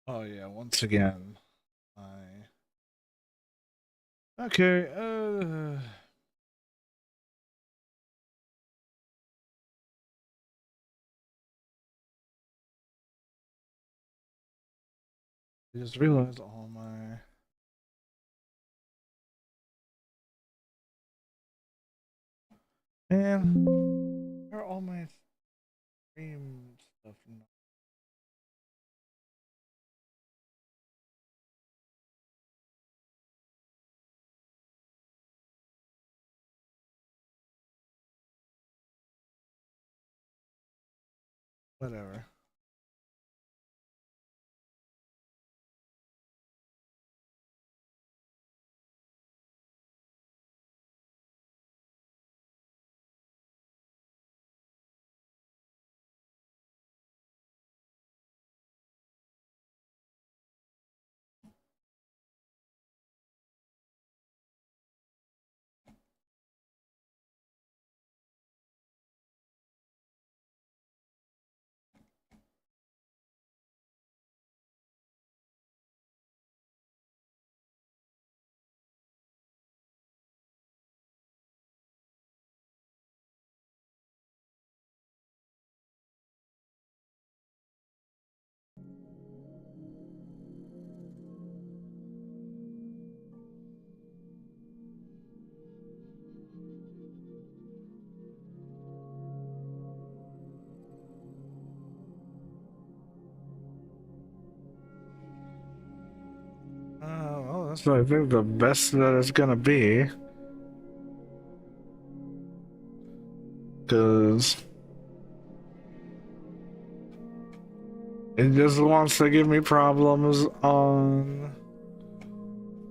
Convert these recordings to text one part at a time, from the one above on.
Oh yeah, once again. I okay, I just realized all my man, where are all my stream stuff now? Whatever. Well, that's I think the best that it's gonna be, because it just wants to give me problems on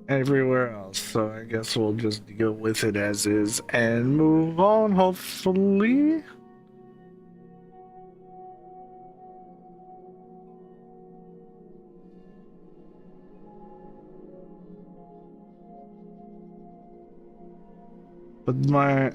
everywhere else. So I guess we'll just deal with it as is and move on, hopefully. But my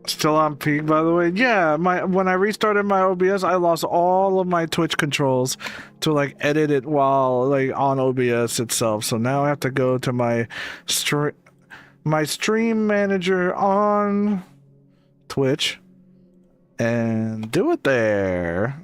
still on peak, by the way. Yeah, my when I restarted my OBS, I lost all of my Twitch controls to like edit it while like on OBS itself. So now I have to go to my stream manager on Twitch and do it there.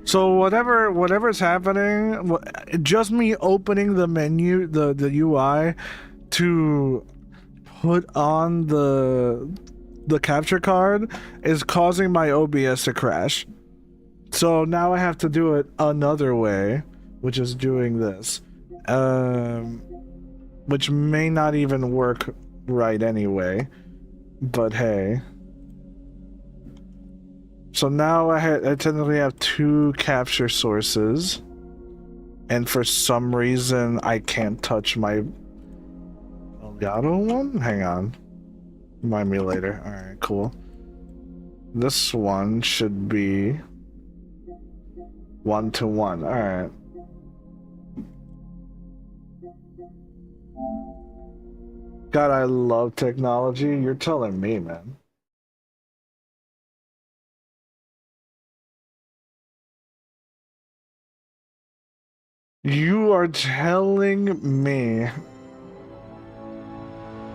So whatever's happening, just me opening the menu, the UI to put on the capture card is causing my OBS to crash. So now I have to do it another way, which is doing this, um, which may not even work right anyway. But hey. So now I technically have two capture sources, and for some reason I can't touch my Elgato one? Hang on. Remind me later. Alright, cool. This one should be 1-to-1. Alright. God, I love technology. You're telling me, man. You are telling me.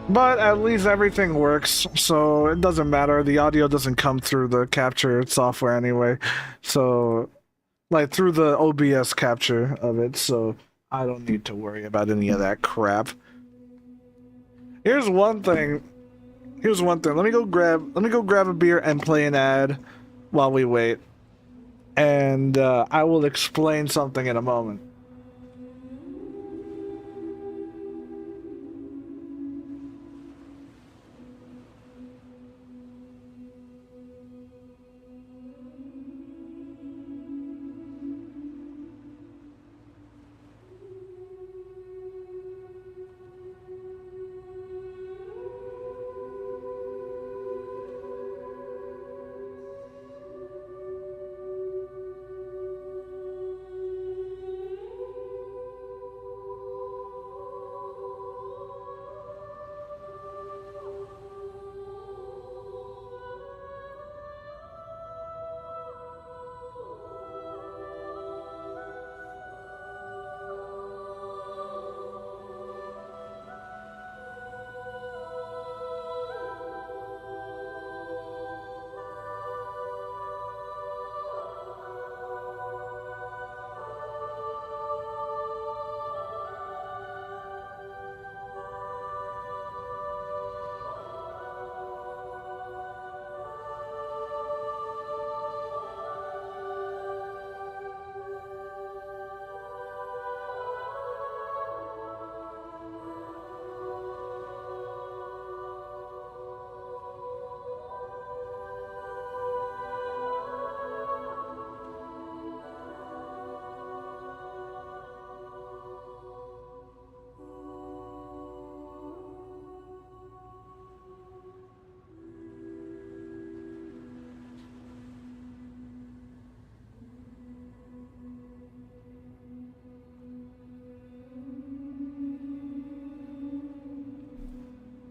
But at least everything works, so it doesn't matter. The audio doesn't come through the capture software anyway. So, like, through the OBS capture of it, so I don't need to worry about any of that crap. Here's one thing. Here's one thing. Let me go grab a beer and play an ad while we wait. And I will explain something in a moment.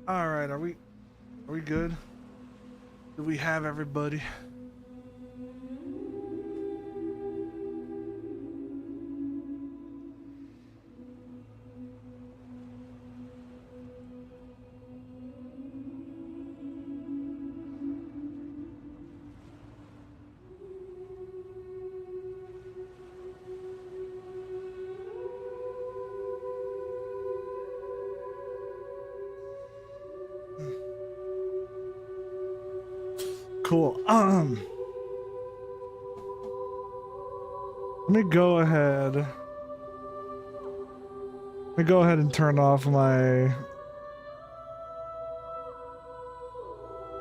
All right, are we good? Do we have everybody? Cool. Let me go ahead. Let me go ahead and turn off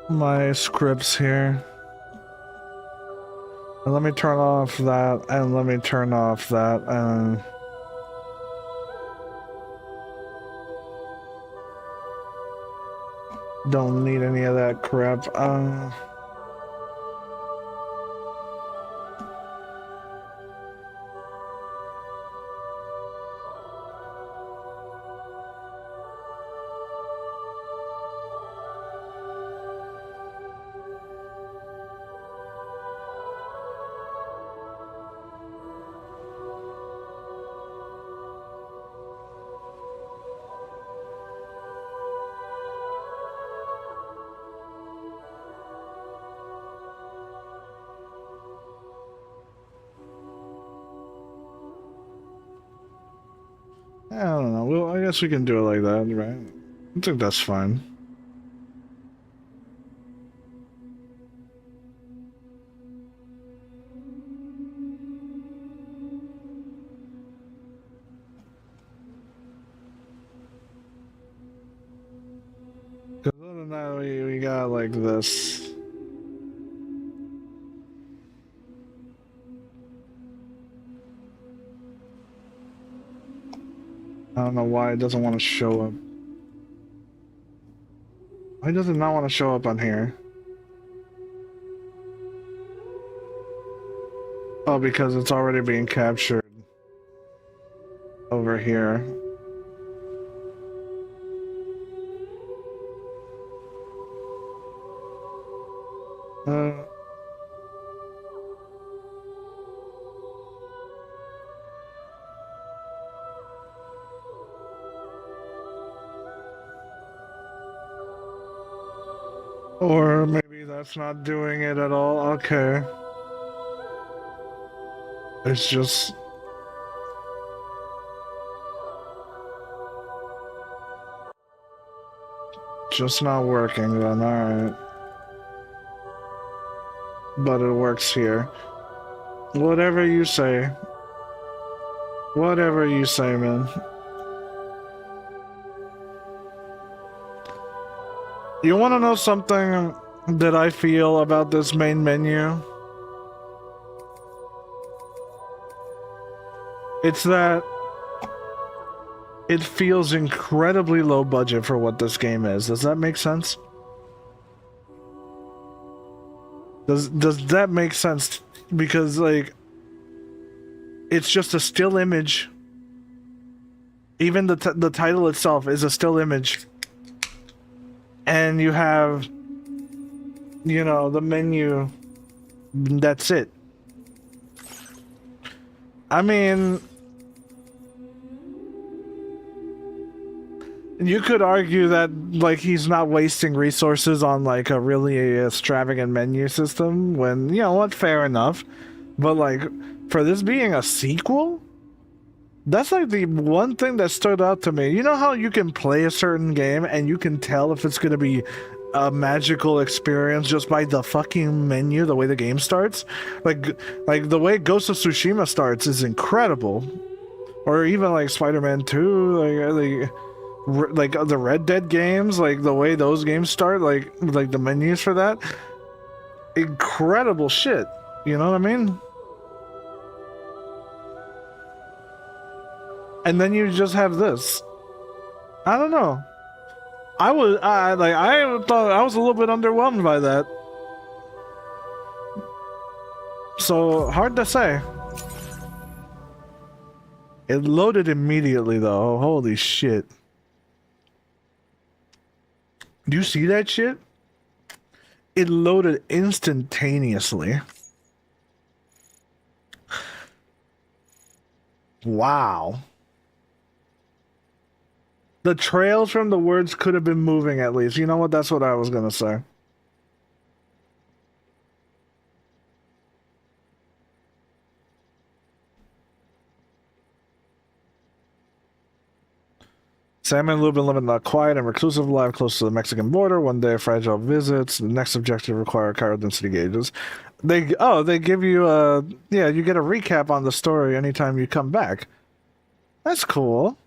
my scripts here. And let me turn off that, and let me turn off that, and don't need any of that crap. I don't know. Well, I guess we can do it like that, right? I think that's fine. Because other than that, we got like this. I don't know why it doesn't want to show up. Why does it not want to show up on here? Oh, because it's already being captured over here. Or maybe that's not doing it at all. Okay. It's just not working then, alright. But it works here. Whatever you say. Whatever you say, man. You want to know something that I feel about this main menu? It's that it feels incredibly low budget for what this game is. Does that make sense? Does that make sense? Because, like, it's just a still image. Even the title itself is a still image. And you have, you know, the menu. That's it. I mean, you could argue that, like, he's not wasting resources on, like, a really extravagant menu system when, you know what, fair enough. But, like, for this being a sequel, that's, like, the one thing that stood out to me. You know how you can play a certain game and you can tell if it's gonna be a magical experience just by the fucking menu, the way the game starts? Like the way Ghost of Tsushima starts is incredible. Or even, like, Spider-Man 2, like the Red Dead games, like the way those games start, like the menus for that, incredible shit. You know what I mean? And then you just have this. I don't know. I thought I was a little bit underwhelmed by that. So hard to say. It loaded immediately though. Holy shit. Do you see that shit? It loaded instantaneously. Wow. The trails from the words could have been moving at least. You know what? That's what I was gonna say. Sam and Lubin live in a quiet and reclusive life close to the Mexican border. One day, fragile visits. The next objective require chiral density gauges. They give you you get a recap on the story anytime you come back. That's cool.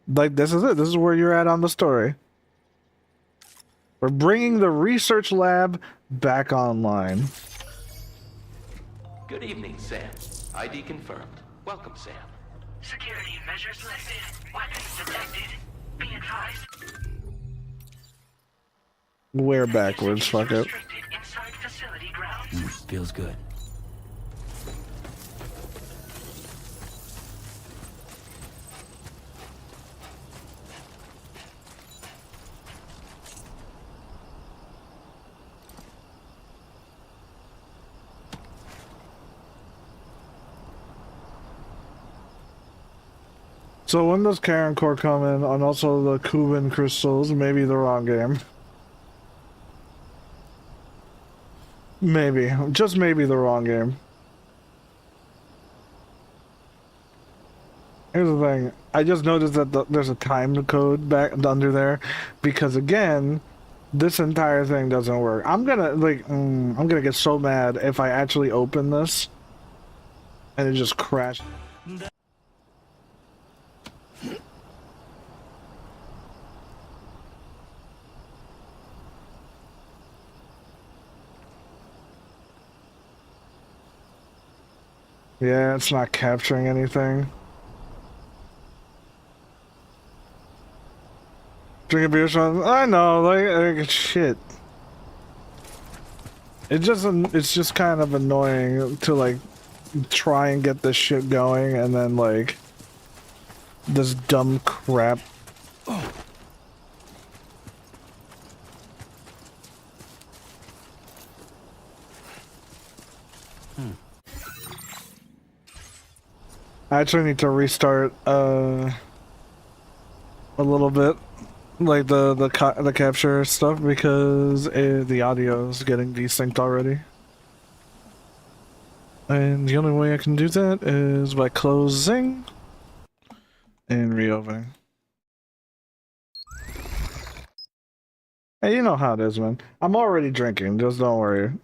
Like, this is it. This is where you're at on the story. We're bringing the research lab back online. Good evening, Sam. ID confirmed. Welcome, Sam. Security measures lifted. Weapons detected. Be advised. Where backwards? Fuck it. Inside facility grounds. Feels good. So when does Karen Core come in? And also the Cuban crystals? Maybe the wrong game. Maybe. Just maybe the wrong game. Here's the thing. I just noticed that there's a time code back under there. Because again, this entire thing doesn't work. I'm gonna get so mad if I actually open this. And it just crashed. Yeah, it's not capturing anything. Drink a beer, Sean. I know, like shit. It's just kind of annoying to like try and get this shit going and then like this dumb crap. I actually need to restart a little bit, like the capture stuff, because the audio is getting desynced already. And the only way I can do that is by closing and reopening. Hey, you know how it is, man. I'm already drinking, just don't worry.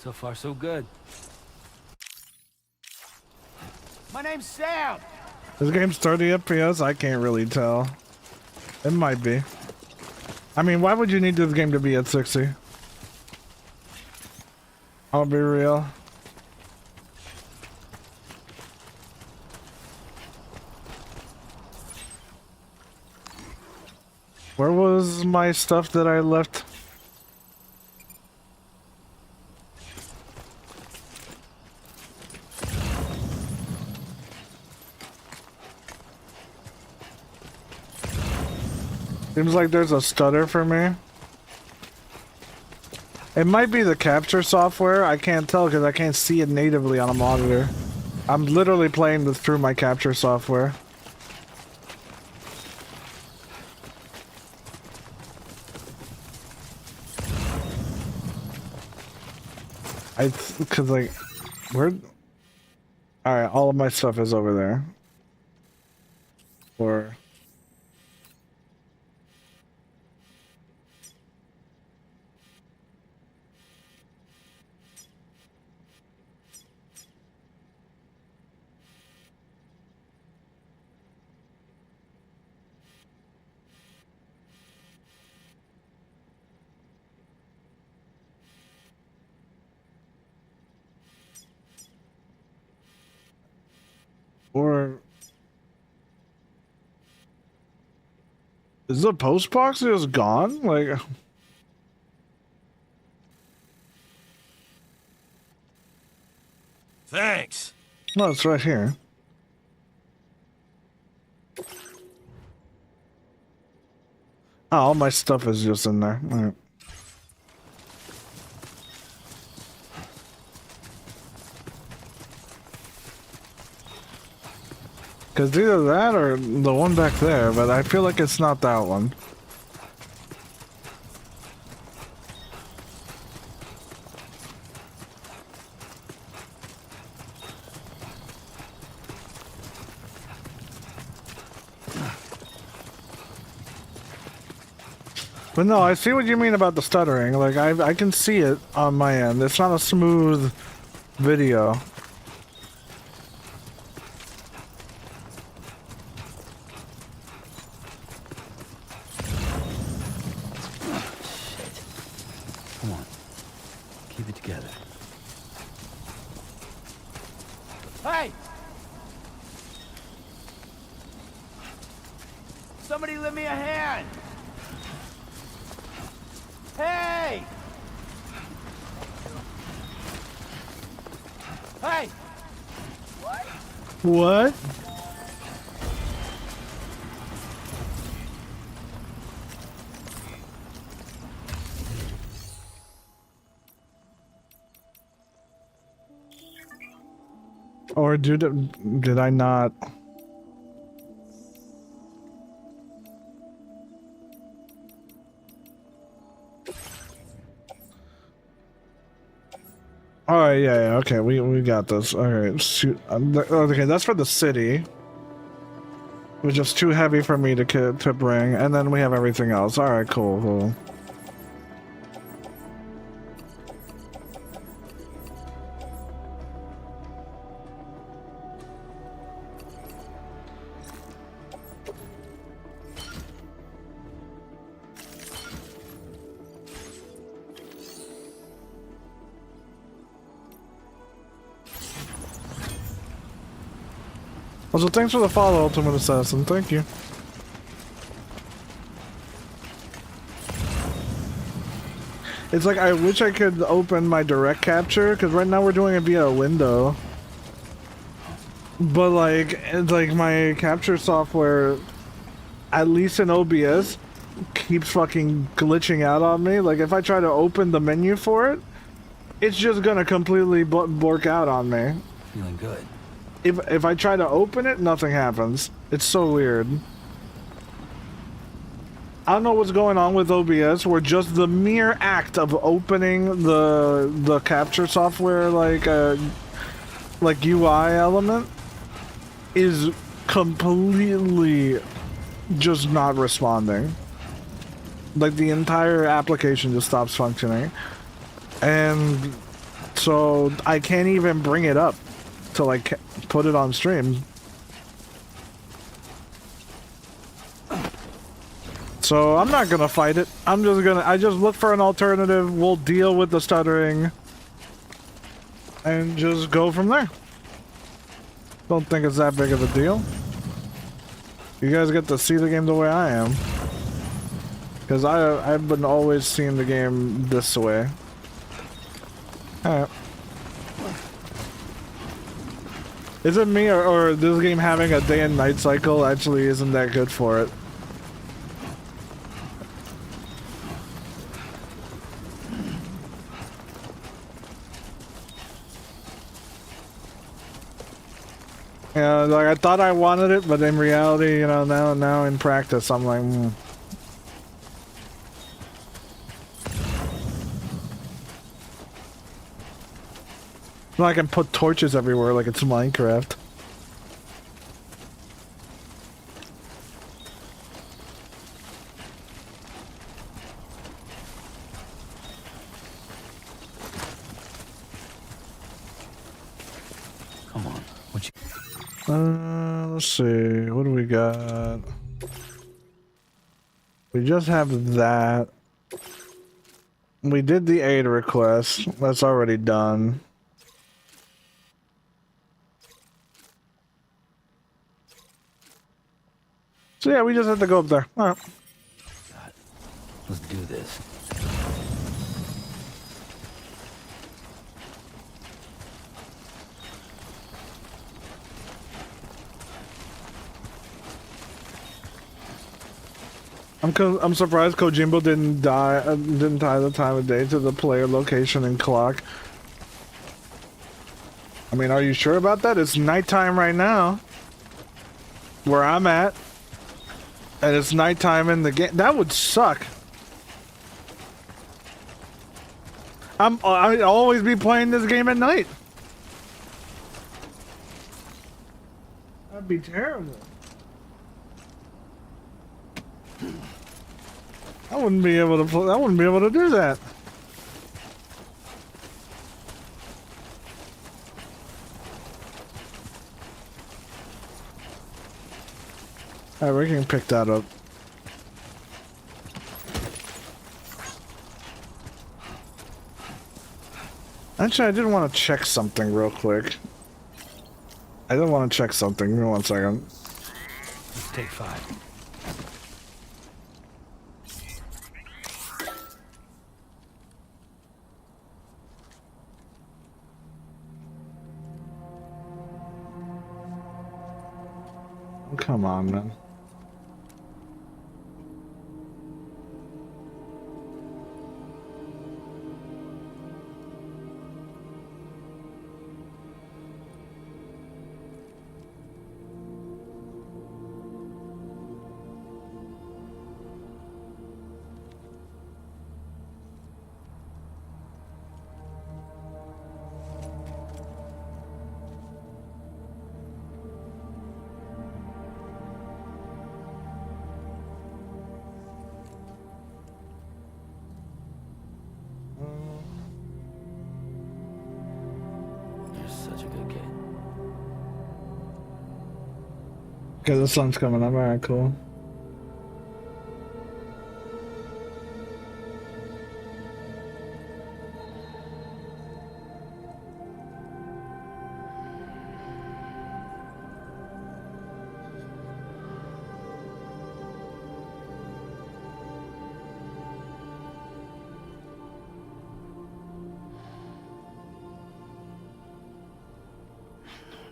So far, so good. My name's Sam! This game's 30 FPS? I can't really tell. It might be. I mean, why would you need this game to be at 60? I'll be real. Where was my stuff that I left? Seems like there's a stutter for me. It might be the capture software. I can't tell because I can't see it natively on a monitor. I'm literally playing this through my capture software. Cause like, where? Alright, all of my stuff is over there. Or... Or Is the post box just gone? Like, Thanks. no, it's right here. Oh, all my stuff is just in there. All right. Cause either that or the one back there, but I feel like it's not that one. But no, I see what you mean about the stuttering. Like, I can see it on my end. It's not a smooth video. Come on. Keep it together. Hey! Somebody lend me a hand! Hey! Hey! What? Or did I not? All right, yeah, okay, we got this. All right, shoot. Okay, that's for the city, which is too heavy for me to bring, and then we have everything else. All right, cool. Also, thanks for the follow, Ultimate Assassin. Thank you. It's like, I wish I could open my direct capture, because right now we're doing it via a window. But like, it's like my capture software, at least in OBS, keeps fucking glitching out on me. Like, if I try to open the menu for it, it's just gonna completely bork out on me. Feeling good. If I try to open it, nothing happens. It's so weird. I don't know what's going on with OBS, where just the mere act of opening the capture software like UI element is completely just not responding. Like, the entire application just stops functioning. And so I can't even bring it up to like put it on stream. So I'm not gonna fight it. I just look for an alternative. We'll deal with the stuttering and just go from there. Don't think it's that big of a deal. You guys get to see the game the way I am, because I've been always seeing the game this way. Alright. Is it me or this game having a day and night cycle actually isn't that good for it? Yeah, like, I thought I wanted it, but in reality, you know, now in practice, I'm like, Well, I can put torches everywhere like it's Minecraft. Come on. What you... Let's see. What do we got? We just have that. We did the aid request. That's already done. So yeah, we just have to go up there. Alright. Let's do this. I'm surprised Kojimbo didn't tie the time of day to the player location and clock. I mean, are you sure about that? It's nighttime right now, where I'm at, and it's nighttime in the game. That would suck. I'd always be playing this game at night. That'd be terrible. I wouldn't be able to I wouldn't be able to do that. Alright, we can pick that up. Actually, I did want to check something real quick. I did want to check something. Give me 1 second. Take 5. Come on, man. You're such a good kid. Okay, the sun's coming up. Alright, cool.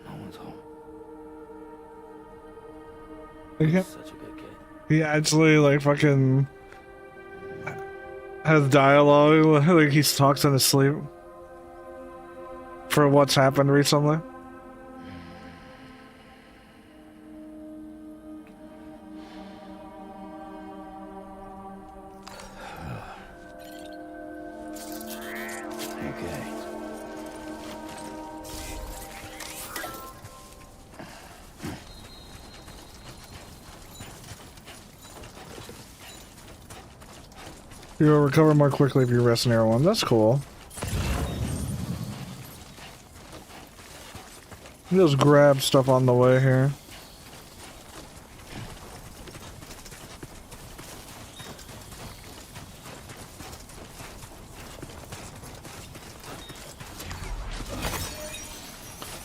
No one's home. Okay. Such a good kid. He actually, like, fucking has dialogue, like he talks in his sleep for what's happened recently. Okay. You will recover more quickly if you rest near one. That's cool. Just grab stuff on the way here.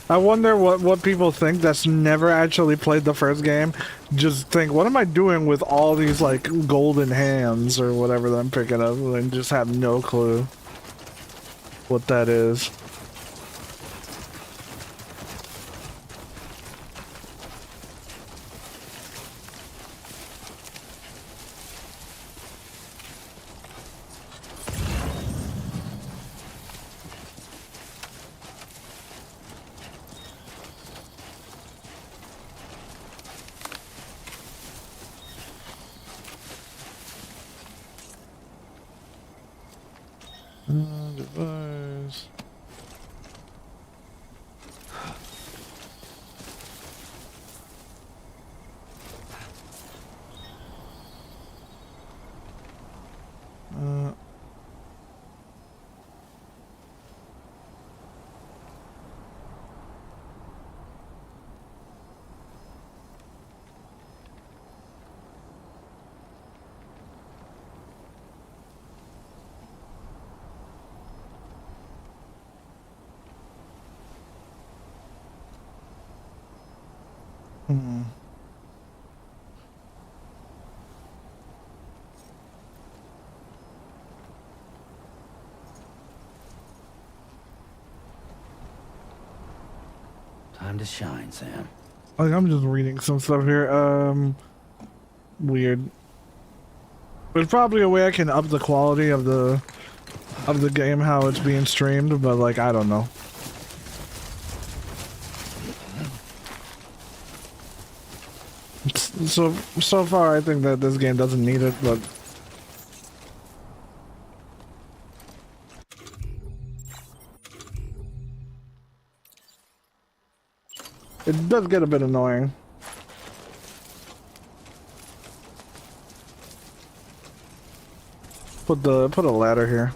I wonder what people think that's never actually played the first game. Just think, what am I doing with all these, like, golden hands or whatever that I'm picking up, and just have no clue what that is. Device. Time to shine, Sam. Like, I'm just reading some stuff here. Weird. There's probably a way I can up the quality of the game, how it's being streamed, but like, I don't know. So far, I think that this game doesn't need it, but it does get a bit annoying. Put a ladder here.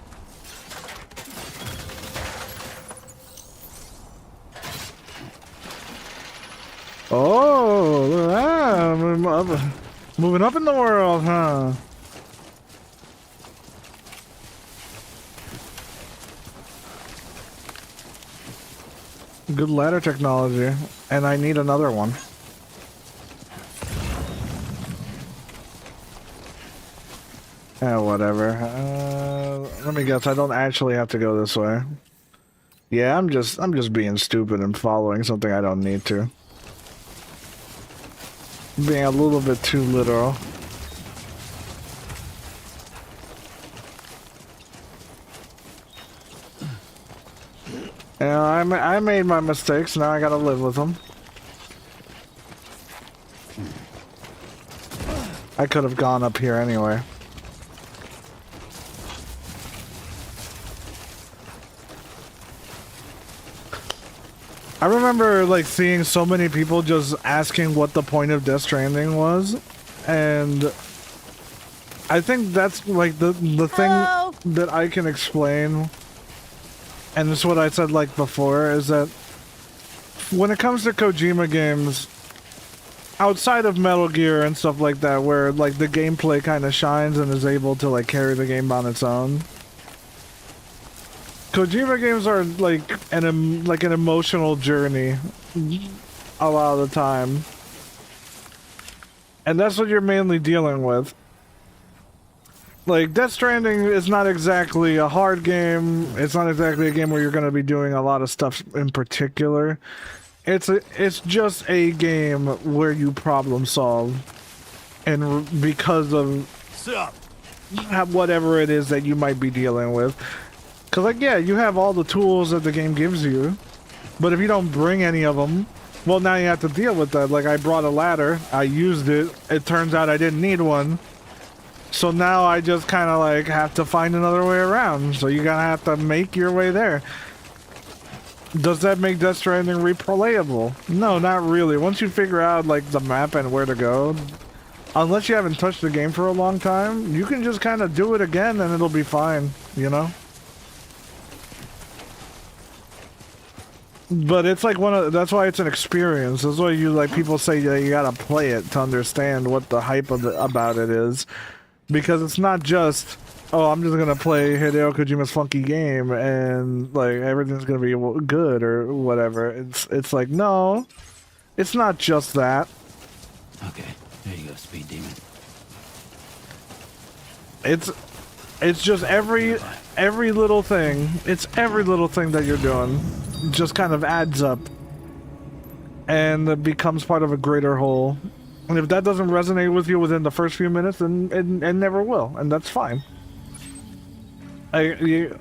Oh, look at that. Moving up in the world, huh? Good ladder technology, and I need another one. Whatever. Let me guess. I don't actually have to go this way. Yeah, I'm just being stupid and following something I don't need to. Being a little bit too literal. You know, I made my mistakes. Now I gotta live with them. I could have gone up here anyway. I remember like seeing so many people just asking what the point of Death Stranding was, and I think that's like the thing that I can explain, and this is what I said like before, is that when it comes to Kojima games, outside of Metal Gear and stuff like that, where like the gameplay kind of shines and is able to like carry the game on its own, Kojima games are like an emotional journey a lot of the time. And that's what you're mainly dealing with. Like, Death Stranding is not exactly a hard game. It's not exactly a game where you're going to be doing a lot of stuff in particular. It's just a game where you problem solve. And because of whatever it is that you might be dealing with. Because, like, yeah, you have all the tools that the game gives you, but if you don't bring any of them, well, now you have to deal with that. Like, I brought a ladder, I used it, it turns out I didn't need one, so now I just kind of, like, have to find another way around, so you're gonna have to make your way there. Does that make Death Stranding replayable? No, not really. Once you figure out, like, the map and where to go, unless you haven't touched the game for a long time, you can just kind of do it again and it'll be fine, you know? But it's like that's why it's an experience. That's why you like people say that you gotta play it to understand what the hype about it is, because it's not just, oh, I'm just gonna play Hideo Kojima's funky game and like everything's gonna be good or whatever. It's like, no, it's not just that. Okay, there you go, Speed Demon. It's just every little thing. It's every little thing that you're doing just kind of adds up and it becomes part of a greater whole. And if that doesn't resonate with you within the first few minutes, then it never will, and that's fine. It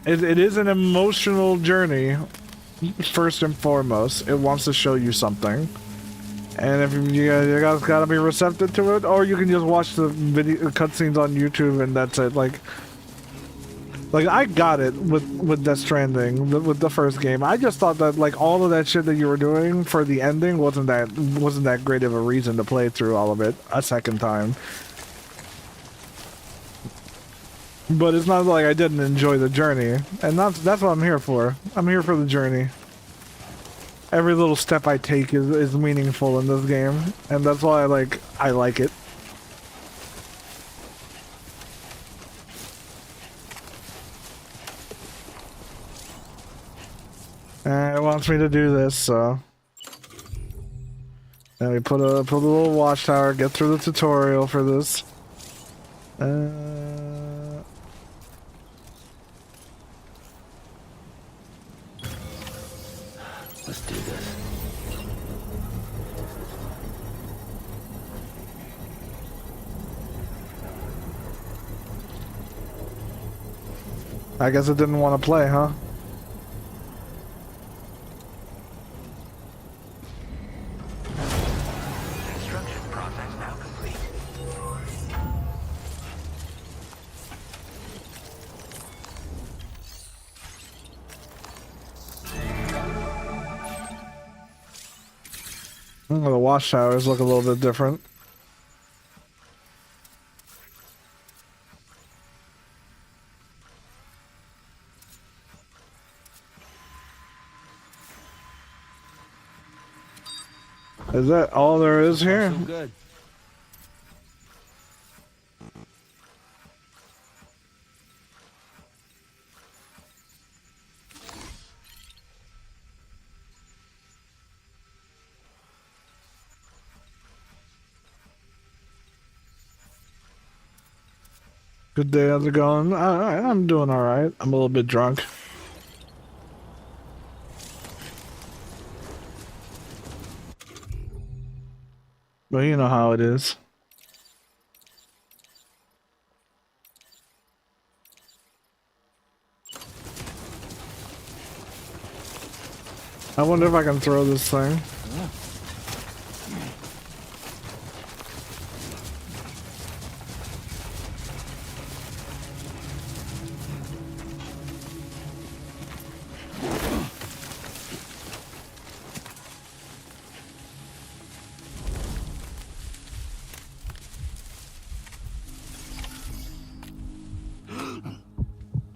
is an emotional journey, first and foremost. It wants to show you something. And if you guys gotta be receptive to it, or you can just watch the video cutscenes on YouTube and that's it. Like I got it with Death Stranding, with the first game. I just thought that like all of that shit that you were doing for the ending wasn't that great of a reason to play through all of it a second time. But it's not like I didn't enjoy the journey, and that's what I'm here for. I'm here for the journey. Every little step I take is meaningful in this game, and that's why I like it. And it wants me to do this, so now we put a little watchtower, get through the tutorial for this. Let's do this. I guess it didn't want to play, huh? Construction process now complete. The watchtowers look a little bit different. Is that all there is here? So good. Good day, how's it going? I'm doing alright. I'm a little bit drunk. But you know how it is. I wonder if I can throw this thing.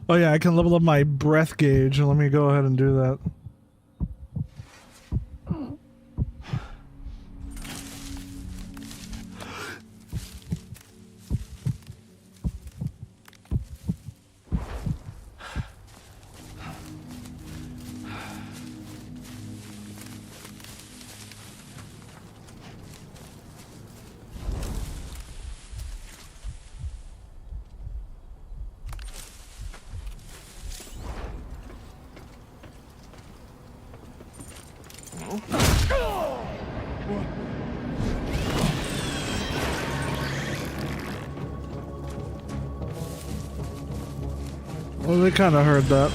Oh yeah, I can level up my breath gauge. Let me go ahead and do that. Well, they kind of heard that.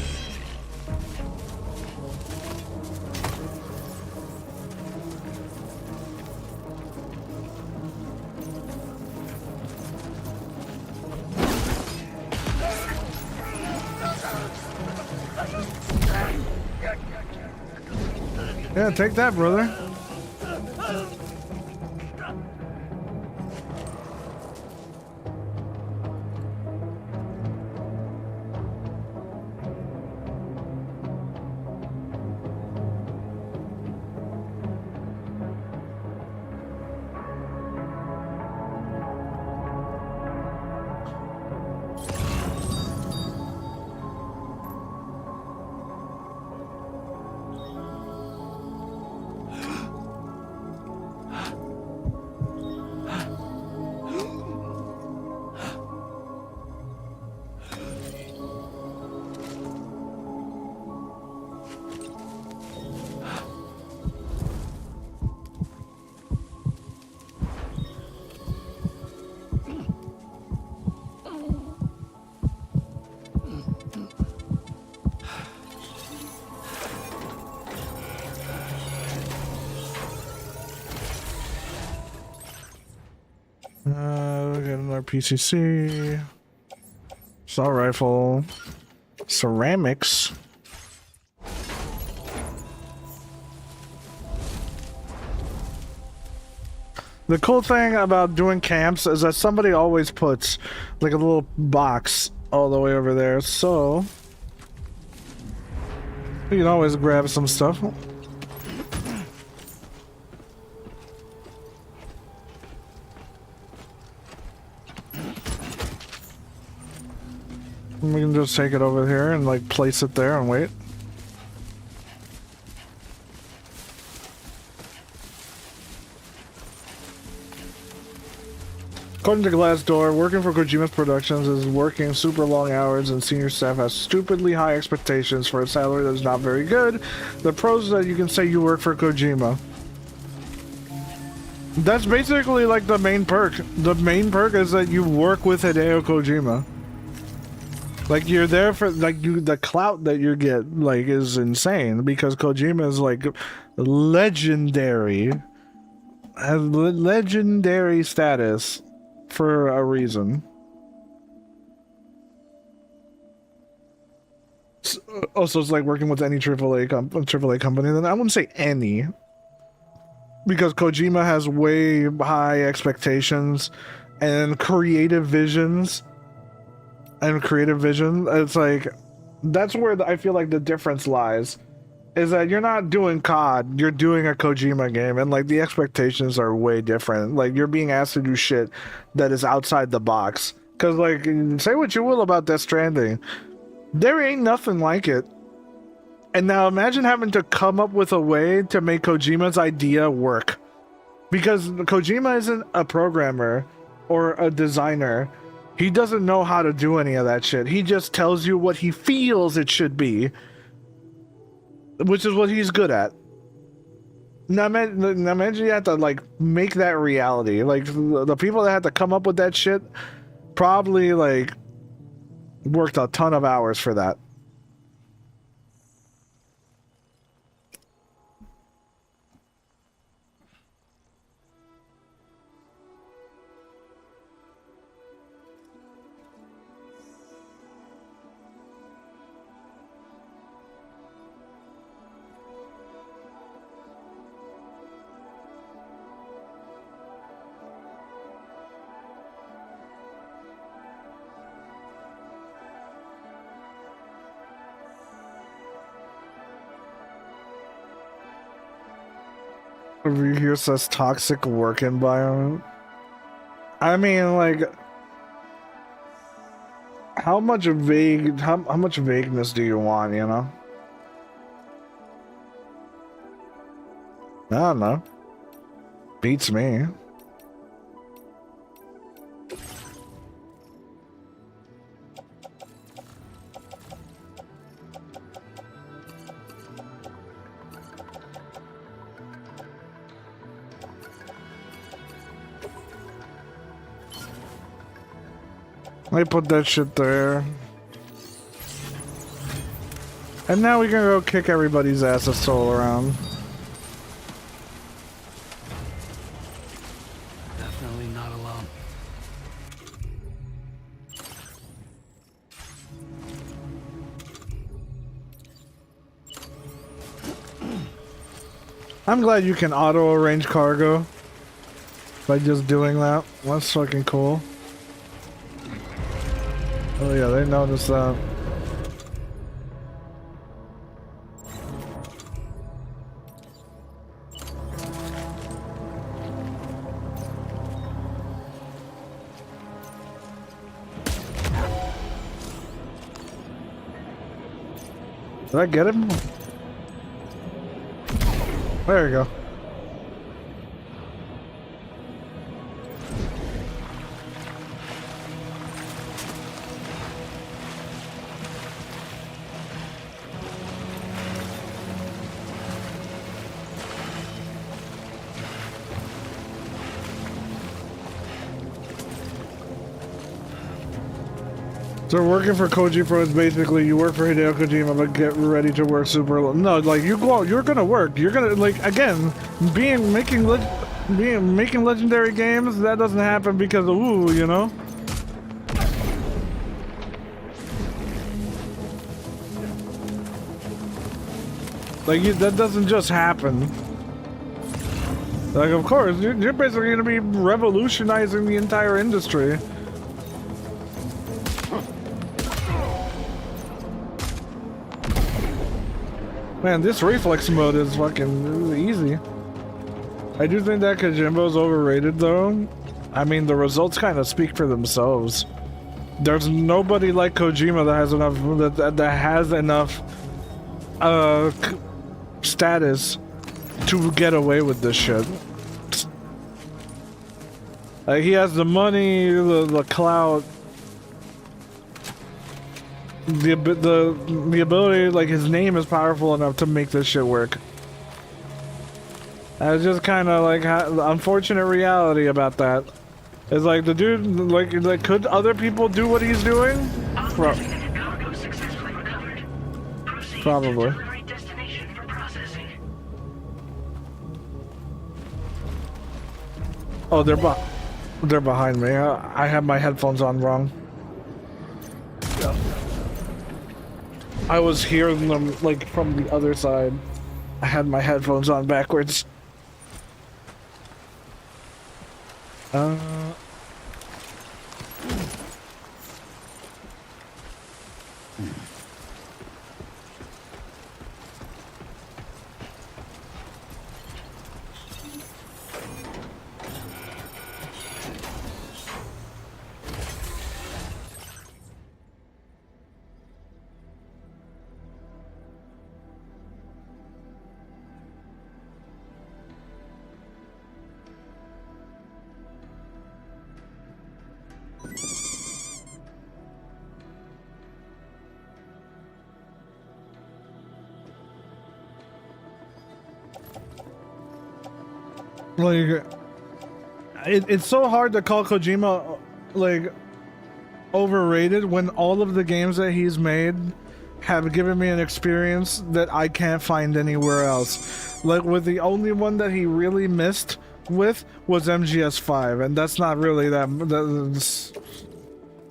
Yeah, take that, brother. We got another PCC. Assault rifle. Ceramics. The cool thing about doing camps is that somebody always puts like a little box all the way over there, so you can always grab some stuff. We can just take it over here and like place it there and wait. According to Glassdoor, working for Kojima's Productions is working super long hours and senior staff has stupidly high expectations for a salary that is not very good. The pros is that you can say you work for Kojima. That's basically like the main perk. The main perk is that you work with Hideo Kojima. Like you're there for like the clout that you get like is insane because Kojima is like legendary, has legendary status for a reason. Also, it's like working with any AAA company. Then I wouldn't say any, because Kojima has way high expectations and creative visions. It's like that's where I feel like the difference lies. Is that you're not doing COD, you're doing a Kojima game, and like the expectations are way different. Like you're being asked to do shit that is outside the box. Cause like say what you will about Death Stranding, there ain't nothing like it. And now imagine having to come up with a way to make Kojima's idea work. Because Kojima isn't a programmer or a designer. He doesn't know how to do any of that shit. He just tells you what he feels it should be. Which is what he's good at. Now imagine you have to like make that reality. Like the people that had to come up with that shit probably like worked a ton of hours for that. Over here says toxic work environment. I mean, like, how much vagueness do you want, you know? I don't know. Beats me. Let me put that shit there. And now we can go kick everybody's asses all around. Definitely not alone. I'm glad you can auto arrange cargo by just doing that. That's fucking cool. Oh yeah, they noticed that. Did I get him? There you go. So working for Koji Pro is basically you work for Hideo Kojima, but get ready to work super. No, like you go, you're gonna work. You're gonna like again, making legendary games. That doesn't happen because of ooh, you know. Like that doesn't just happen. Like of course, you're basically gonna be revolutionizing the entire industry. Man, this reflex mode is fucking easy. I do think that Kojimbo's overrated though. I mean, the results kind of speak for themselves. There's nobody like Kojima that has enough that has enough status to get away with this shit. Like he has the money, the clout, the ability, like his name is powerful enough to make this shit work. That's just kind of like the unfortunate reality about that. It's like the dude, like could other people do what he's doing? All Bro. messages go Probably. To the right destination for processing. Oh, they're behind me. I have my headphones on wrong. I was hearing them like from the other side. I had my headphones on backwards. Like, it's so hard to call Kojima, like, overrated when all of the games that he's made have given me an experience that I can't find anywhere else. Like, with the only one that he really missed with was MGS5, and that's not really that's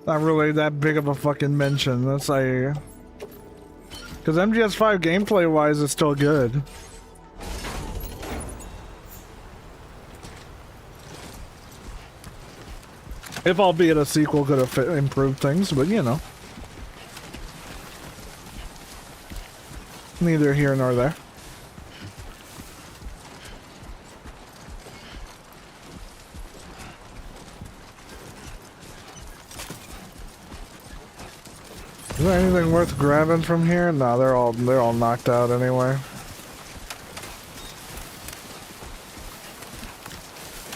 not really that big of a fucking mention. That's like, because MGS5 gameplay-wise is still good. If albeit a sequel could have improved things, but you know. Neither here nor there. Is there anything worth grabbing from here? No, they're all knocked out anyway.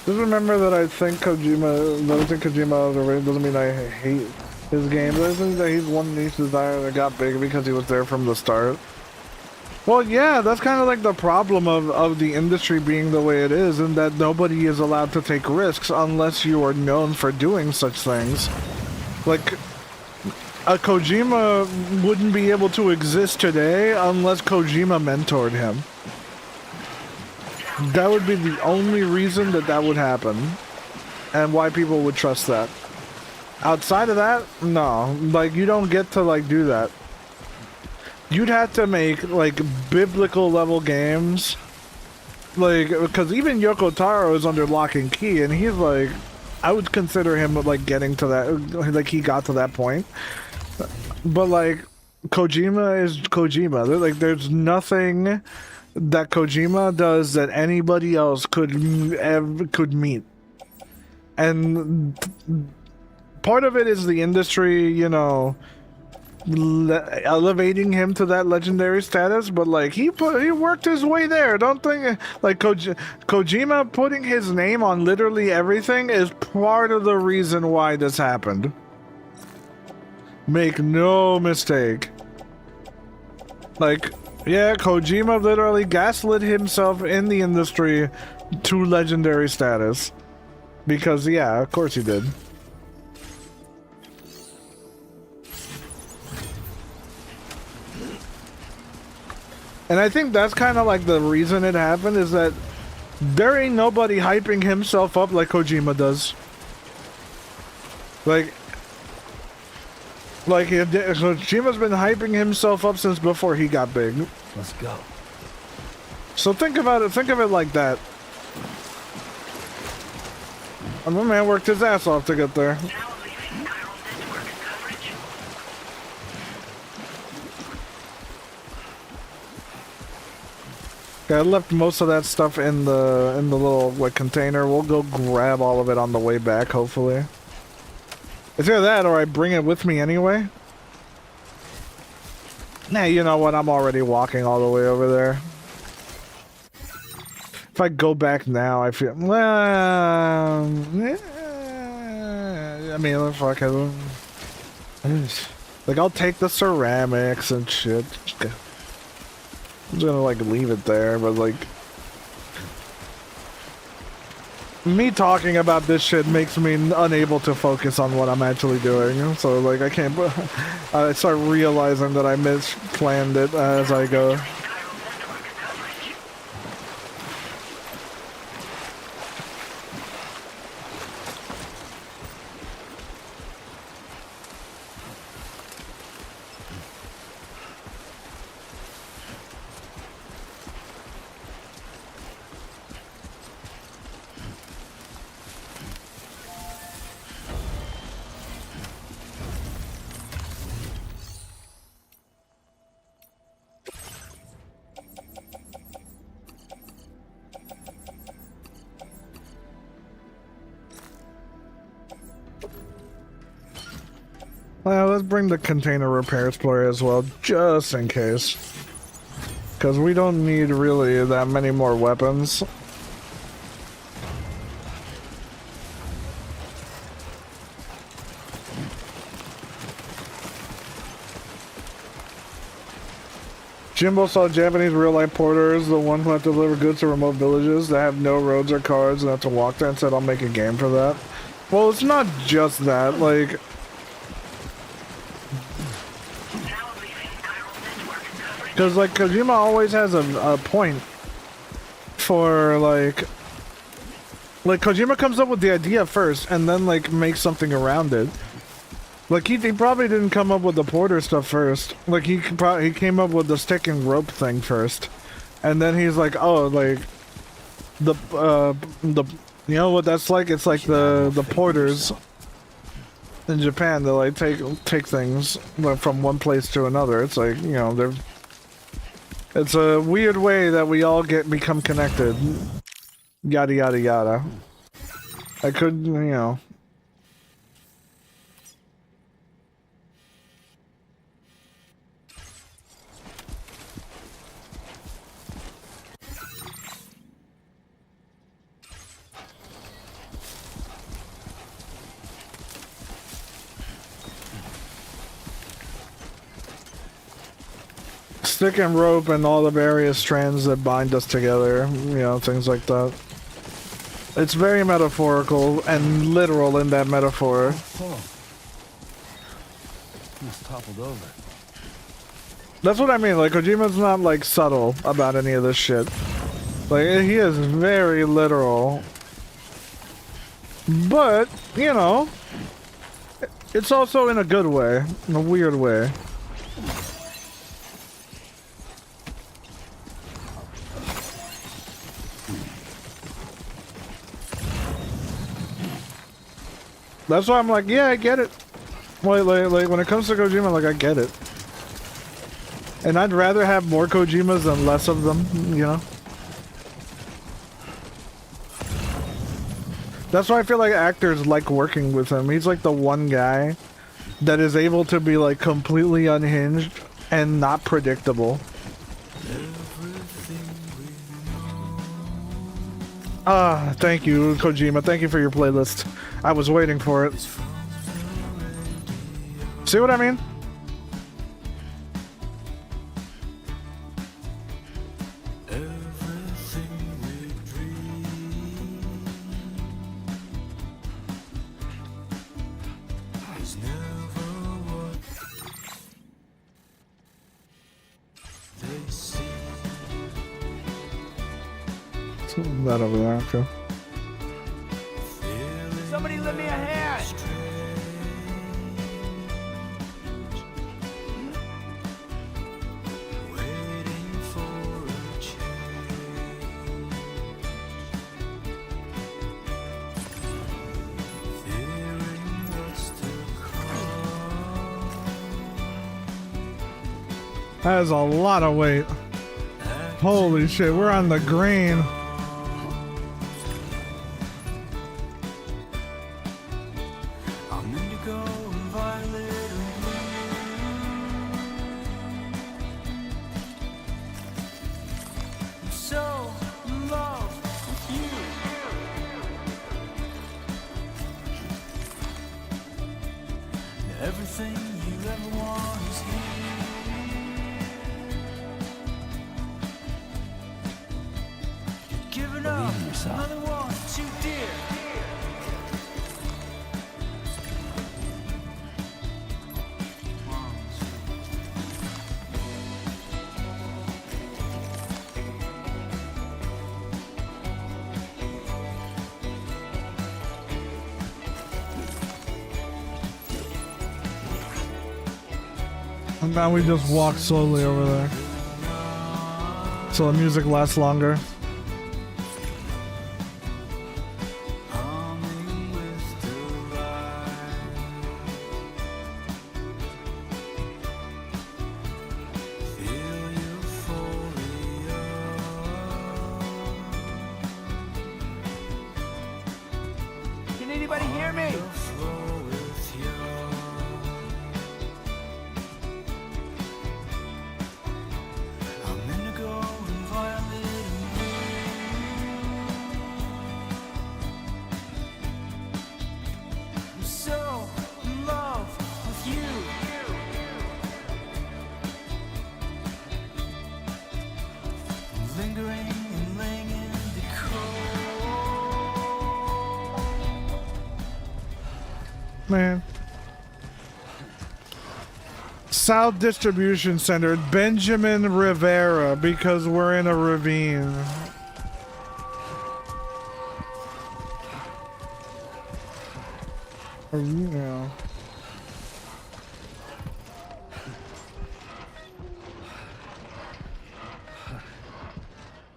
Just remember that I think Kojima is overrated doesn't mean I hate his game. But I think that he's one niche designer that got big because he was there from the start. Well, yeah, that's kind of like the problem of the industry being the way it is, and that nobody is allowed to take risks unless you are known for doing such things. Like, a Kojima wouldn't be able to exist today unless Kojima mentored him. That would be the only reason that would happen, and why people would trust that. Outside of that, no. Like, you don't get to, like, do that. You'd have to make, like, biblical level games. Like, because even Yoko Taro is under lock and key, and he's, like, I would consider him, like, getting to that, like, he got to that point. But, like, Kojima is Kojima. Like, there's nothing that Kojima does that anybody else could meet. And part of it is the industry, you know, elevating him to that legendary status, but like he worked his way there. Don't think like Kojima putting his name on literally everything is part of the reason why this happened. Make no mistake. Like, yeah, Kojima literally gaslit himself in the industry to legendary status. Because, yeah, of course he did. And I think that's kind of like the reason it happened, is that there ain't nobody hyping himself up like Kojima does. Like Kojima's been hyping himself up since before he got big. Let's go. So think about it. Think of it like that. And my man worked his ass off to get there. Now leaving neural network coverage. Okay, I left most of that stuff in the little like container. We'll go grab all of it on the way back, hopefully. It's either that or I bring it with me anyway. Nah, you know what? I'm already walking all the way over there. If I go back now, I feel... Well... I mean, fuck it. Like, I'll take the ceramics and shit. I'm just gonna, like, leave it there, but, like... me talking about this shit makes me unable to focus on what I'm actually doing. So like I can't. I start realizing that I misplanned it as I go. Well, let's bring the container repair explorer as well, just in case. Because we don't need really that many more weapons. Jimbo saw Japanese real-life porters, the one who have to deliver goods to remote villages that have no roads or cars and have to walk there, and said, I'll make a game for that. Well, it's not just that, like... Because, like, Kojima always has a point for, like, Kojima comes up with the idea first and then, like, makes something around it. Like, he probably didn't come up with the porter stuff first. Like, he came up with the stick and rope thing first. And then he's like, oh, like, the you know what that's like? It's like the porters in Japan that, like, take things from one place to another. It's like, you know, it's a weird way that we all become connected. Yada yada yada. I could, you know. Stick and rope and all the various strands that bind us together, you know, things like that. It's very metaphorical and literal in that metaphor. Oh. Almost toppled over. That's what I mean, like, Kojima's not, like, subtle about any of this shit. Like, he is very literal. But, you know, it's also in a good way, in a weird way. That's why I'm like, yeah, I get it. Like when it comes to Kojima, like, I get it. And I'd rather have more Kojimas than less of them, you know? That's why I feel like actors like working with him. He's like the one guy that is able to be, like, completely unhinged and not predictable. Ah, thank you, Kojima. Thank you for your playlist. I was waiting for it. See what I mean? That over there, okay. Somebody lend me a hand! That is a lot of weight. Holy shit, we're on the green. Everything you ever want is here. You're giving up, another one too dear. And now we just walk slowly over there. So the music lasts longer. Humming with delight. Feel euphoria. Can anybody hear me? Flow with you. I'm indigo and violet and blue. I'm so in love with you. Lingering and laying in the cold. Man. South Distribution Center, Benjamin Rivera, because we're in a ravine. Or, you know.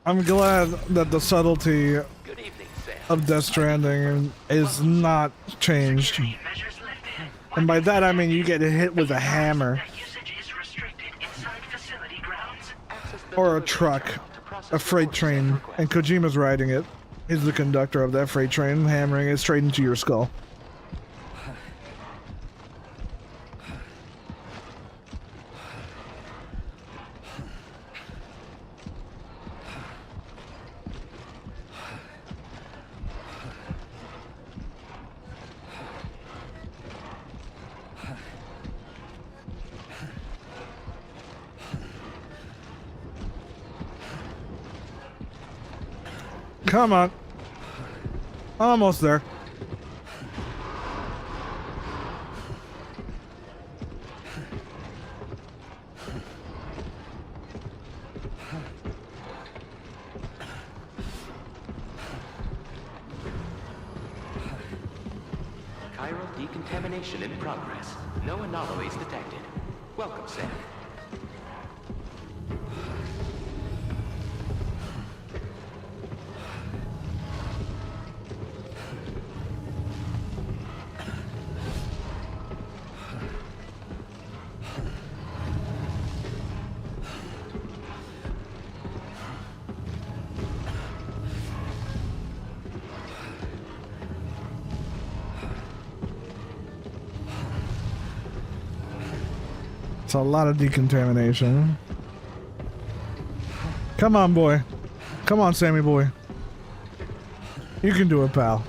I'm glad that the subtlety Good evening, Sam. of Death Stranding is not changed. Security measures lifted. And by that I mean you get hit with a hammer. That usage is restricted inside facility grounds. Access the Or a delivery truck, terminal to process a freight reports train, and and requests. Kojima's riding it. He's the conductor of that freight train, hammering it straight into your skull. Come on. Almost there. Chiral decontamination in progress. No anomalies detected. Welcome, Sam. It's a lot of decontamination. Come on, boy. Come on, Sammy boy. You can do it, pal.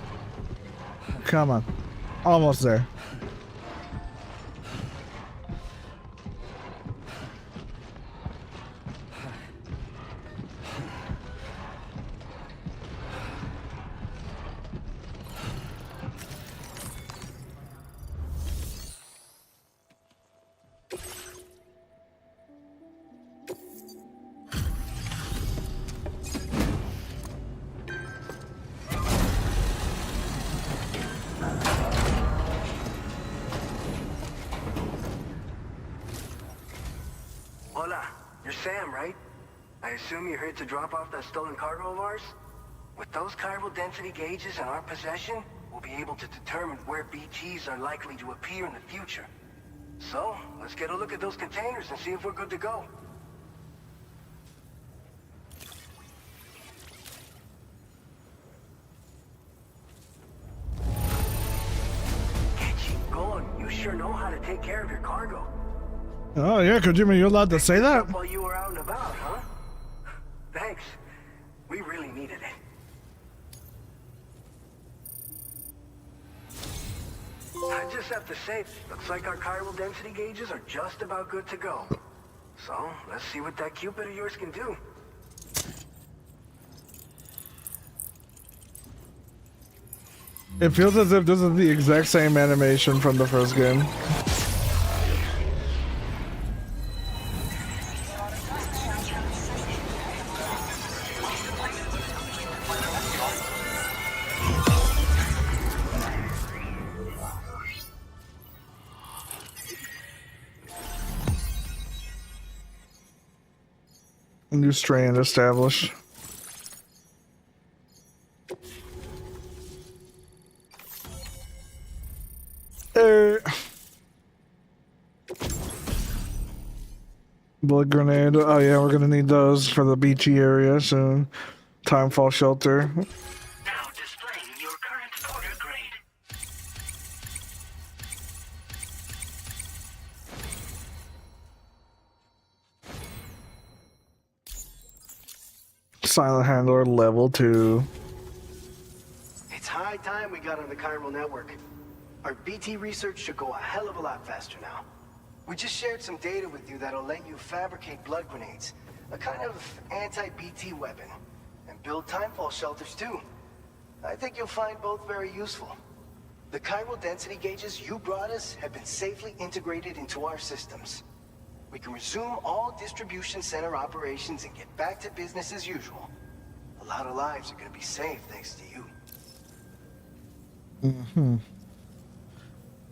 Come on. Almost there. Hola, you're Sam, right? I assume you're here to drop off that stolen cargo of ours? With those chiral density gauges in our possession, we'll be able to determine where BGs are likely to appear in the future. So, let's get a look at those containers and see if we're good to go. Keep going. You sure know how to take care of your cargo. Oh yeah, Kojima, you're allowed to say that? While you were out and about, huh? Thanks. We really needed it. I just have to say, looks like our chiral density gauges are just about good to go. So, let's see what that Cupid of yours can do. It feels as if this is the exact same animation from the first game. New strand established. Blood grenade. Oh yeah, we're gonna need those for the beachy area soon. Timefall shelter. Now displaying your current order grade. Silent handler level 2. It's high time we got on the chiral network. Our BT research should go a hell of a lot faster now. We just shared some data with you that'll let you fabricate blood grenades, a kind of anti-BT weapon, and build timefall shelters too. I think you'll find both very useful. The chiral density gauges you brought us have been safely integrated into our systems. We can resume all distribution center operations and get back to business as usual. A lot of lives are gonna be saved thanks to you.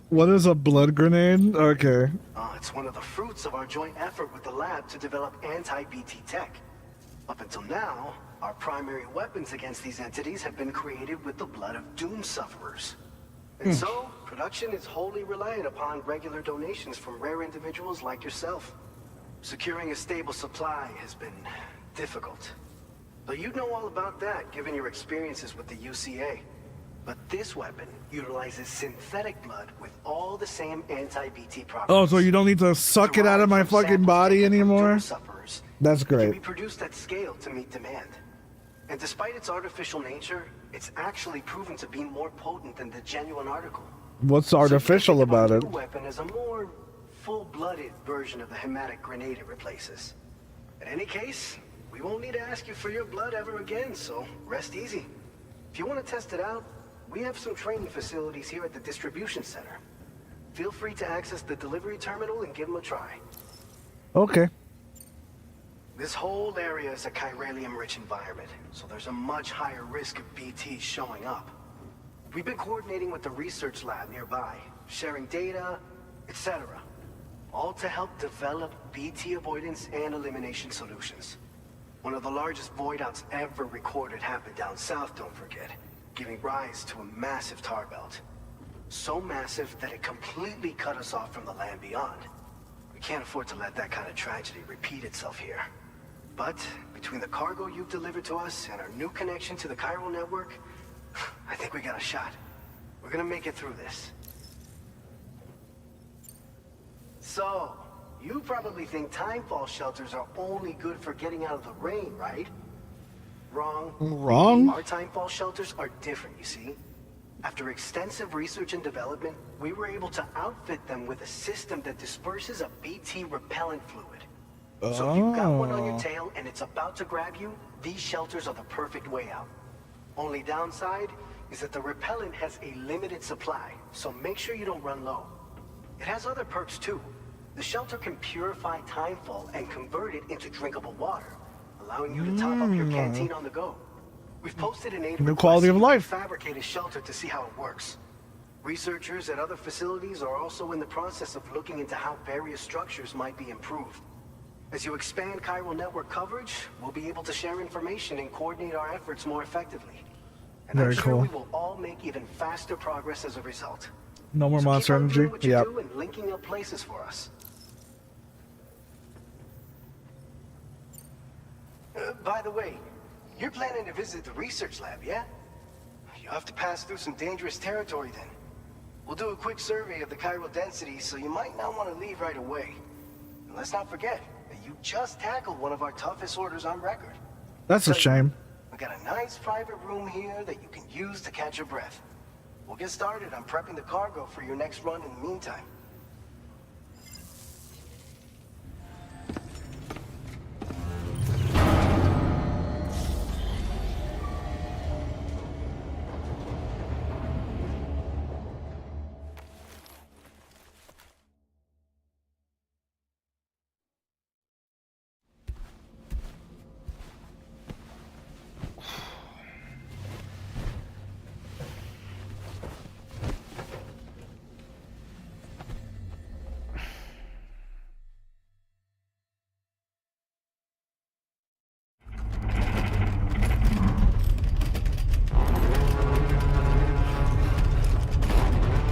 What is a blood grenade? Okay. It's one of the fruits of our joint effort with the lab to develop anti-BT tech. Up until now, our primary weapons against these entities have been created with the blood of doom sufferers. And so, production is wholly reliant upon regular donations from rare individuals like yourself. Securing a stable supply has been difficult. Though you'd know all about that, given your experiences with the UCA. But this weapon utilizes synthetic blood with all the same anti-BT properties. Oh, so you don't need to suck it out of my fucking body anymore? That's It can be great. produced at scale to meet demand. And despite its artificial nature, it's actually proven to be more potent than the genuine article. What's So you can artificial think about our it? new weapon is a more full-blooded version of the hematic grenade it replaces. In any case, we won't need to ask you for your blood ever again, so rest easy. If you want to test it out, we have some training facilities here at the distribution center. Feel free to access the delivery terminal and give them a try. Okay. This whole area is a chiralium-rich environment, so there's a much higher risk of BTs showing up. We've been coordinating with the research lab nearby, sharing data, etc. All to help develop BT avoidance and elimination solutions. One of the largest void outs ever recorded happened down south, don't forget, giving rise to a massive tar belt. So massive that it completely cut us off from the land beyond. We can't afford to let that kind of tragedy repeat itself here. But between the cargo you've delivered to us and our new connection to the chiral network, I think we got a shot. We're gonna make it through this. So, you probably think timefall shelters are only good for getting out of the rain, right? Wrong. Wrong? Our timefall shelters are different, you see. After extensive research and development, we were able to outfit them with a system that disperses a BT repellent fluid. So if you've got one on your tail and it's about to grab you, these shelters are the perfect way out. Only downside is that the repellent has a limited supply, so make sure you don't run low. It has other perks too. The shelter can purify timefall and convert it into drinkable water, allowing you to top up your canteen on the go. We've posted an aid New quality of life. fabricate a shelter to see how it works. Researchers at other facilities are also in the process of looking into how various structures might be improved. As you expand chiral network coverage, we'll be able to share information and coordinate our efforts more effectively. And Very I'm sure cool. we will all make even faster progress as a result. No more So monster keep on doing energy. what you Yep. do and linking up places for us. By the way, you're planning to visit the research lab, yeah? You'll have to pass through some dangerous territory then. We'll do a quick survey of the chiral density, so you might not want to leave right away. And let's not forget that you just tackled one of our toughest orders on record. That's a So, shame. We got a nice private room here that you can use to catch your breath. We'll get started on prepping the cargo for your next run in the meantime.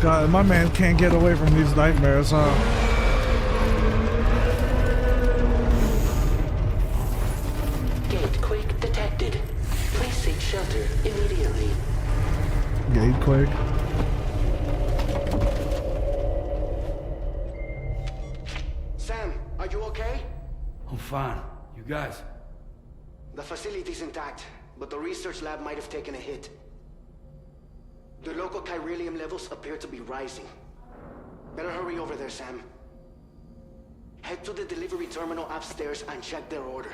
God, my man can't get away from these nightmares, huh? Gatequake detected. Please seek shelter immediately. Gatequake. Sam, are you okay? I'm fine. You guys? The facility's intact, but the research lab might have taken a hit. The local chiralium levels appear to be rising. Better hurry over there, Sam. Head to the delivery terminal upstairs and check their order.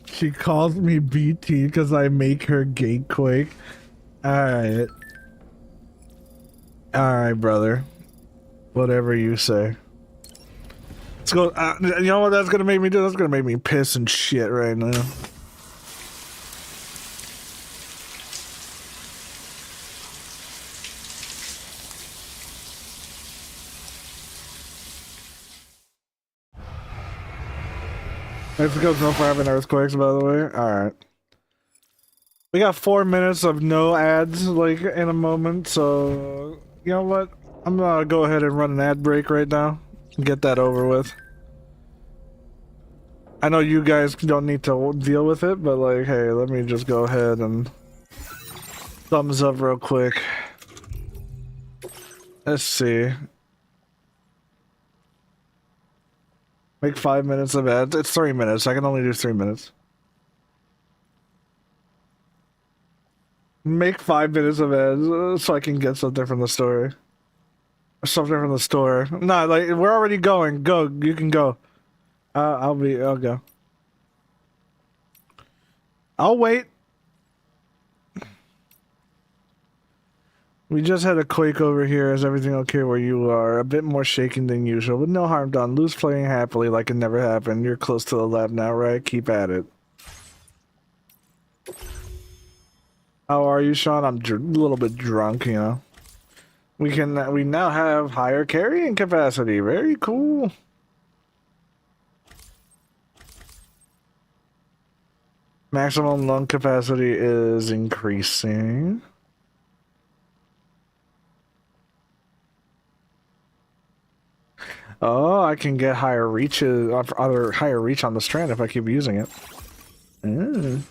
She calls me BT because I make her gatequake. Alright. Alright, brother. Whatever you say. Let's go. You know what that's gonna make me do? That's gonna make me piss and shit right now. Mexico's known for having earthquakes, by the way. Alright. We got 4 minutes of no ads, like, in a moment, so... You know what? I'm gonna go ahead and run an ad break right now. And get that over with. I know you guys don't need to deal with it, but, like, hey, let me just go ahead and... Thumbs up real quick. Let's see. Make 5 minutes of ads. It's 3 minutes. I can only do 3 minutes. Make 5 minutes of ads so I can get something from the story. Something from the store. No, like, we're already going. Go. You can go. I'll go. I'll wait. We just had a quake over here. Is everything okay where you are? A bit more shaking than usual, but no harm done. Lou's playing happily like it never happened. You're close to the lab now, right? Keep at it. How are you, Sean? I'm a little bit drunk, you know. We now have higher carrying capacity. Very cool. Maximum lung capacity is increasing. Oh, I can get higher reaches, higher reach on the strand if I keep using it. Mm.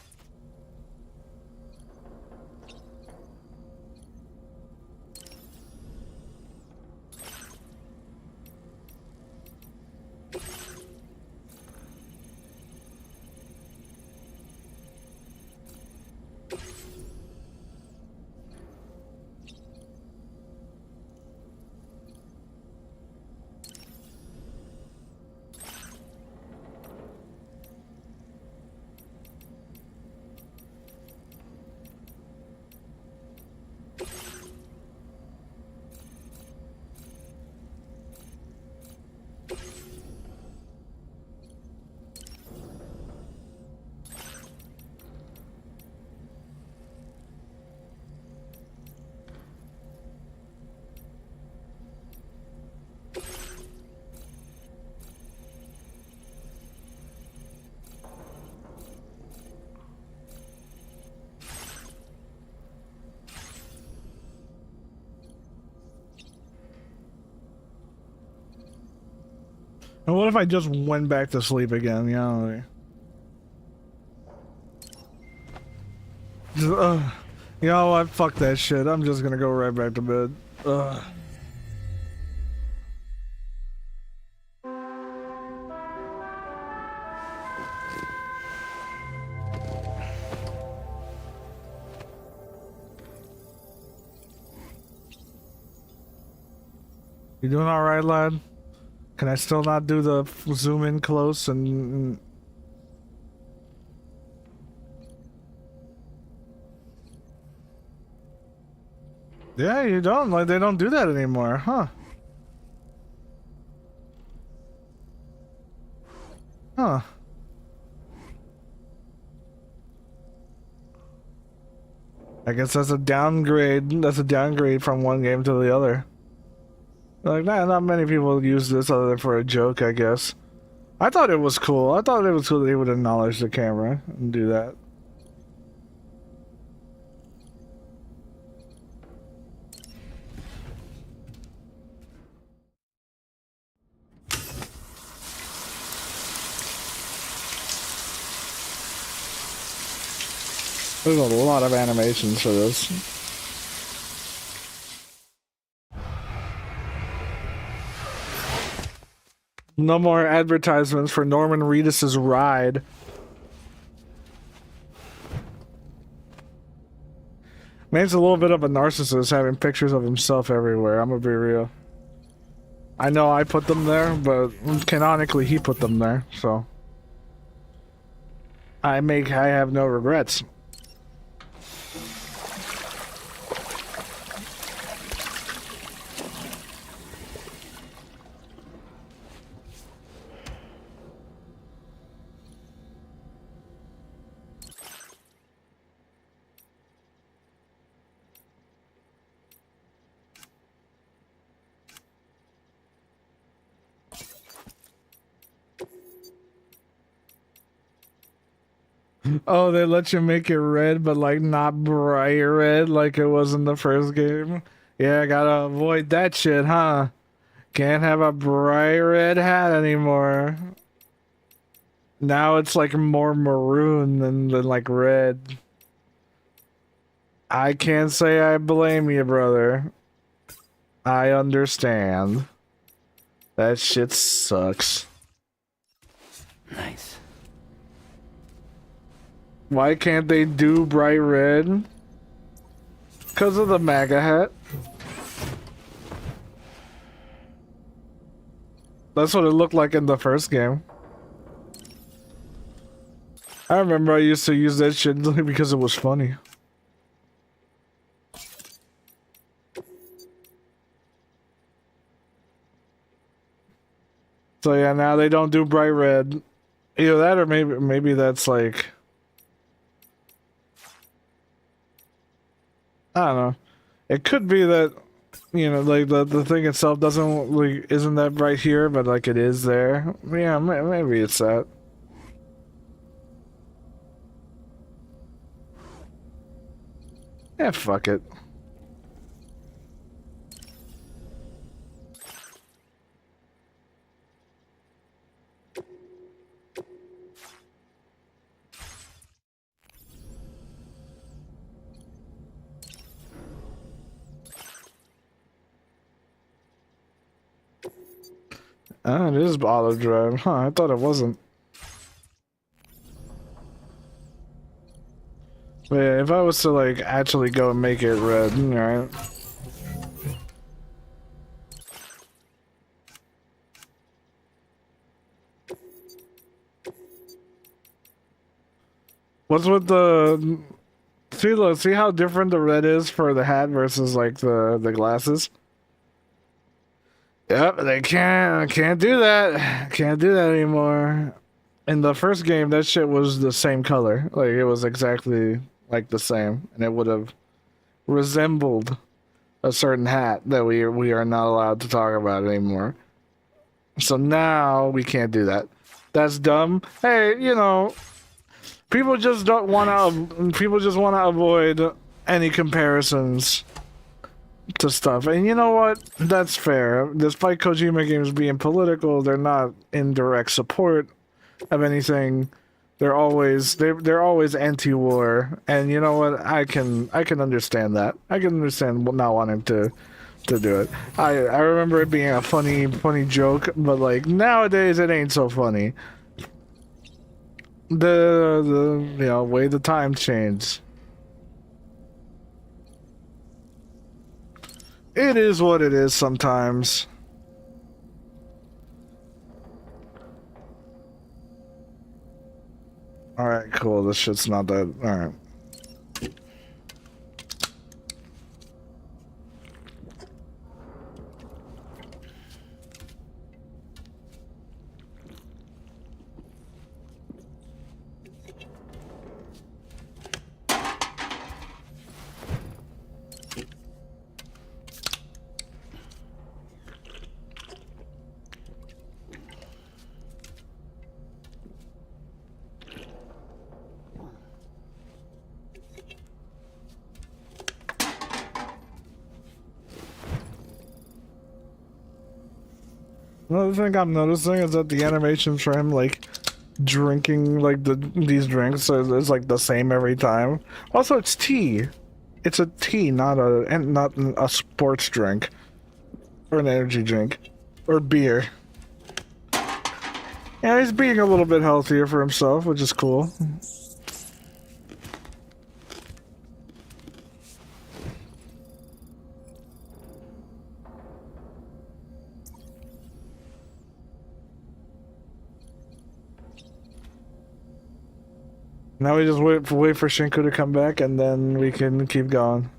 And what if I just went back to sleep again, you know? Just, you know what? Fuck that shit. I'm just gonna go right back to bed. Ugh. You doing alright, lad? Can I still not do the zoom in close and... Yeah, you don't. Like, they don't do that anymore, huh? Huh. I guess that's a downgrade. That's a downgrade from one game to the other. Like, not many people use this other than for a joke, I guess. I thought it was cool. I thought it was cool that he would acknowledge the camera and do that. There's a lot of animations for this. No more advertisements for Norman Reedus's ride. Man's a little bit of a narcissist having pictures of himself everywhere, I'm gonna be real. I know I put them there, but canonically he put them there, so I have no regrets. Oh, they let you make it red, but like not bright red like it was in the first game. Yeah, gotta avoid that shit, huh? Can't have a bright red hat anymore. Now it's like more maroon than like red. I can't say I blame you, brother. I understand. That shit sucks. Nice. Why can't they do bright red? Because of the MAGA hat. That's what it looked like in the first game. I remember I used to use that shit because it was funny. So yeah, now they don't do bright red. Either that or maybe that's like, I don't know. It could be that, you know, like the thing itself doesn't like isn't that bright here, but like it is there. Yeah, maybe it's that. Yeah, fuck it. Ah, it is auto drive. Huh, I thought it wasn't. But yeah, if I was to like actually go and make it red, alright. What's with the see how different the red is for the hat versus like the glasses? Yep, they can't do that. Can't do that anymore. In the first game, that shit was the same color. Like it was exactly like the same, and it would have resembled a certain hat that we are not allowed to talk about anymore. So now we can't do that. That's dumb. Hey, you know, people just don't want to. People just want to avoid any comparisons to stuff, and you know what? That's fair. Despite Kojima games being political, they're not in direct support of anything. They're always anti-war, and you know what? I can understand that. I can understand not wanting to do it. I remember it being a funny joke, but like nowadays it ain't so funny. The you know way the times change. It is what it is sometimes. Alright, cool. This shit's not that. Alright. Another thing I'm noticing is that the animations for him, like, drinking like these drinks, so it's like the same every time. Also, it's tea. It's a tea, not a sports drink or an energy drink or beer. Yeah, he's being a little bit healthier for himself, which is cool. Now we just wait for Shinku to come back, and then we can keep going.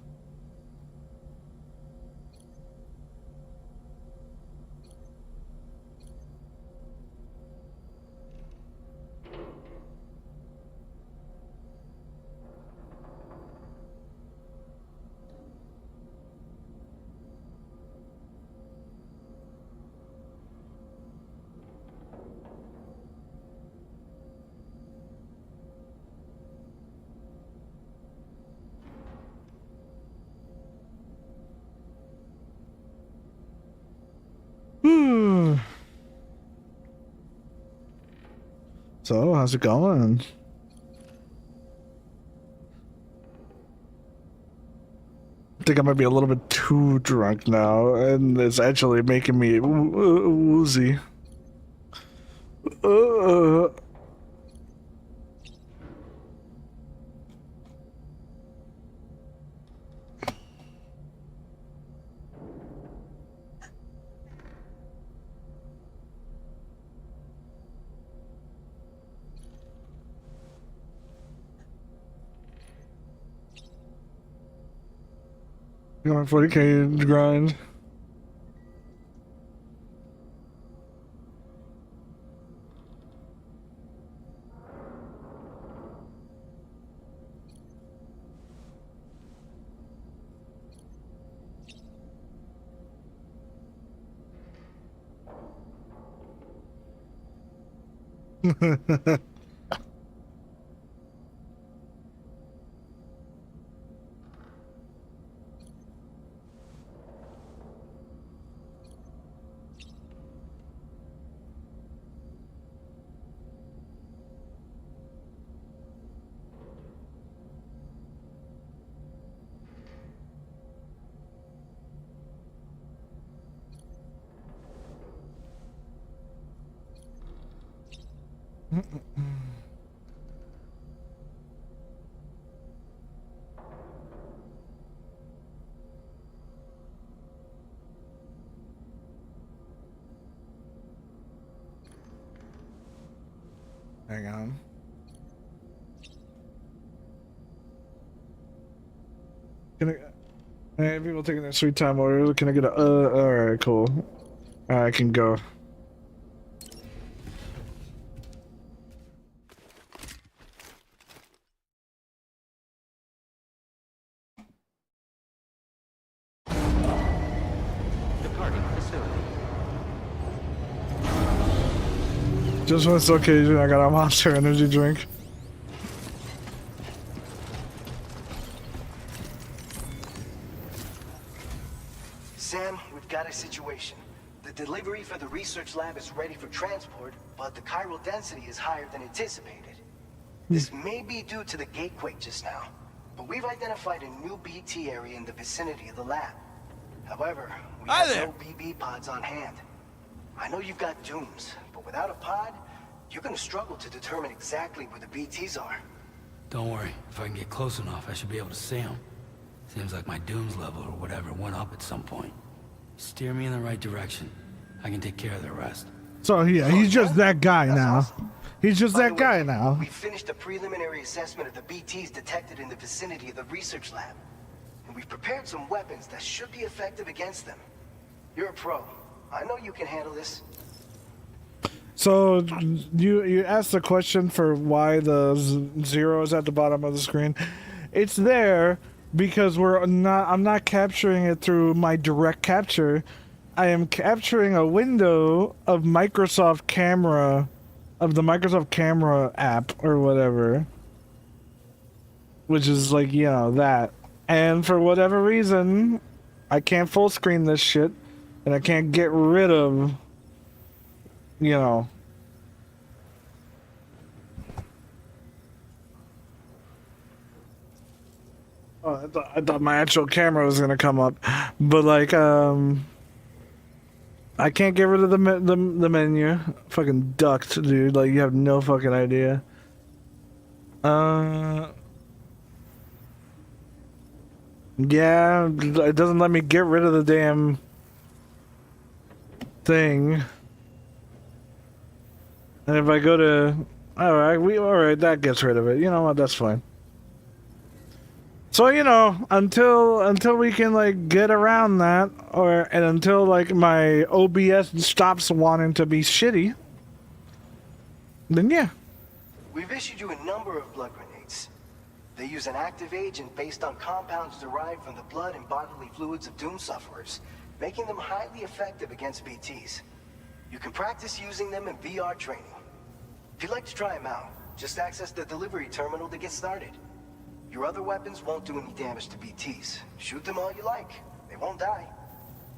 So, how's it going? I think I might be a little bit too drunk now, and it's actually making me woozy. You want 40K grind? Hang on. Hey, people taking their sweet time over. Can I get a alright, cool. I can go. Departing facility. Just for this occasion, I got a Monster energy drink. Sam, we've got a situation. The delivery for the research lab is ready for transport, but the chiral density is higher than anticipated. This may be due to the gatequake just now, but we've identified a new BT area in the vicinity of the lab. However, we have no BB pods on hand. I know you've got dooms, but without a pod, you're gonna struggle to determine exactly where the BTs are. Don't worry. If I can get close enough, I should be able to see them. Seems like my dooms level or whatever went up at some point. Steer me in the right direction. I can take care of the rest. So yeah, he's just that guy now. He's just that guy now. We finished a preliminary assessment of the BTs detected in the vicinity of the research lab. And we've prepared some weapons that should be effective against them. You're a pro. I know you can handle this. So you asked the question for why the zero is at the bottom of the screen. It's there because I'm not capturing it through my direct capture. I am capturing a window of Microsoft Camera, of the Microsoft Camera app or whatever, which is like, you know, that. And for whatever reason, I can't full screen this shit, and I can't get rid of, you know, Oh, I thought my actual camera was gonna come up, but like I can't get rid of the menu. Fucking ducked, dude. Like you have no fucking idea. Yeah, it doesn't let me get rid of the damn thing. And if I go to, alright, that gets rid of it. You know what? That's fine. So you know, until we can like get around that, and until like my OBS stops wanting to be shitty, then yeah. We've issued you a number of blood grenades. They use an active agent based on compounds derived from the blood and bodily fluids of Doom sufferers, making them highly effective against BTs. You can practice using them in VR training. If you'd like to try them out, just access the delivery terminal to get started. Your other weapons won't do any damage to BTs. Shoot them all you like. They won't die.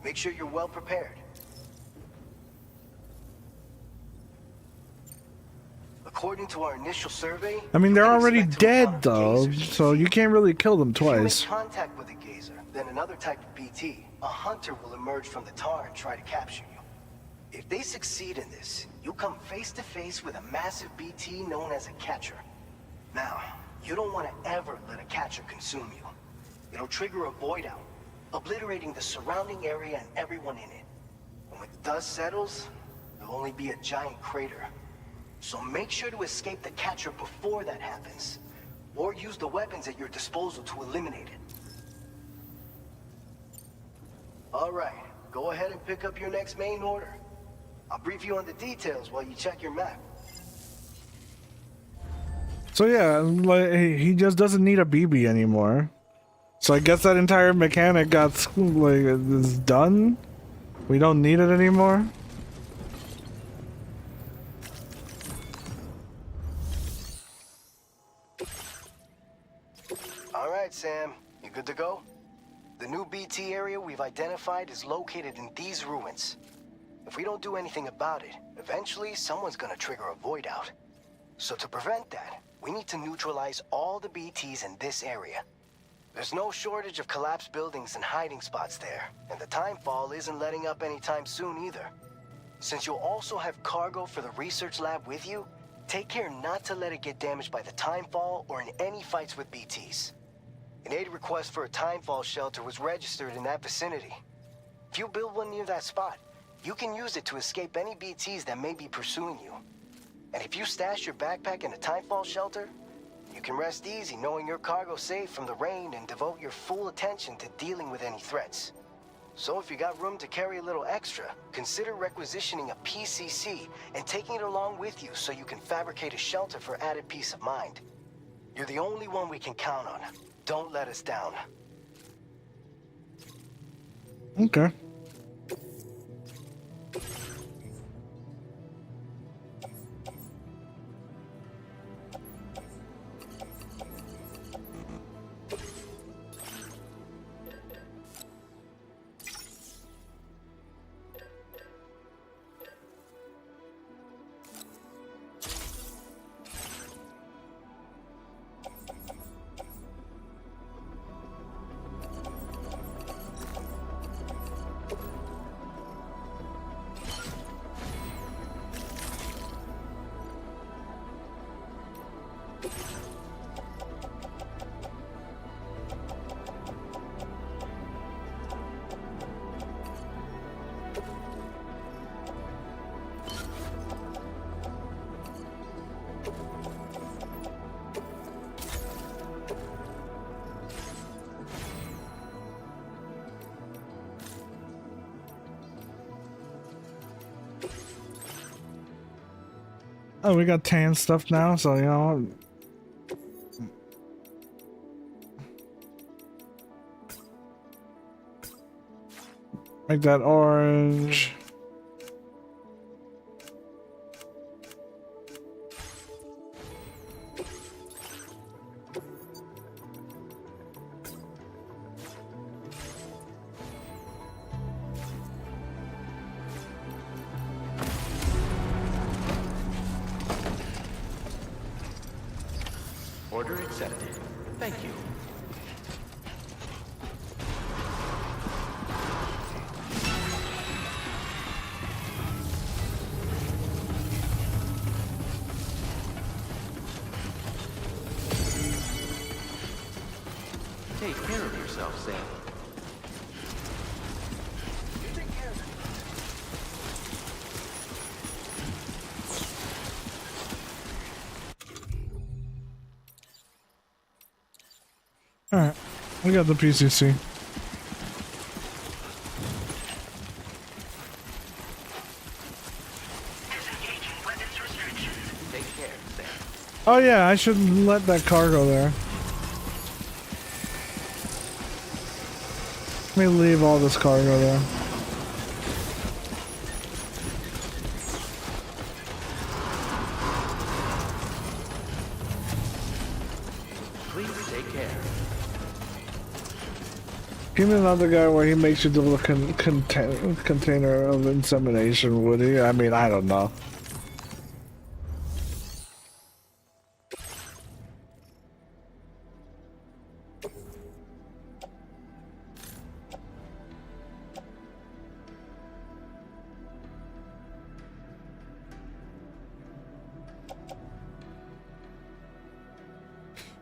Make sure you're well prepared. According to our initial survey, I mean, they're you can already expect to dead encounter though, gazers. so you can't really kill them If you make twice. contact with a gazer, then another type of BT, a hunter will emerge from the tar and try to capture you. If they succeed in this, you'll come face to face with a massive BT known as a catcher. Now, you don't want to ever let a catcher consume you. It'll trigger a void out, obliterating the surrounding area and everyone in it. And when the dust settles, there'll only be a giant crater. So make sure to escape the catcher before that happens, or use the weapons at your disposal to eliminate it. All right, go ahead and pick up your next main order. I'll brief you on the details while you check your map. So yeah, like he just doesn't need a BB anymore. So I guess that entire mechanic got like is done. We don't need it anymore. All right, Sam, you good to go? The new BT area we've identified is located in these ruins. If we don't do anything about it, eventually someone's gonna trigger a void out. So to prevent that, we need to neutralize all the BTs in this area. There's no shortage of collapsed buildings and hiding spots there, and the timefall isn't letting up anytime soon either. Since you'll also have cargo for the research lab with you, take care not to let it get damaged by the timefall or in any fights with BTs. An aid request for a timefall shelter was registered in that vicinity. If you build one near that spot, you can use it to escape any BTs that may be pursuing you. And if you stash your backpack in a timefall shelter, you can rest easy knowing your cargo's safe from the rain and devote your full attention to dealing with any threats. So if you got room to carry a little extra, consider requisitioning a PCC and taking it along with you so you can fabricate a shelter for added peace of mind. You're the only one we can count on. Don't let us down. Okay. Oh, we got tan stuff now, so you know. Make that orange. Order accepted. Thank you. Take care of yourself, Sam. Alright, we got the PCC. Disengaging weapons restriction. Take care, Sam. Oh yeah, I should let that cargo there. Let me leave all this cargo there. Please take care. Give me another guy where he makes you do a container of insemination, would he? I mean, I don't know.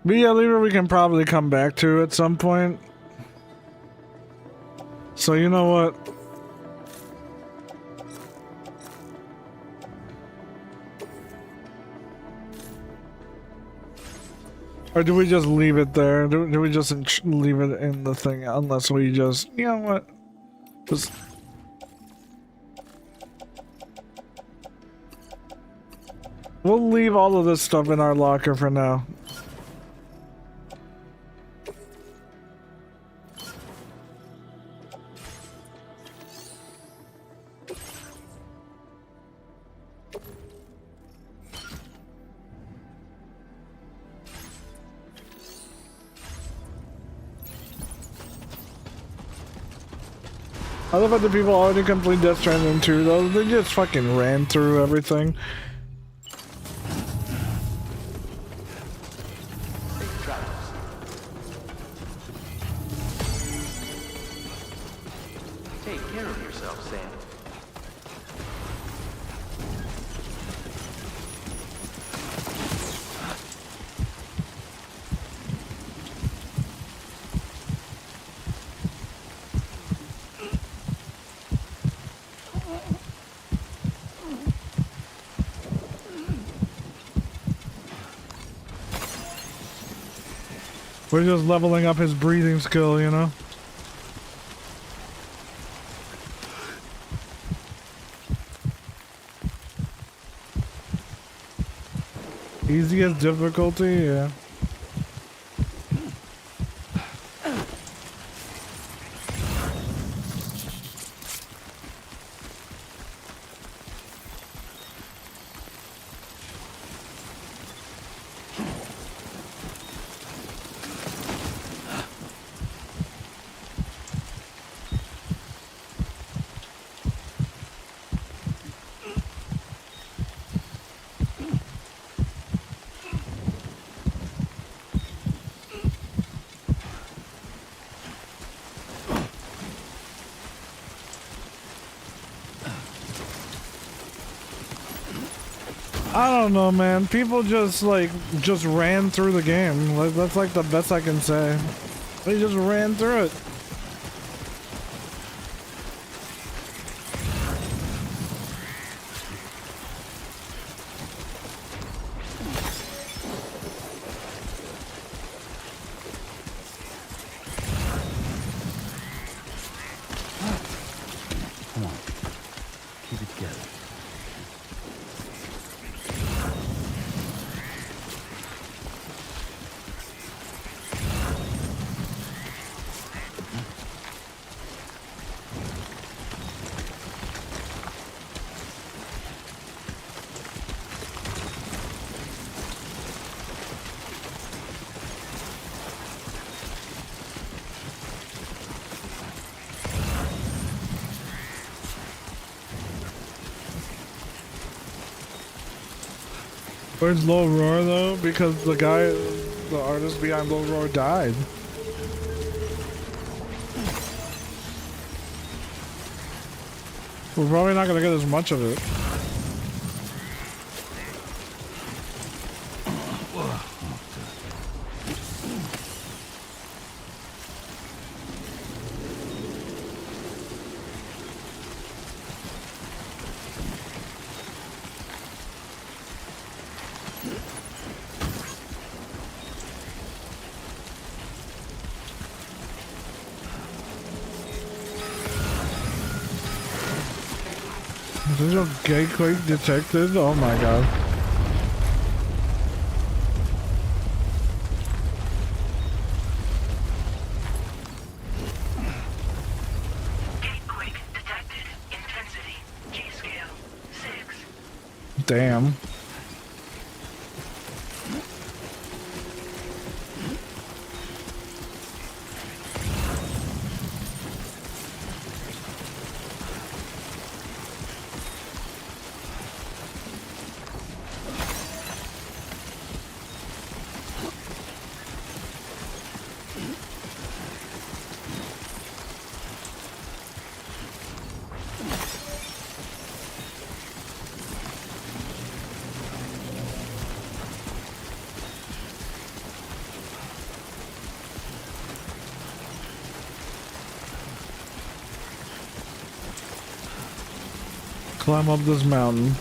But yeah, Lever we can probably come back to at some point. So you know what? Or do we just leave it there? Do we just leave it in the thing unless we just, you know what? Just... We'll leave all of this stuff in our locker for now. I love how the people already complete Death Stranding 2 though. They just fucking ran through everything. Safe travels. Take care of yourself, Sam. We're just leveling up his breathing skill, you know? Easiest difficulty, yeah. I don't know, man. People just ran through the game. Like, that's like the best I can say. They just ran through it. Come on. Keep it together. Where's Low Roar though? Because the guy, the artist behind Low Roar died. We're probably not gonna get as much of it. There's a gateway detected? Oh my god. Gatequake detected. Intensity. G-scale. 6. Damn. Climb up this mountain.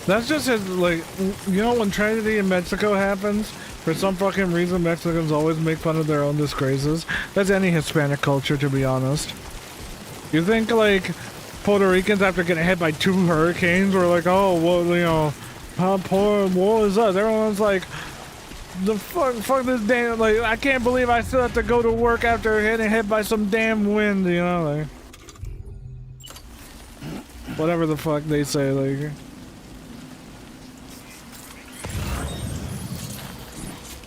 That's just it, like, you know, when tragedy in Mexico happens, for some fucking reason Mexicans always make fun of their own disgraces. That's any Hispanic culture, to be honest. You think, like, Puerto Ricans after getting hit by 2 hurricanes were like, oh, well, you know, how poor, what is us? Everyone's like, the fuck this damn, like, I can't believe I still have to go to work after getting hit by some damn wind, you know, like, whatever the fuck they say, like.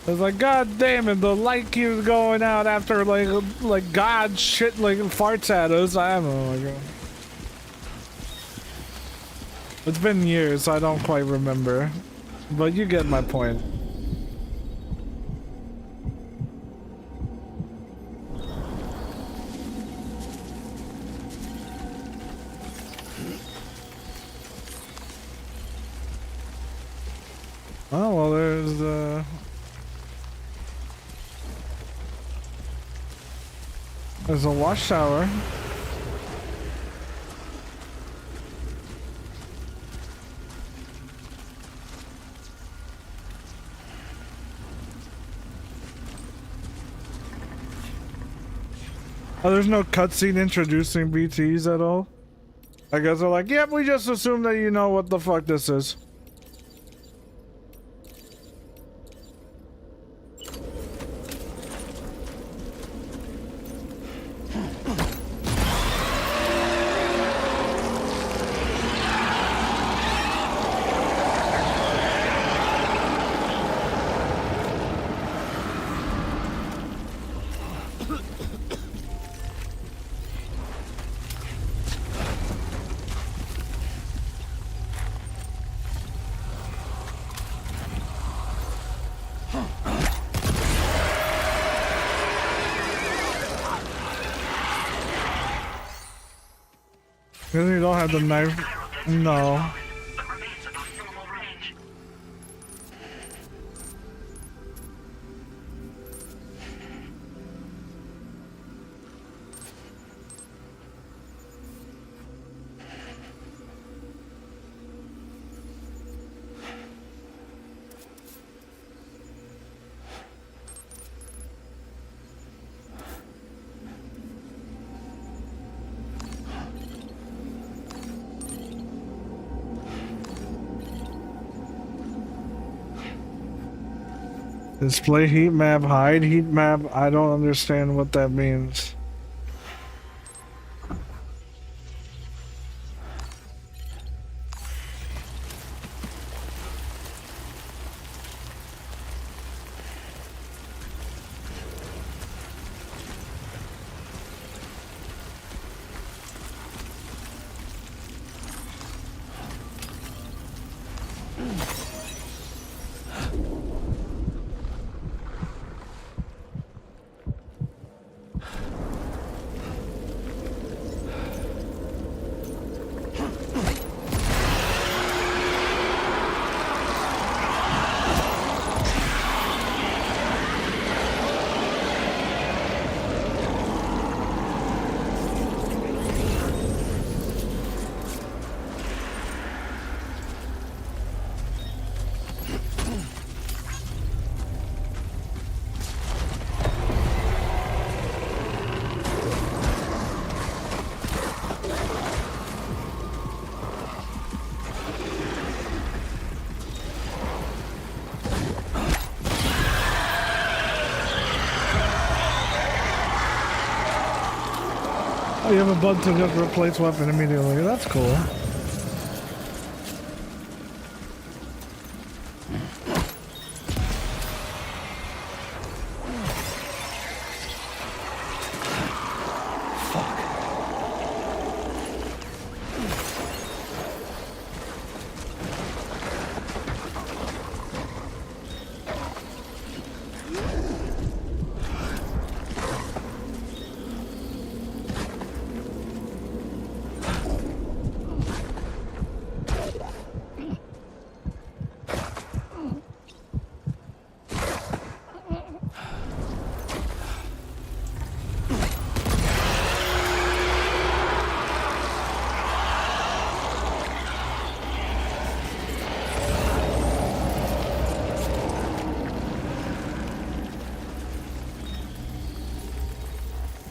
It's like, god damn it, the light keeps going out after, like God shit, like, farts at us. I don't know, like, it's been years, so I don't quite remember. But you get my point. Oh, well, there's a watchtower. Oh, there's no cutscene introducing BTs at all? I guess they're like, yep, we just assume that you know what the fuck this is. Because you don't have the knife. No. But remains above killable range. Display heat map, hide heat map. I don't understand what that means. You have a button to just replace weapon immediately. That's cool.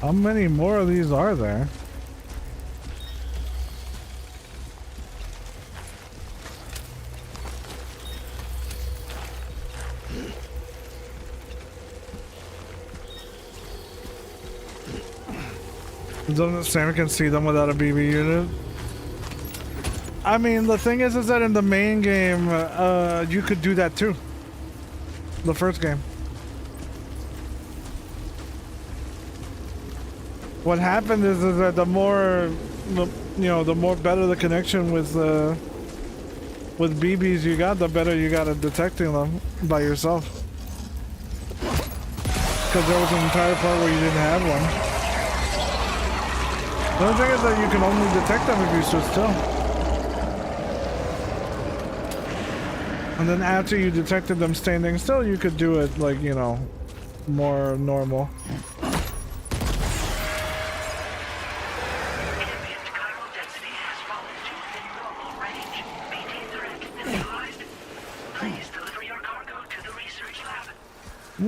How many more of these are there? Doesn't Sam can see them without a BB unit? I mean, the thing is that in the main game, you could do that too. The first game. What happened is that the more better the connection with BBs you got, the better you got at detecting them by yourself. Because there was an entire part where you didn't have one. The only thing is that you can only detect them if you stood still. And then after you detected them standing still, you could do it like, you know, more normal. Ambient chiral density has fallen to within normal range. BT threat neutralized. Please deliver your cargo to the research lab.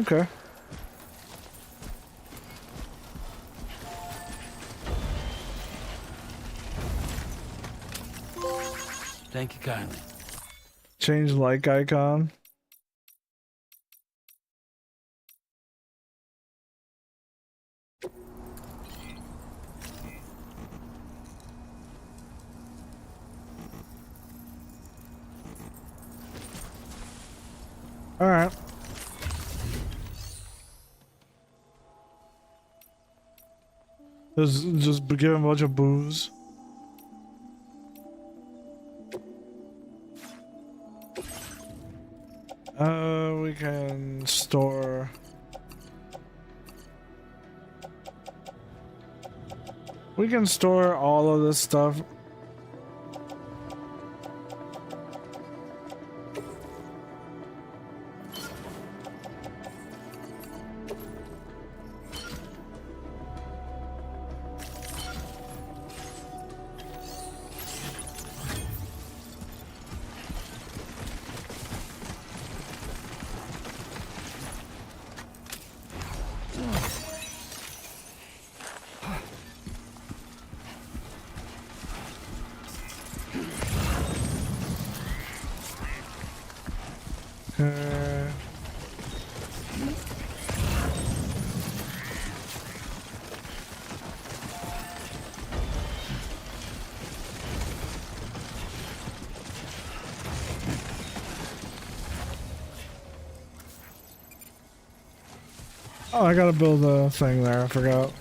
Okay. Thank you kindly. Change like icon. All right. Just give him a bunch of booze. We can store. We can store all of this stuff. Oh, I gotta build a thing there, I forgot.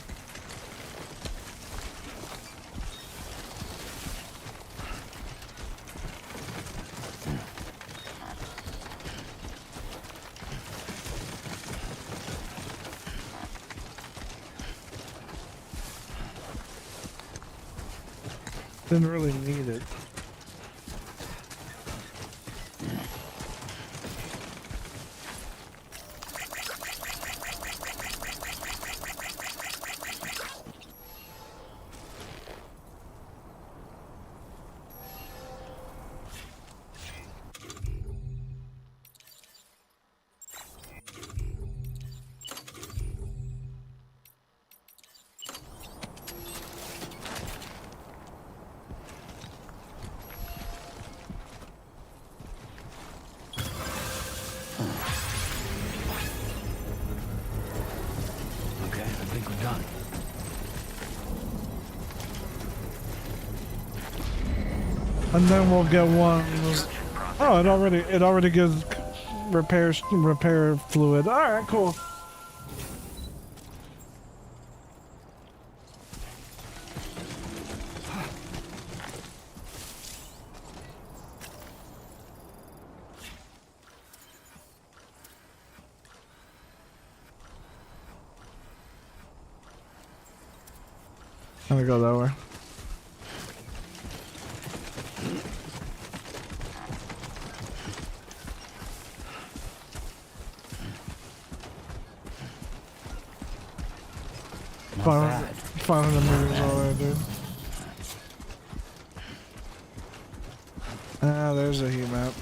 Didn't really need it. And then we'll get one. Oh, it already gives repair fluid. All right, cool. I'm gonna go that way. Not bad. 500 meters away, dude. Ah, there's a heat map.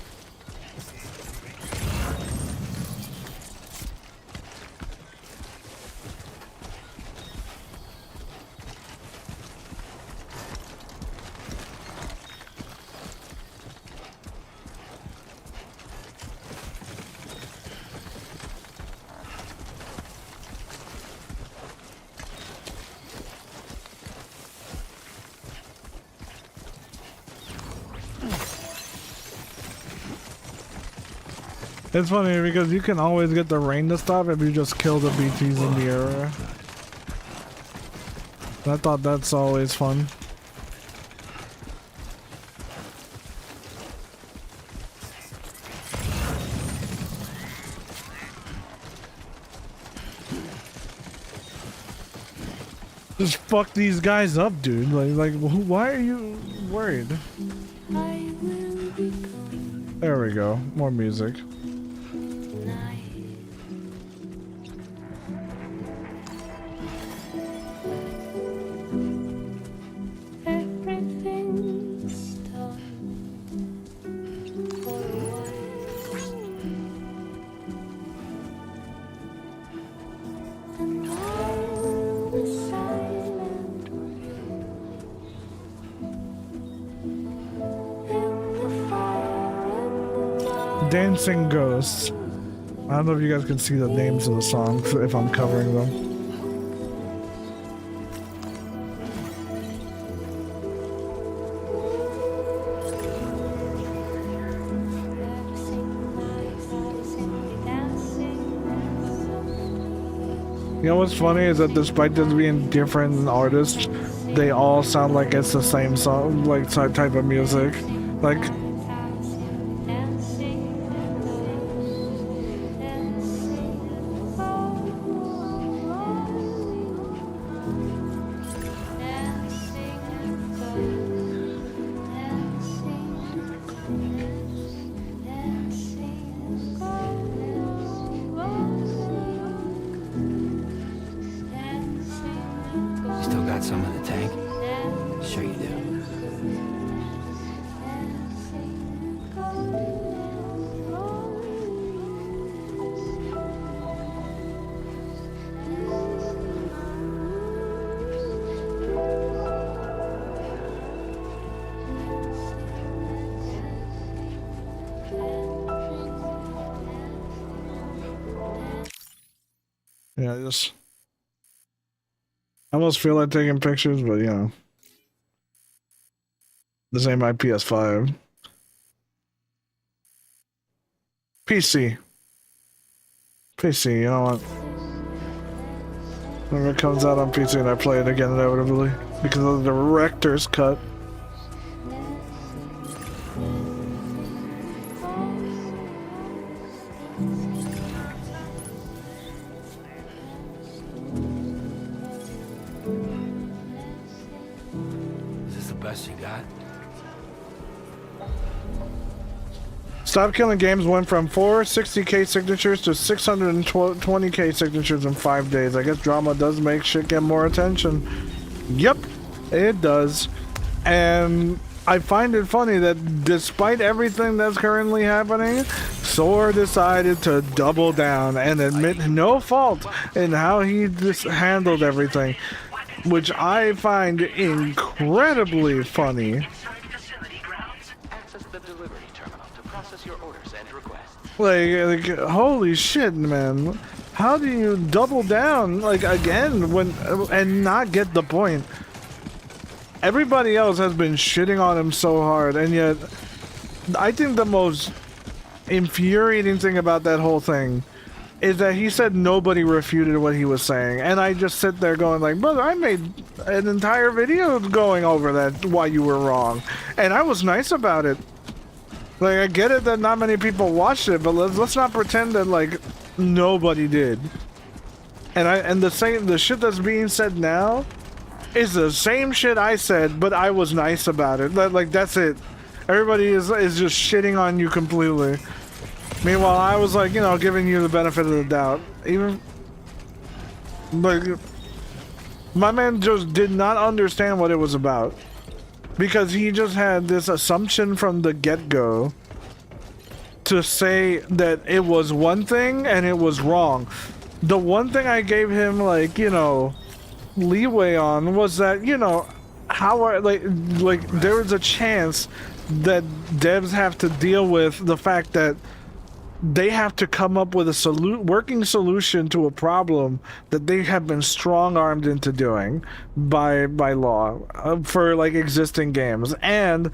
It's funny because you can always get the rain to stop if you just kill the BTs in the area. I thought that's always fun. Just fuck these guys up, dude. Why are you worried? There we go. More music. Dancing Ghosts. I don't know if you guys can see the names of the songs if I'm covering them. You know what's funny is that despite this being different artists, they all sound like it's the same song, like type of music. Like, Still got some in the tank? Sure you do. yeah, I almost feel like taking pictures, but you know, this ain't my PS5. PC, you know what? Whenever it comes out on PC and I play it again inevitably because of the director's cut. Is this the best you got? Stop Killing Games went from 460k signatures to 620k signatures in 5 days. I guess drama does make shit get more attention. Yep, it does. And I find it funny that despite everything that's currently happening, Soar decided to double down and admit no fault in how he just handled everything, which I find incredibly funny. Access the delivery terminal to process your orders and requests. Like holy shit, man. How do you double down, like, again, when, and not get the point? everybody else has been shitting on him so hard, and yet I think the most infuriating thing about that whole thing is that he said nobody refuted what he was saying, and I just sit there going like, brother, I made an entire video going over that, why you were wrong, and I was nice about it. Like, I get it that not many people watched it, but let's not pretend that like nobody did. And the shit that's being said now is the same shit I said, but I was nice about it. Like, that's it. Everybody is just shitting on you completely. Meanwhile, I was like, you know, giving you the benefit of the doubt. Even like, my man just did not understand what it was about, because he just had this assumption from the get-go to say that it was one thing and it was wrong. The one thing I gave him, like, you know, leeway on was that, you know, how are like there is a chance that devs have to deal with the fact that they have to come up with a working solution to a problem that they have been strong-armed into doing by law for like existing games, and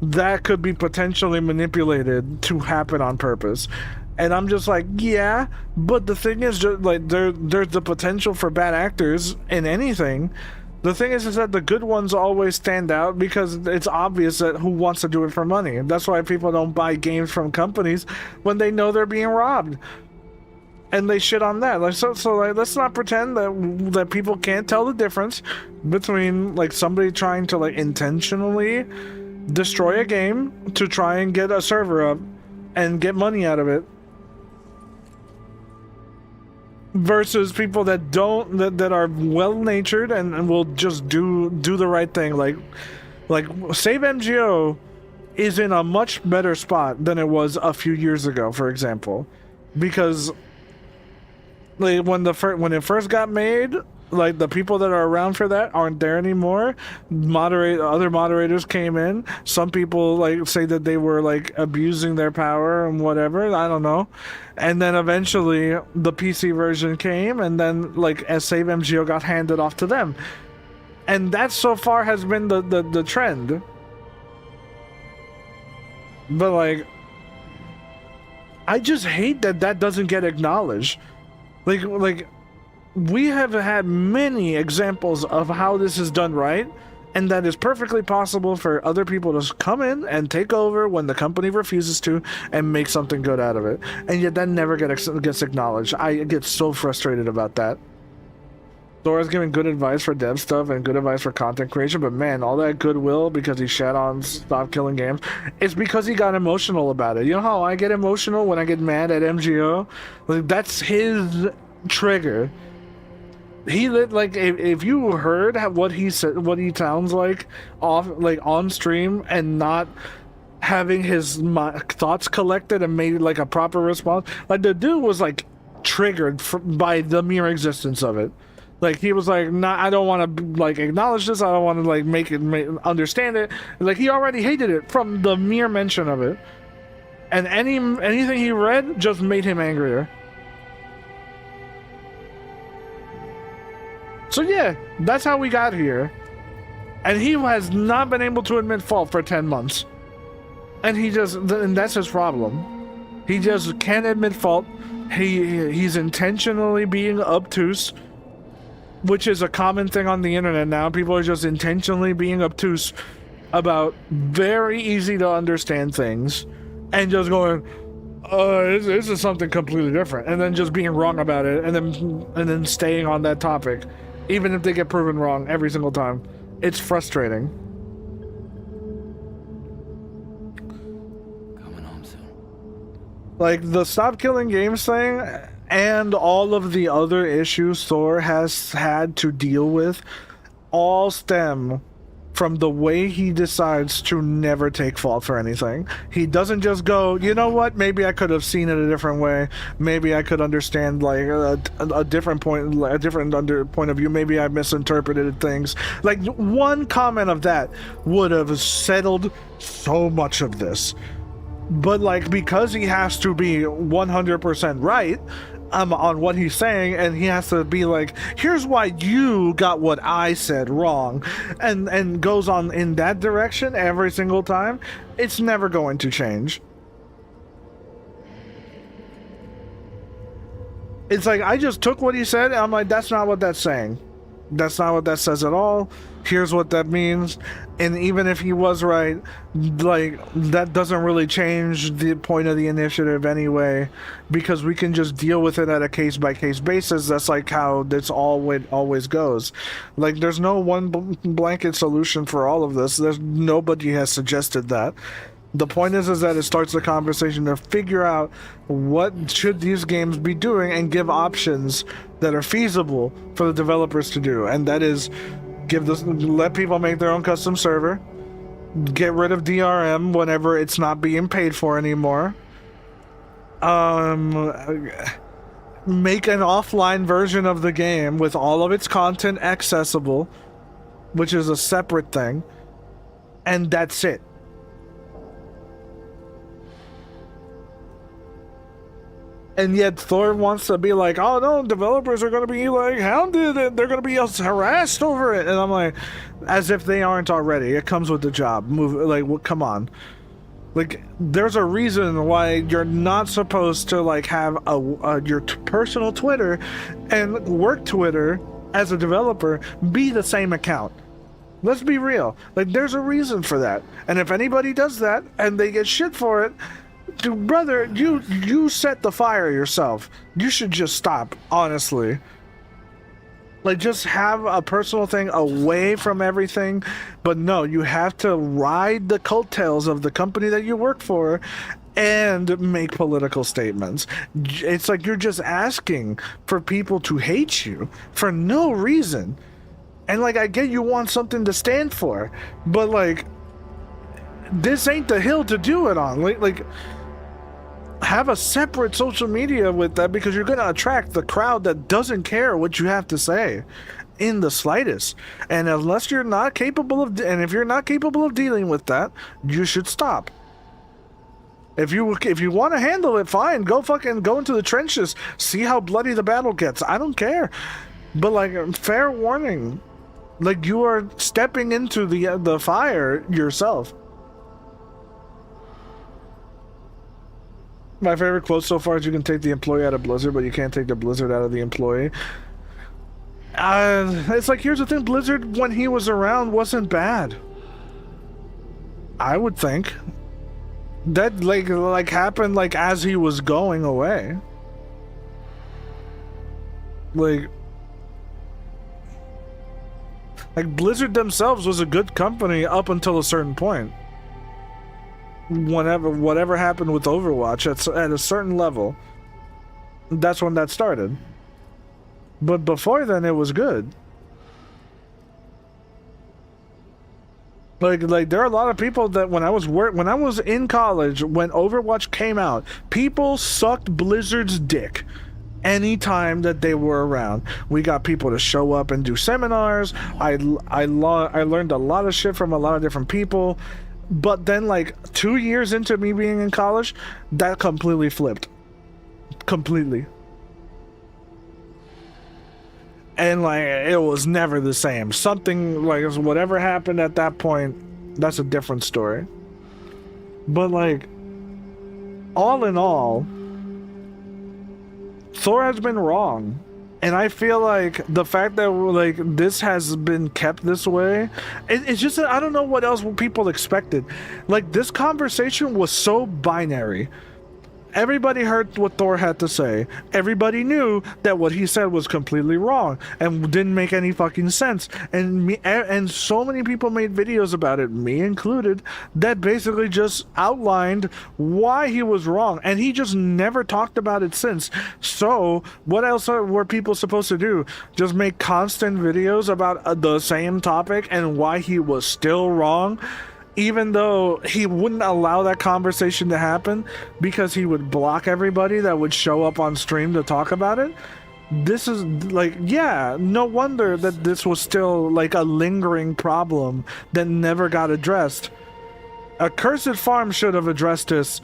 that could be potentially manipulated to happen on purpose. And I'm just like, yeah, but the thing is, just like, there's the potential for bad actors in anything. The thing is that the good ones always stand out because it's obvious that who wants to do it for money. That's why people don't buy games from companies when they know they're being robbed, and they shit on that. Like, so like, let's not pretend that people can't tell the difference between like somebody trying to like intentionally destroy a game to try and get a server up and get money out of it, versus people that don't, that are well-natured and will just do the right thing. Like Save MGO is in a much better spot than it was a few years ago, for example, because like when it first got made, like the people that are around for that aren't there anymore. Other moderators came in. Some people like say that they were like abusing their power and whatever. I don't know. And then eventually the PC version came, and then like as Save MGO got handed off to them. And that so far has been the trend. But like, I just hate that doesn't get acknowledged. Like we have had many examples of how this is done right, and that is perfectly possible for other people to come in and take over when the company refuses to and make something good out of it. And yet that never gets acknowledged. I get so frustrated about that. Dora's giving good advice for dev stuff and good advice for content creation, but man, all that goodwill because he shat on Stop Killing Games, it's because he got emotional about it. You know how I get emotional when I get mad at MGO? Like, that's his trigger. He like, if you heard what he said, what he sounds like on stream, and not having his thoughts collected and made like a proper response, like the dude was like triggered by the mere existence of it. Like, he was like, nah, I don't want to like acknowledge this, I don't want to like make understand it. Like, he already hated it from the mere mention of it, and anything he read just made him angrier. So yeah, that's how we got here. And he has not been able to admit fault for 10 months. And and that's his problem. He just can't admit fault. He's intentionally being obtuse, which is a common thing on the internet now. People are just intentionally being obtuse about very easy to understand things, and just going, this is something completely different, and then just being wrong about it, and then staying on that topic, even if they get proven wrong every single time. It's frustrating. Coming home soon. Like, the Stop Killing Games thing and all of the other issues Thor has had to deal with all stem from the way he decides to never take fault for anything. He doesn't just go, you know what, maybe I could have seen it a different way, maybe I could understand like a different point, a different point of view, maybe I misinterpreted things. Like, one comment of that would have settled so much of this. But like, because he has to be 100% right, on what he's saying, and he has to be like, here's why you got what I said wrong, and goes on in that direction every single time, it's never going to change. It's like, I just took what he said, and I'm like, that's not what that's saying. That's not what that says at all. Here's what that means. And even if he was right, like, that doesn't really change the point of the initiative anyway, because we can just deal with it at a case-by-case basis. That's like how this always goes. Like, there's no one blanket solution for all of this. Nobody has suggested that. The point is that it starts the conversation to figure out what should these games be doing and give options that are feasible for the developers to do. And that is let people make their own custom server, get rid of DRM whenever it's not being paid for anymore, make an offline version of the game with all of its content accessible, which is a separate thing, and that's it. And yet Thor wants to be like, oh no, developers are going to be like hounded and they're going to be harassed over it. And I'm like, as if they aren't already. It comes with the job. Come on. Like, there's a reason why you're not supposed to like have your personal Twitter and work Twitter as a developer be the same account. Let's be real. Like, there's a reason for that. And if anybody does that and they get shit for it, dude, brother, you set the fire yourself. You should just stop, honestly. Like, just have a personal thing away from everything. But no, you have to ride the coattails of the company that you work for and make political statements. It's like you're just asking for people to hate you for no reason. And like, I get you want something to stand for, but like, this ain't the hill to do it on. Like, have a separate social media with that, because you're going to attract the crowd that doesn't care what you have to say in the slightest. And unless you're not capable of, and if you're not capable of dealing with that, you should stop. If you want to handle it, fine. Go into the trenches. See how bloody the battle gets. I don't care. But like, fair warning. Like, you are stepping into the fire yourself. My favorite quote so far is, you can take the employee out of Blizzard, but you can't take the Blizzard out of the employee. It's like, here's the thing. Blizzard, when he was around, wasn't bad. I would think. That like happened like as he was going away. Like Blizzard themselves was a good company up until a certain point. Whatever happened with Overwatch at a certain level, that's when that started. But before then, it was good. Like there are a lot of people that when I was in college, when Overwatch came out, people sucked Blizzard's dick anytime that they were around. We got people to show up and do seminars. I learned a lot of shit from a lot of different people. But then, like, 2 years into me being in college, that completely flipped. Completely. And, like, it was never the same. Something, like, whatever happened at that point, that's a different story. But, like, all in all, Thor has been wrong. And I feel like the fact that like this has been kept this way, it's just that I don't know what else people expected. Like, this conversation was so binary. Everybody heard what Thor had to say. Everybody knew that what he said was completely wrong and didn't make any fucking sense. And so many people made videos about it, me included, that basically just outlined why he was wrong. And he just never talked about it since. So what else were people supposed to do? Just make constant videos about the same topic and why he was still wrong? Even though he wouldn't allow that conversation to happen because he would block everybody that would show up on stream to talk about it. This is like, yeah, no wonder that this was still like a lingering problem that never got addressed. Accursed Farm should have addressed this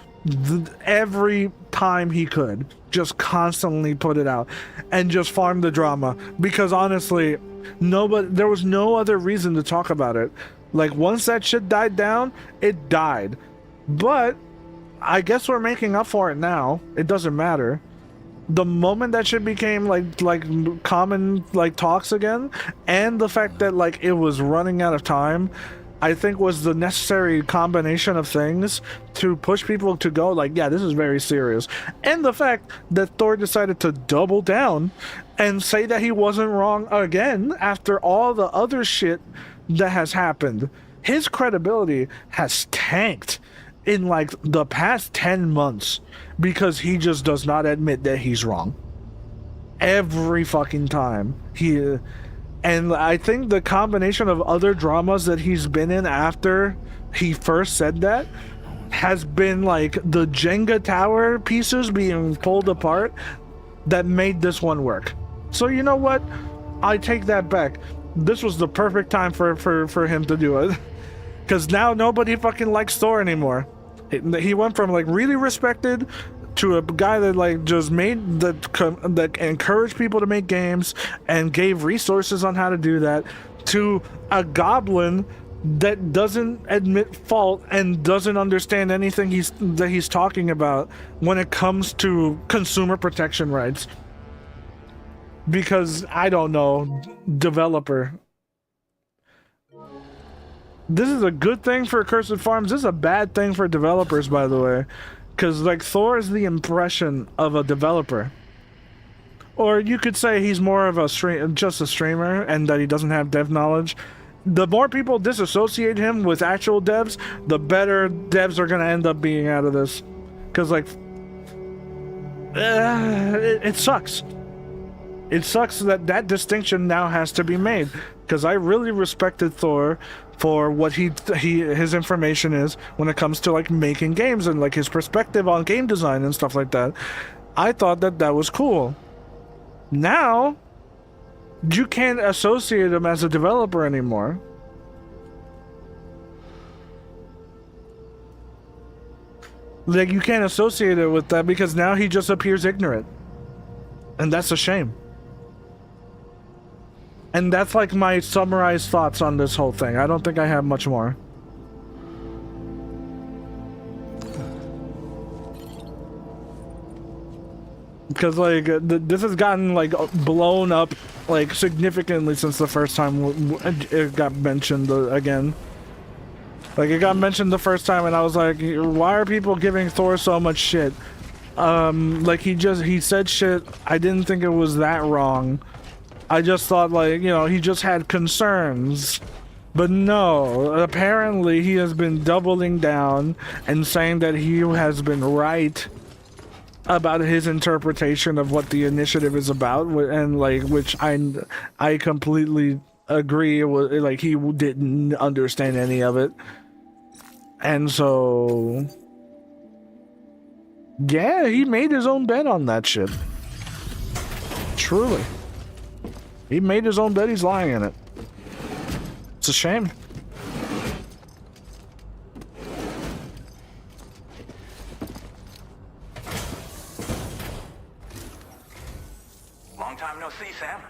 every time he could, just constantly put it out and just farm the drama, because honestly there was no other reason to talk about it. Like, once that shit died down, it died. But I guess we're making up for it now. It doesn't matter. The moment that shit became like common like talks again, and the fact that like it was running out of time, I think was the necessary combination of things to push people to go like, yeah, this is very serious. And the fact that Thor decided to double down and say that he wasn't wrong again after all the other shit that has happened. His credibility has tanked in like the past 10 months because he just does not admit that he's wrong. Every fucking time. And I think the combination of other dramas that he's been in after he first said that has been like the Jenga tower pieces being pulled apart that made this one work. So you know what? I take that back. This was the perfect time for him to do it. Because now nobody fucking likes Thor anymore. He went from like really respected to a guy that like just made that encouraged people to make games and gave resources on how to do that, to a goblin that doesn't admit fault and doesn't understand anything he's talking about when it comes to consumer protection rights. Because I don't know, developer. This is a good thing for Cursed Farms. This is a bad thing for developers, by the way. Because, like, Thor is the impression of a developer. Or you could say he's more of just a streamer and that he doesn't have dev knowledge. The more people disassociate him with actual devs, the better devs are going to end up being out of this. Because, like, it sucks. It sucks that distinction now has to be made. Because I really respected Thor for what his information is when it comes to like making games and like his perspective on game design and stuff like that. I thought that was cool. Now you can't associate him as a developer anymore. Like, you can't associate it with that because now he just appears ignorant. And that's a shame. And that's like my summarized thoughts on this whole thing. I don't think I have much more. Because like this has gotten like blown up like significantly since the first time it got mentioned again. Like, it got mentioned the first time and I was like, why are people giving Thor so much shit? Like he said shit. I didn't think it was that wrong. I just thought, like, you know, he just had concerns. But no, apparently he has been doubling down and saying that he has been right about his interpretation of what the initiative is about, and like, which I completely agree. It was like he didn't understand any of it. And so yeah, he made his own bet on that shit. Truly. He made his own bet, he's lying in it. It's a shame. Long time no see, Sam.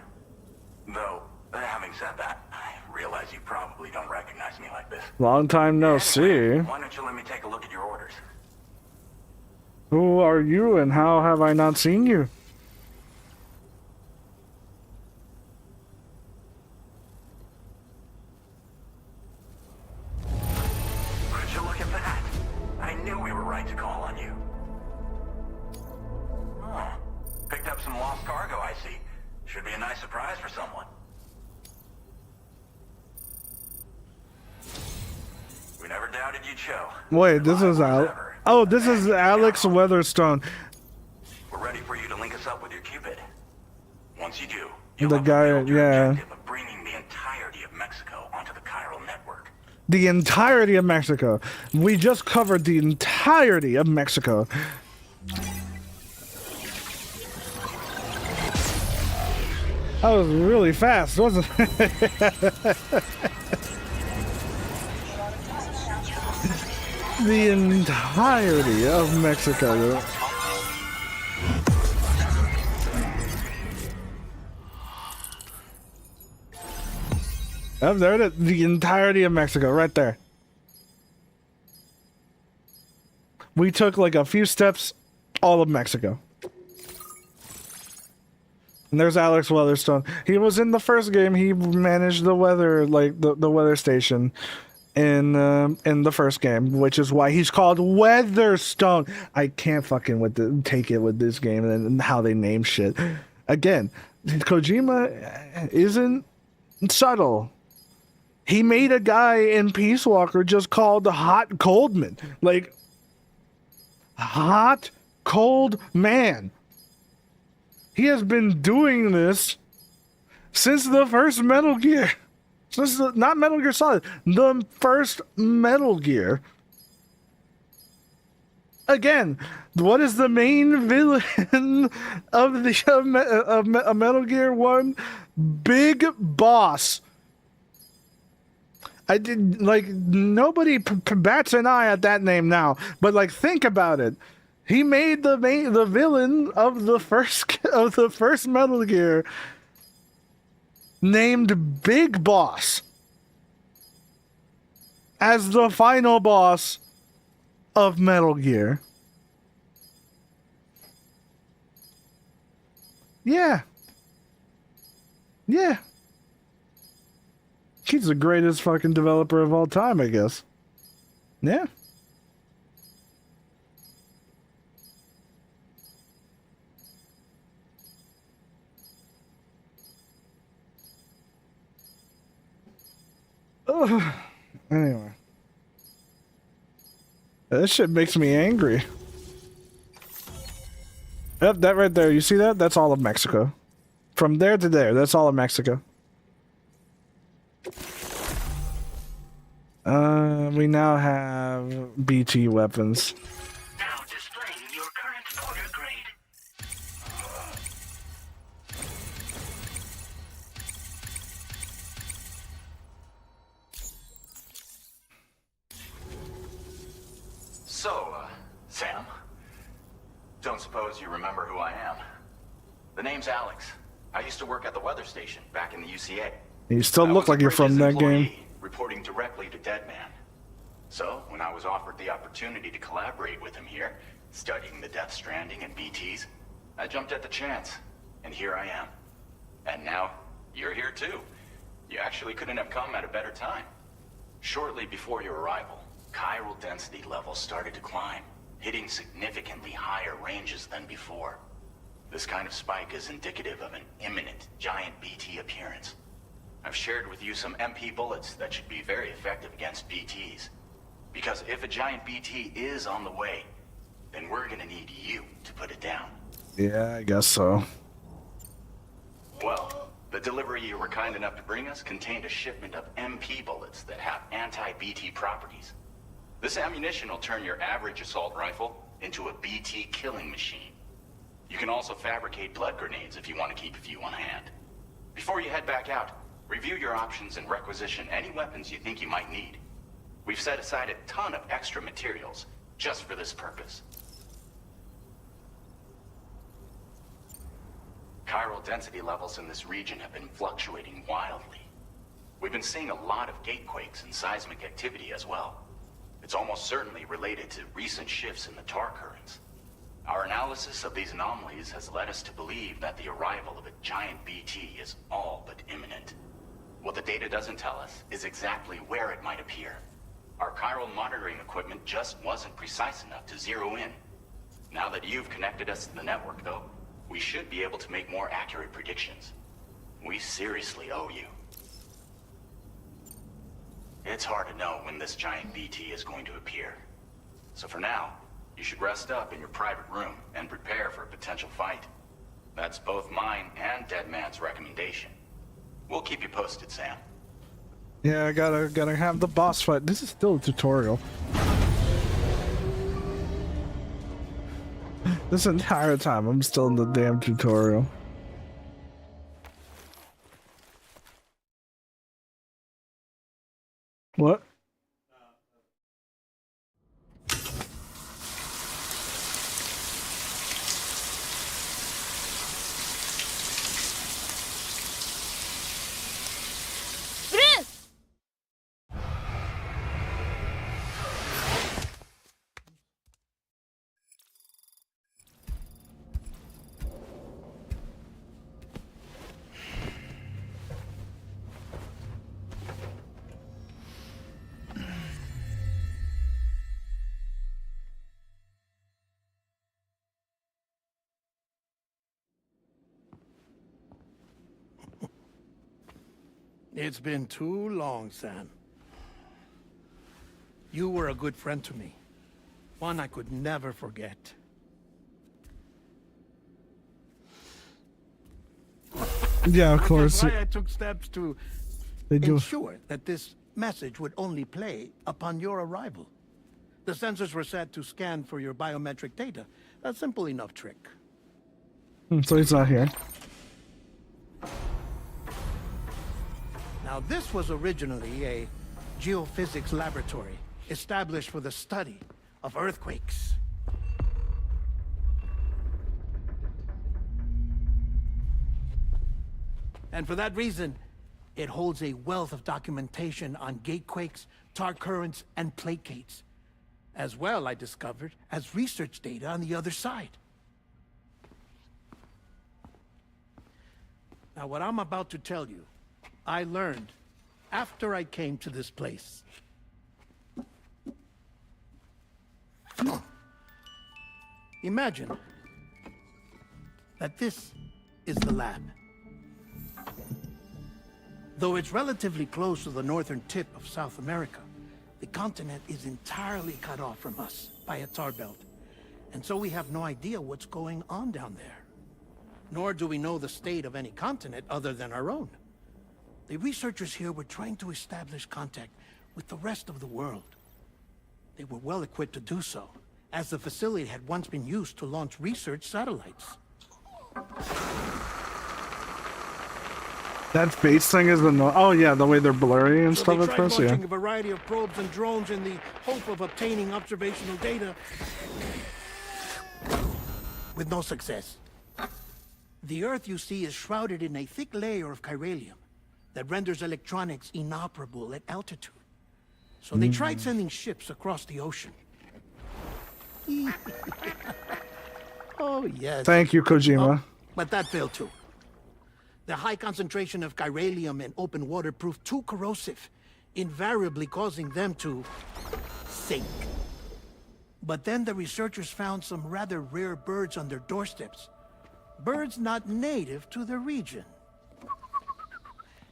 Though, having said that, I realize you probably don't recognize me like this. Long time no see. Why don't you let me take a look at your orders? Who are you and how have I not seen you? Would you look at that? I knew we were right to call on you. Oh, picked up some lost cargo, I see. Should be a nice surprise for someone. We never doubted you'd show. Wait, this is Oh, this is Alex Weatherstone. We're ready for you to link us up with your Cupid. Once you do, you'll The have guy, fulfilled your yeah. objective of bringing the entirety of Mexico onto the chiral network. The entirety of Mexico. We just covered the entirety of Mexico. That was really fast, wasn't it? the entirety of Mexico. Oh, there it is. The entirety of Mexico, right there. We took like a few steps, all of Mexico. And there's Alex Weatherstone. He was in the first game. He managed the weather, like the weather station, in the first game, which is why he's called Weatherstone. I can't fucking take it with this game and how they name shit. Again, Kojima isn't subtle. He made a guy in Peace Walker just called Hot Coldman. Like, Hot Cold Man. He has been doing this since the first Metal Gear. Not Metal Gear Solid, the first Metal Gear. Again, what is the main villain of the Metal Gear 1? Big Boss. I did like nobody bats an eye at that name now, but like think about it. He made the villain of the first Metal Gear named Big Boss as the final boss of Metal Gear. Yeah. Yeah. He's the greatest fucking developer of all time, I guess. Yeah. Ugh. Anyway. That shit makes me angry. Yep, that right there. You see that? That's all of Mexico. From there to there, that's all of Mexico. We now have BT weapons. Now displaying your current order grade. So, Sam, don't suppose you remember who I am? The name's Alex. I used to work at the weather station back in the UCA. You still look like you're from that game. Reporting directly to Deadman. So, when I was offered the opportunity to collaborate with him here, studying the Death Stranding and BTs, I jumped at the chance, and here I am. And now, you're here too. You actually couldn't have come at a better time. Shortly before your arrival, chiral density levels started to climb, hitting significantly higher ranges than before. This kind of spike is indicative of an imminent giant BT appearance. I've shared with you some MP bullets that should be very effective against BTs. Because if a giant BT is on the way, then we're gonna need you to put it down. Yeah, I guess so. Well, the delivery you were kind enough to bring us contained a shipment of MP bullets that have anti-BT properties. This ammunition will turn your average assault rifle into a BT killing machine. You can also fabricate blood grenades if you want to keep a few on hand. Before you head back out, review your options and requisition any weapons you think you might need. We've set aside a ton of extra materials just for this purpose. Chiral density levels in this region have been fluctuating wildly. We've been seeing a lot of gatequakes and seismic activity as well. It's almost certainly related to recent shifts in the tar currents. Our analysis of these anomalies has led us to believe that the arrival of a giant BT is all but imminent. What the data doesn't tell us is exactly where it might appear. Our chiral monitoring equipment just wasn't precise enough to zero in. Now that you've connected us to the network, though, we should be able to make more accurate predictions. We seriously owe you. It's hard to know when this giant BT is going to appear. So for now, you should rest up in your private room and prepare for a potential fight. That's both mine and Deadman's recommendation. We'll keep you posted, Sam. Yeah, I gotta have the boss fight. This is still a tutorial. This entire time, I'm still in the damn tutorial. What? It's been too long, Sam. You were a good friend to me. One I could never forget. Yeah, of Which course. is why I took steps to They do. ensure that this message would only play upon your arrival. The sensors were set to scan for your biometric data. A simple enough trick. So he's not here. Now, this was originally a geophysics laboratory established for the study of earthquakes. And for that reason, it holds a wealth of documentation on gatequakes, tar currents, and placates. As well, I discovered, as research data on the other side. Now, what I'm about to tell you, I learned after I came to this place. Imagine that this is the lab. Though it's relatively close to the northern tip of South America, the continent is entirely cut off from us by a tar belt. And so we have no idea what's going on down there. Nor do we know the state of any continent other than our own. The researchers here were trying to establish contact with the rest of the world. They were well equipped to do so, as the facility had once been used to launch research satellites. That face thing is the oh yeah, the way they're blurry and So stuff they at tried first, yeah. launching a variety of probes and drones in the hope of obtaining observational data, with no success. The Earth, you see, is shrouded in a thick layer of chiralium that renders electronics inoperable at altitude. So they tried sending ships across the ocean. Oh, yes. Thank you, Kojima. Oh, but that failed too. The high concentration of chiralium in open water proved too corrosive, invariably causing them to sink. But then the researchers found some rather rare birds on their doorsteps. Birds not native to the region.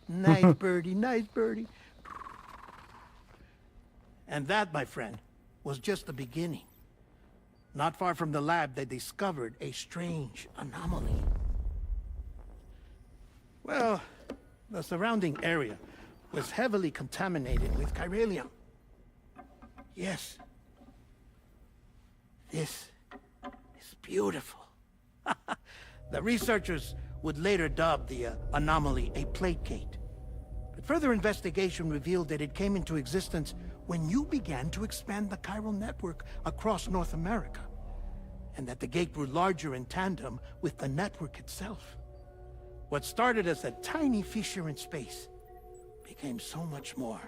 Nice birdie, nice birdie. And that, my friend, was just the beginning. Not far from the lab, they discovered a strange anomaly. Well, the surrounding area was heavily contaminated with chiralium. Yes. This is beautiful. The researchers would later dub the anomaly a plate gate. But further investigation revealed that it came into existence when you began to expand the chiral network across North America, and that the gate grew larger in tandem with the network itself. What started as a tiny fissure in space became so much more.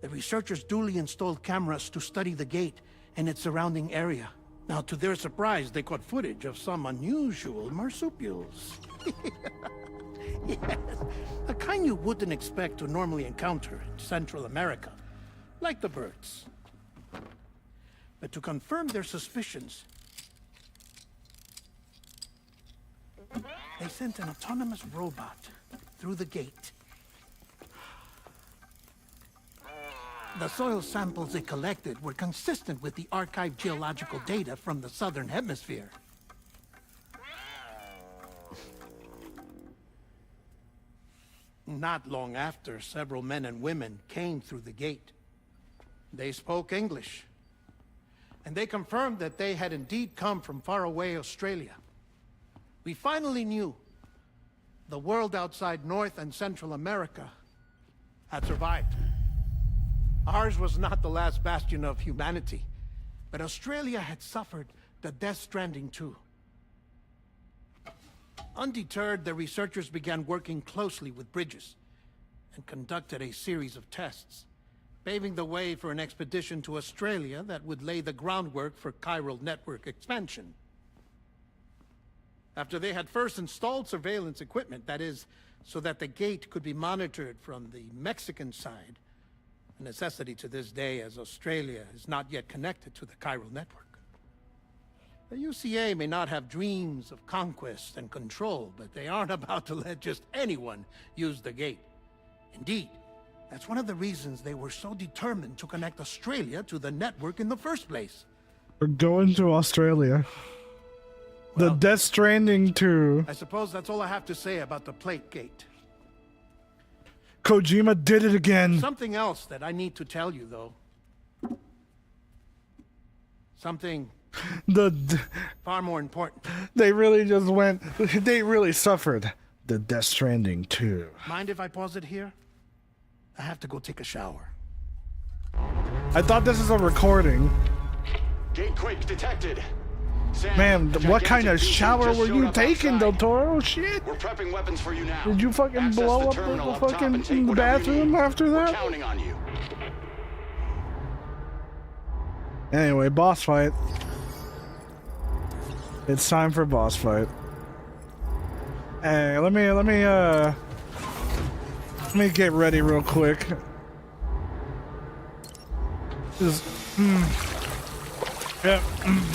The researchers duly installed cameras to study the gate and its surrounding area. Now, to their surprise, they caught footage of some unusual marsupials. Yes, a kind you wouldn't expect to normally encounter in Central America, like the birds. But to confirm their suspicions, they sent an autonomous robot through the gate. The soil samples they collected were consistent with the archived geological data from the southern hemisphere. Not long after, several men and women came through the gate. They spoke English, and they confirmed that they had indeed come from faraway Australia. We finally knew the world outside North and Central America had survived. Ours was not the last bastion of humanity, but Australia had suffered the death stranding too. Undeterred, the researchers began working closely with Bridges and conducted a series of tests, paving the way for an expedition to Australia that would lay the groundwork for chiral network expansion. After they had first installed surveillance equipment, that is, so that the gate could be monitored from the Mexican side, a necessity to this day as Australia is not yet connected to the chiral network. The UCA may not have dreams of conquest and control, but they aren't about to let just anyone use the gate. Indeed, that's one of the reasons they were so determined to connect Australia to the network in the first place. We're going to Australia. The Well, Death Stranding 2. I suppose that's all I have to say about the plate gate. Kojima did it again. Something else that I need to tell you, though. Something far more important. They really just went. They really suffered. The Death Stranding 2. Mind if I pause it here? I have to go take a shower. I thought this is a recording. Gate quake detected. Sam, Man, what kind of gigantic BT shower just were showed you up taking, Del outside. Toro? Shit. We're prepping weapons for you now. Did you fucking Access blow up terminal the up top fucking and take whatever you bathroom need. after We're that? counting on you. Anyway, boss fight. It's time for boss fight. Hey, let me get ready real quick. Just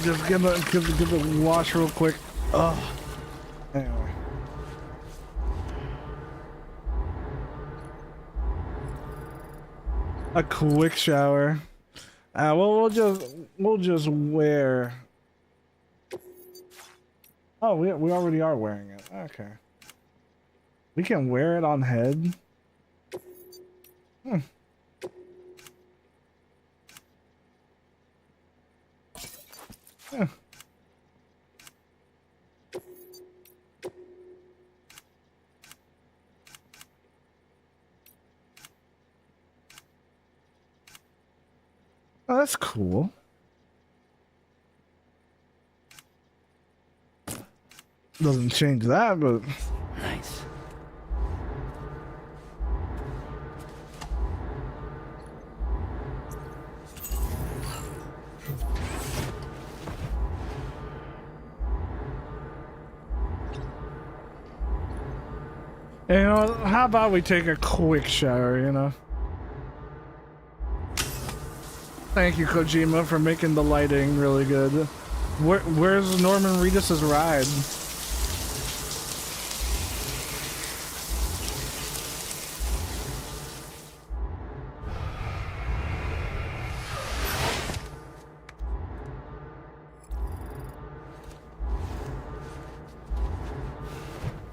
just give a wash real quick. Ugh. Anyway. A quick shower. Well, we'll just wear. Oh, we already are wearing it. Okay. We can wear it on head. Hmm. Yeah. Oh, that's cool. Doesn't change that, but Nice. you know, how about we take a quick shower, you know? Thank you, Kojima, for making the lighting really good. Where's Norman Reedus's ride?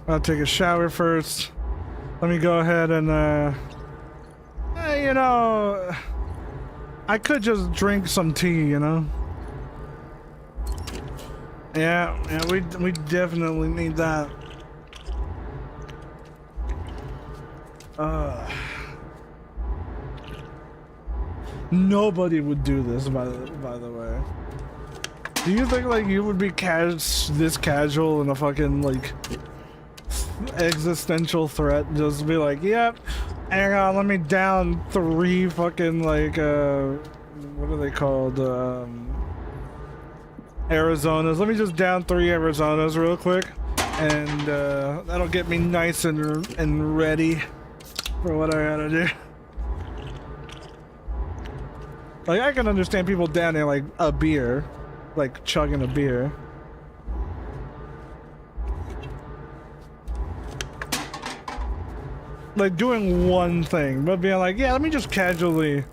I'll take a shower first. Let me go ahead and, you know, I could just drink some tea, you know? Yeah, we definitely need that. Nobody would do this, by the way. Do you think, like, you would be this casual in a fucking, like, existential threat? Just be like, yep, hang on, let me down 3 fucking, like, what are they called? Arizonas. Let me just down 3 Arizonas real quick, and that'll get me nice and ready for what I gotta do. Like, I can understand people downing like a beer, like chugging a beer. Like doing one thing, but being like, yeah, let me just casually,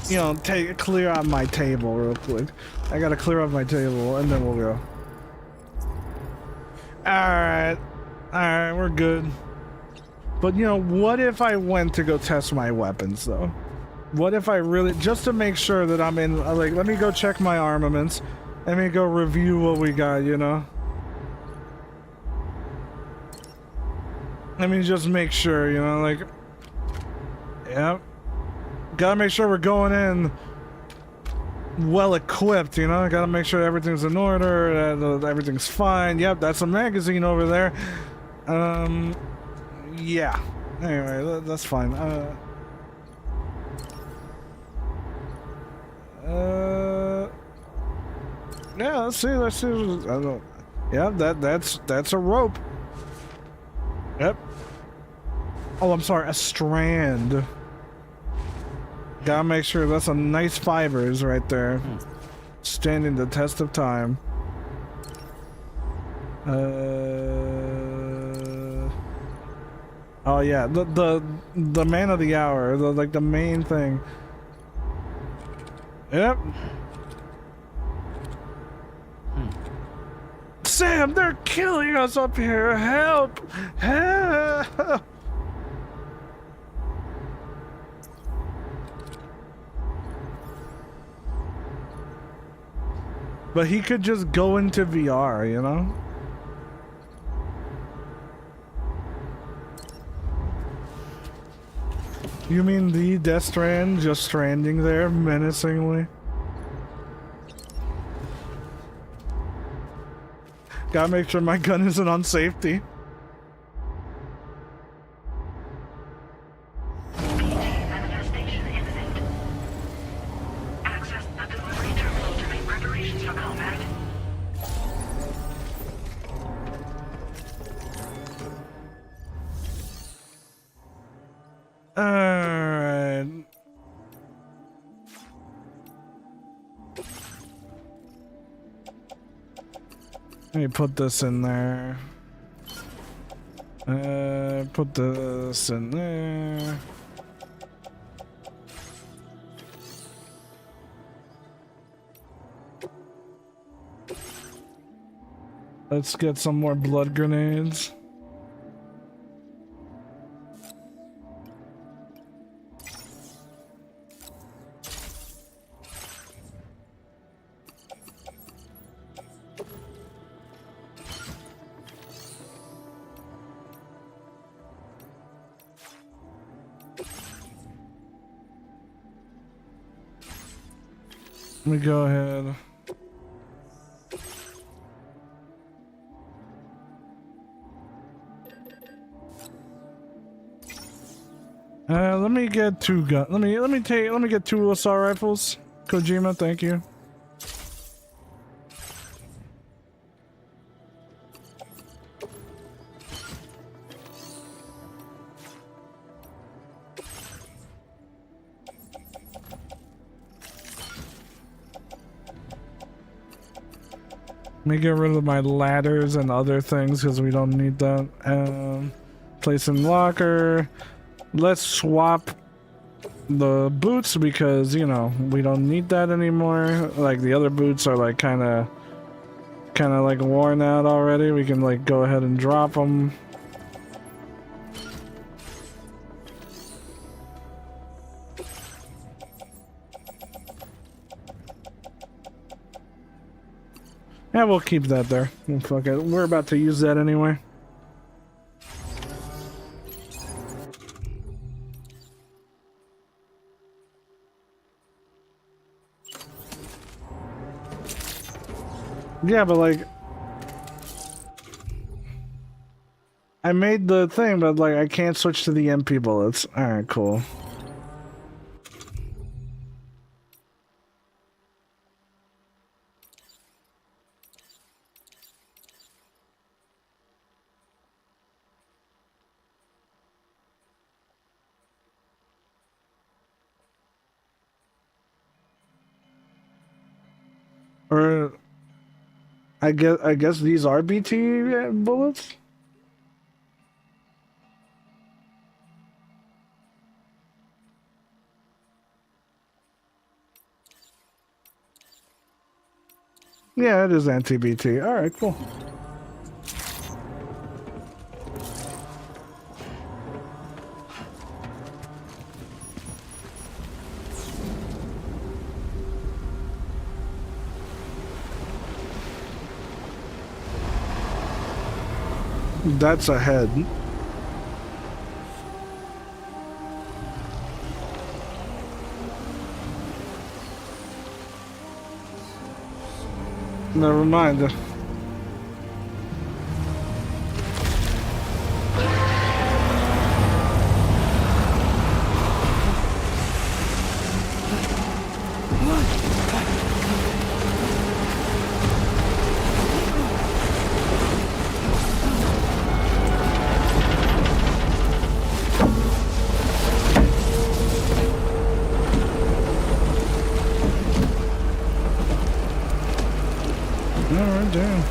you know, clear out my table real quick. I gotta clear up my table, and then we'll go. Alright, we're good. But you know, what if I went to go test my weapons, though? What if I really, just to make sure that I'm in, like, let me go check my armaments. Let me go review what we got, you know? Let me just make sure, you know, like, yep. Gotta make sure we're going in well equipped, you know? Gotta make sure everything's in order, that everything's fine. Yep, that's a magazine over there. Yeah. Anyway, that's fine. Yeah, let's see. I don't. Yeah, that's a rope. Yep. Oh, I'm sorry, a strand. Gotta make sure that's a nice fibers right there. Standing the test of time. Oh yeah, the man of the hour, like the main thing. Yep. Sam, they're killing us up here. Help! Help! But he could just go into VR, you know? You mean the Death Strand just stranding there menacingly? Gotta make sure my gun isn't on safety. Manifestation imminent. Access the delivery terminal to make preparations for combat. Alright. Let me put this in there. Put this in there. Let's get some more blood grenades. Let me go ahead. Let me get two guns. Let me get two assault rifles. Kojima, thank you. Let me get rid of my ladders and other things because we don't need that. Place in locker. Let's swap the boots because, you know, we don't need that anymore. Like the other boots are like kind of like worn out already. We can like go ahead and drop them. Yeah, we'll keep that there. Fuck it. We're about to use that anyway. Yeah, but like... I made the thing, but like I can't switch to the MP bullets. Alright, cool. Or I guess these are BT bullets? Yeah, it is anti-BT. Alright, cool. That's a head. Never mind. Alright, damn.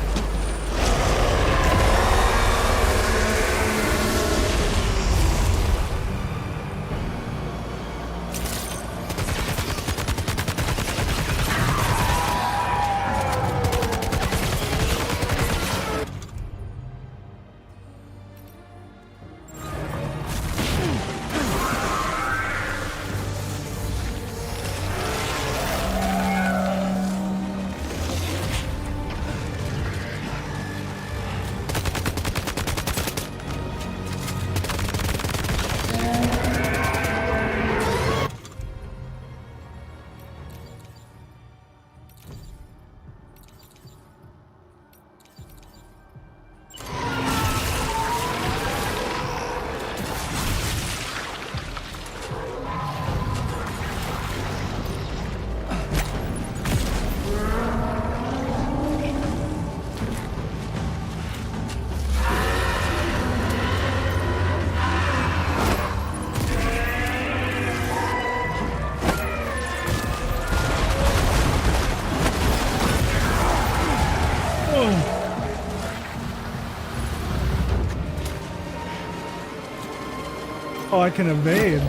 I can evade.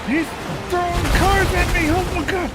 He's throwing cars at me! Oh my god!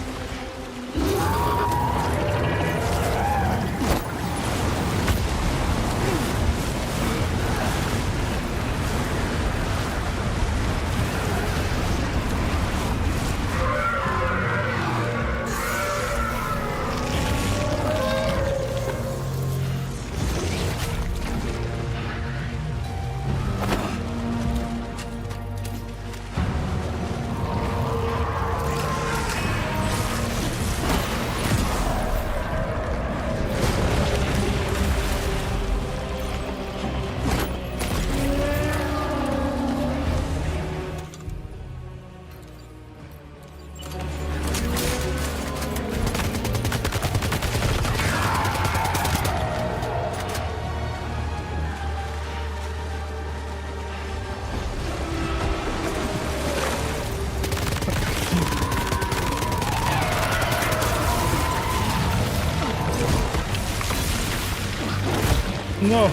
No.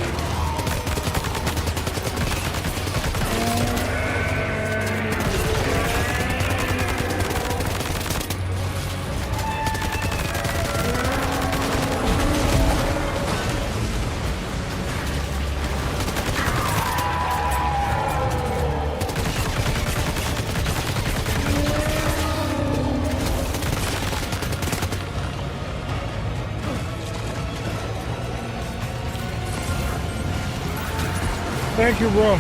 Thank you, bro.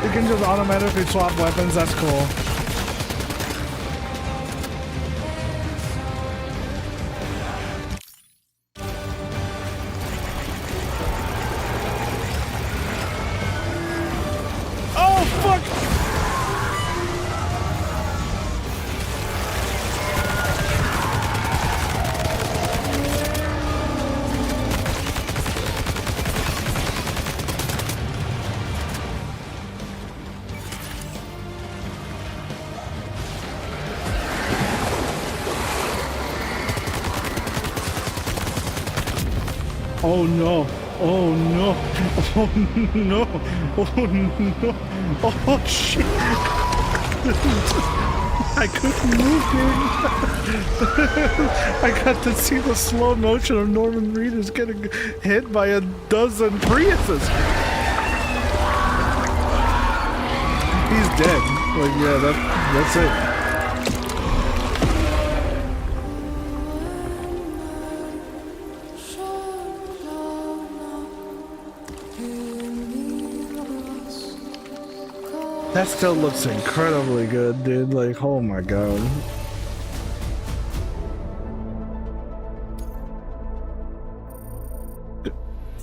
You can just automatically swap weapons, that's cool. Oh no, oh no, oh no, oh no, oh shit. I couldn't move, dude. I got to see the slow motion of Norman Reedus getting hit by a dozen Priuses. He's dead. Like, yeah, that's it. That still looks incredibly good, dude. Like, oh my god.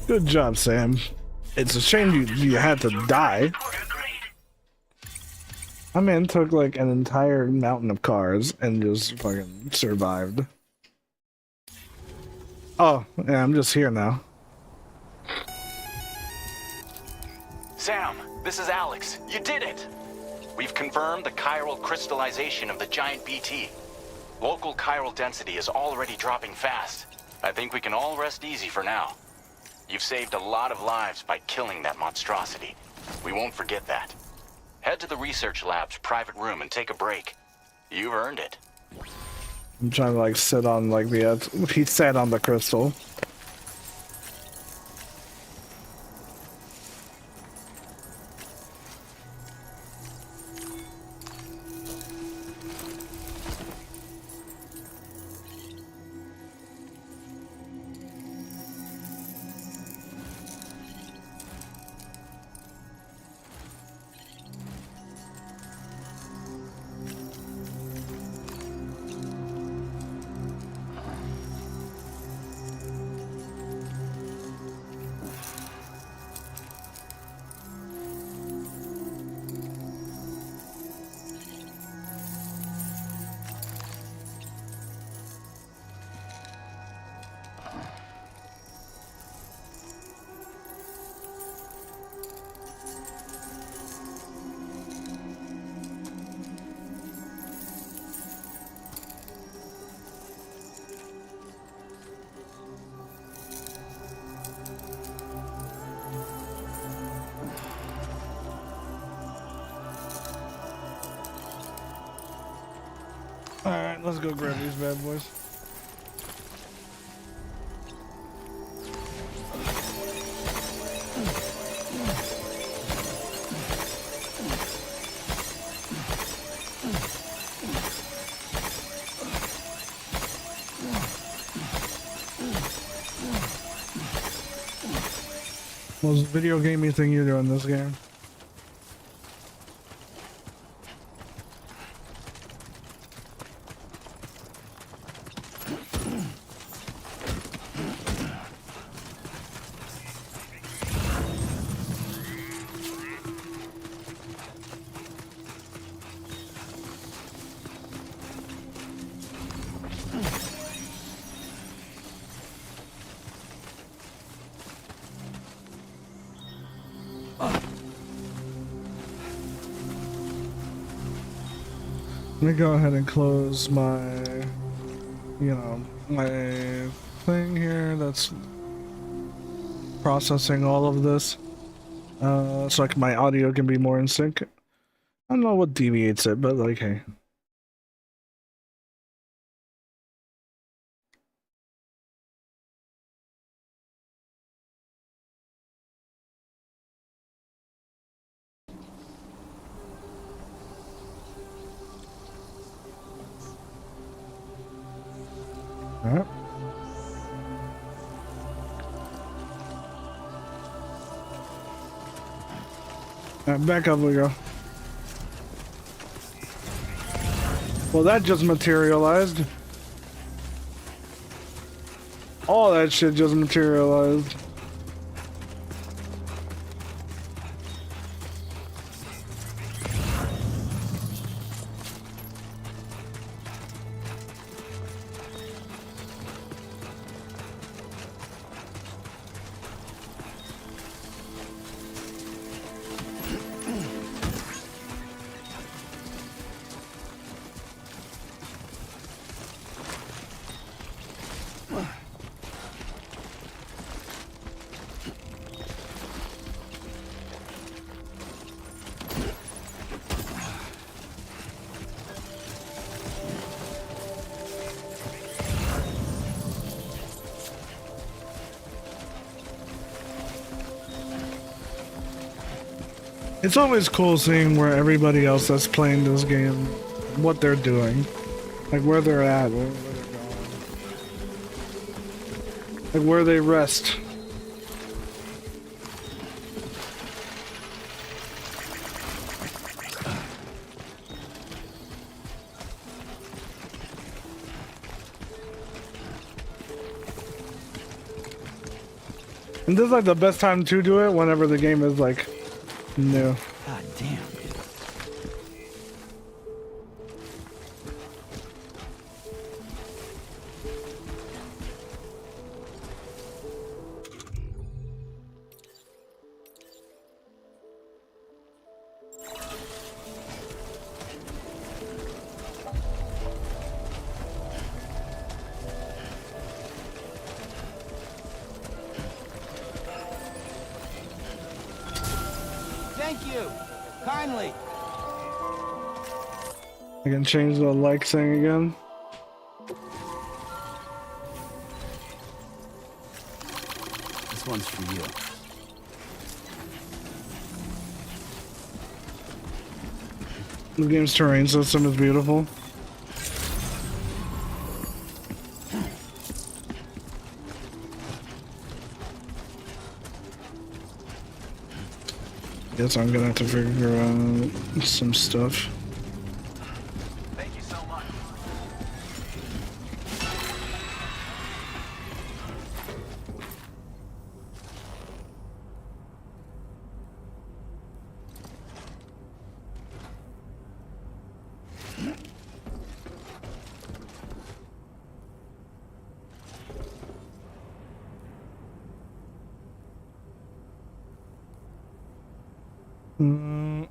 Good job, Sam. It's a shame you had to die. My man took like an entire mountain of cars and just fucking survived. Oh, yeah, I'm just here now. Sam, this is Alex. You did it! We've confirmed the chiral crystallization of the giant BT. Local chiral density is already dropping fast. I think we can all rest easy for now. You've saved a lot of lives by killing that monstrosity. We won't forget that. Head to the research lab's private room and take a break. You've earned it. I'm trying to like sit on like the he sat on the crystal. Alright, let's go grab these bad boys. Most video gamey thing you do in this game? Let me go ahead and close my, my thing here that's processing all of this, so like my audio can be more in sync. I don't know what deviates it, but like, hey. Alright. Alright, back up we go. Well, that just materialized. All that shit just materialized. It's always cool seeing where everybody else that's playing this game, what they're doing, like where they're at, where they're going, like where they rest. And this is like the best time to do it whenever the game is like new. God damn. Thank you. Kindly. I can change the like thing again. This one's for you. The game's terrain system is beautiful. Guess I'm gonna have to figure out some stuff. Thank you so much. Mm.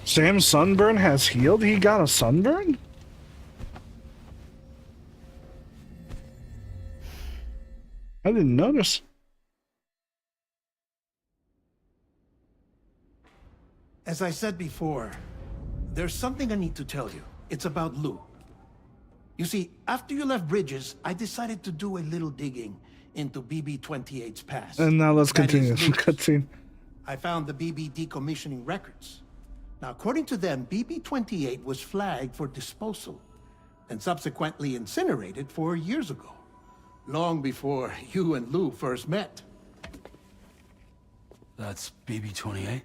Sam's sunburn has healed? He got a sunburn? I didn't notice. As I said before, there's something I need to tell you. It's about Lou. You see, after you left Bridges, I decided to do a little digging into BB-28's past. And now let's That is continue. Lou's. Cutscene. I found the BB decommissioning records. Now, according to them, BB-28 was flagged for disposal and subsequently incinerated 4 years ago, long before you and Lou first met. That's BB-28?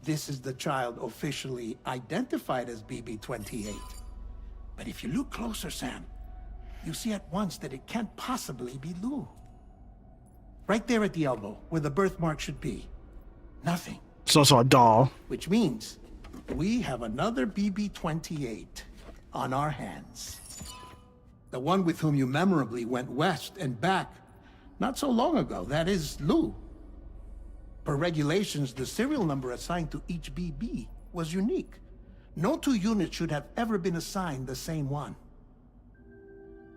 This is the child officially identified as BB-28. But if you look closer, Sam, you see at once that it can't possibly be Lou. Right there at the elbow, where the birthmark should be. Nothing. It's also a doll. Which means we have another BB-28 on our hands. The one with whom you memorably went west and back not so long ago. That is Lou. Per regulations, the serial number assigned to each BB was unique. No two units should have ever been assigned the same one.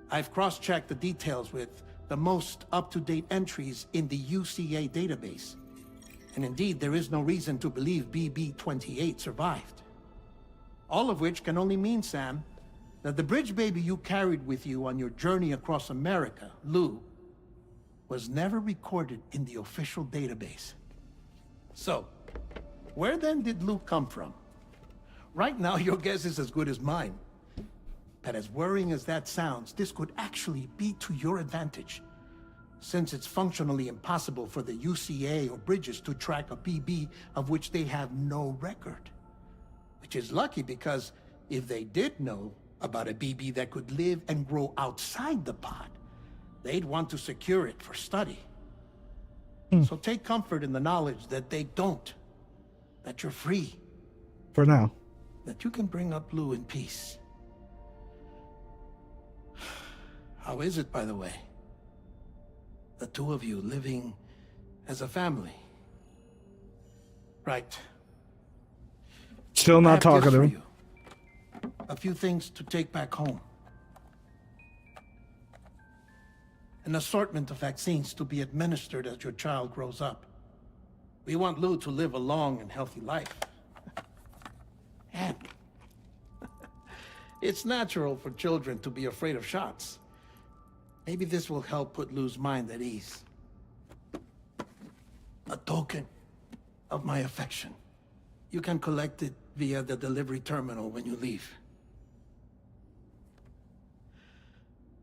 I've cross-checked the details with the most up-to-date entries in the UCA database. And indeed, there is no reason to believe BB-28 survived. All of which can only mean, Sam, that the bridge baby you carried with you on your journey across America, Lou, was never recorded in the official database. So, where then did Lou come from? Right now, your guess is as good as mine. But as worrying as that sounds, this could actually be to your advantage, since it's functionally impossible for the UCA or Bridges to track a BB of which they have no record. Which is lucky because if they did know about a BB that could live and grow outside the pod, they'd want to secure it for study. So take comfort in the knowledge that they don't, that you're free, For now. that you can bring up Lou in peace. How is it, by the way? The two of you living as a family. Right. Still I not have talking gifts to for him. you. A few things to take back home. An assortment of vaccines to be administered as your child grows up. We want Lou to live a long and healthy life. And it's natural for children to be afraid of shots. Maybe this will help put Lou's mind at ease. A token of my affection. You can collect it via the delivery terminal when you leave.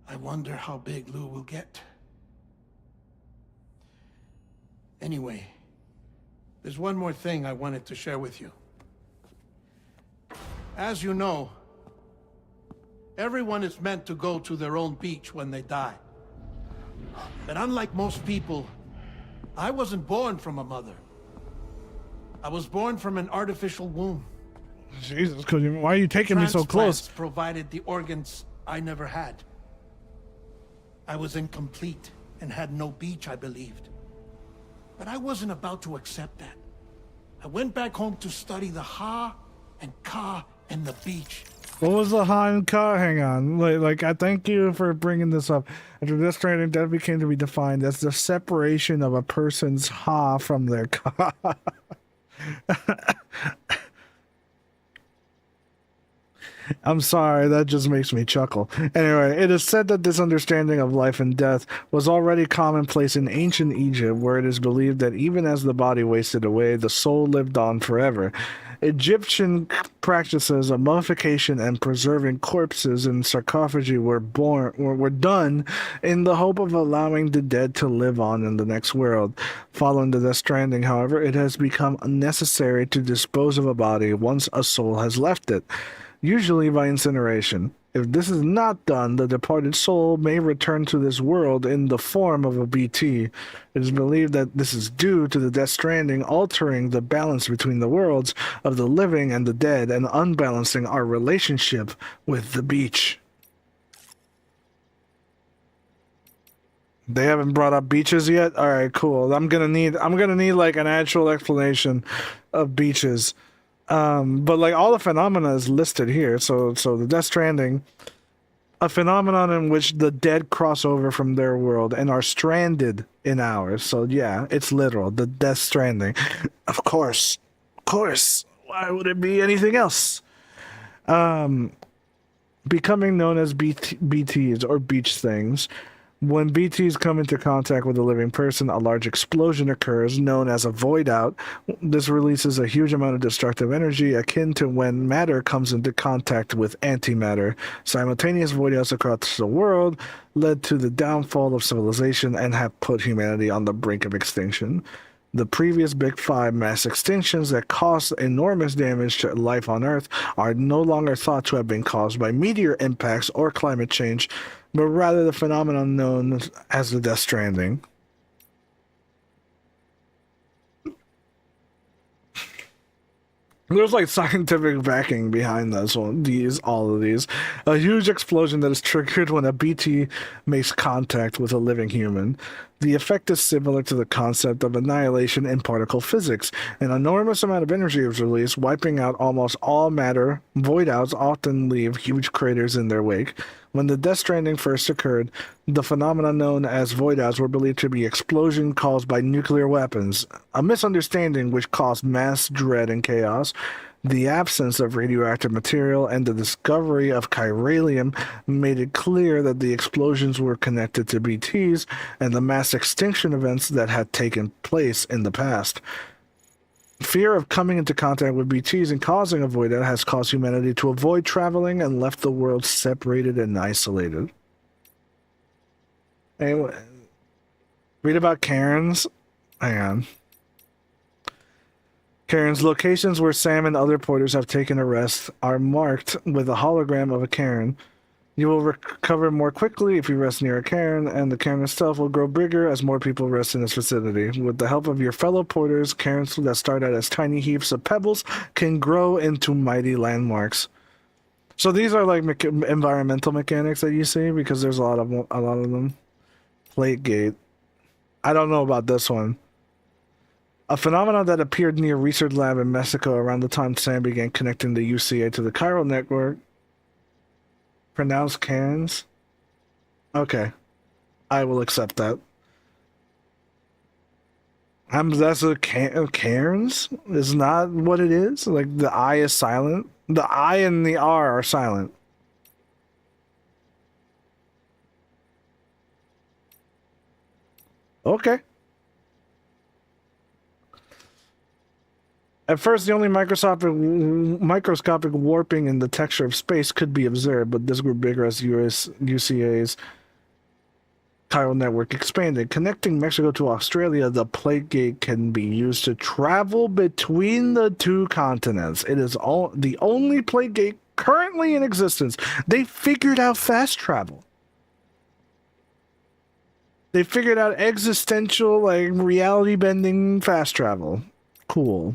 I wonder how big Lou will get. Anyway, there's one more thing I wanted to share with you. As you know, everyone is meant to go to their own beach when they die. But unlike most people, I wasn't born from a mother. I was born from an artificial womb. Jesus, why are you taking me so Transplants close? provided the organs I never had. I was incomplete and had no beach, I believed. But I wasn't about to accept that. I went back home to study the Ha and Ka and the beach. What was the Ha and Ka? Hang on. Like, I thank you for bringing this up. After this training, that became to be defined as the separation of a person's Ha from their Ka. I'm sorry, that just makes me chuckle. Anyway, it is said that this understanding of life and death was already commonplace in ancient Egypt, where it is believed that even as the body wasted away, the soul lived on forever. Egyptian practices of mummification and preserving corpses in sarcophagi were done in the hope of allowing the dead to live on in the next world. Following the Death Stranding, however, it has become necessary to dispose of a body once a soul has left it, usually by incineration. If this is not done, the departed soul may return to this world in the form of a BT. It is believed that this is due to the Death Stranding altering the balance between the worlds of the living and the dead and unbalancing our relationship with the beach. They haven't brought up beaches yet? Alright, cool. I'm gonna need like an actual explanation of beaches. But like all the phenomena is listed here. So the Death Stranding, a phenomenon in which the dead cross over from their world and are stranded in ours. So yeah, it's literal. The Death Stranding. Of course. Of course. Why would it be anything else? Becoming known as BTs or beach things. When BTs come into contact with a living person, a large explosion occurs known as a void out. This releases a huge amount of destructive energy akin to when matter comes into contact with antimatter. Simultaneous void outs across the world led to the downfall of civilization and have put humanity on the brink of extinction. The previous Big Five mass extinctions that caused enormous damage to life on Earth are no longer thought to have been caused by meteor impacts or climate change, but rather the phenomenon known as the Death Stranding. There's like scientific backing behind all of these. A huge explosion that is triggered when a BT makes contact with a living human. The effect is similar to the concept of annihilation in particle physics. An enormous amount of energy is released, wiping out almost all matter. Void outs often leave huge craters in their wake. When the Death Stranding first occurred, the phenomena known as void outs were believed to be explosions caused by nuclear weapons, a misunderstanding which caused mass dread and chaos. The absence of radioactive material and the discovery of chiralium made it clear that the explosions were connected to BTs and the mass extinction events that had taken place in the past. Fear of coming into contact with BTs and causing a void out has caused humanity to avoid traveling and left the world separated and isolated. Anyway, read about Cairns. Hang on. Cairns locations where Sam and other porters have taken a rest are marked with a hologram of a cairn. You will recover more quickly if you rest near a cairn, and the cairn itself will grow bigger as more people rest in its vicinity. With the help of your fellow porters, cairns that start out as tiny heaps of pebbles can grow into mighty landmarks. So these are like environmental mechanics that you see, because there's a lot of them. Plate gate. I don't know about this one. A phenomenon that appeared near a research lab in Mexico around the time Sam began connecting the UCA to the chiral network. Pronounced Cairns? Okay. I will accept that. That's a Cairns? Is not what it is? Like, the I is silent? The I and the R are silent. Okay. At first, the only microscopic warping in the texture of space could be observed, but this grew bigger as UCA's chiral network expanded. Connecting Mexico to Australia, the plate gate can be used to travel between the two continents. It is the only plate gate currently in existence. They figured out fast travel. They figured out existential, like, reality-bending fast travel. Cool.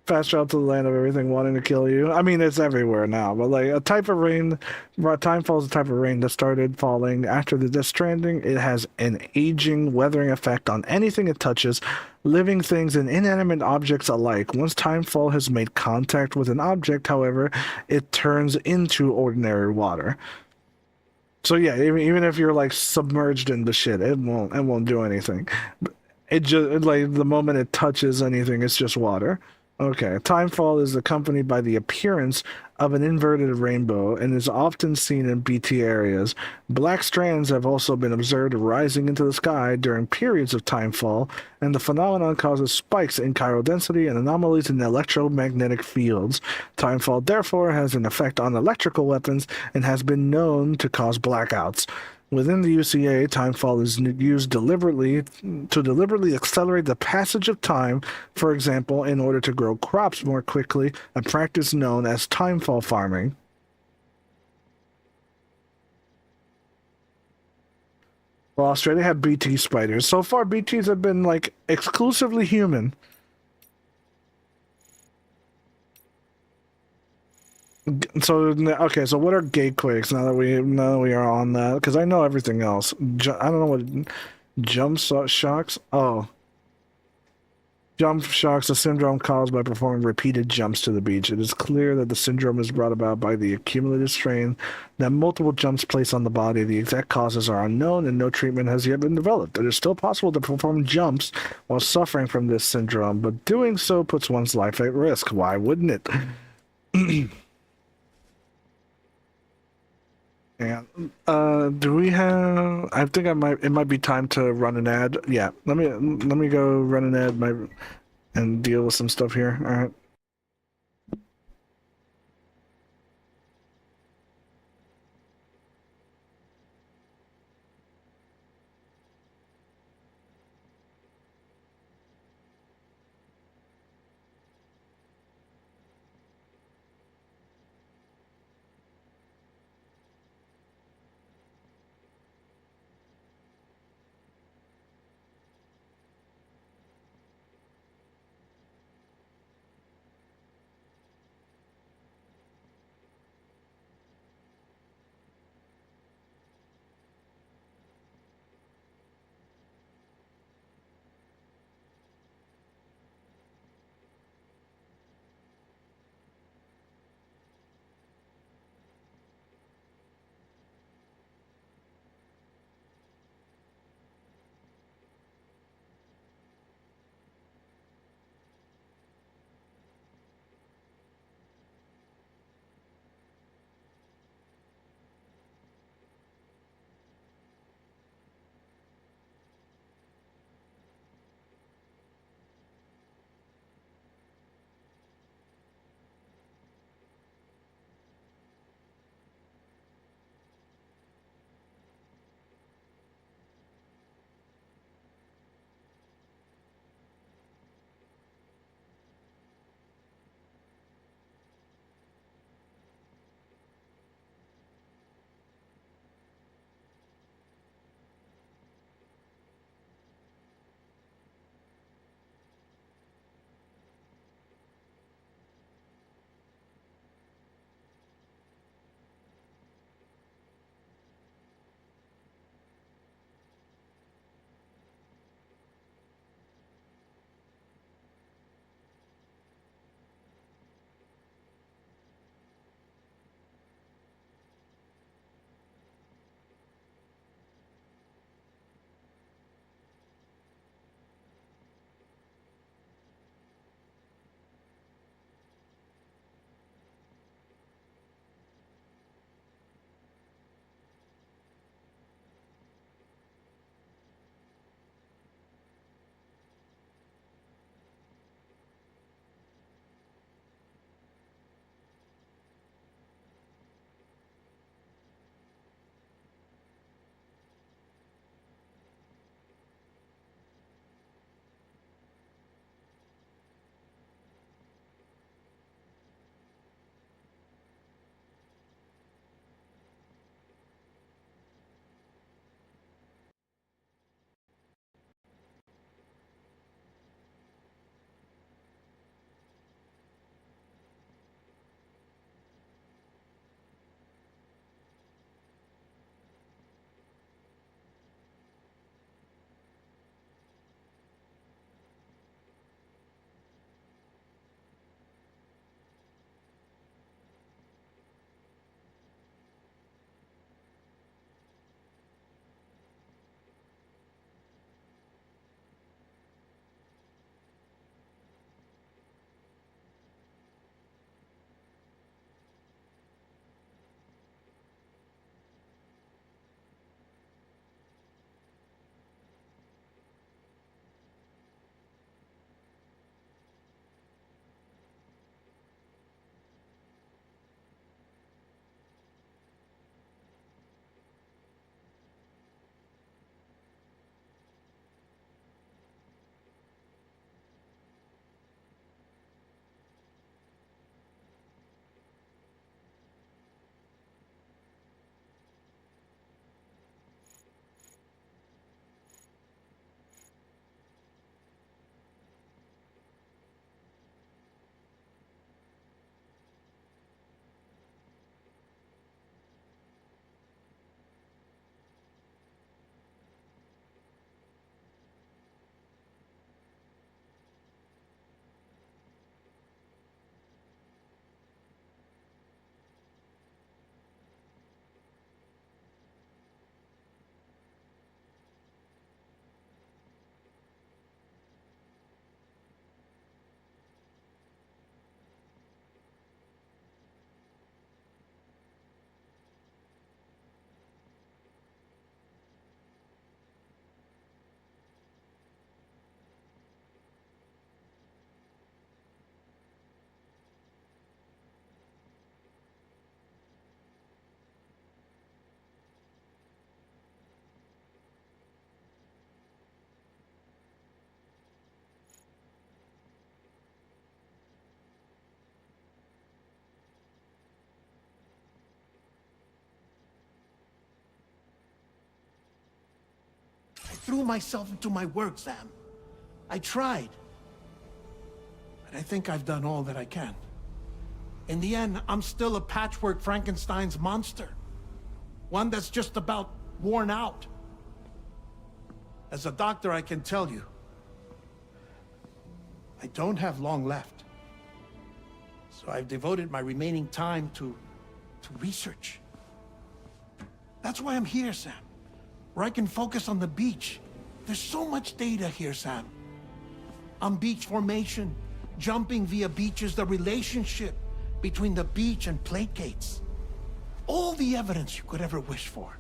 Fast travel to the land of everything wanting to kill you. I mean, it's everywhere now, but like a type of rain, timefall is a type of rain that started falling after the Death Stranding. It has an aging, weathering effect on anything it touches, living things and inanimate objects alike. Once timefall has made contact with an object, however, it turns into ordinary water. So yeah, even if you're like submerged in the shit, it won't do anything. It just, like, the moment it touches anything, it's just water. Okay, timefall is accompanied by the appearance of an inverted rainbow and is often seen in BT areas. Black strands have also been observed rising into the sky during periods of timefall, and the phenomenon causes spikes in chiral density and anomalies in electromagnetic fields. Timefall therefore has an effect on electrical weapons and has been known to cause blackouts. Within the UCA, timefall is used to deliberately accelerate the passage of time, for example, in order to grow crops more quickly, a practice known as timefall farming. Well, Australia had BT spiders. So far, BTs have been, like, exclusively human. So okay, so what are gatequakes now that we are on that? Because I know everything else. I don't know what Shocks? Oh. Jump shocks, a syndrome caused by performing repeated jumps to the beach. It is clear that the syndrome is brought about by the accumulated strain that multiple jumps place on the body. The exact causes are unknown and no treatment has yet been developed. It is still possible to perform jumps while suffering from this syndrome, but doing so puts one's life at risk. Why wouldn't it? And do we have? I think it might be time to run an ad. Yeah, let me go run an ad and deal with some stuff here. All right. threw myself into my work, Sam. I tried. But I think I've done all that I can. In the end, I'm still a patchwork Frankenstein's monster. One that's just about worn out. As a doctor, I can tell you, I don't have long left. So I've devoted my remaining time to research. That's why I'm here, Sam. Where I can focus on the beach. There's so much data here, Sam. On beach formation, jumping via beaches, the relationship between the beach and plate gates. All the evidence you could ever wish for.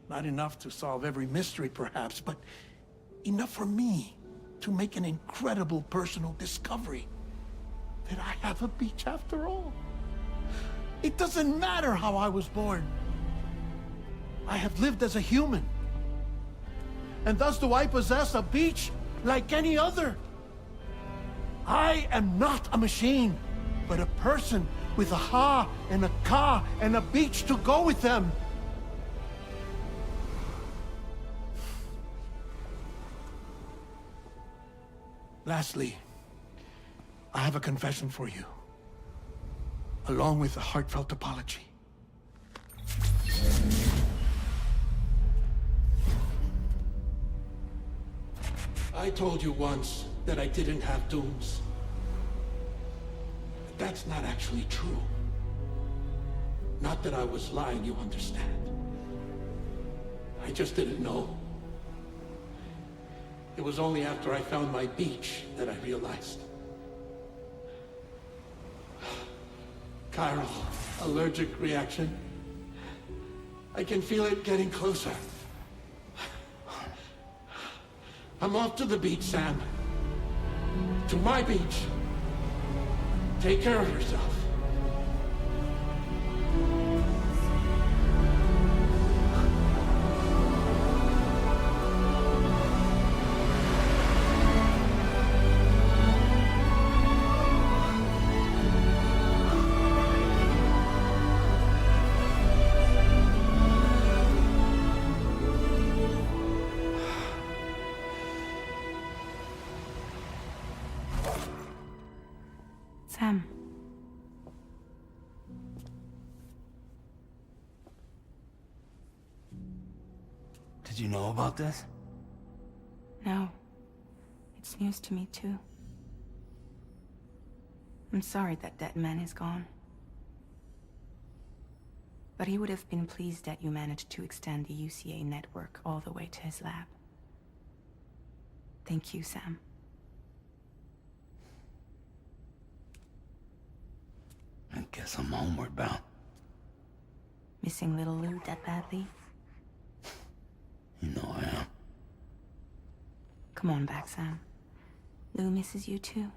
Not enough to solve every mystery, perhaps, but enough for me to make an incredible personal discovery. That I have a beach after all. It doesn't matter how I was born. I have lived as a human. And thus do I possess a beach like any other. I am not a machine, but a person with a ha and a ka and a beach to go with them. Lastly, I have a confession for you, along with a heartfelt apology. I told you once that I didn't have dooms. But that's not actually true. Not that I was lying, you understand. I just didn't know. It was only after I found my beach that I realized. Chiral allergic reaction. I can feel it getting closer. I'm off to the beach, Sam. To my beach. Take care of yourself. Sam. Did you know about this? No. It's news to me, too. I'm sorry that that man is gone. But he would have been pleased that you managed to extend the UCA network all the way to his lab. Thank you, Sam. I guess I'm homeward bound. Missing little Lou that badly? You know I am. Come on back, Sam. Lou misses you too.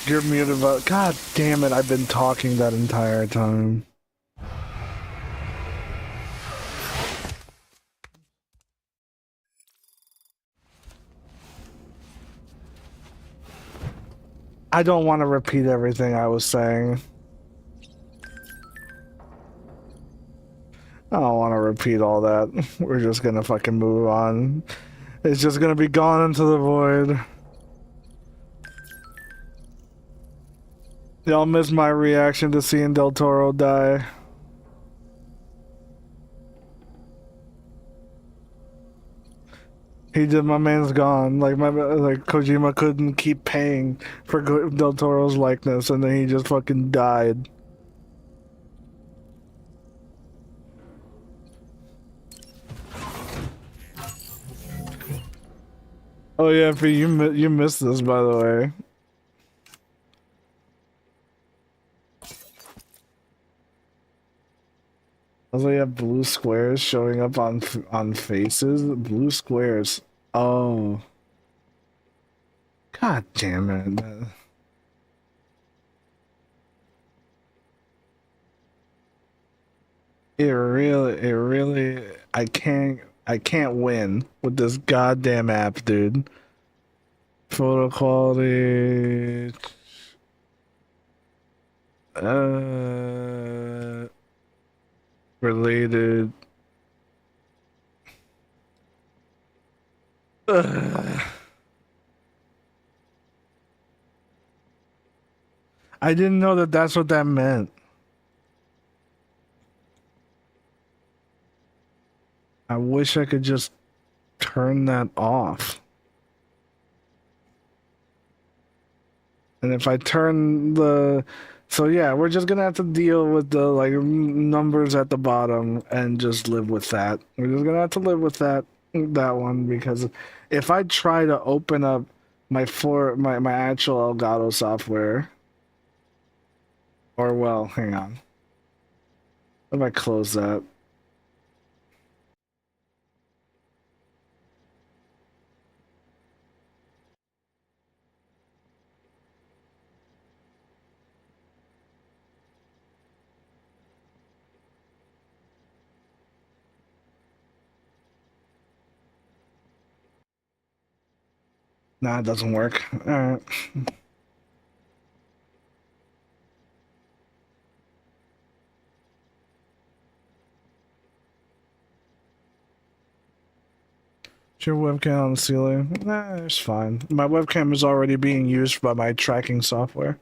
You're muted, but god damn it, I've been talking that entire time. I don't want to repeat everything I was saying. I don't want to repeat all that. We're just gonna fucking move on. It's just gonna be gone into the void. Y'all missed my reaction to seeing Del Toro die. He did. My man's gone. Like Kojima couldn't keep paying for Del Toro's likeness, and then he just fucking died. Oh yeah, P, you missed this, by the way. Also, you have blue squares showing up on faces. Blue squares. Oh, god damn it! It really. I can't win with this goddamn app, dude. Photo quality. Related. I didn't know that that's what that meant. I wish I could just turn that off. And if I turn the... So yeah, we're just gonna have to deal with the like numbers at the bottom and just live with that. We're just gonna have to live with that one because if I try to open up my actual Elgato software, or well, hang on. If I close that. Nah, it doesn't work. Alright. Is your webcam on the ceiling? Nah, it's fine. My webcam is already being used by my tracking software.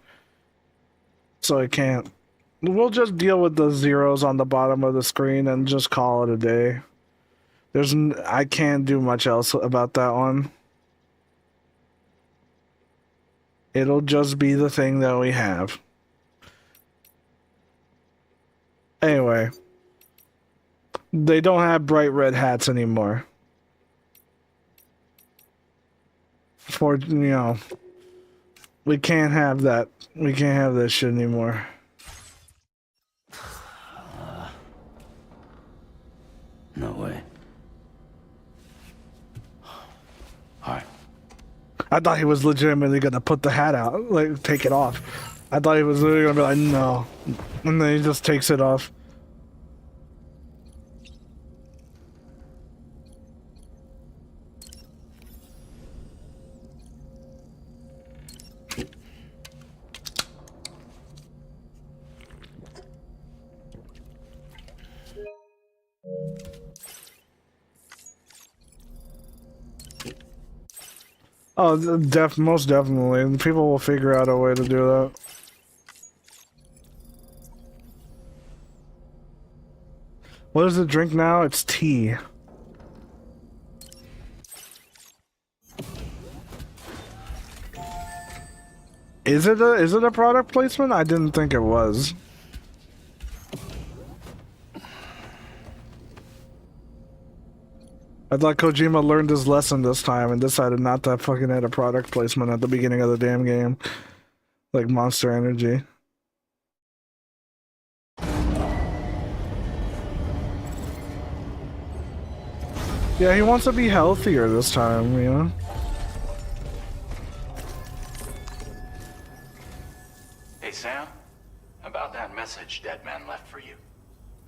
So it can't. We'll just deal with the zeros on the bottom of the screen and just call it a day. I can't do much else about that one. It'll just be the thing that we have. Anyway. They don't have bright red hats anymore. We can't have that. We can't have that shit anymore. No way. Alright. I thought he was legitimately gonna put the hat out, like take it off. I thought he was literally gonna be like, no. And then he just takes it off. Oh, most definitely. People will figure out a way to do that. What is the drink now? It's tea. Is it a product placement? I didn't think it was. I thought Kojima learned his lesson this time and decided not to fucking add a product placement at the beginning of the damn game. Like Monster Energy. Yeah, he wants to be healthier this time, you know? Hey, Sam. About that message Deadman left for you.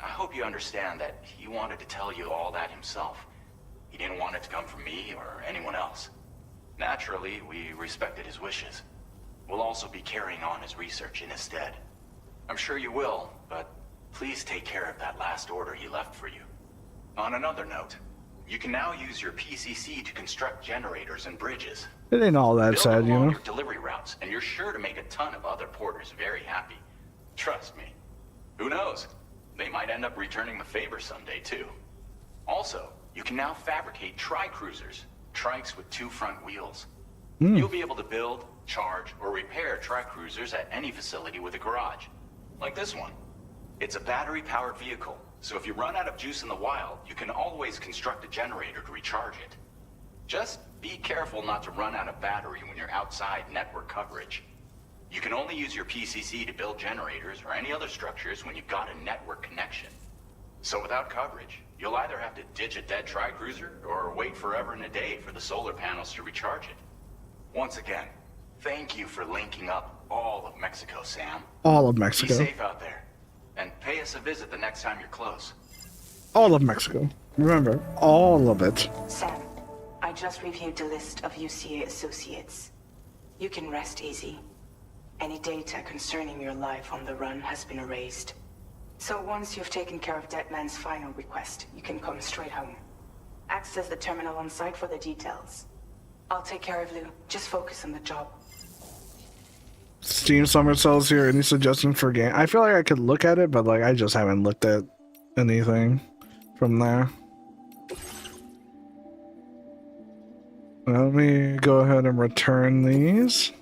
I hope you understand that he wanted to tell you all that himself. He didn't want it to come from me or anyone else. Naturally, we respected his wishes. We'll also be carrying on his research in his stead. I'm sure you will, but please take care of that last order he left for you. On another note, you can now use your PCC to construct generators and bridges. It ain't all that sad, you know? Your delivery routes, and you're sure to make a ton of other porters very happy. Trust me. Who knows? They might end up returning the favor someday, too. Also, you can now fabricate tri-cruisers, trikes with 2 front wheels. You'll be able to build, charge, or repair tri-cruisers at any facility with a garage. Like this one. It's a battery-powered vehicle, so if you run out of juice in the wild, you can always construct a generator to recharge it. Just Be careful not to run out of battery when you're outside network coverage. You can only use your PCC to build generators or any other structures when you've got a network connection. So without coverage, you'll either have to ditch a dead tri-cruiser or wait forever and a day for the solar panels to recharge it. Once again, thank you for linking up all of Mexico, Sam. All of Be Mexico. safe out there, and pay us a visit the next time you're close. All of Mexico. Remember, all of it. Sam, I just reviewed the list of UCA associates. You can rest easy. Any data concerning your life on the run has been erased. So once you've taken care of Deadman's final request, you can come straight home. Access the terminal on site for the details. I'll take care of Lou. Just focus on the job. Steam Summer Cells here. Any suggestions for game? I feel like I could look at it, but like I just haven't looked at anything from there. Let me go ahead and return these.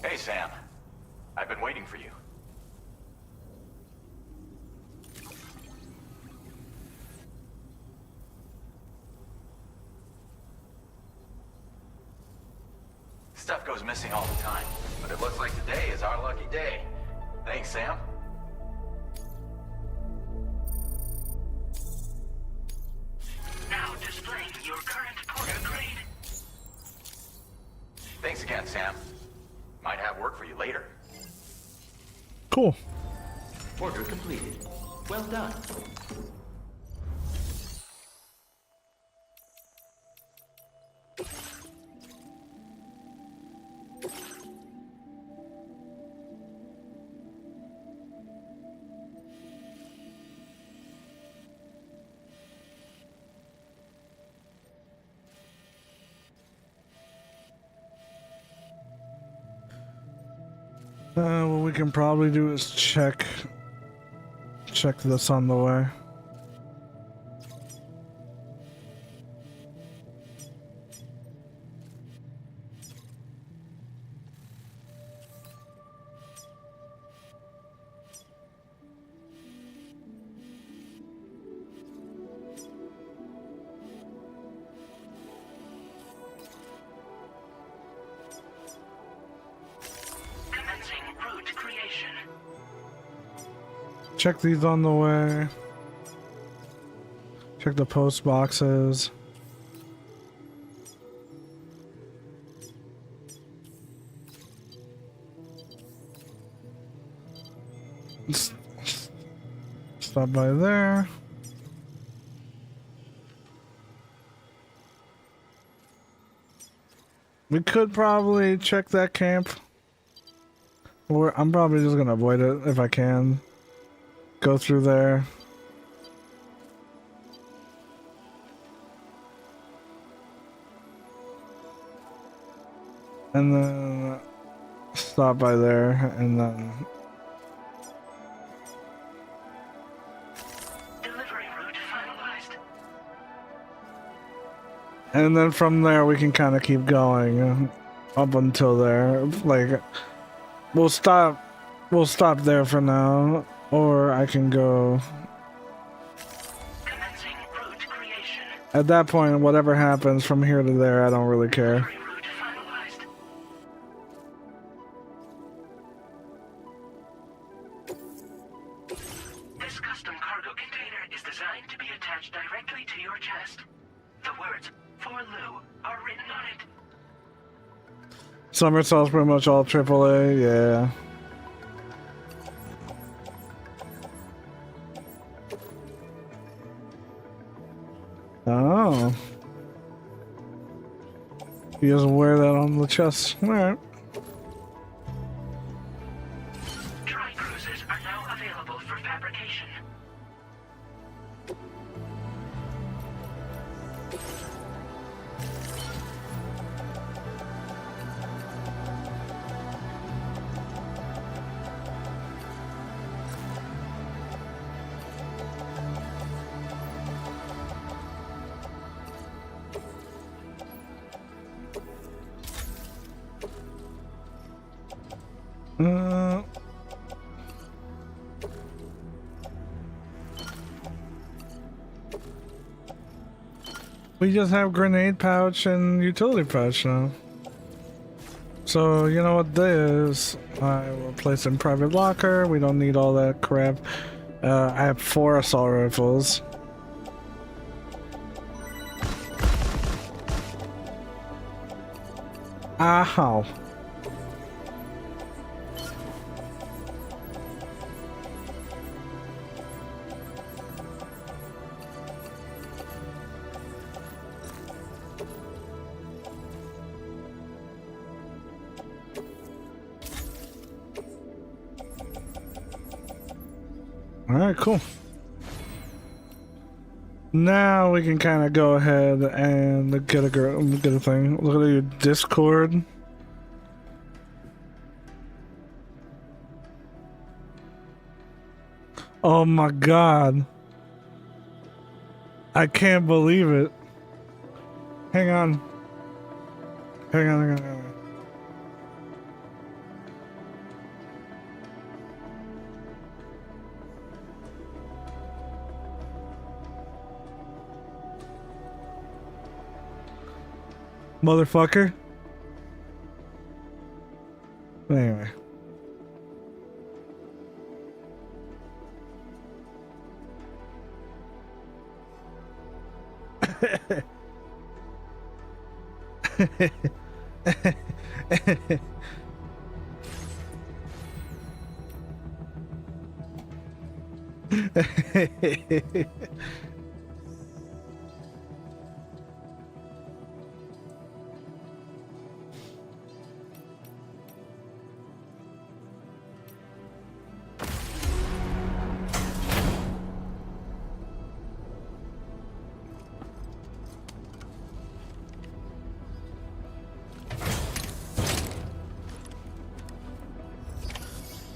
Hey, Sam. I've been waiting for you. Stuff goes missing all the time, but it looks like today is our lucky day. Thanks, Sam. Now displaying your current Porter grade. Thanks again, Sam. Might have work for you later. Cool. Order completed. Well done. What we can probably do is check this on the way. Commencing route creation. Check these on the way. Check the post boxes. Stop by there. We could probably check that camp. Or I'm probably just gonna avoid it if I can. Go through there. And then stop by there and then Delivery route finalized. and then from there we can kind of keep going up until there. Like we'll stop there for now, or I can go. Commencing route creation. At that point, whatever happens from here to there, I don't really care. Delivery route finalized. This custom cargo container is designed to be attached directly to your chest. The words "For Lou" are written on it. Summer Cell's pretty much all AAA, yeah. Oh. He doesn't wear that on the chest. Alright. Tri-cruisers are now available for fabrication. Uh, we just have grenade pouch and utility pouch now. So, you know what this? I will place in private locker. We don't need all that crap. I have 4 assault rifles. Ow. Alright, cool. Now we can kind of go ahead and get a thing. Look at your Discord. Oh my god. I can't believe it. Hang on. Hang on. Motherfucker. Anyway.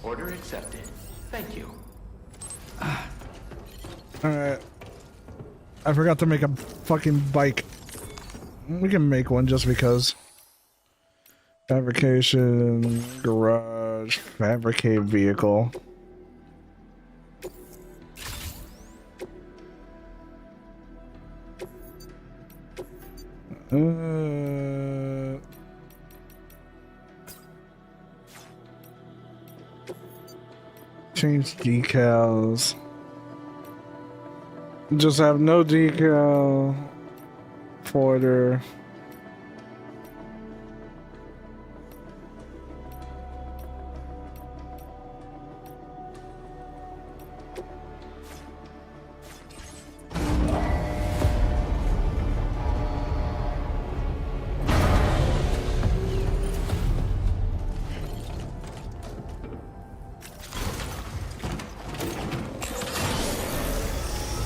Order accepted. Thank you. Alright. I forgot to make a fucking bike. We can make one just because. Fabrication, garage, fabricate vehicle. Change decals. Just have no decal. Forder.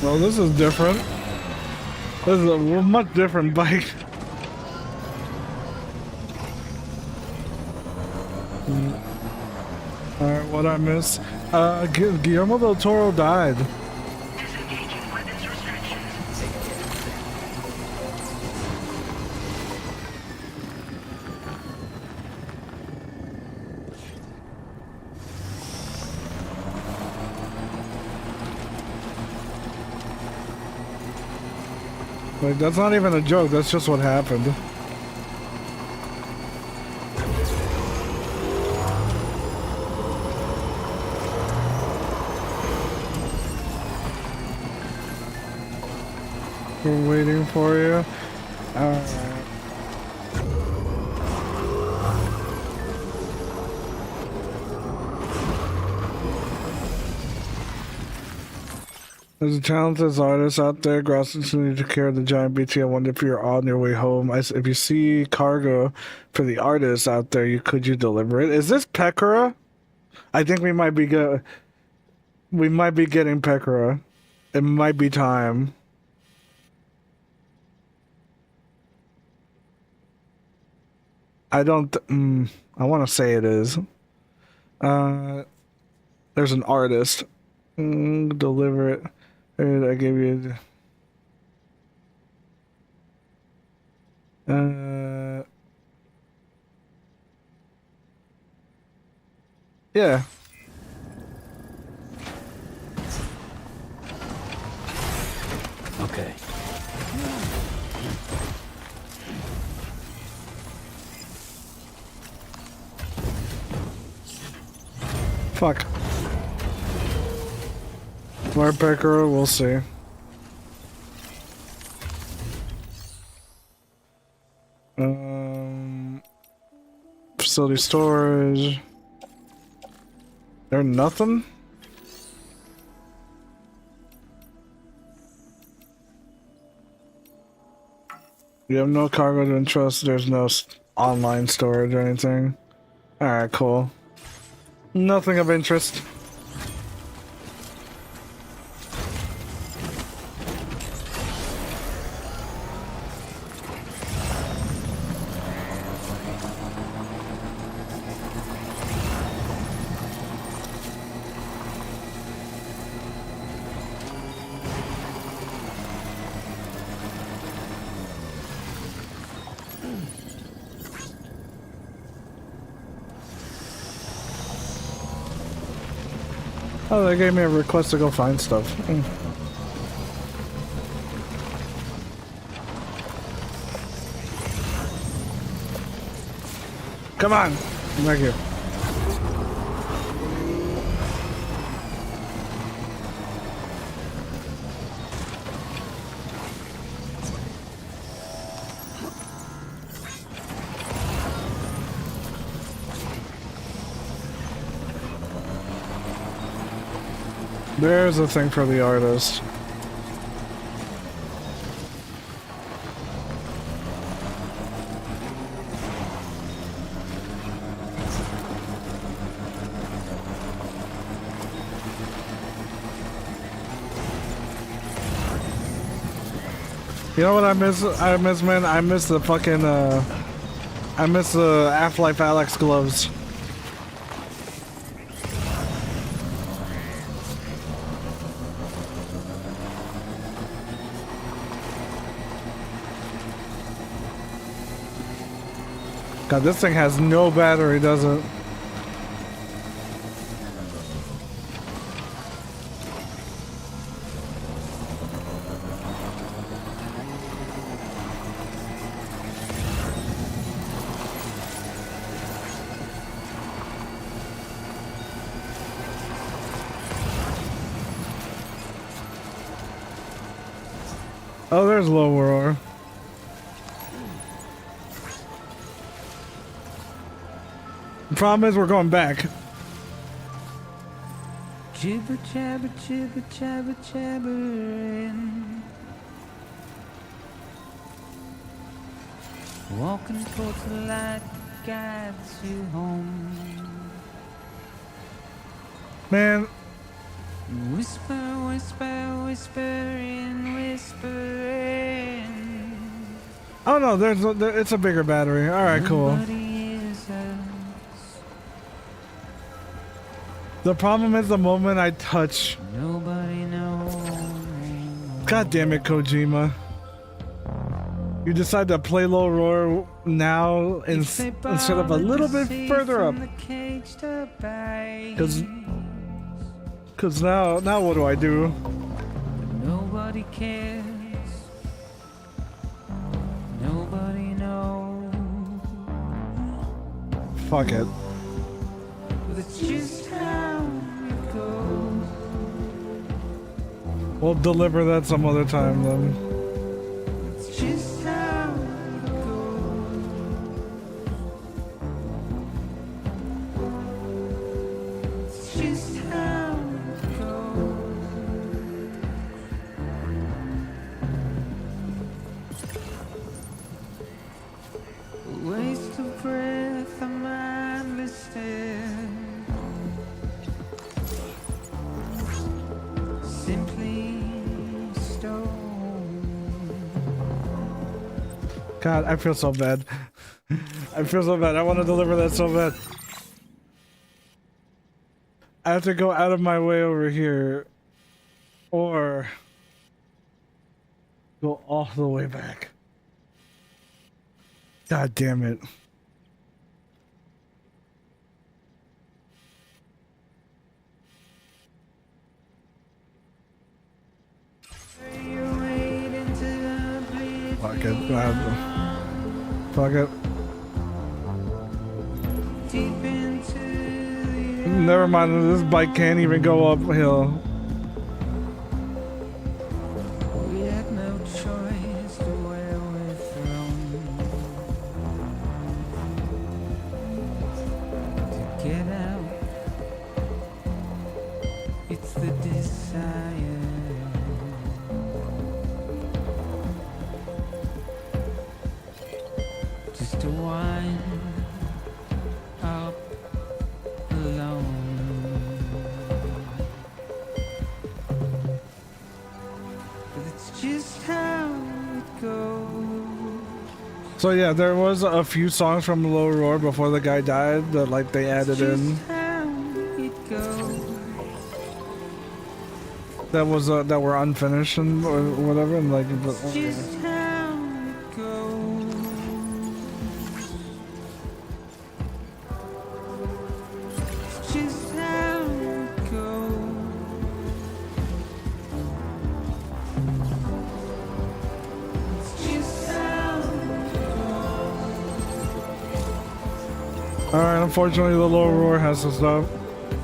Well, this is different. This is a much different bike. Alright, what I miss? Guillermo del Toro died. Disengaging weapons restrictions. Like, that's not even a joke, that's just what happened. We're waiting for you. Alright. There's a talented artist out there grasping to carry the giant BT. I wonder if you're on your way home. If you see cargo for the artist out there, could you deliver it? Is this Pekora? I think we might be getting Pekora. It might be time. I don't. I want to say it is. There's an artist. Deliver it. And I gave you. Yeah. Okay. Fuck. Smart picker, we'll see. Facility storage. There nothing? You have no cargo to entrust. There's no online storage or anything. Alright, cool. Nothing of interest. Oh, they gave me a request to go find stuff. Come on! Thank you. There's a thing for the artist. You know what I miss, man? I miss the fucking, I miss the Half-Life Alex gloves. God, this thing has no battery, does it? Oh, there's lower ore. The problem is we're going back. Jibber jabber jibber jabber jabbering. Walking towards the light that guides you home. Man. Whisper, whisper, whispering, whispering. Oh no, it's a bigger battery. All right, cool. The problem is the moment I touch. Nobody knows. God damn it, Kojima. You decide to play low roar now instead of a little bit further up. Cause now what do I do? Nobody cares. Nobody knows. Fuck it. But it's just how it goes. We'll deliver that some other time then. It's just how it goes. It's just how it goes. A waste of breath, a mindless stare. Simply stone. God, I feel so bad. I feel so bad. I want to deliver that so bad. I have to go out of my way over here. Or go all the way back. God damn it. Fuck it. Fuck it. Never mind, this bike can't even go uphill. We had no choice to where we're thrown. To get out, it's the desire. Just to wind up alone. But it's just how it goes. So yeah, there was a few songs from Low Roar before the guy died that like they added in. How it goes. That was that were unfinished and or whatever, and like. Just how it goes. It's just how it goes. It's just how All right, unfortunately, the Low Roar has to stop.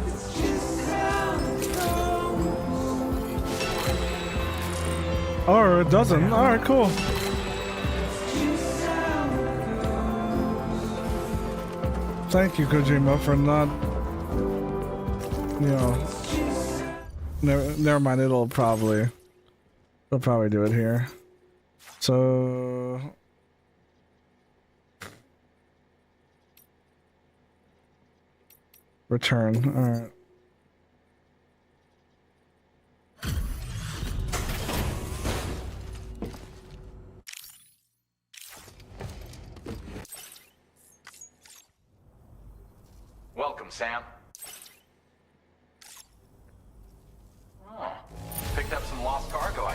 it's just how it goes. Or it doesn't. All right, cool. Just how it goes. Thank you, Kojima, for not. You know. Never mind. They'll probably do it here. So. Return. All right. Welcome, Sam. Oh, picked up some lost cargo.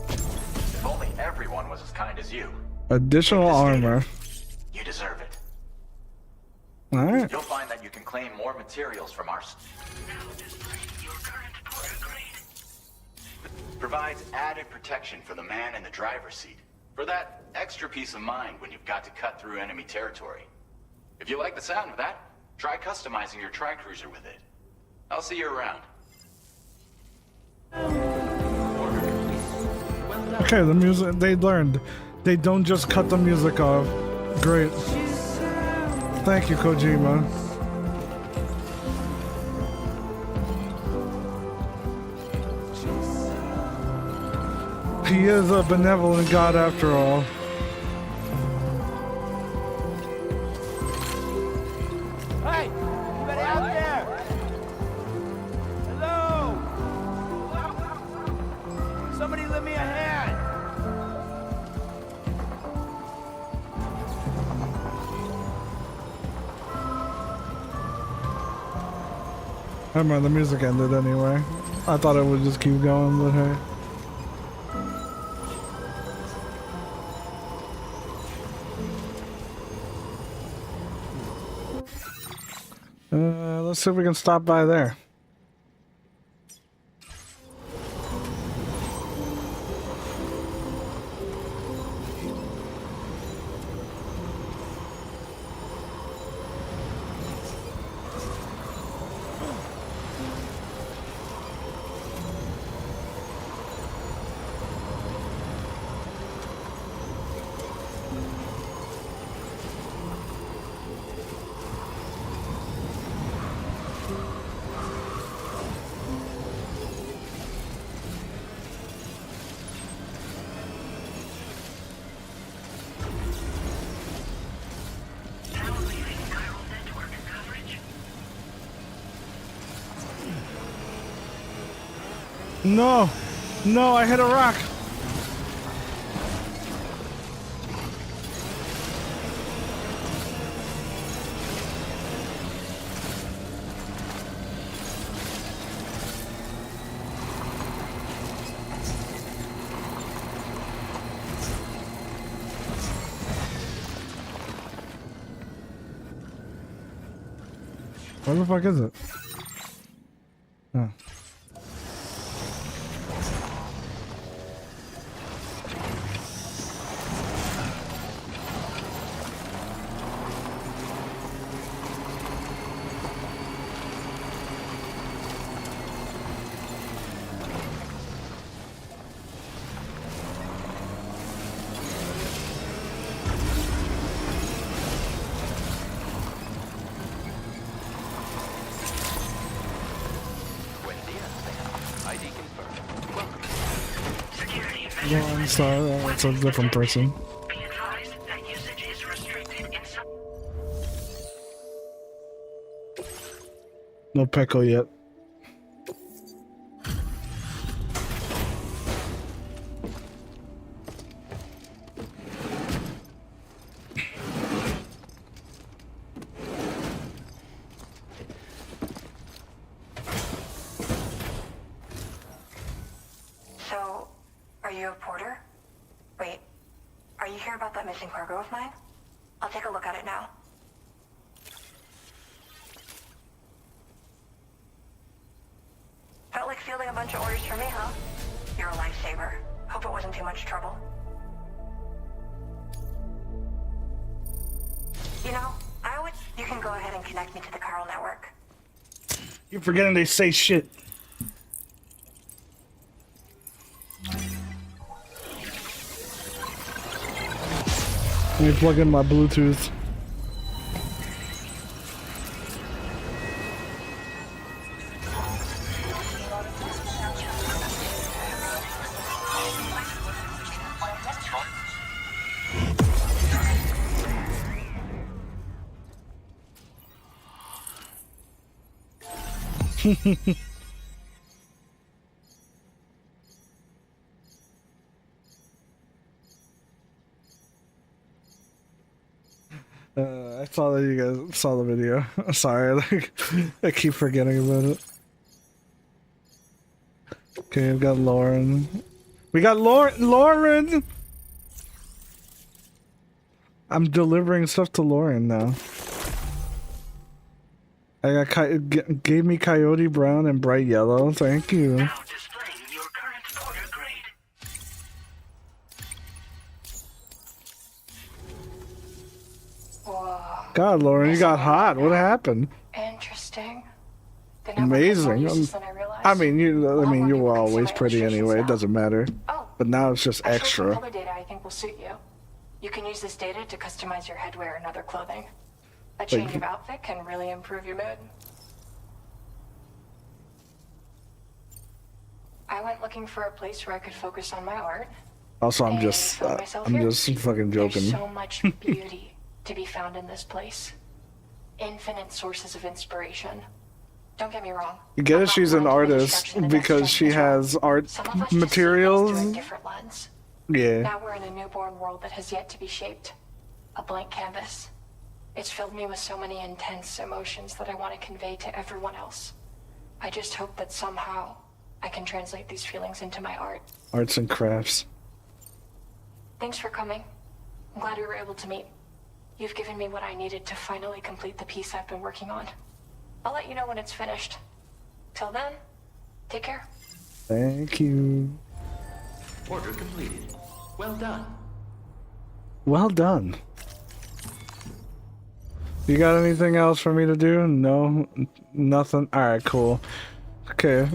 If only everyone was as kind as you. Additional armor. You deserve it. All right. You'll find that you can claim more materials from our... Now display your current porter grade. Provides added protection for the man in the driver's seat. For that extra peace of mind when you've got to cut through enemy territory. If you like the sound of that, try customizing your tri-cruiser with it. I'll see you around. Okay, the music. They learned. They don't just cut the music off. Great. Thank you, Kojima. He is a benevolent god after all. Hey, anybody out there? Hello? Somebody lend me a hand. Never mind, the music ended anyway. I thought it would just keep going, but hey. Let's see if we can stop by there. Now leaving neural network coverage. No! No, I hit a rock! Where the fuck is it? Oh. Lauren, sorry, it's a different person. Be advised that usage is restricted in some... No Pecco yet. So, are you a porter? Wait, are you here about that missing cargo of mine? I'll take a look at it now. Felt like fielding a bunch of orders for me, huh? You're a lifesaver. Hope it wasn't too much trouble. You know, I would... You can go ahead and connect me to the Chiral network. You're forgetting they say shit. Let me plug in my Bluetooth. I saw that you guys saw the video. Sorry, like, I keep forgetting about it. Okay, we've got Lauren. We got Lauren! I'm delivering stuff to Lauren now. I got gave me Coyote Brown and Bright Yellow. Thank you. Now displaying your current porter grade. Whoa. God, Lauren, you got hot. What happened? Interesting. Amazing. I mean, you were always pretty anyway. It doesn't matter. Oh, But now it's just I showed some extra. color data I think will suit you. You can use this data to customize your headwear and other clothing. A change of outfit can really improve your mood. I went looking for a place where I could focus on my art. Also, I'm and just found myself here. fucking There's joking. so much beauty to be found in this place. Infinite sources of inspiration. Don't get me wrong. You get I'm it? not She's an blind to the artist destruction and because she destruction as has well. art Some of us just see things materials. through a different lens. Yeah. Now we're in a newborn world that has yet to be shaped. A blank canvas. It's filled me with so many intense emotions that I want to convey to everyone else. I just hope that somehow I can translate these feelings into my art. Arts and crafts. Thanks for coming. I'm glad we were able to meet. You've given me what I needed to finally complete the piece I've been working on. I'll let you know when it's finished. Till then, take care. Thank you. Order completed. Well done. Well done. You got anything else for me to do? No? Nothing? Alright, cool. Okay.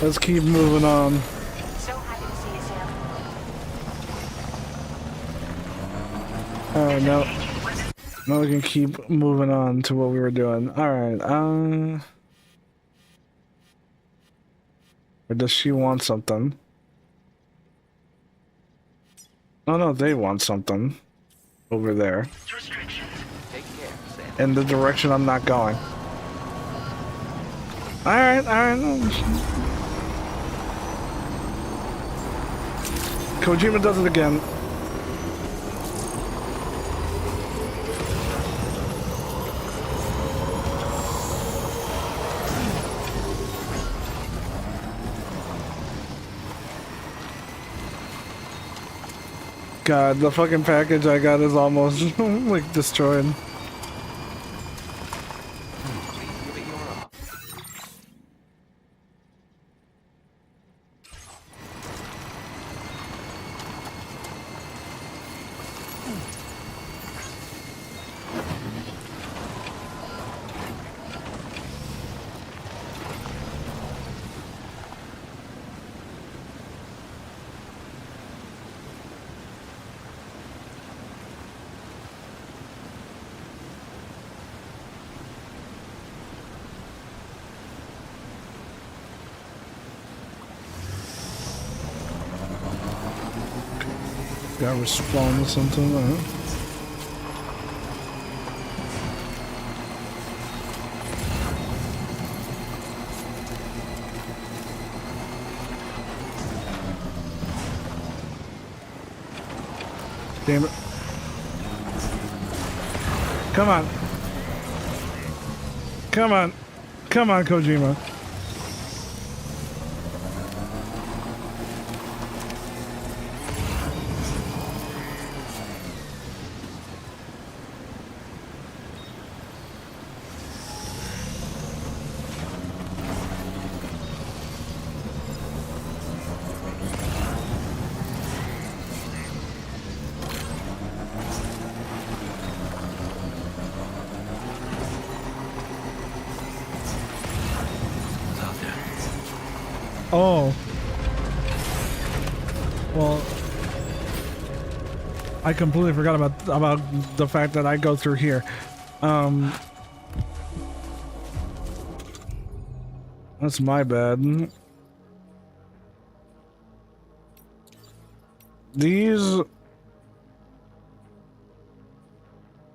Let's keep moving on. So happy to see you, Sam. Alright, no. Now we can keep moving on to what we were doing. Alright, or does she want something? Oh no, they want something. Over there. Restrictions. Take care, Sam. In the direction I'm not going. Alright. Kojima does it again. God, the fucking package I got is almost like destroyed. Please give it your all. Got respawn or something, right? Damn it. Come on. Come on. Come on, Kojima. Oh. Well, I completely forgot about the fact that I go through here. That's my bad. These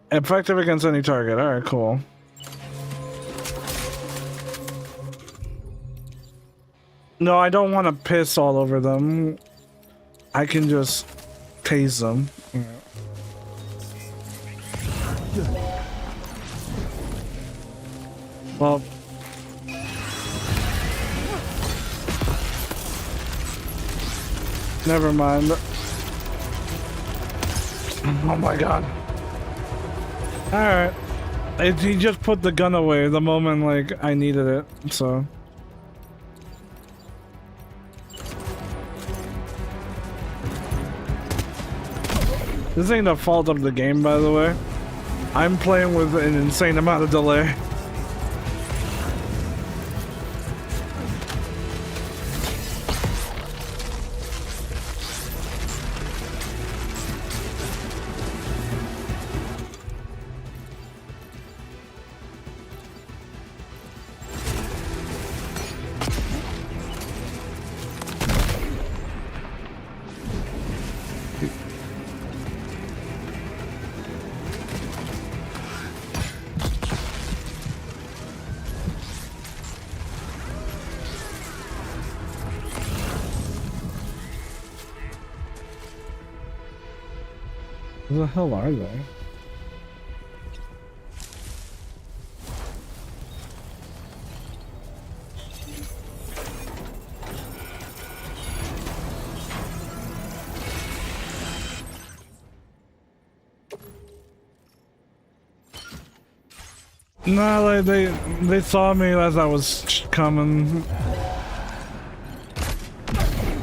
effective against any target. All right, cool. No, I don't want to piss all over them. I can just tase them. Well, never mind. Oh my god. Alright. He just put the gun away the moment, like, I needed it, so... This ain't the fault of the game, by the way. I'm playing with an insane amount of delay. Where the hell are they? No, like they saw me as I was coming.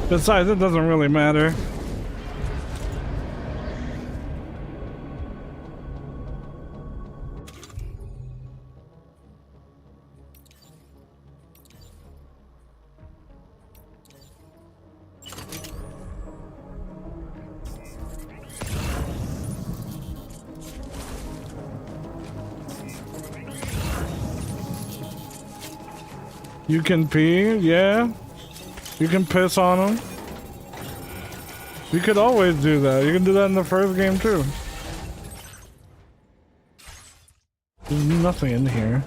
Besides, it doesn't really matter. You can pee, yeah. You can piss on them. You could always do that. You can do that in the first game too. There's nothing in here.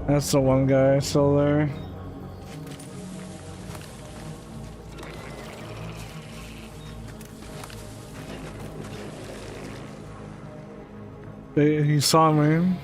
That's the one guy still there. He saw me.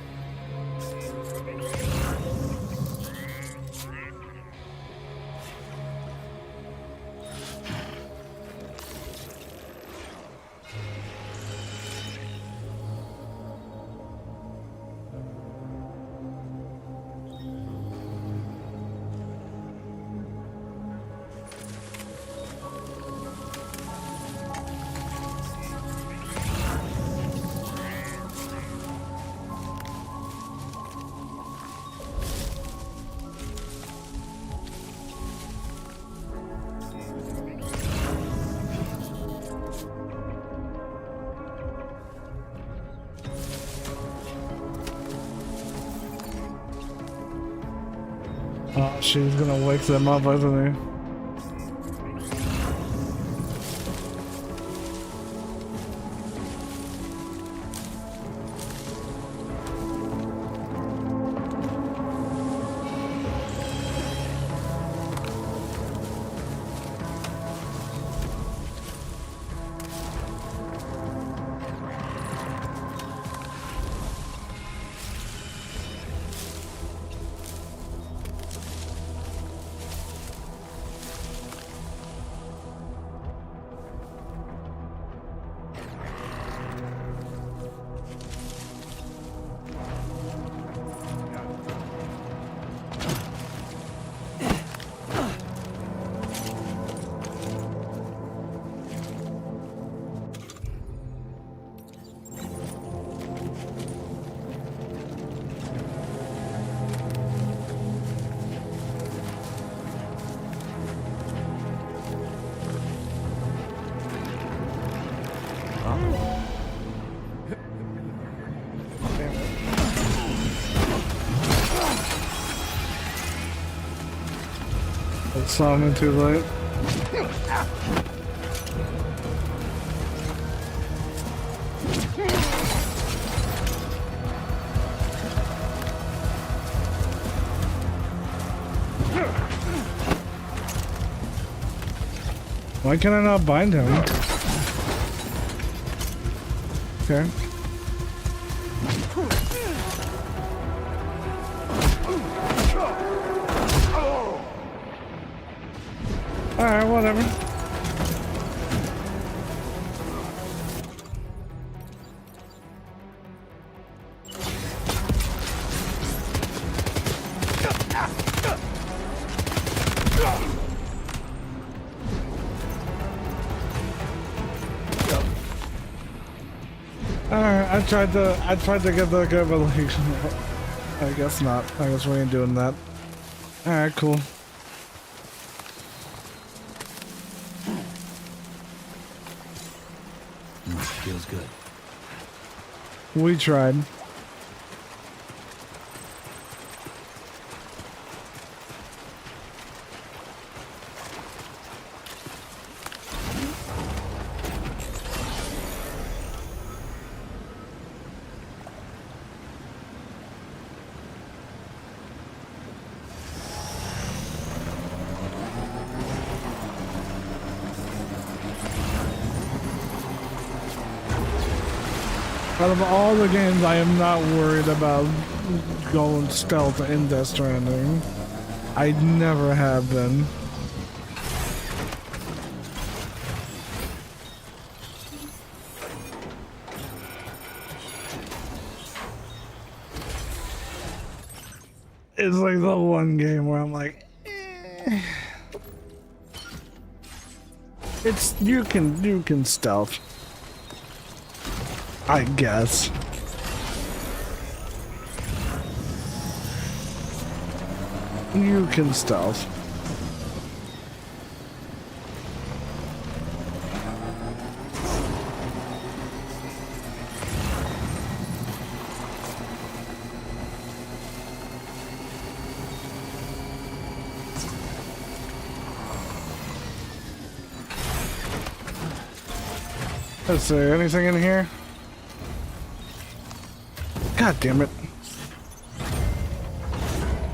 Oh, she's gonna wake them up, isn't he? Saw me too late. Why can I not bind him? Okay. Alright, whatever. Alright, I tried to get the guy, but like, I guess not. I guess we ain't doing that. Alright, cool. Feels good. We tried. Out of all the games, I am not worried about going stealth in Death Stranding. I never have been. It's like the one game where I'm like, eh. It's you can stealth. I guess. You can stealth. Is there anything in here? God damn it.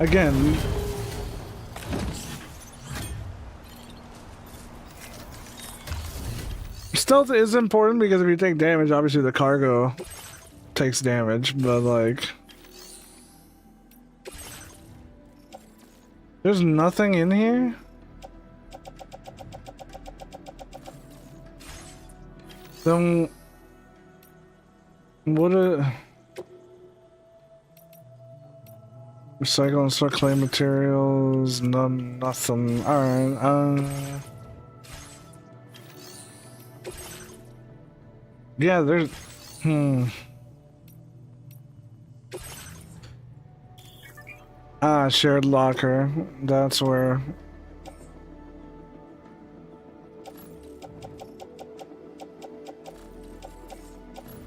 Again. Stealth is important because if you take damage, obviously the cargo takes damage, but like... There's nothing in here? Then... What a... Recycle and start clay materials, nothing. Alright, yeah, there's... Ah, shared locker. That's where...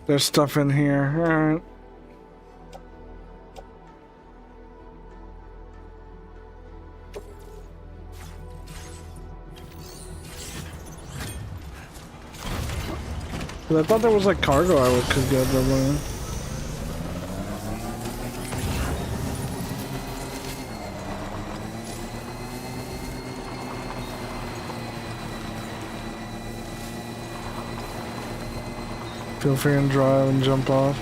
There's stuff in here. Alright. . 'Cause I thought there was like cargo could get, but feel free and drive and jump off.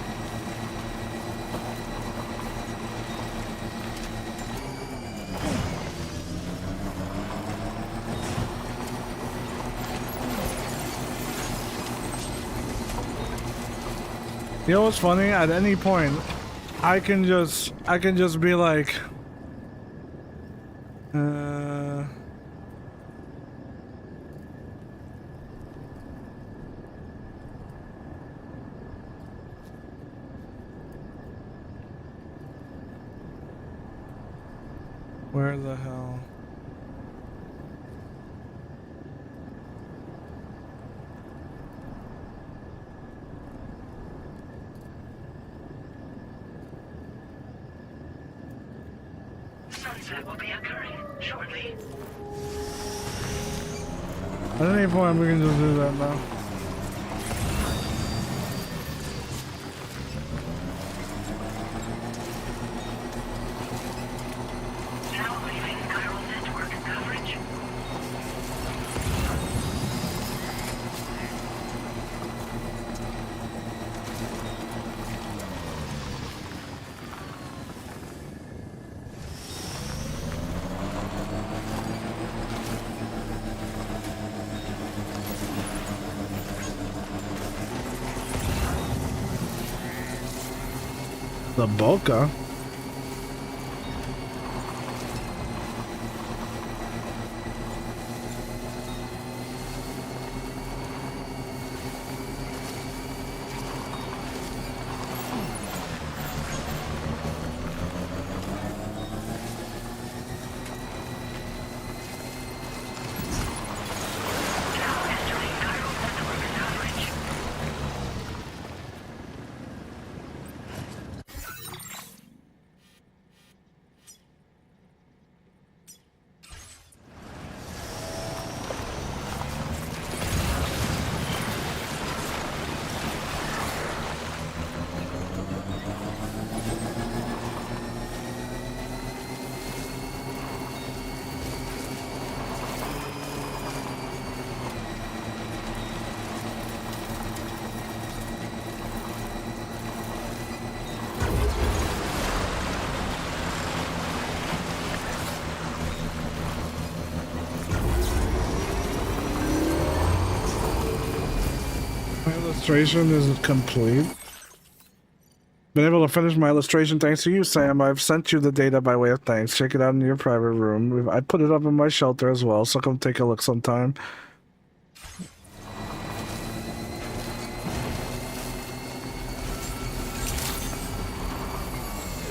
You know what's funny? At any point, I can just be like, where the hell? Sunset will be occurring shortly. At any point, we can just do that now. Now leaving chiral network coverage. The Boca? My illustration is complete. Been able to finish my illustration thanks to you, Sam. I've sent you the data by way of thanks. Check it out in your private room. I put it up in my shelter as well, so come take a look sometime. Good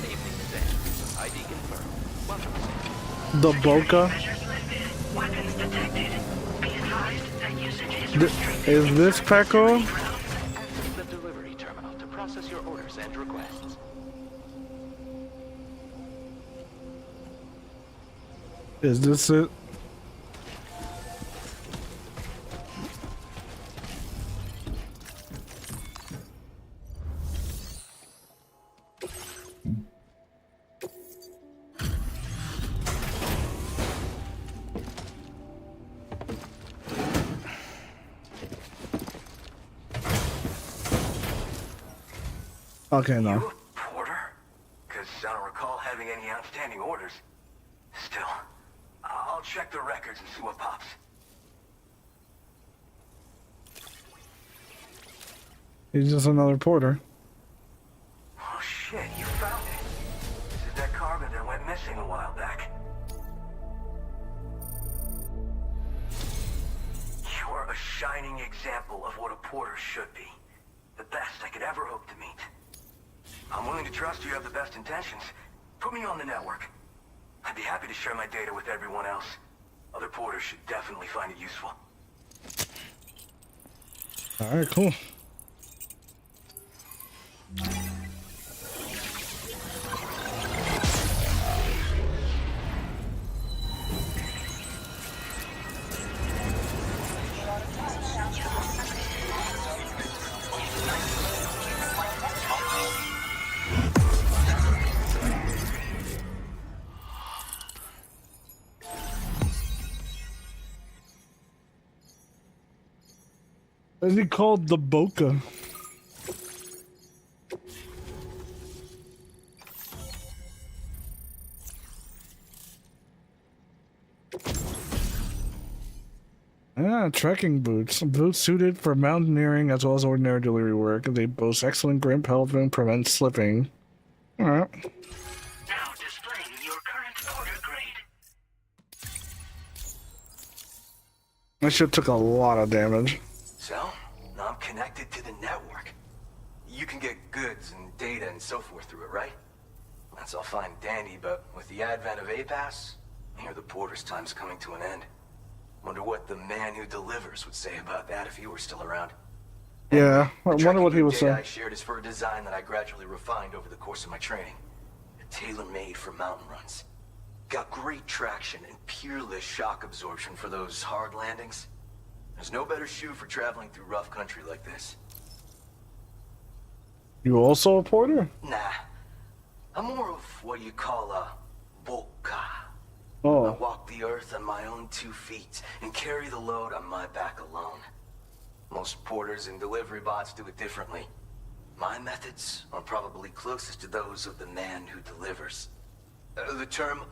evening, Sam. ID confirmed. Welcome, Sam. The Boca? Measures lifted. Weapons detected. Be advised that usage is restricted. Is this Pecco? Access the delivery terminal to process your orders and requests. Is this it? Okay, no. You a porter? Because I don't recall having any outstanding orders. Still, I'll check the records and see what pops. He's just another porter. Oh shit, you found it. This is that cargo that went missing a while back. You are a shining example of what a porter should be. The best I could ever hope to meet. I'm willing to trust you have the best intentions. Put me on the network. I'd be happy to share my data with everyone else. Other porters should definitely find it useful. Alright, cool. Is he called the Boca? Ah, trekking boots. Boots suited for mountaineering as well as ordinary delivery work. They boast excellent grip, help and prevent slipping. Alright. Now displaying your current order grade. That shit took a lot of damage. So, now I'm connected to the network. You can get goods and data and so forth through it, right? That's all fine and dandy, but with the advent of A-Pass, I hear the porter's time's coming to an end. Wonder what the man who delivers would say about that if he were still around. Yeah, I wonder what he would The data say. I shared is for a design that I gradually refined over the course of my training. Tailor-made for mountain runs. Got great traction and peerless shock absorption for those hard landings. There's no better shoe for traveling through rough country like this. You also a porter? Nah. I'm more of what you call a boca. I Oh. walk the earth on my own 2 feet and carry the load on my back alone. Most porters and delivery bots do it differently. My methods are probably closest to those of the man who delivers. The term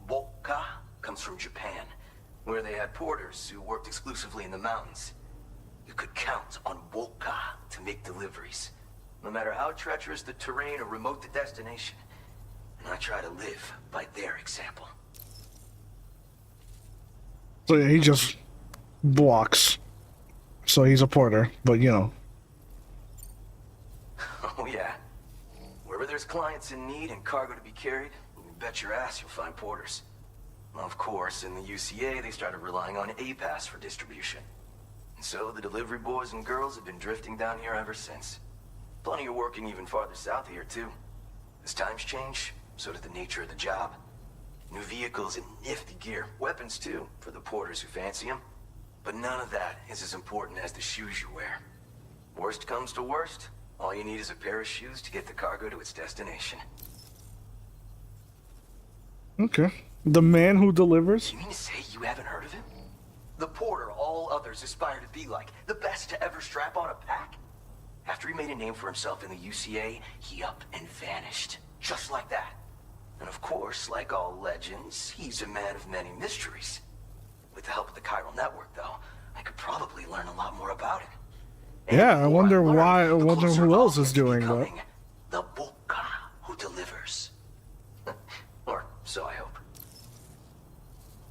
boca comes from Japan, where they had porters who worked exclusively in the mountains. You could count on boca to make deliveries, no matter how treacherous the terrain or remote the destination. And I try to live by their example. So yeah, he just walks. So he's a porter, but you know. Oh yeah. Wherever there's clients in need and cargo to be carried, you bet your ass you'll find porters. Of course, in the UCA, they started relying on A-Pass for distribution. And so the delivery boys and girls have been drifting down here ever since. Plenty are working even farther south here, too. As times change, so does the nature of the job. New vehicles and nifty gear. Weapons, too, for the porters who fancy them. But none of that is as important as the shoes you wear. Worst comes to worst, all you need is a pair of shoes to get the cargo to its destination. Okay. The man who delivers? You mean to say you haven't heard of him? The porter all others aspire to be like, the best to ever strap on a pack? After he made a name for himself in the UCA, he up and vanished. Just like that. And of course, like all legends, he's a man of many mysteries. With the help of the chiral network, though, I could probably learn a lot more about him. And Yeah, I the more wonder learn, why. I the wonder closer who I'll else get is to doing that. becoming the boca who delivers. Or so I hope.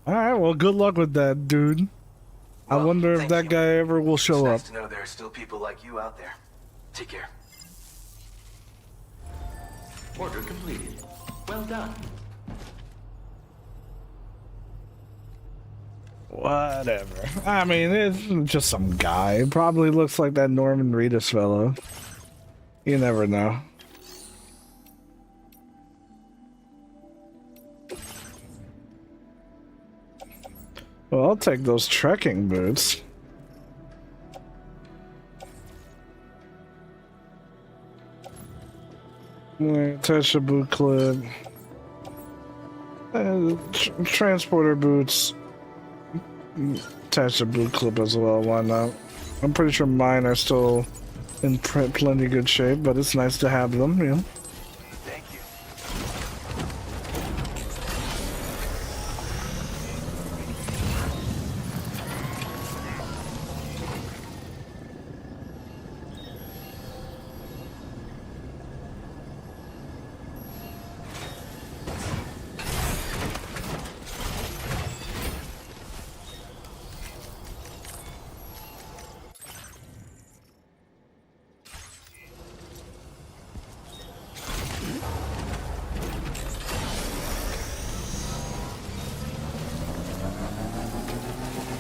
Alright, well, good luck with that, dude. I Well, wonder if thank that you. guy ever will show up. It's nice to know there are still people like you out there. Take care. Order completed. Well done. Whatever. I mean, it's just some guy. Probably looks like that Norman Reedus fellow. You never know. Well, I'll take those trekking boots. Attach the boot clip. Transporter boots. Attach the boot clip as well, why not? I'm pretty sure mine are still in plenty good shape, but it's nice to have them, you know? Thank you.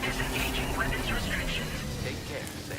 Disengaging weapons restrictions. Take care, Sam.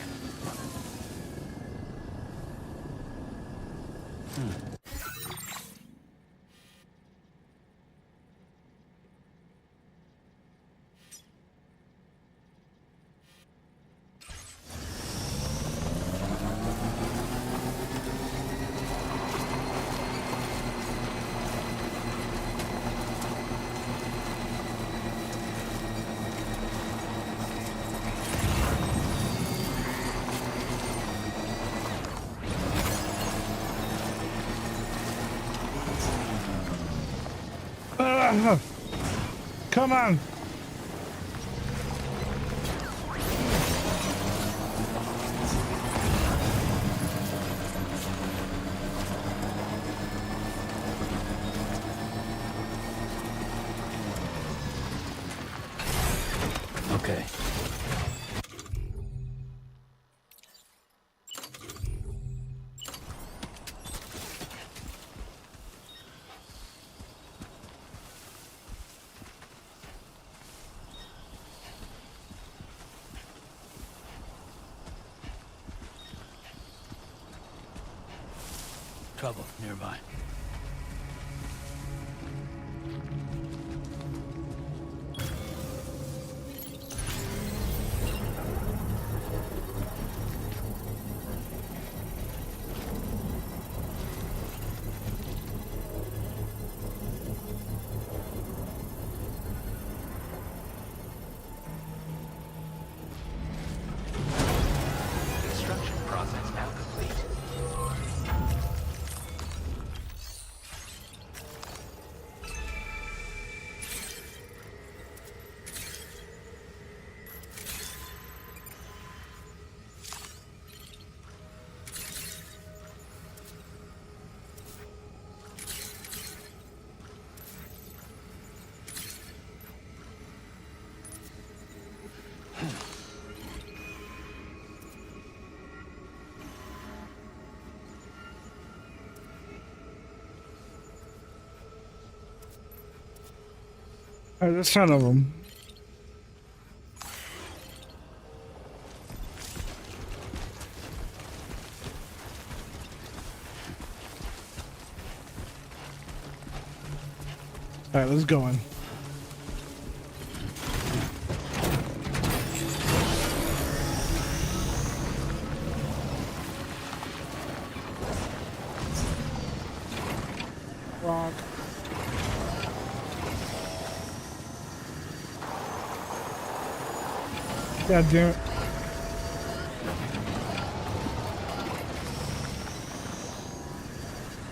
Come on. Okay. Trouble nearby. Construction process now complete. Alright, there's 10 of them. Alright, let's go in. Rock. God damn it.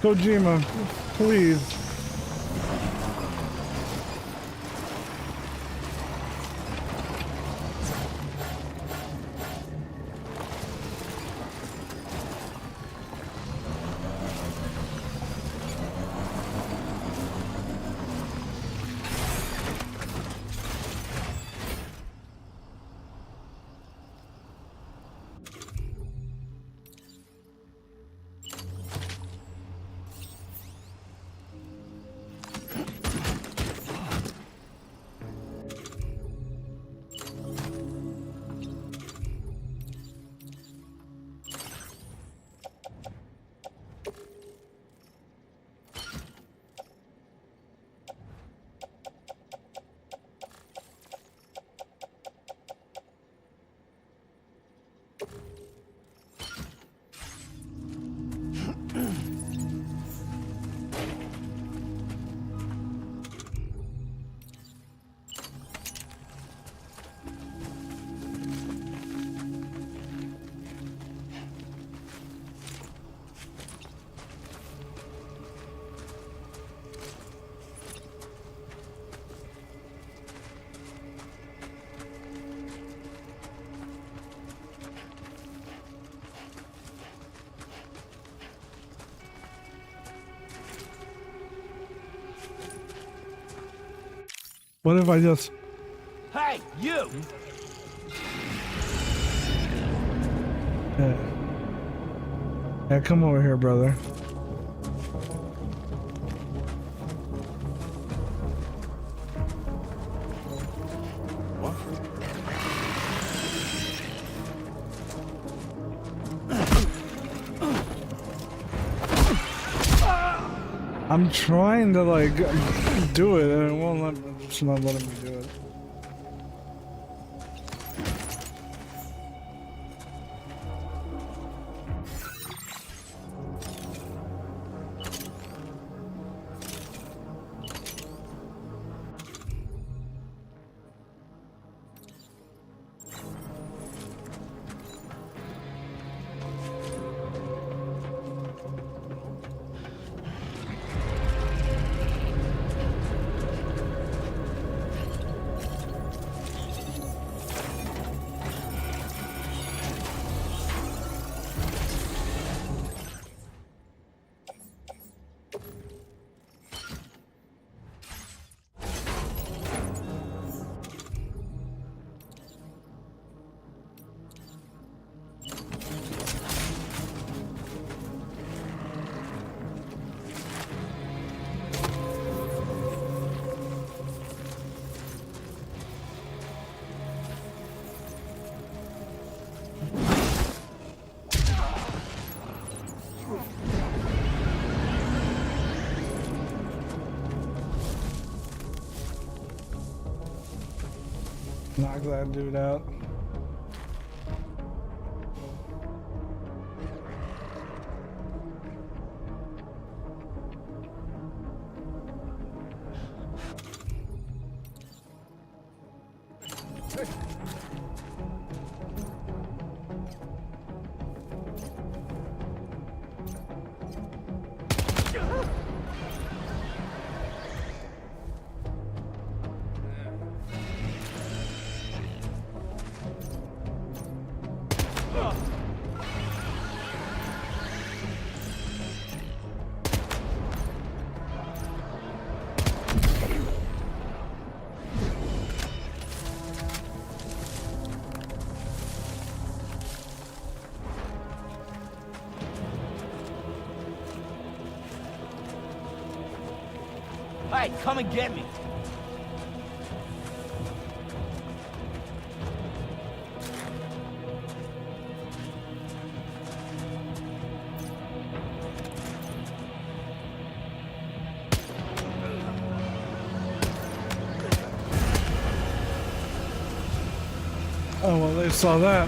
Kojima, please. What if I just... Hey, you! Yeah, come over here, brother. What? I'm trying to like do it and it won't let me, it's not letting me do it. Knock that dude out. Hey, come and get me. Oh, well, they saw that.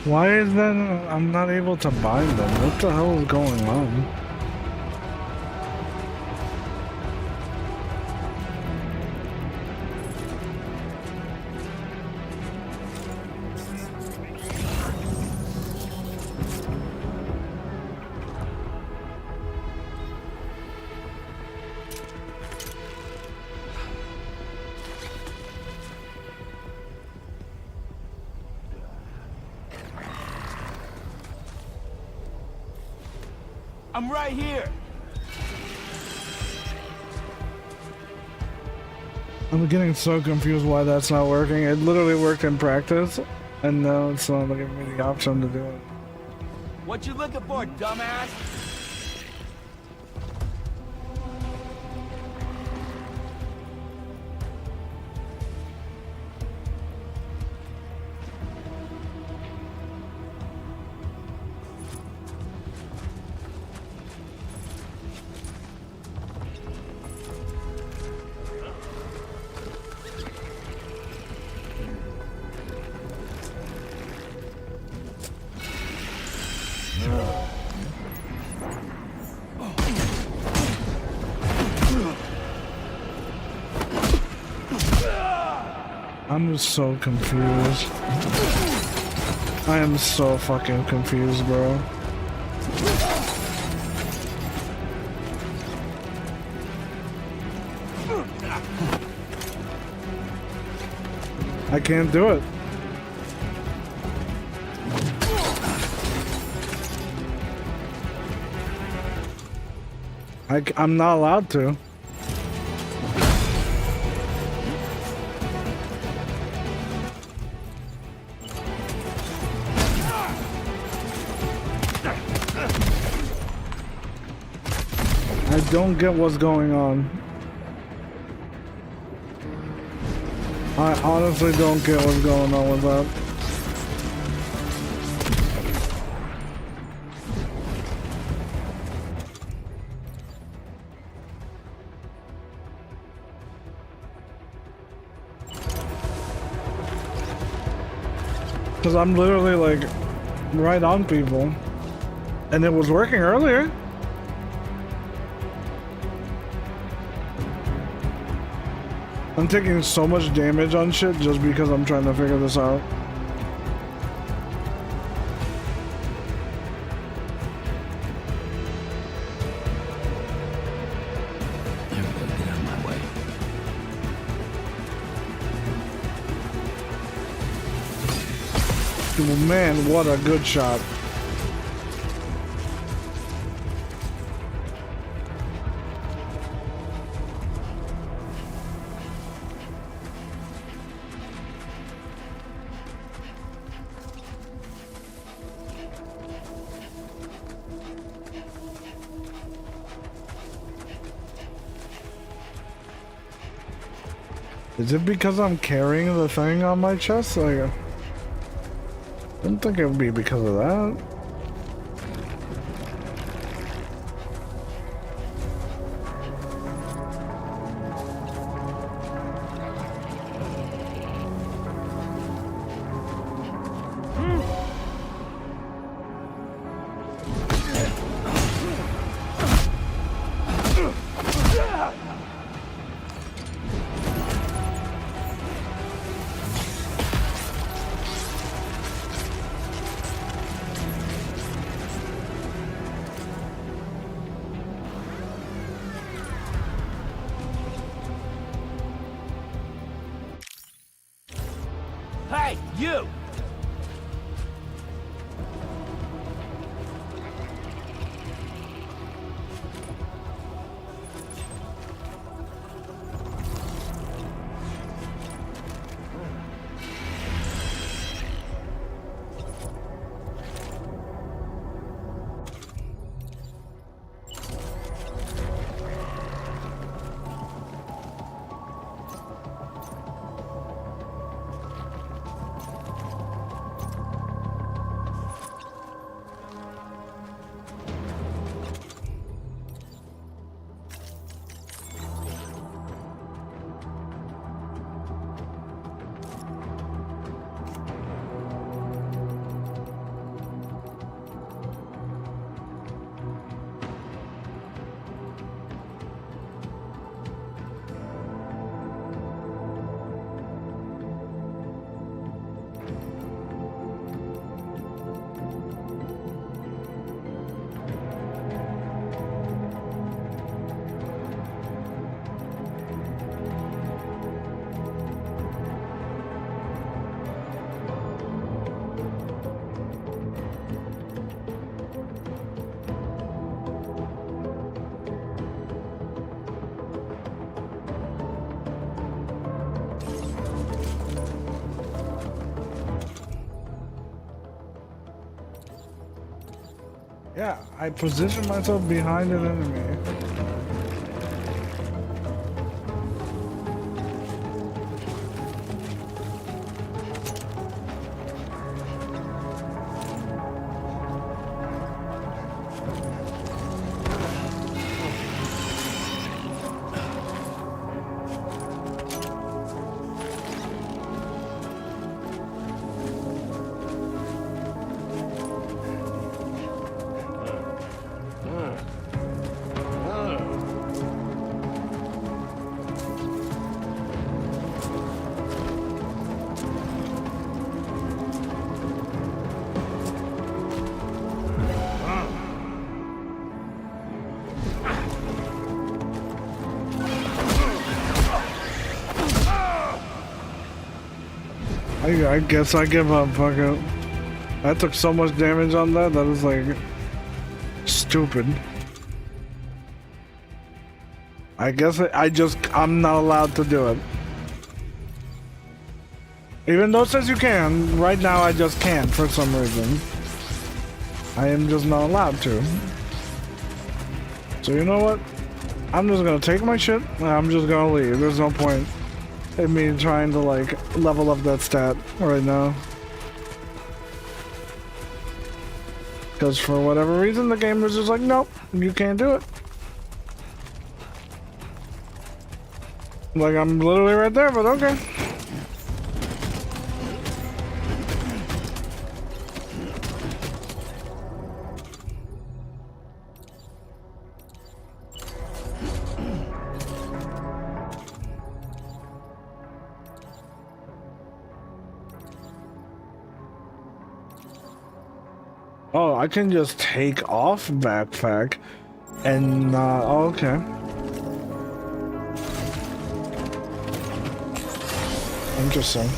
Why is that? I'm not able to bind them. What the hell is going on? I'm right here. I'm getting so confused why that's not working. It literally worked in practice, and now it's not giving me the option to do it. What you looking for, dumbass? I'm just so confused. I am so fucking confused, bro. I can't do it. I'm not allowed to. I don't get what's going on. I honestly don't get what's going on with that. Because I'm literally like right on people. And it was working earlier. I'm taking so much damage on shit just because I'm trying to figure this out. Everybody get out of my way. Oh, man, what a good shot. Is it because I'm carrying the thing on my chest? Like, I don't think it would be because of that. Hey, you! Yeah, I position myself behind an enemy. I guess I give up, fuck it. I took so much damage on that, that was like stupid. I guess I'm not allowed to do it. Even though it says you can, right now I just can't for some reason. I am just not allowed to. So you know what? I'm just gonna take my shit and I'm just gonna leave. There's no point in me trying to like level up that stat right now. Because for whatever reason the game was just like, nope, you can't do it. Like I'm literally right there, but okay. Oh, I can just take off backpack and oh, okay. Interesting.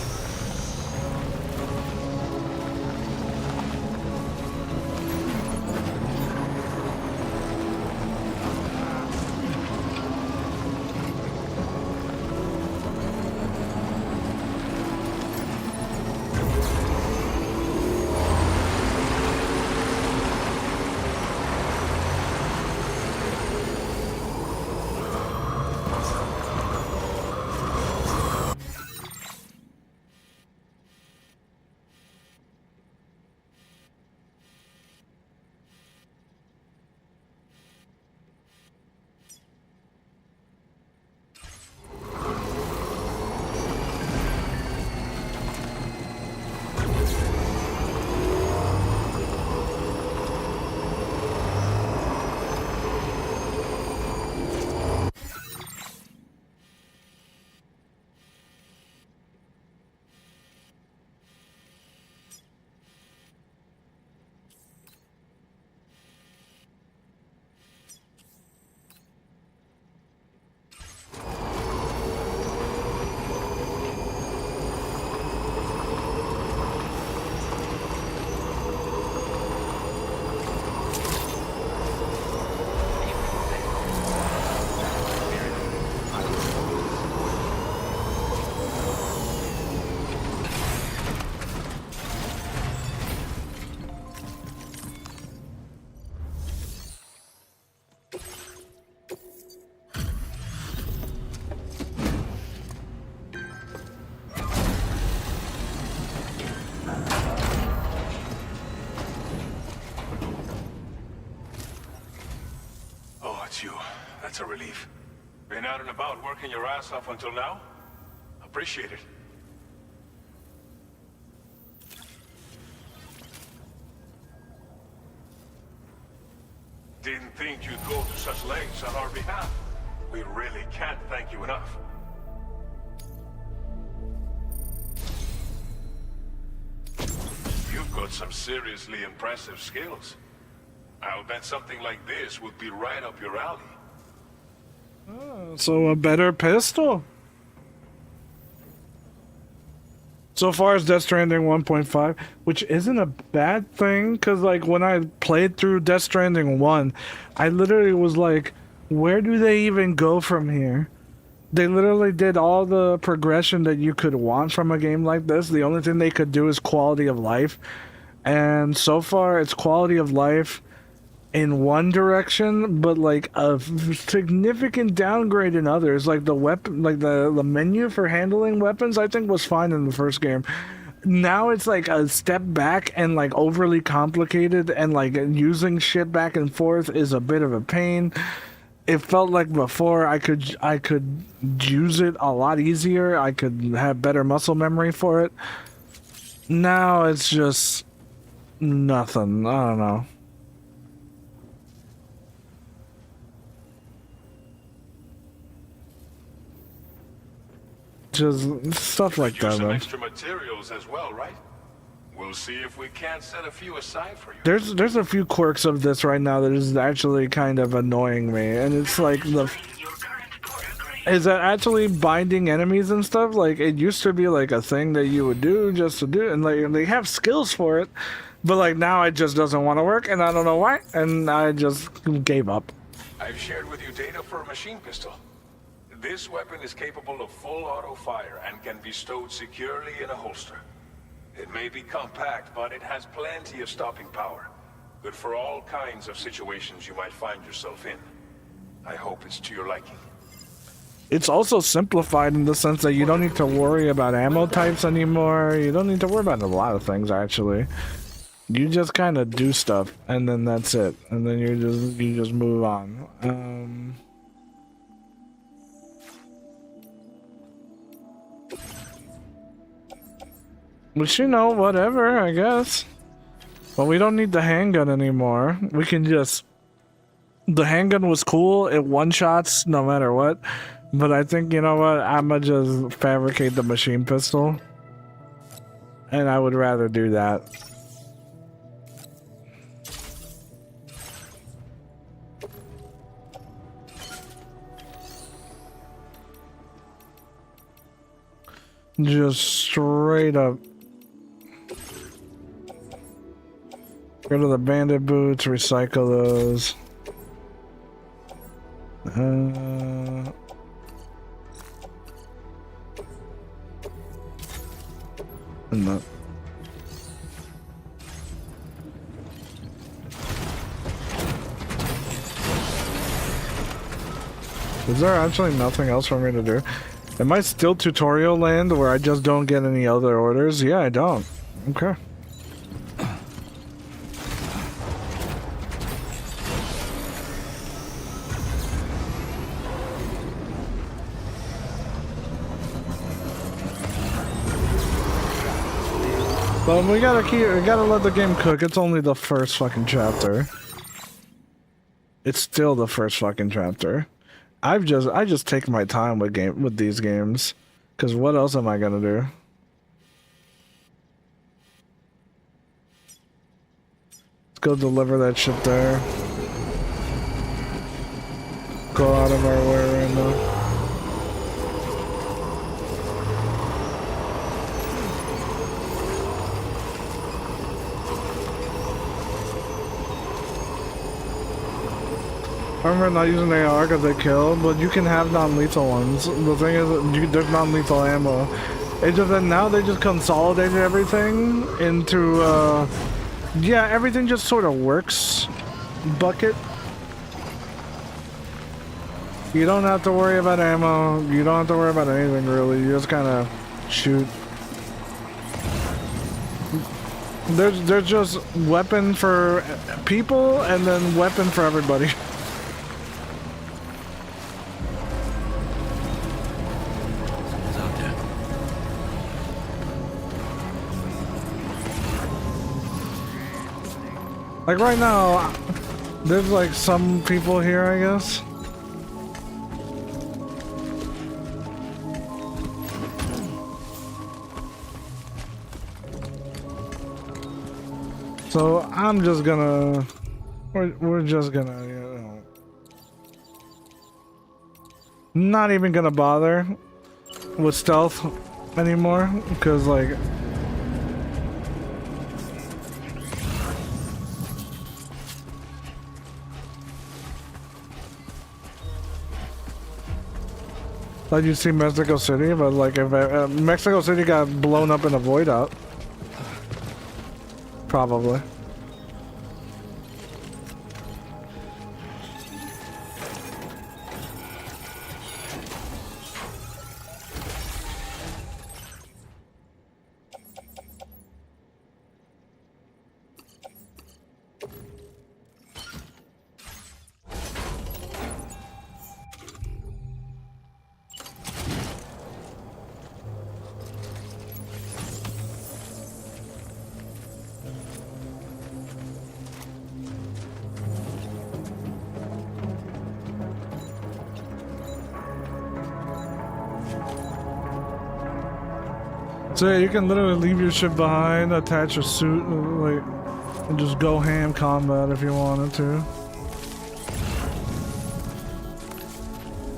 That's a relief. Been out and about working your ass off until now? Appreciate it. Didn't think you'd go to such lengths on our behalf. We really can't thank you enough. You've got some seriously impressive skills. I'll bet something like this would be right up your alley. Oh, so a better pistol. So far as Death Stranding 1.5, which isn't a bad thing, because like when I played through Death Stranding 1, I literally was like, where do they even go from here? They literally did all the progression that you could want from a game like this. The only thing they could do is quality of life. And so far, it's quality of life in one direction, but like a significant downgrade in others. Like the weapon, like the menu for handling weapons, I think was fine in the first game. Now it's like a step back and like overly complicated, and like using shit back and forth is a bit of a pain. It felt like before I could use it a lot easier. I could have better muscle memory for it. Now it's just nothing. I don't know. Just stuff like that, Some man. extra materials as well, right? We'll see if we can't set a few aside for you. There's a few quirks of this right now that is actually kind of annoying me, and it's like is that actually binding enemies and stuff? Like it used to be like a thing that you would do just to do, and like they have skills for it, but like now it just doesn't want to work, and I don't know why, and I just gave up. I've shared with you data for a machine pistol. This weapon is capable of full auto fire and can be stowed securely in a holster. It may be compact, but it has plenty of stopping power. Good for all kinds of situations you might find yourself in. I hope it's to your liking. It's also simplified in the sense that you don't need to worry about ammo types anymore. You don't need to worry about a lot of things, actually. You just kind of do stuff, and then that's it. And then you just move on. Which, you know, whatever, I guess. But we don't need the handgun anymore. We can just... The handgun was cool. It one-shots no matter what. But I think, you know what? I'ma just fabricate the machine pistol. And I would rather do that. Just straight up. Go to the bandit boots, recycle those. No. Is there actually nothing else for me to do? Am I still tutorial land where I just don't get any other orders? Yeah, I don't. Okay. But we gotta let the game cook. It's only the first fucking chapter. It's still the first fucking chapter. I just take my time with these games, cause what else am I gonna do? Let's go deliver that shit there. Go out of our way right now. I remember not using AR because they kill, but you can have non-lethal ones. The thing is, there's non-lethal ammo. It's just that now they just consolidated everything into, yeah, everything just sort of works. Bucket. You don't have to worry about ammo. You don't have to worry about anything really. You just kind of shoot. There's just weapon for people and then weapon for everybody. Like right now, there's like some people here, I guess. So I'm just gonna, we're just gonna, you know, not even gonna bother with stealth anymore, because like, like you see Mexico City, but like if Mexico City got blown up in a void out, probably. So yeah, you can literally leave your ship behind, attach a suit, like, and just go ham combat if you wanted to.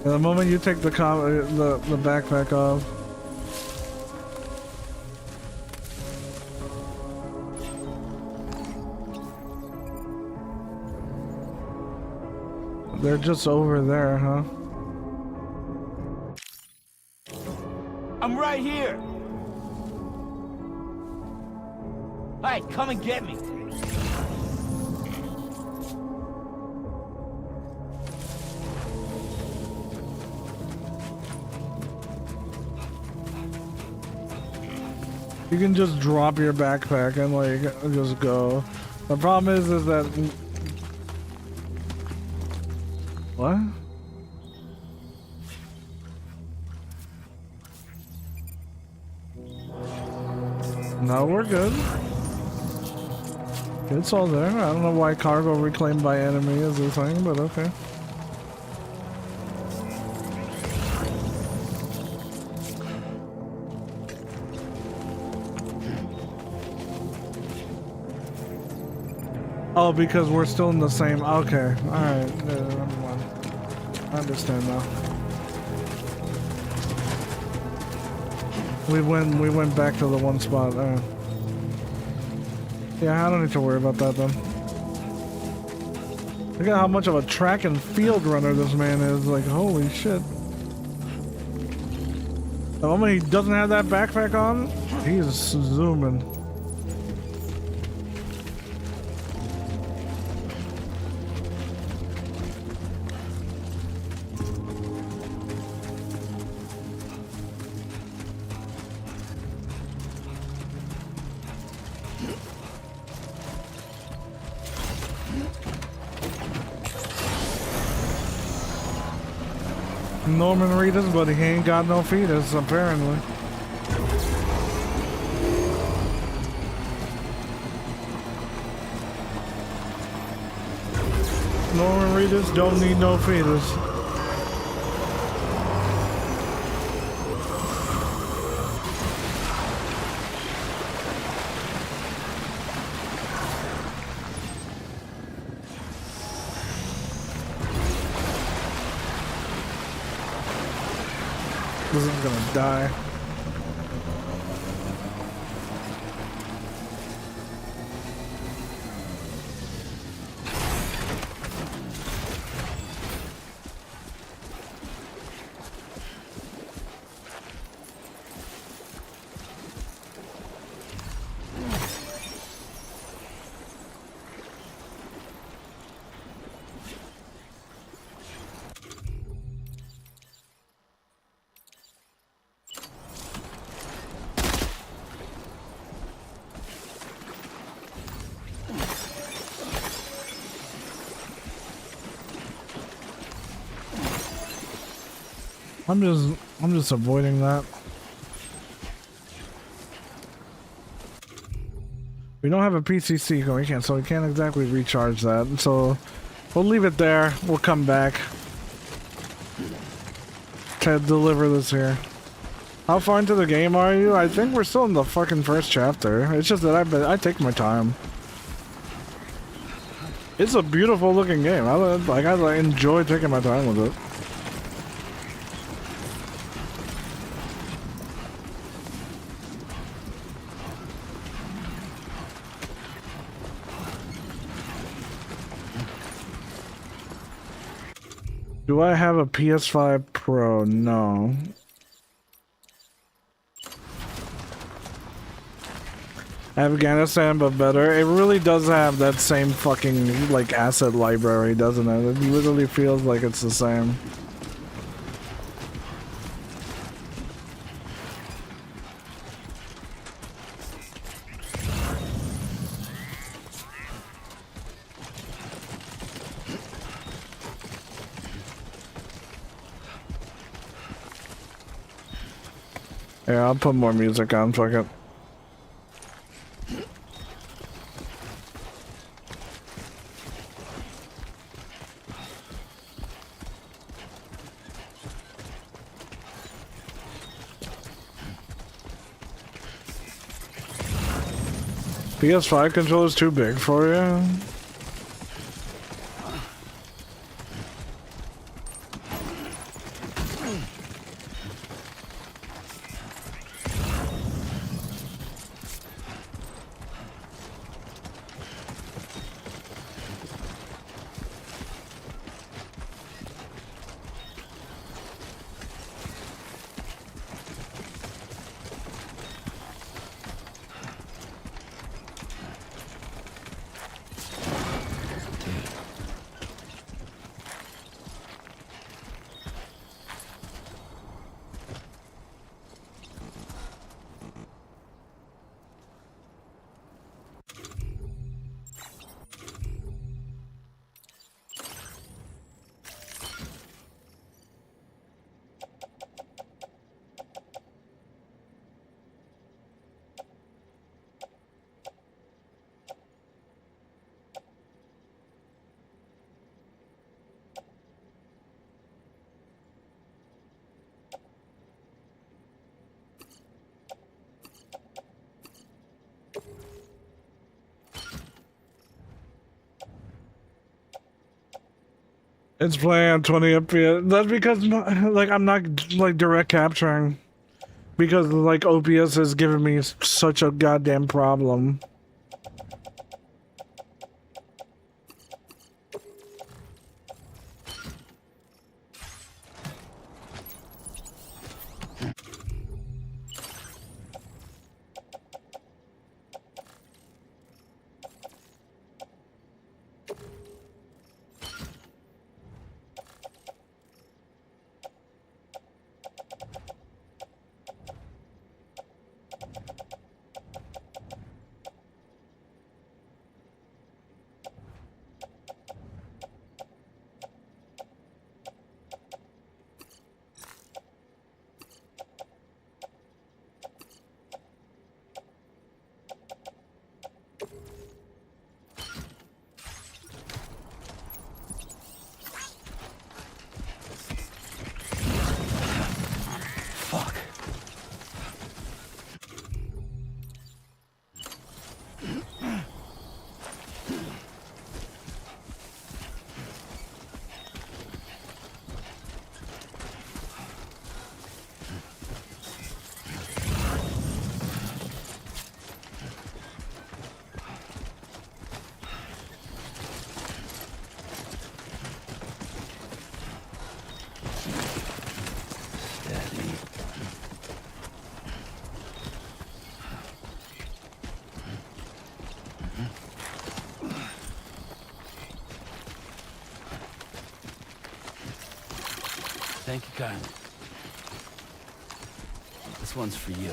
And the moment you take the backpack off, they're just over there, huh? I'm right here. Hey, come and get me. You can just drop your backpack and like just go. The problem is that what? No, we're good. It's all there. I don't know why cargo reclaimed by enemy is a thing, but okay. Oh, because we're still in the same. Okay, alright. Never mind. I understand now. We went back to the one spot. Yeah, I don't need to worry about that then. Look at how much of a track and field runner this man is. Like, holy shit. The moment he doesn't have that backpack on, he's zooming. Norman Reedus, but he ain't got no fetus, apparently. Norman Reedus don't need no fetus. This is gonna die. I'm just avoiding that. We don't have a PCC, so we can't exactly recharge that. So we'll leave it there. We'll come back to deliver this here. How far into the game are you? I think we're still in the fucking first chapter. It's just that I take my time. It's a beautiful looking game. I enjoy taking my time with it. Do I have a PS5 Pro? No. Afghanistan, but better. It really does have that same fucking, like, asset library, doesn't it? It literally feels like it's the same. Yeah, I'll put more music on, fuck it. PS5 controller's too big for you? It's playing on 20 FPS. That's because, like, I'm not, like, direct capturing. because like OPS has given me such a goddamn problem. Thank you kindly. This one's for you.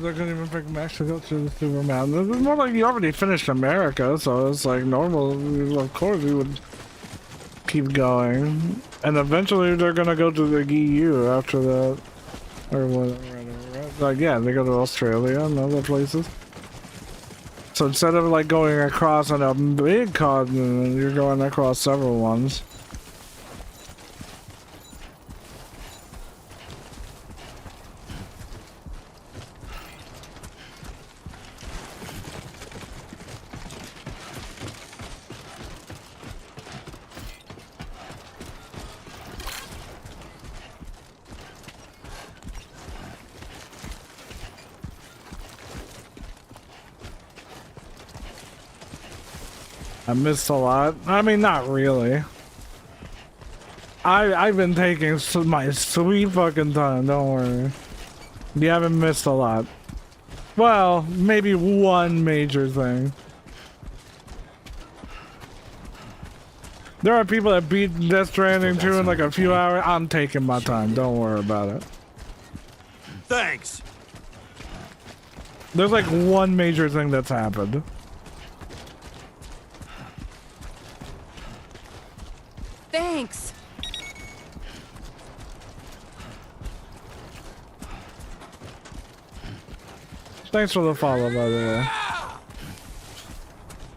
They're gonna even pick Mexico to the Superman. It's more like you already finished America, so it's like normal. Of course, we would keep going, and eventually they're gonna go to the EU after that, or whatever. Right? Like, yeah, they go to Australia and other places. So instead of like going across on a big continent, you're going across several ones. I missed a lot. I mean, not really. I've been taking my sweet fucking time, don't worry. You haven't missed a lot. Well, maybe one major thing. There are people that beat Death Stranding 2 in like a few hours. I'm taking my time, don't worry about it. Thanks. There's like one major thing that's happened. Thanks. Thanks for the follow, by the way.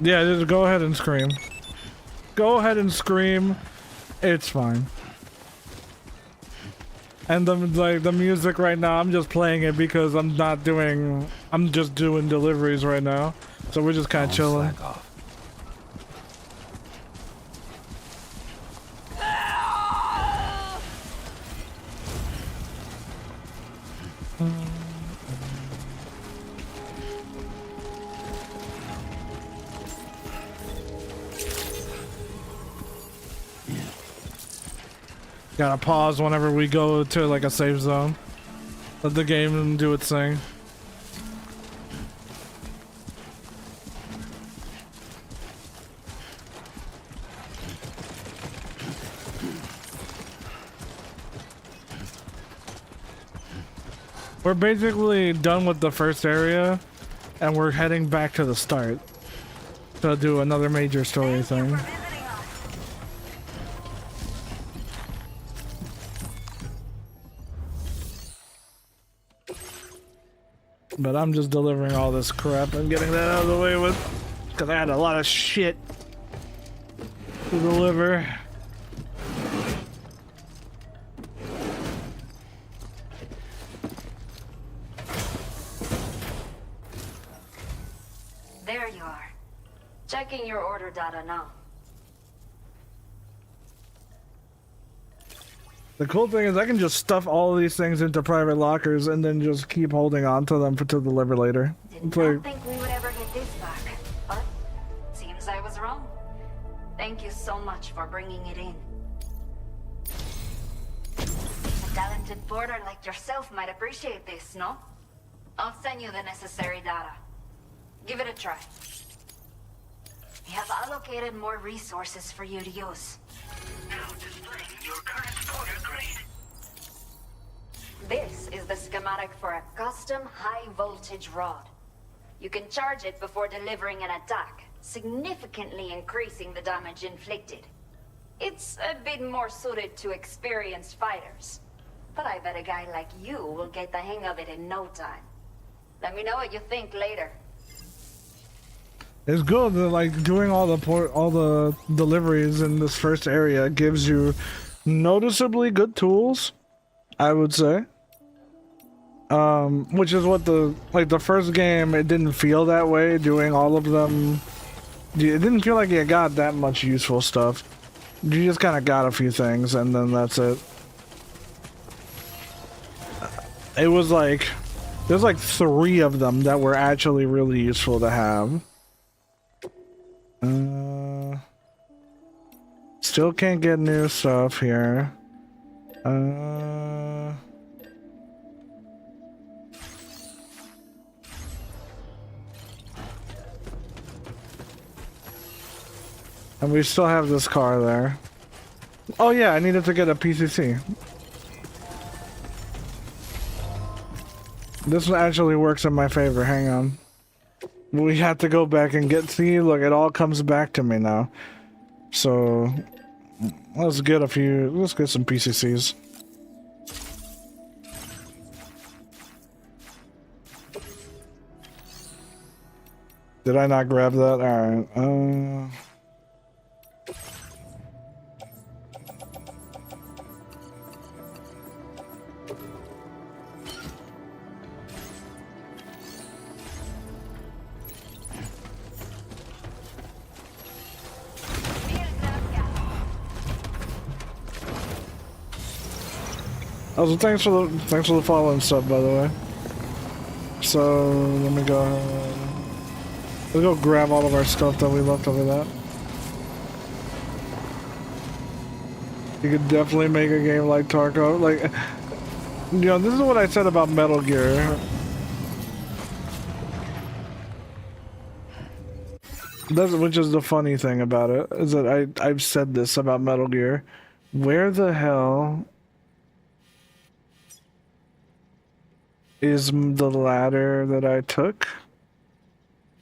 Yeah, just go ahead and scream. Go ahead and scream. It's fine. And the music right now, I'm just playing it because I'm just doing deliveries right now. So we're just kind of chilling. Slack off. Gotta pause whenever we go to like a safe zone. Let the game do its thing. We're basically done with the first area, and we're heading back to the start to do another major story thing. But I'm just delivering all this crap and getting that out of the way with, because I had a lot of shit to deliver. There you are. Checking your order data now. The cool thing is I can just stuff all of these things into private lockers and then just keep holding on to them to deliver later. Did not think we would ever get this back, but seems I was wrong. Thank you so much for bringing it in. A talented porter like yourself might appreciate this, no? I'll send you the necessary data. Give it a try. We have allocated more resources for you to use. Now displaying your current porter grade. This is the schematic for a custom high-voltage rod. You can charge it before delivering an attack, significantly increasing the damage inflicted. It's a bit more suited to experienced fighters, but I bet a guy like you will get the hang of it in no time. Let me know what you think later. It's good that like doing all the deliveries in this first area gives you noticeably good tools, I would say. Which is what the first game, it didn't feel that way doing all of them. It didn't feel like you got that much useful stuff. You just kind of got a few things and then that's it. It was like there's like 3 of them that were actually really useful to have. Still can't get new stuff here. And we still have this car there. Oh yeah, I needed to get a PCC. This one actually works in my favor, hang on. We have to go back and get, see, look, it all comes back to me now. So, let's get some PCCs. Did I not grab that? Alright, Also, thanks for the follow and sub, by the way. So let me go. Let's go grab all of our stuff that we left over that. You could definitely make a game like Tarkov. Like, you know, this is what I said about Metal Gear. Which is the funny thing about it, is that I've said this about Metal Gear. Where the hell is the ladder that I took?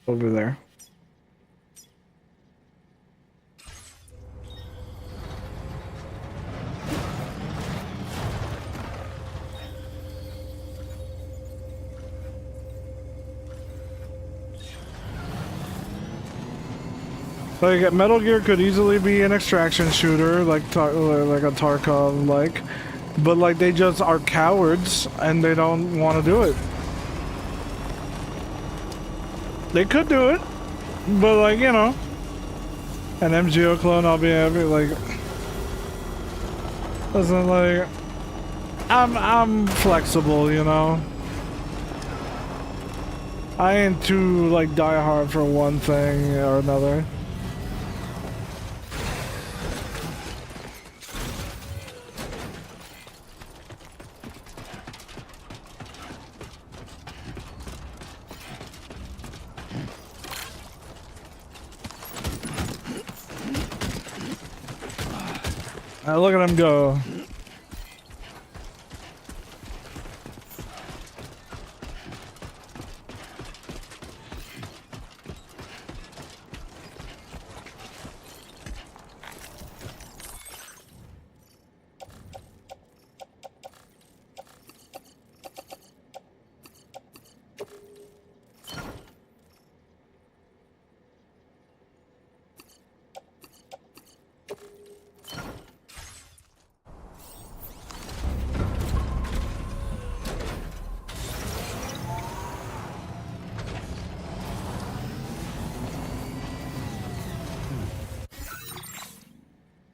Over there. Like, Metal Gear could easily be an extraction shooter, like a Tarkov, like, But like they just are cowards and they don't want to do it. They could do it, but like, you know, an MGO clone, I'll be happy. Like, listen, like, I'm flexible, you know. I ain't too like die hard for one thing or another. Look at him go.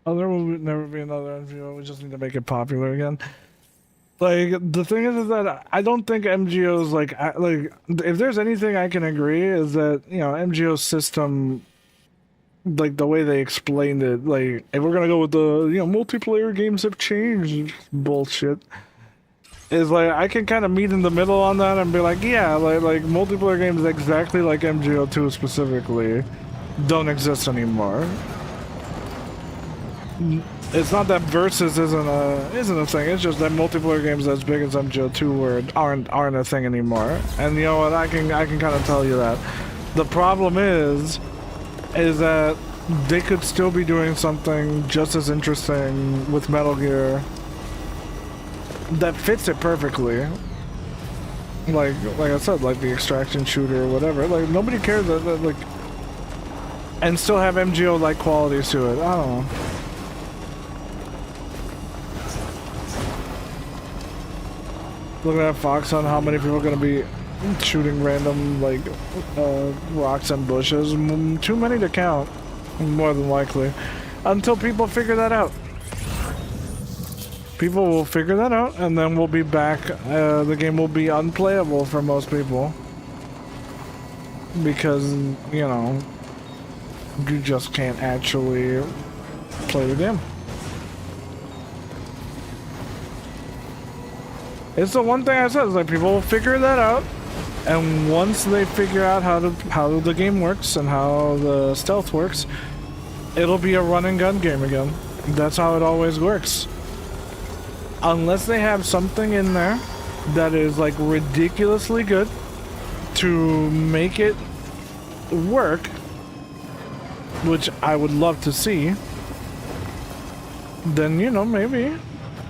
Oh, there will never be another MGO. We just need to make it popular again. Like, the thing is that I don't think MGOs, like, if there's anything I can agree is that, you know, MGO system, like, the way they explained it, like, if we're gonna go with the, you know, multiplayer games have changed bullshit, is like, I can kind of meet in the middle on that and be like, yeah, like multiplayer games exactly like MGO2 specifically don't exist anymore. It's not that Versus isn't a thing. It's just that multiplayer games as big as MGO2 aren't a thing anymore. And you know what? I can kind of tell you that. The problem is that they could still be doing something just as interesting with Metal Gear that fits it perfectly. Like I said, like the extraction shooter or whatever. Like nobody cares that like, and still have MGO like qualities to it. I don't know. Look at that Fox on how many people are going to be shooting random, like, rocks and bushes. Too many to count, more than likely. Until people figure that out. People will figure that out, and then we'll be back. The game will be unplayable for most people. Because, you know, you just can't actually play the game. It's the one thing I said, is like people will figure that out, and once they figure out how the game works and how the stealth works, it'll be a run and gun game again. That's how it always works. Unless they have something in there that is like ridiculously good to make it work, which I would love to see, then, you know, maybe.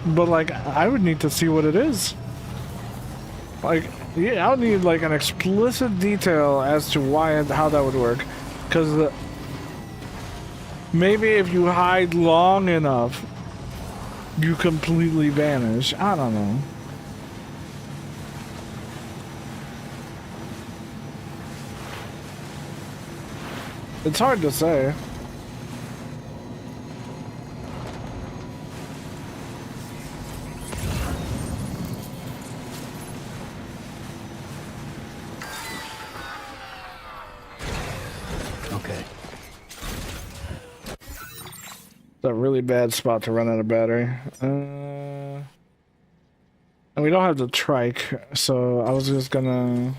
But like, I would need to see what it is. Like, yeah, I would need like an explicit detail as to why and how that would work. Because maybe if you hide long enough, you completely vanish. I don't know. It's hard to say. A really bad spot to run out of battery. And we don't have the trike, so I was just gonna...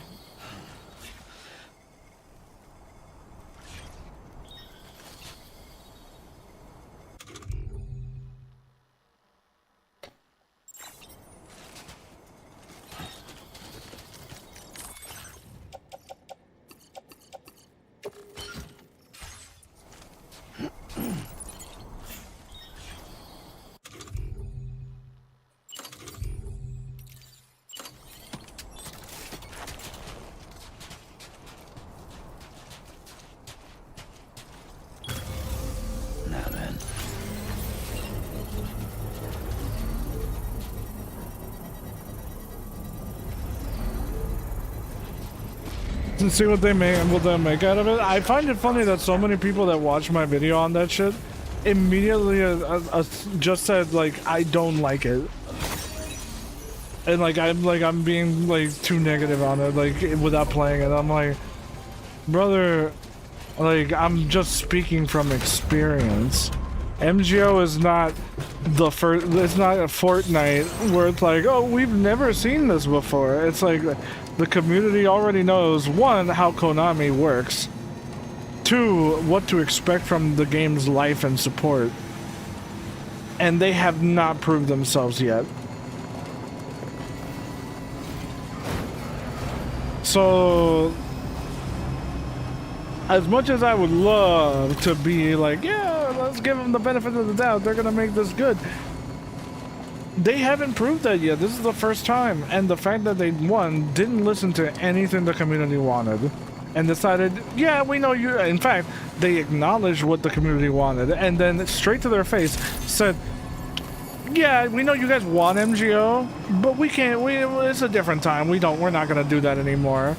To see what they make out of it. I find it funny that so many people that watch my video on that shit immediately just said like I don't like it, and I'm being like too negative on it, like without playing it. I'm like, brother, like I'm just speaking from experience. MGO is not the first. It's not a Fortnite where it's like, oh, we've never seen this before. It's like the community already knows, one, how Konami works, two, what to expect from the game's life and support, and they have not proved themselves yet. So, as much as I would love to be like, yeah, let's give them the benefit of the doubt, they're gonna make this good, they haven't proved that yet. This is the first time, and the fact that they, one, didn't listen to anything the community wanted, and decided, yeah, we know you. In fact, they acknowledged what the community wanted, and then straight to their face said, yeah, we know you guys want MGO, but we can't, it's a different time. We're not gonna do that anymore.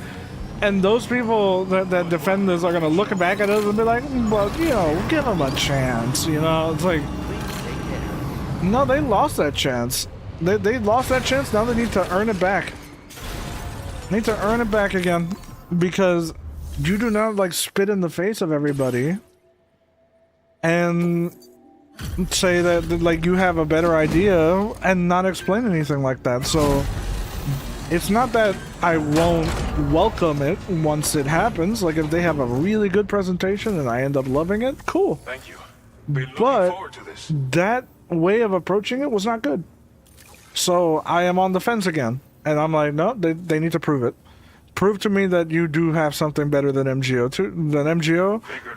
And those people that defend this are gonna look back at us and be like, well, you know, give them a chance, you know? It's like, no, they lost that chance. They lost that chance, now they need to earn it back. Need to earn it back again, because you do not, like, spit in the face of everybody and say that, like, you have a better idea and not explain anything like that. So it's not that I won't welcome it once it happens. Like, if they have a really good presentation and I end up loving it, cool. Thank you. Been looking But forward to this. that way of approaching it was not good. So I am on the fence again. And I'm like, no, they need to prove it. Prove to me that you do have something better than MGO. Figured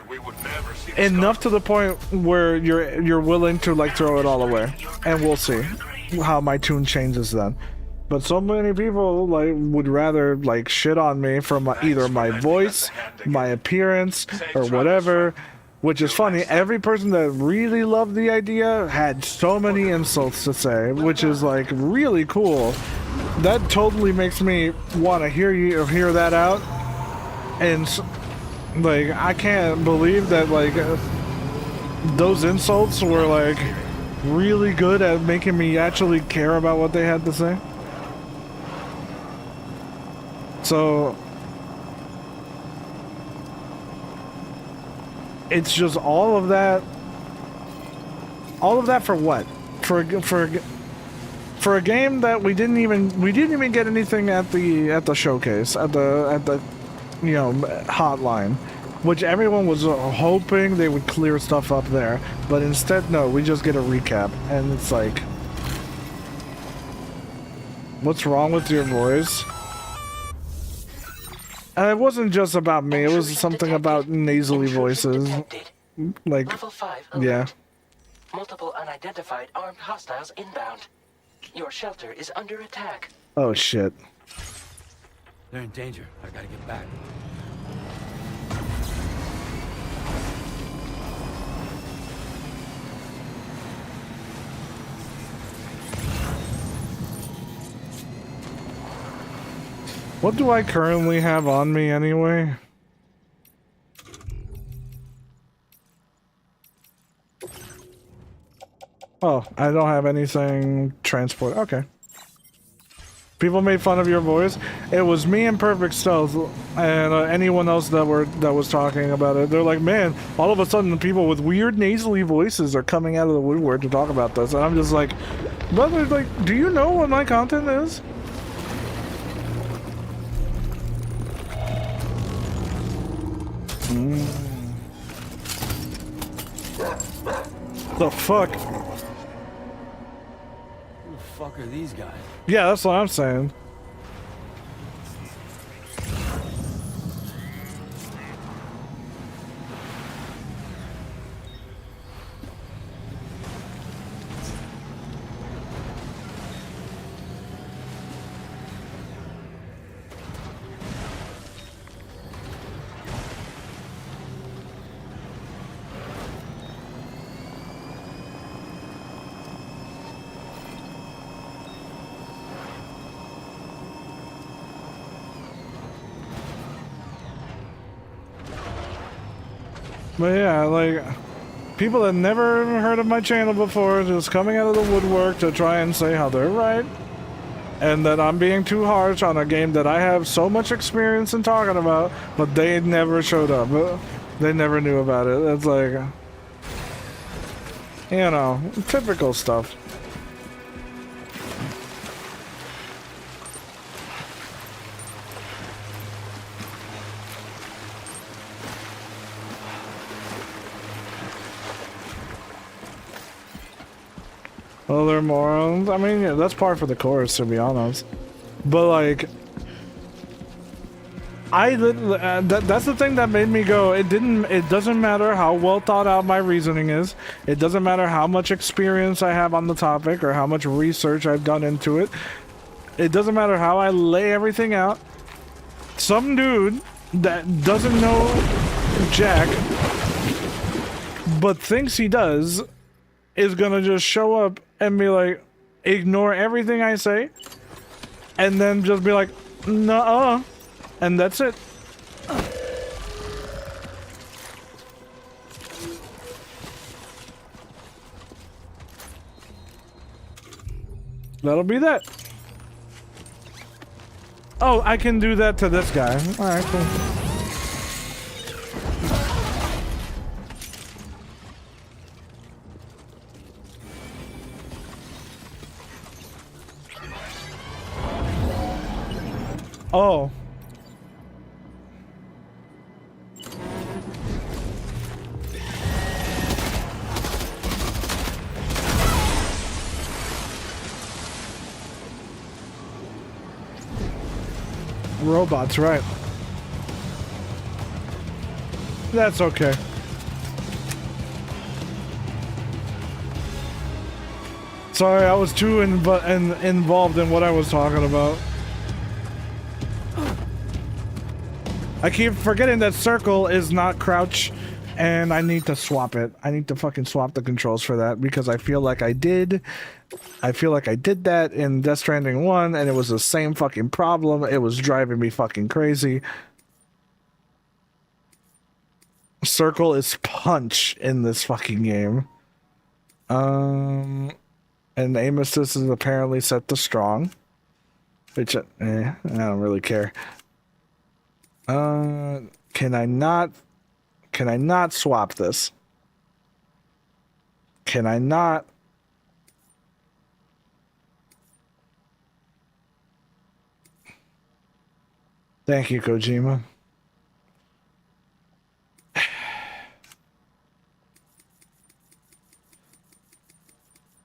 we would never see this Enough to the point where you're willing to, like, throw it all away. And we'll see how my tune changes then. But so many people, like, would rather, like, shit on me from either my voice, my appearance, or whatever. Which is funny. Every person that really loved the idea had so many insults to say, which is, like, really cool. That totally makes me want to hear that out. And, like, I can't believe that, like, those insults were, like, really good at making me actually care about what they had to say. So it's just all of that for what? For a game that we didn't even get anything at the showcase, at the you know, hotline, which everyone was hoping they would clear stuff up there, but instead, no, we just get a recap, and it's like, what's wrong with your voice? And it wasn't just about me, it was something about nasally voices. Like, Level 5 yeah. alert. Multiple unidentified armed hostiles inbound. Your shelter is under attack. Oh shit. They're in danger. I gotta get back. What do I currently have on me anyway? Oh, I don't have anything transport. Okay. People made fun of your voice. It was me and Perfect Stealth, and anyone else that was talking about it. They're like, man, all of a sudden people with weird nasally voices are coming out of the woodwork to talk about this, and I'm just like, brother, like, do you know what my content is? The fuck? Who the fuck are these guys? Yeah, that's what I'm saying. But yeah, like, people that never heard of my channel before just coming out of the woodwork to try and say how they're right and that I'm being too harsh on a game that I have so much experience in talking about, but they never showed up. They never knew about it. It's like, you know, typical stuff. Well, they're morons. I mean, yeah, that's par for the course, to be honest. But like, that's the thing that made me go. It doesn't matter how well thought out my reasoning is. It doesn't matter how much experience I have on the topic or how much research I've done into it. It doesn't matter how I lay everything out. Some dude that doesn't know jack, but thinks he does, is gonna just show up and be like, ignore everything I say, and then just be like, nuh-uh, and that's it. That'll be that. Oh, I can do that to this guy. Alright, cool. Oh. Robots, right. That's okay. Sorry, I was too involved in what I was talking about. I keep forgetting that circle is not crouch, and I need to swap it. I need to fucking swap the controls for that because I feel like I did. I feel like I did that in Death Stranding 1, and it was the same fucking problem. It was driving me fucking crazy. Circle is punch in this fucking game. And aim assist is apparently set to strong. Which, I don't really care. Can I not swap this? Can I not? Thank you, Kojima.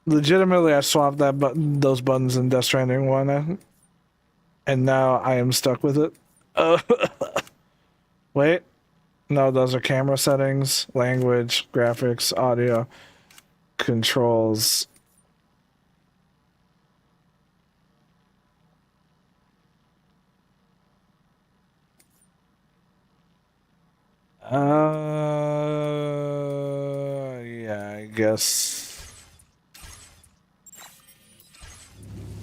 Legitimately, I swapped those buttons in Death Stranding 1, and now I am stuck with it. Wait. No, those are camera settings, language, graphics, audio, controls. Yeah, I guess.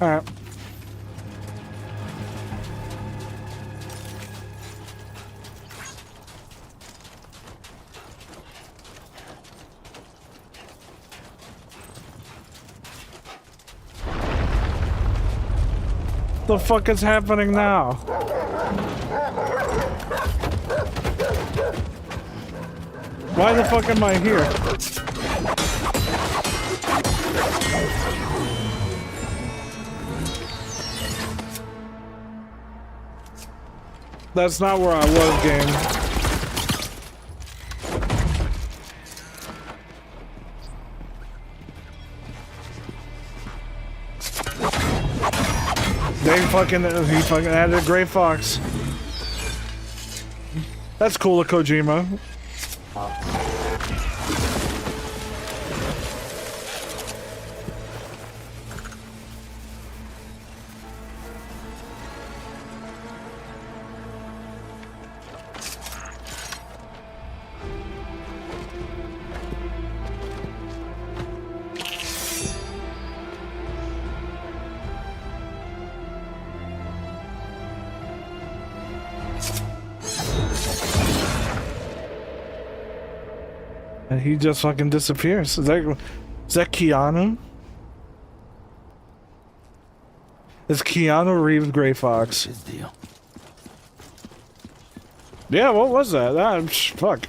Alright. The fuck is happening now? Why the fuck am I here? That's not where I was, game. He fucking added a gray fox. That's cool of Kojima. And he just fucking disappears. Is that Keanu? It's Keanu Reeves Gray Fox. His deal. Yeah, what was that? Fuck.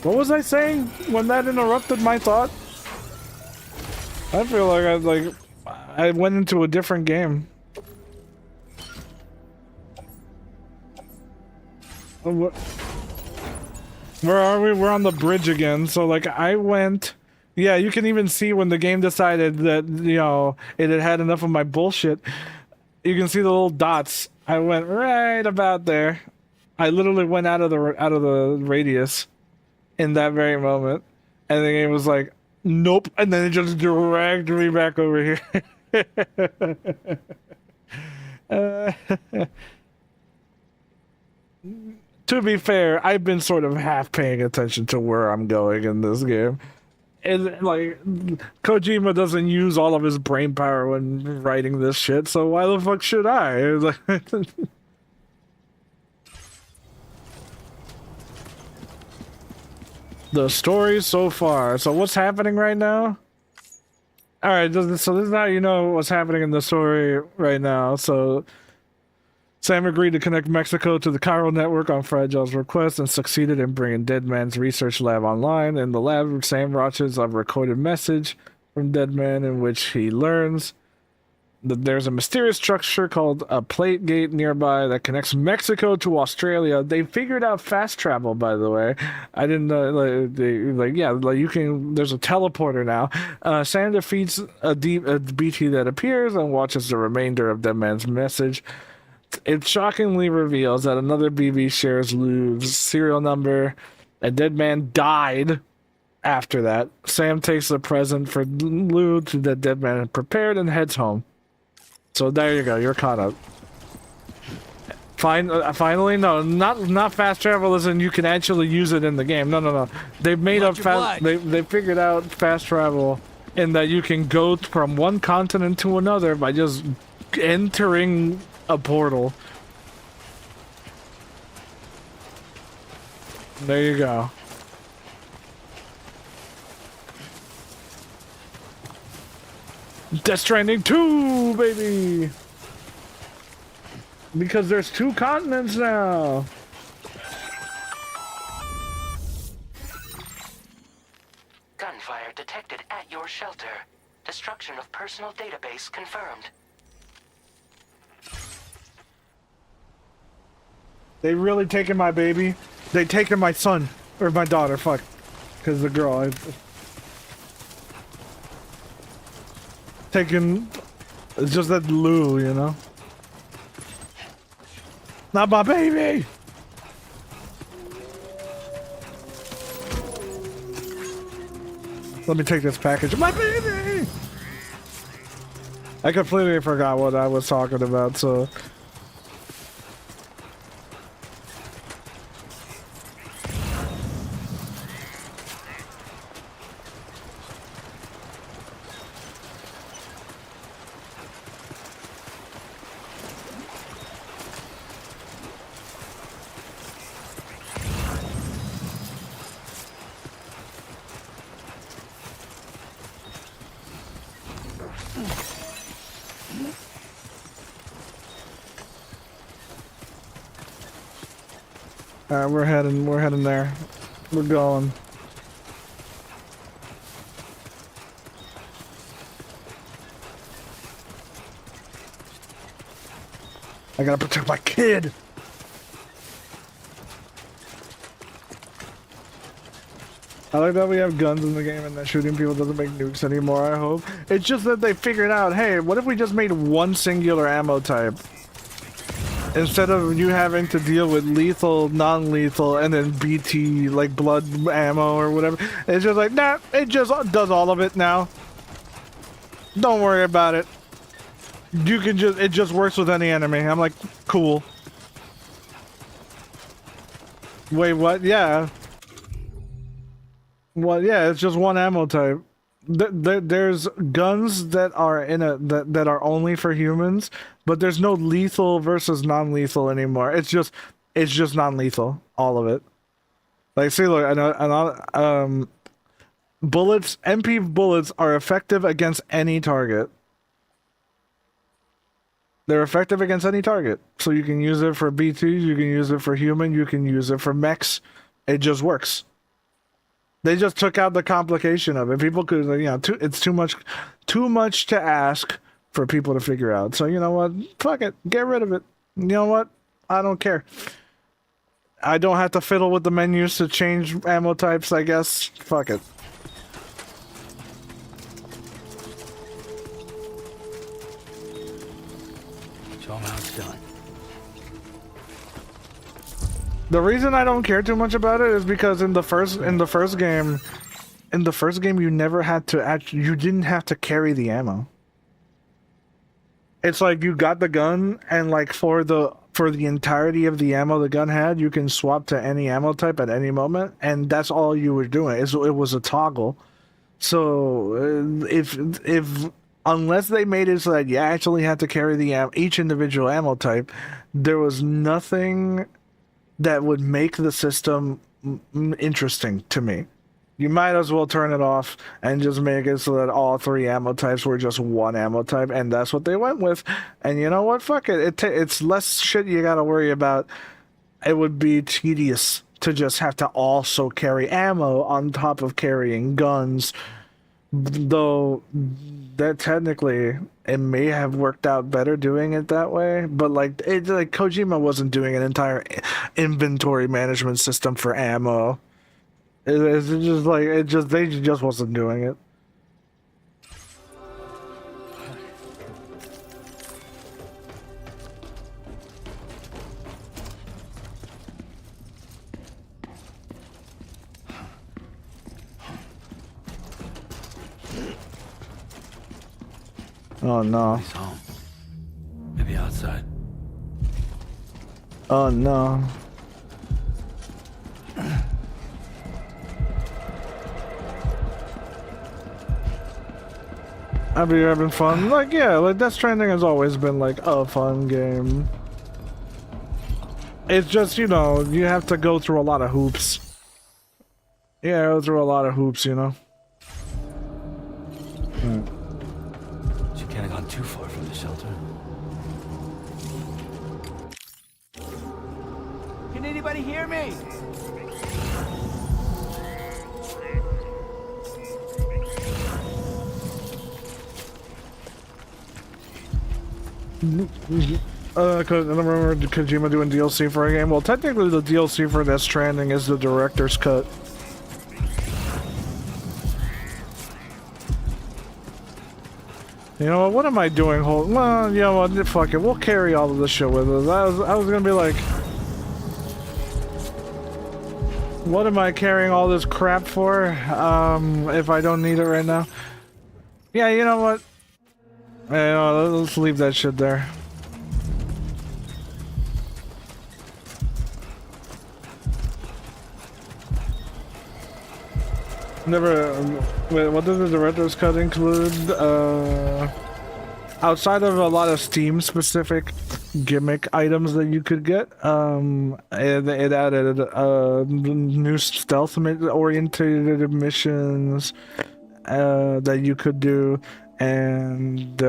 What was I saying when that interrupted my thought? I feel like I went into a different game. Where are we? We're on the bridge again. So like I went. Yeah, you can even see when the game decided that, you know, it had had enough of my bullshit. You can see the little dots. I went right about there. I literally went out of the radius in that very moment, and the game was like, nope, and then it just dragged me back over here. To be fair, I've been sort of half paying attention to where I'm going in this game. And like, Kojima doesn't use all of his brain power when writing this shit, so why the fuck should I? The story so far. So what's happening right now? Alright, so this is how you know what's happening in the story right now. So Sam agreed to connect Mexico to the chiral network on Fragile's request and succeeded in bringing Deadman's research lab online. In the lab, Sam watches a recorded message from Deadman in which he learns that there's a mysterious structure called a plate gate nearby that connects Mexico to Australia. They figured out fast travel, by the way. I didn't know, you can, there's a teleporter now. Sam defeats a BT that appears and watches the remainder of Deadman's message. It shockingly reveals that another BB shares Lou's serial number. A Deadman died after that. Sam takes the present for Lou that Deadman had prepared and heads home. So there you go, you're caught up. Finally, no, not fast travel as in you can actually use it in the game. No. They've made up they figured out fast travel in that you can go from one continent to another by just entering a portal. There you go. Death Stranding 2, baby! Because there's 2 continents now! Gunfire detected at your shelter. Destruction of personal database confirmed. They really taken my baby. They taken my son. Or my daughter, fuck. Because the girl. Taken. It's just that Lou, you know? Not my baby! Let me take this package. My baby! I completely forgot what I was talking about, so... Alright, we're heading there. We're going. I gotta protect my kid! I like that we have guns in the game and that shooting people doesn't make nukes anymore, I hope. It's just that they figured out, hey, what if we just made one singular ammo type? Instead of you having to deal with lethal, non-lethal, and then BT, like blood ammo or whatever. It's just like, nah, it just does all of it now. Don't worry about it. You can just, it just works with any enemy. I'm like, cool. Wait, what? Yeah. Well, yeah, it's just one ammo type. there's guns that are that are only for humans, but there's no lethal versus non-lethal anymore. It's just non-lethal, all of it. Like, see, look, bullets, MP bullets are effective against any target. They're effective against any target. So you can use it for B2s, you can use it for human, you can use it for mechs. It just works. They just took out the complication of it. People could, you know, it's too much to ask for people to figure out. So you know what? Fuck it. Get rid of it. You know what? I don't care. I don't have to fiddle with the menus to change ammo types, I guess. Fuck it. Show 'em how it's done. The reason I don't care too much about it is because in the first game you never had to you didn't have to carry the ammo. It's like you got the gun, and like for the entirety of the ammo the gun had, you can swap to any ammo type at any moment, and that's all you were doing. It was a toggle. So if unless they made it so that you actually had to carry the each individual ammo type, there was nothing that would make the system interesting to me. You might as well turn it off and just make it so that all three ammo types were just one ammo type, and that's what they went with. And you know what? Fuck it. It's less shit you gotta worry about. It would be tedious to just have to also carry ammo on top of carrying guns. Though that technically it may have worked out better doing it that way, but like Kojima wasn't doing an entire inventory management system for ammo. It's just like they just wasn't doing it. Oh no. He's home. Maybe outside. Oh no. Have you having fun? Like, yeah, like Death Stranding has always been like a fun game. It's just, you know, you have to go through a lot of hoops. Yeah, go through a lot of hoops, you know. She can't have gone too far from the shelter. Can anybody hear me? I don't remember Kojima doing DLC for a game. Well, technically the DLC for Death Stranding is the director's cut. You know what am I doing? Well, you know what, fuck it, we'll carry all of this shit with us. I was gonna be like, what am I carrying all this crap for, if I don't need it right now? Yeah, you know what? Yeah, you know, let's leave that shit there. Never. Wait, what does the director's cut include? Outside of a lot of Steam-specific gimmick items that you could get, it added new stealth-oriented missions that you could do, and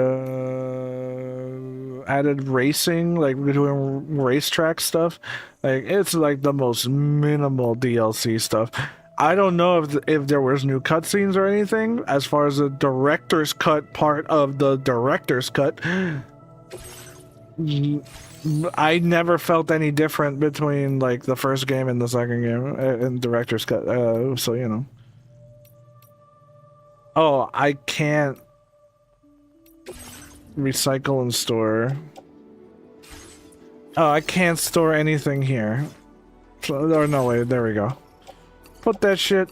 added racing, like doing racetrack stuff. Like, it's like the most minimal DLC stuff. I don't know if there was new cutscenes or anything as far as the director's cut part of the director's cut. I never felt any different between like the first game and the second game in director's cut. So you know. Oh, I can't recycle and store. Oh, I can't store anything here. So, or no, wait, there we go. Put that shit,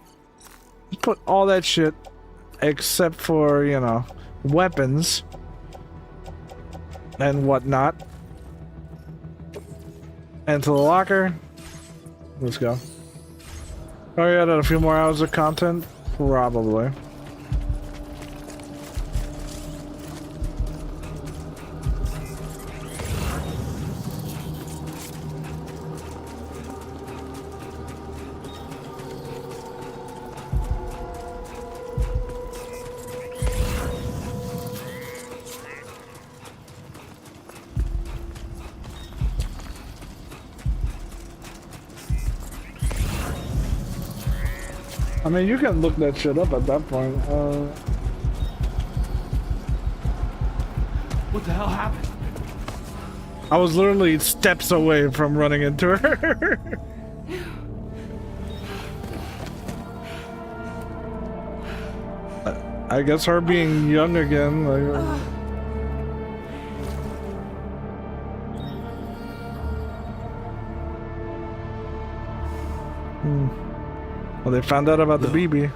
put all that shit, except for, you know, weapons and whatnot, into the locker. Let's go. Oh yeah, a few more hours of content? Probably. I mean, you can look that shit up at that point. What the hell happened? I was literally steps away from running into her. I guess her being young again, like... Well, they found out about the BB.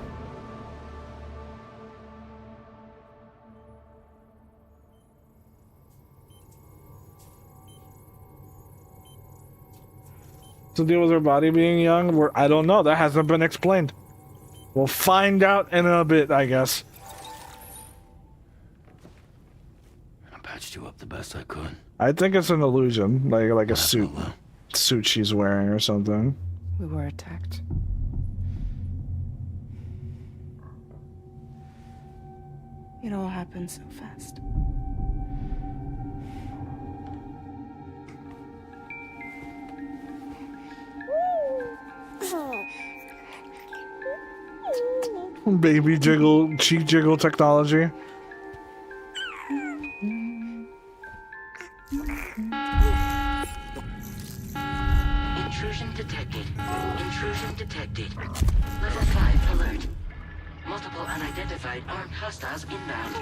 To deal with her body being young, I don't know. That hasn't been explained. We'll find out in a bit, I guess. I patched you up the best I could. I think it's an illusion, like a suit she's wearing or something. We were attacked. It all happened so fast. Baby jiggle, cheek jiggle technology. Intrusion detected. Intrusion detected. Level 5 alert. Multiple unidentified armed hostiles inbound.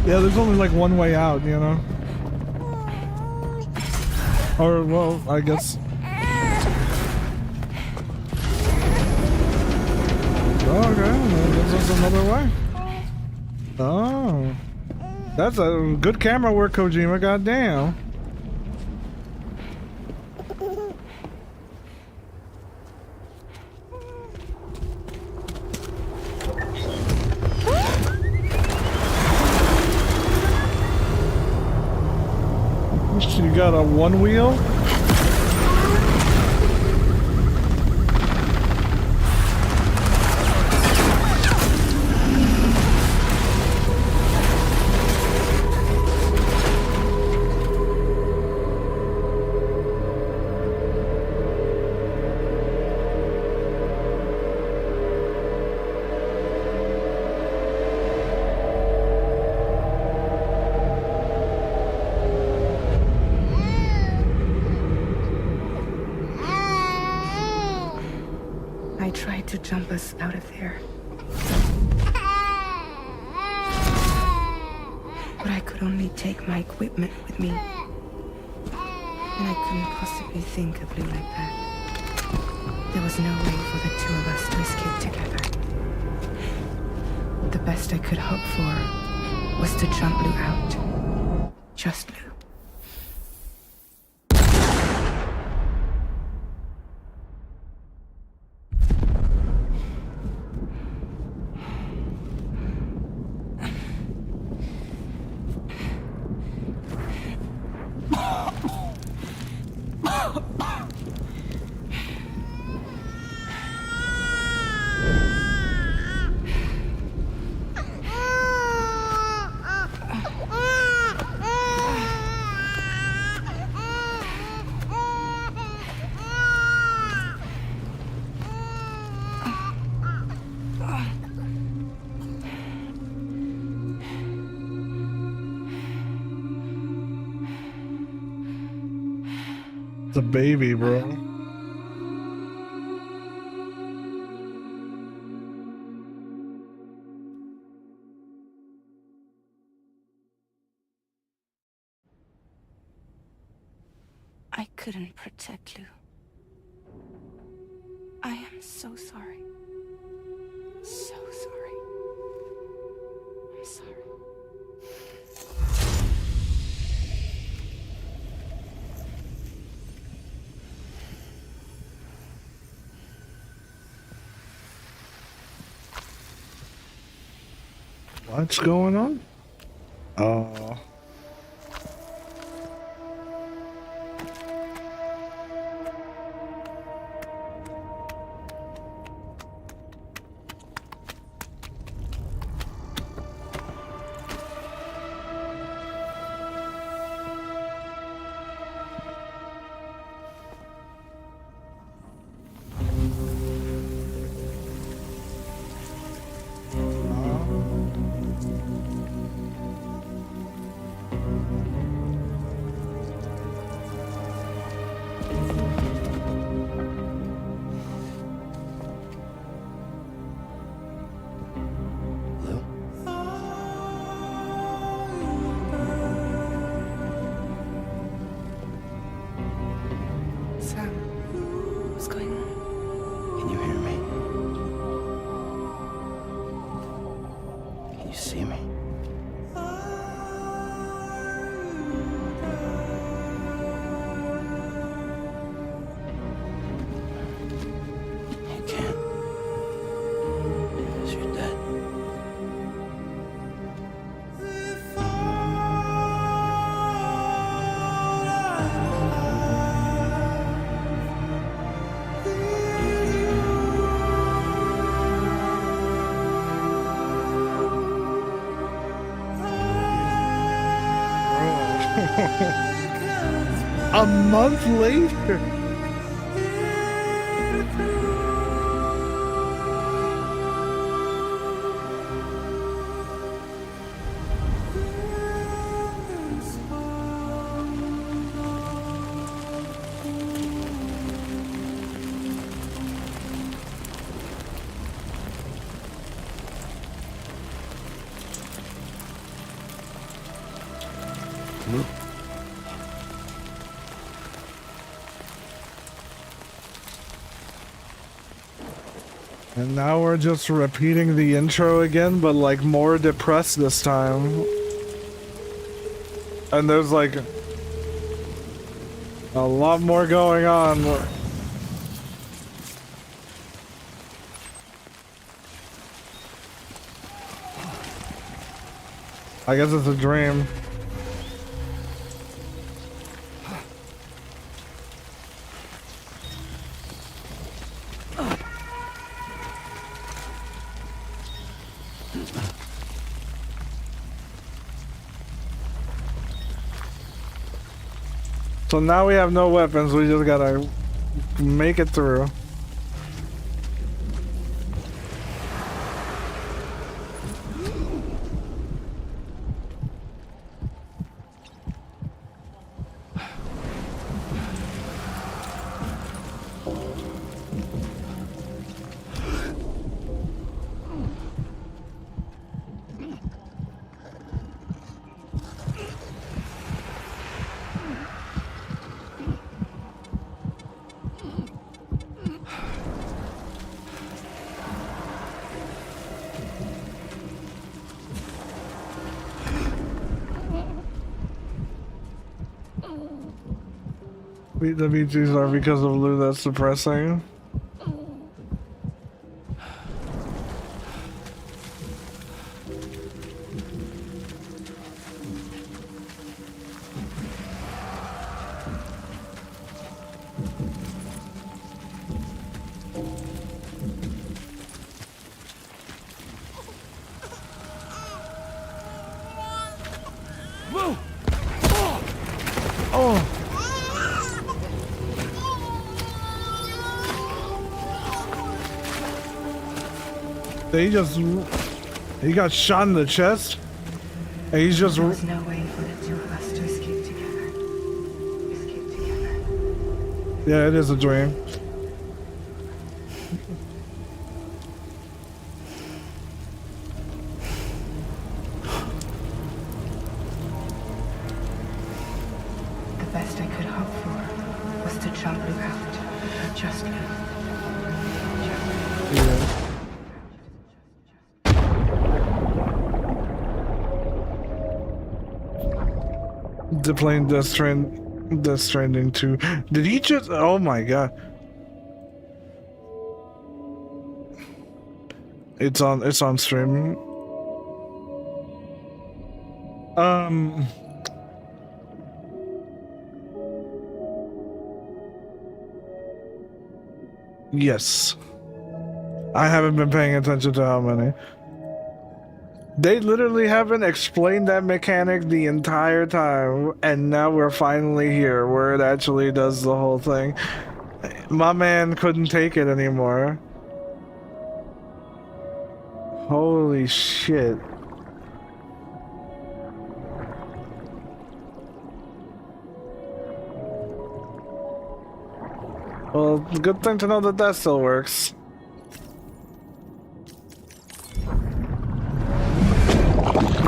Yeah, there's only like one way out, you know? Or, well, I guess... Oh, okay, this is another way. Oh. That's a good camera work, Kojima, goddamn. You got a one wheel? To jump us out of there. But I could only take my equipment with me. And I couldn't possibly think of Lou like that. There was no way for the two of us to escape together. The best I could hope for was to jump Lou out. Just Lou. It's a baby, bro. I couldn't protect Lou. I am so sorry. So sorry. I'm sorry. What's going on? Oh. Sam, what's going on? Can you hear me? Can you see me? You can't. Because you're dead. A month later. And now we're just repeating the intro again, but like more depressed this time. And there's like a lot more going on. I guess it's a dream. So now we have no weapons, we just gotta make it through. The BGs are because of Lou, that's depressing. Lou! Oh! He got shot in the chest, and he's just. There was no way for the two of us to escape together. Yeah, it is a dream. The best I could hope for was to jump Lou out. Just Lou. To playing Death Stranding 2. Did he just? Oh my god! It's on stream. Um. Yes. I haven't been paying attention to how many. They literally haven't explained that mechanic the entire time, and now we're finally here where it actually does the whole thing. My man couldn't take it anymore. Holy shit. Well, good thing to know that that still works.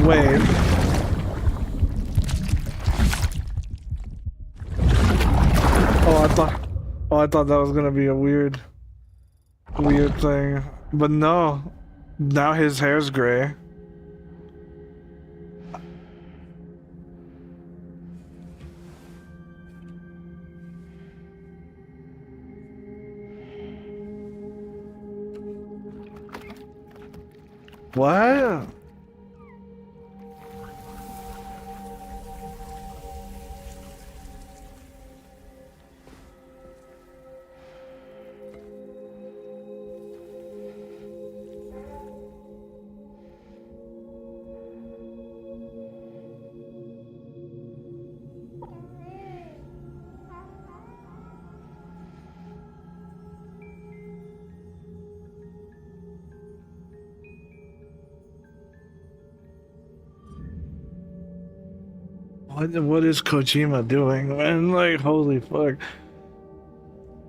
Wait. Oh, I thought that was gonna be a weird thing. But no. Now his hair's gray. What? What is Kojima doing, man? Like, holy fuck.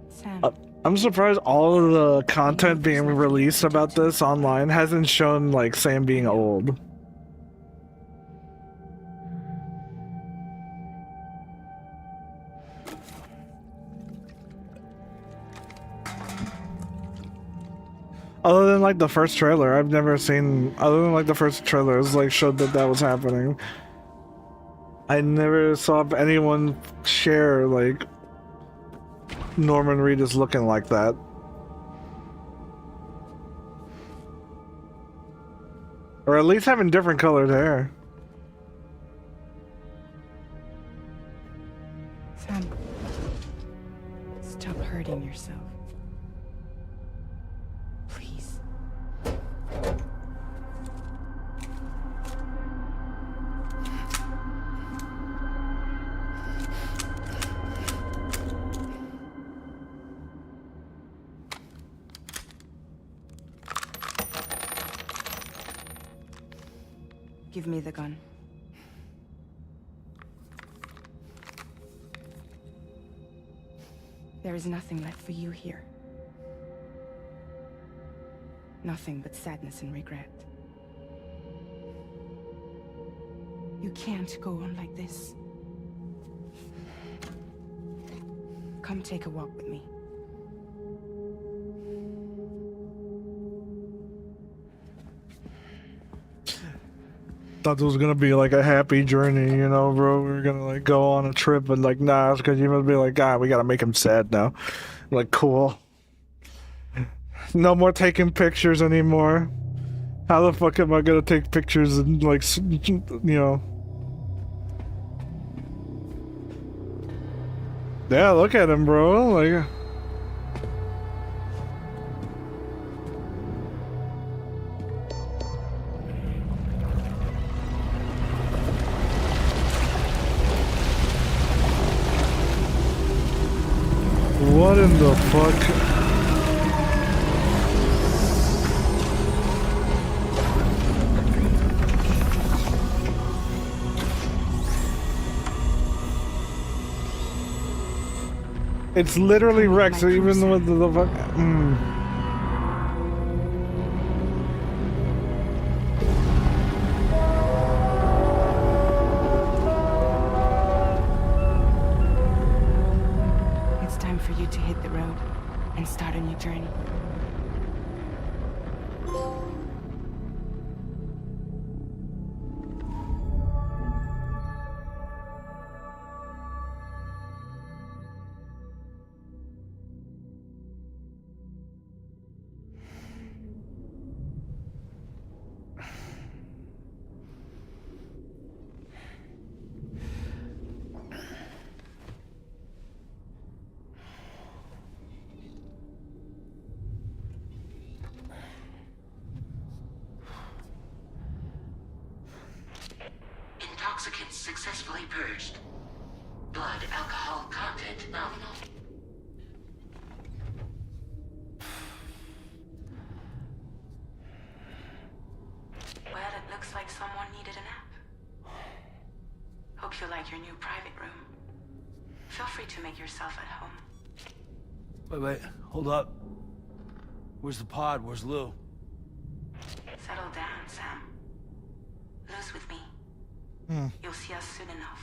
Sam. I'm surprised all of the content being released about this online hasn't shown, like, Sam being old. Other than, like, the first trailer, I've never seen... Other than, like, the first trailers, like, showed that that was happening. I never saw anyone share, like, Norman Reedus looking like that. Or at least having different colored hair. Sam, stop hurting yourself. Please. Give me the gun. There is nothing left for you here. Nothing but sadness and regret. You can't go on like this. Come take a walk with me. Thought it was gonna be like a happy journey, you know, bro. We were gonna like go on a trip, but like, nah, it's because you must be like, God, we gotta make him sad now. Like, cool. No more taking pictures anymore. How the fuck am I gonna take pictures and like, you know? Yeah, look at him, bro. Like. What in the fuck? It's literally Rex, even with the fuck. It's time for you to hit the road and start a new journey. successfully purged. Blood alcohol content nominal. Well, it looks like someone needed a nap. Hope you like your new private room. Feel free to make yourself at home. Wait, hold up. Where's the pod? Where's Lou? Settle down, Sam. Lou's with me. You'll see us soon enough.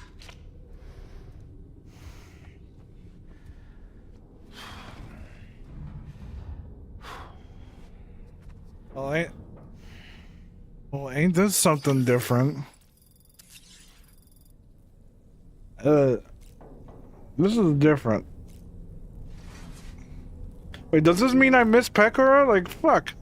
Well, ain't this something different? This is different. Wait, does this mean I miss Pekora? Like, fuck.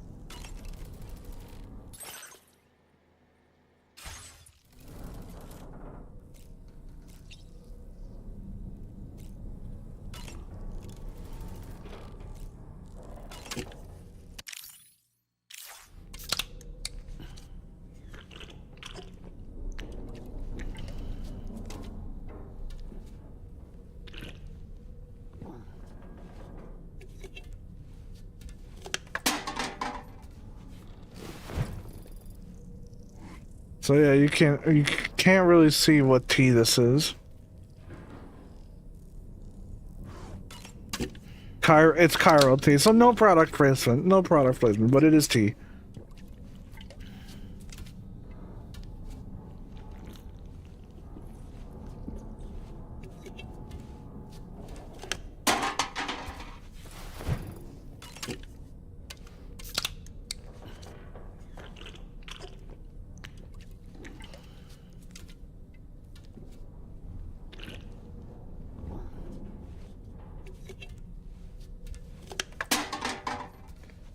So yeah, you can't really see what tea this is. It's Chiral tea, so no product placement, but it is tea.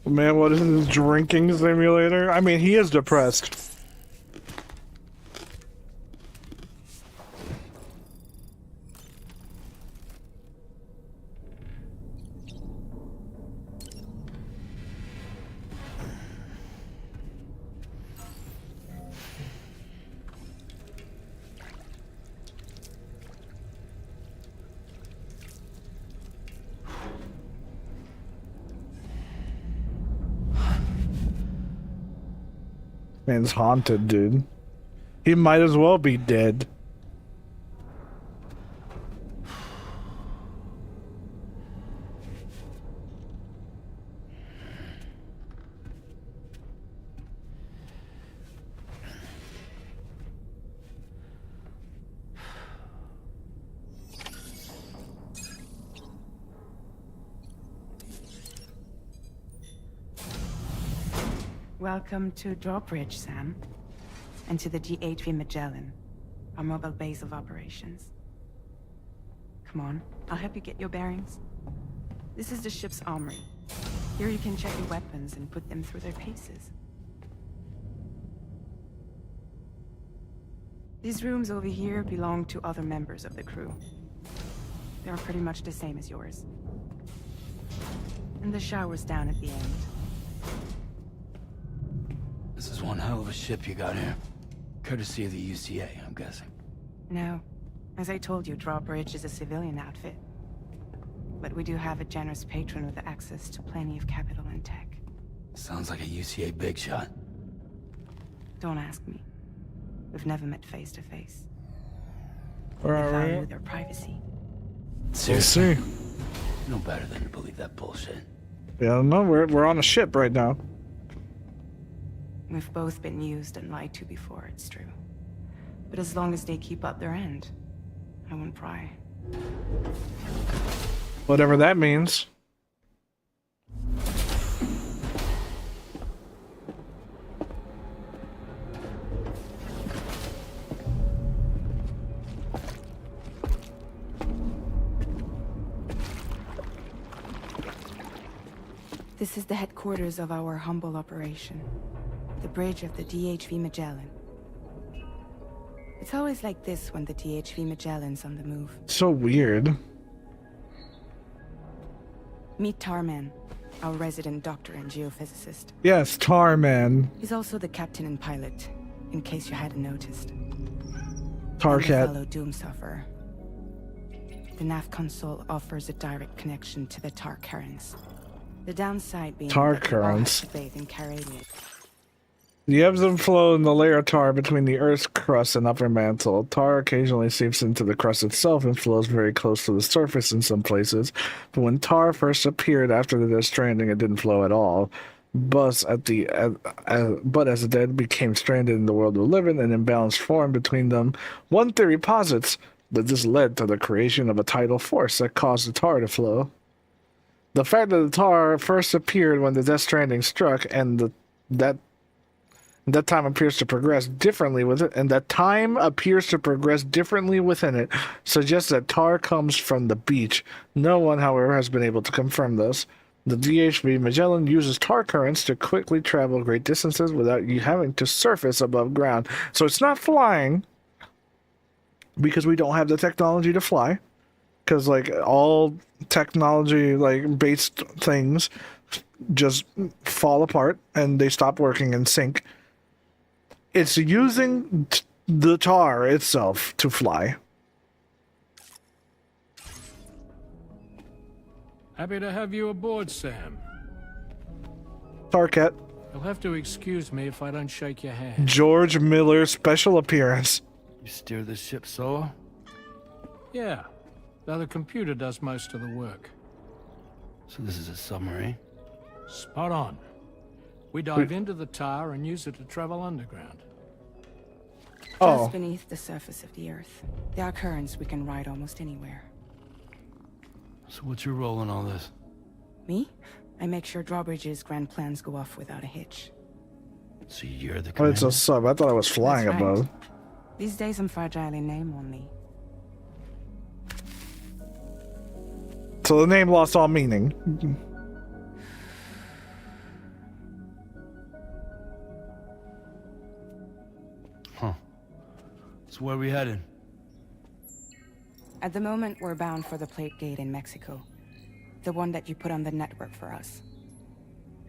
Man, what is this drinking simulator? I mean, he is depressed. Man's haunted, dude. He might as well be dead. Welcome to Drawbridge, Sam. And to the DHV Magellan, our mobile base of operations. Come on, I'll help you get your bearings. This is the ship's armory. Here you can check your weapons and put them through their paces. These rooms over here belong to other members of the crew. They're pretty much the same as yours. And the shower's down at the end. This is one hell of a ship you got here. Courtesy of the UCA, I'm guessing. No. As I told you, Drawbridge is a civilian outfit. But we do have a generous patron with access to plenty of capital and tech. Sounds like a UCA big shot. Don't ask me. We've never met face to face. Where They are value we? their privacy. Seriously? No better than to believe that bullshit. Yeah, no, we're on a ship right now. We've both been used and lied to before, it's true. But as long as they keep up their end, I won't pry. Whatever that means. This is the headquarters of our humble operation. The bridge of the DHV Magellan. It's always like this when the DHV Magellan's on the move. So weird. Meet Tarman, our resident doctor and geophysicist. Yes, Tarman. He's also the captain and pilot, in case you hadn't noticed. I'm a Tarkat. fellow Doom sufferer. The nav console offers a direct connection to the tar currents. The downside being Tar that we all have currents. to bathe in Karelia. The ebbs and flow in the layer of tar between the Earth's crust and upper mantle. Tar occasionally seeps into the crust itself and flows very close to the surface in some places. But when tar first appeared after the Death Stranding, it didn't flow at all. But as the dead became stranded in the world we live in, an imbalance formed between them. One theory posits that this led to the creation of a tidal force that caused the tar to flow. The fact that the tar first appeared when the Death Stranding struck, and that time appears to progress differently with it, and that time appears to progress differently within it, suggests that tar comes from the beach. No one, however, has been able to confirm this. The DHB Magellan uses tar currents to quickly travel great distances without you having to surface above ground. So it's not flying, because we don't have the technology to fly. Because, like, all technology, like, based things just fall apart, and they stop working and sink. It's using the tar itself to fly. Happy to have you aboard, Sam. Tarkat. You'll have to excuse me if I don't shake your hand. George Miller special appearance. You steer this ship solo? Yeah, though the computer does most of the work. So this is a submarine? Spot on. We dive into the tar and use it to travel underground. Just beneath the surface of the Earth, there are currents we can ride almost anywhere. So what's your role in all this? Me? I make sure Drawbridge's grand plans go off without a hitch. So you're the Oh, commander? it's a sub. I thought I was flying That's right. above. These days I'm fragile in name only. So the name lost all meaning. Huh. So where are we headed? At the moment, we're bound for the Plate Gate in Mexico. The one that you put on the network for us.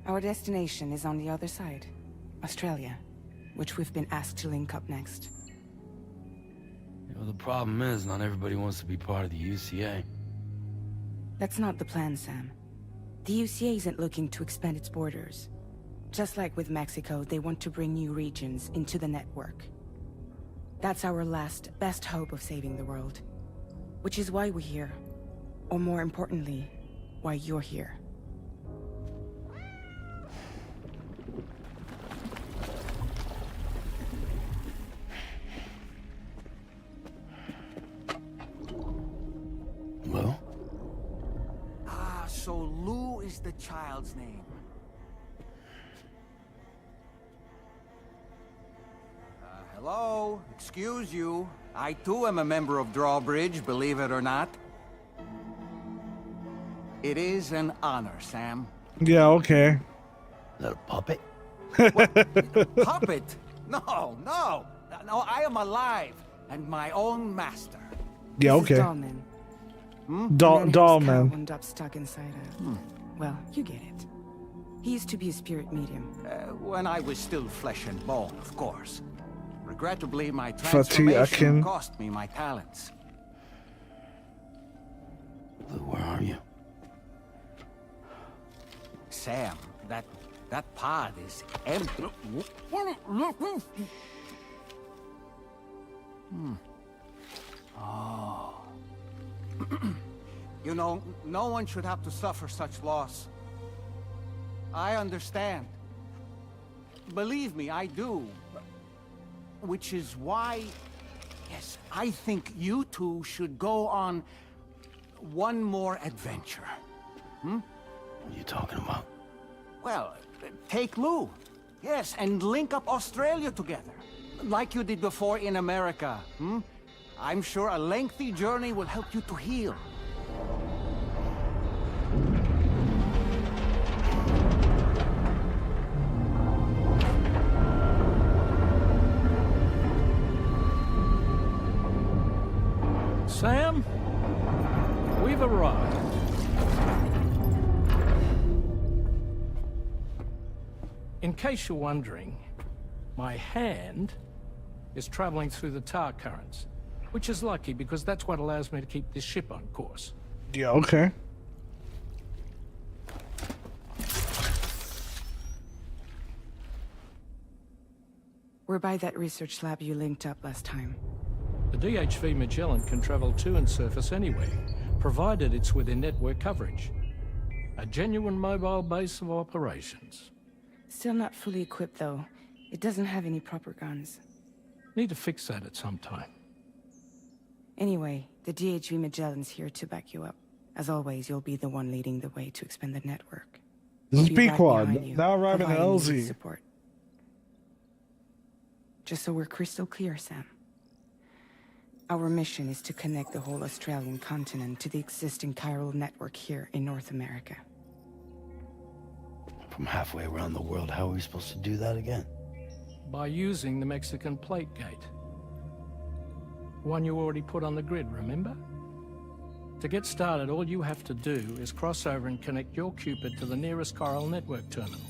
Our destination is on the other side. Australia, which we've been asked to link up next. You know, the problem is, not everybody wants to be part of the UCA. That's not the plan, Sam. The UCA isn't looking to expand its borders. Just like with Mexico, they want to bring new regions into the network. That's our last, best hope of saving the world. Which is why we're here. Or more importantly, why you're here. Well? Ah, so Lou is the child's name. Hello? Excuse you. I too am a member of Drawbridge, believe it or not. It is an honor, Sam. Yeah, okay. Is that a puppet? Puppet? No, no. No, I am alive and my own master. Yeah, This is okay. Dollman. Doll Whose man. cow wound up stuck inside a... Well, you get it. He used to be a spirit medium. When I was still flesh and bone, of course. Regrettably, my Fatih transformation Akin. cost me my talents. Lou, where are you? Sam, that pod is empty. Oh. You know, no one should have to suffer such loss. I understand. Believe me, I do. Which is why, yes, I think you two should go on one more adventure. What are you talking about? Well, take Lou. Yes, and link up Australia together. Like you did before in America. I'm sure a lengthy journey will help you to heal. Sam, we've arrived. In case you're wondering, my hand is traveling through the tar currents. Which is lucky, because that's what allows me to keep this ship on course. Yeah, okay. We're by that research lab you linked up last time. The DHV Magellan can travel to and surface anywhere, provided it's within network coverage. A genuine mobile base of operations. Still not fully equipped, though. It doesn't have any proper guns. Need to fix that at some time. Anyway, the DHV Magellan's here to back you up. As always, you'll be the one leading the way to expand the network. This is We'll be right Pequod, behind you, now arriving at providing you with LZ. support. Just so we're crystal clear, Sam. Our mission is to connect the whole Australian continent to the existing chiral network here in North America. From halfway around the world, how are we supposed to do that again? By using the Mexican plate gate. One you already put on the grid, remember? To get started, all you have to do is cross over and connect your Cupid to the nearest chiral network terminal.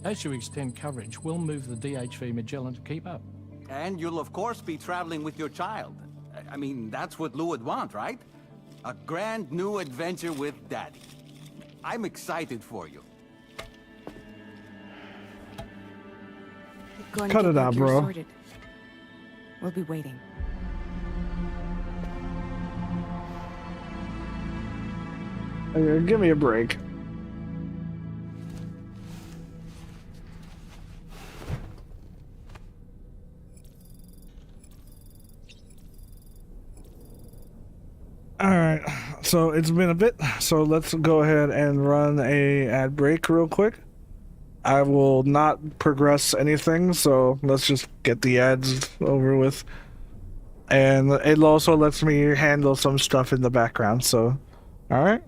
As you extend coverage, we'll move the DHV Magellan to keep up. And you'll of course be traveling with your child. I mean, that's what Lou would want, right? A grand new adventure with Daddy. I'm excited for you. Go and Cut get it back out, here bro. sorted. We'll be waiting. Give me a break. Alright, so it's been a bit, so let's go ahead and run a ad break real quick. I will not progress anything, so let's just get the ads over with. And it also lets me handle some stuff in the background, so alright.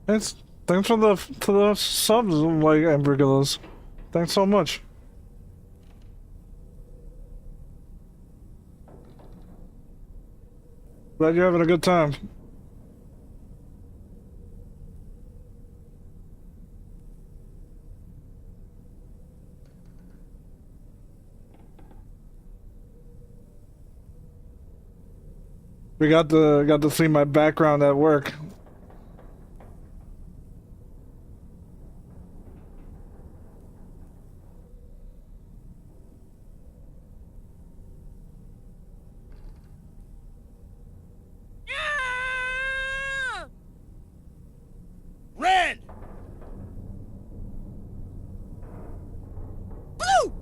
Thanks for the subs, like Ambergillas. Thanks so much. Glad you're having a good time. We got to see my background at work. Red! Blue!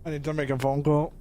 I need to make a phone call.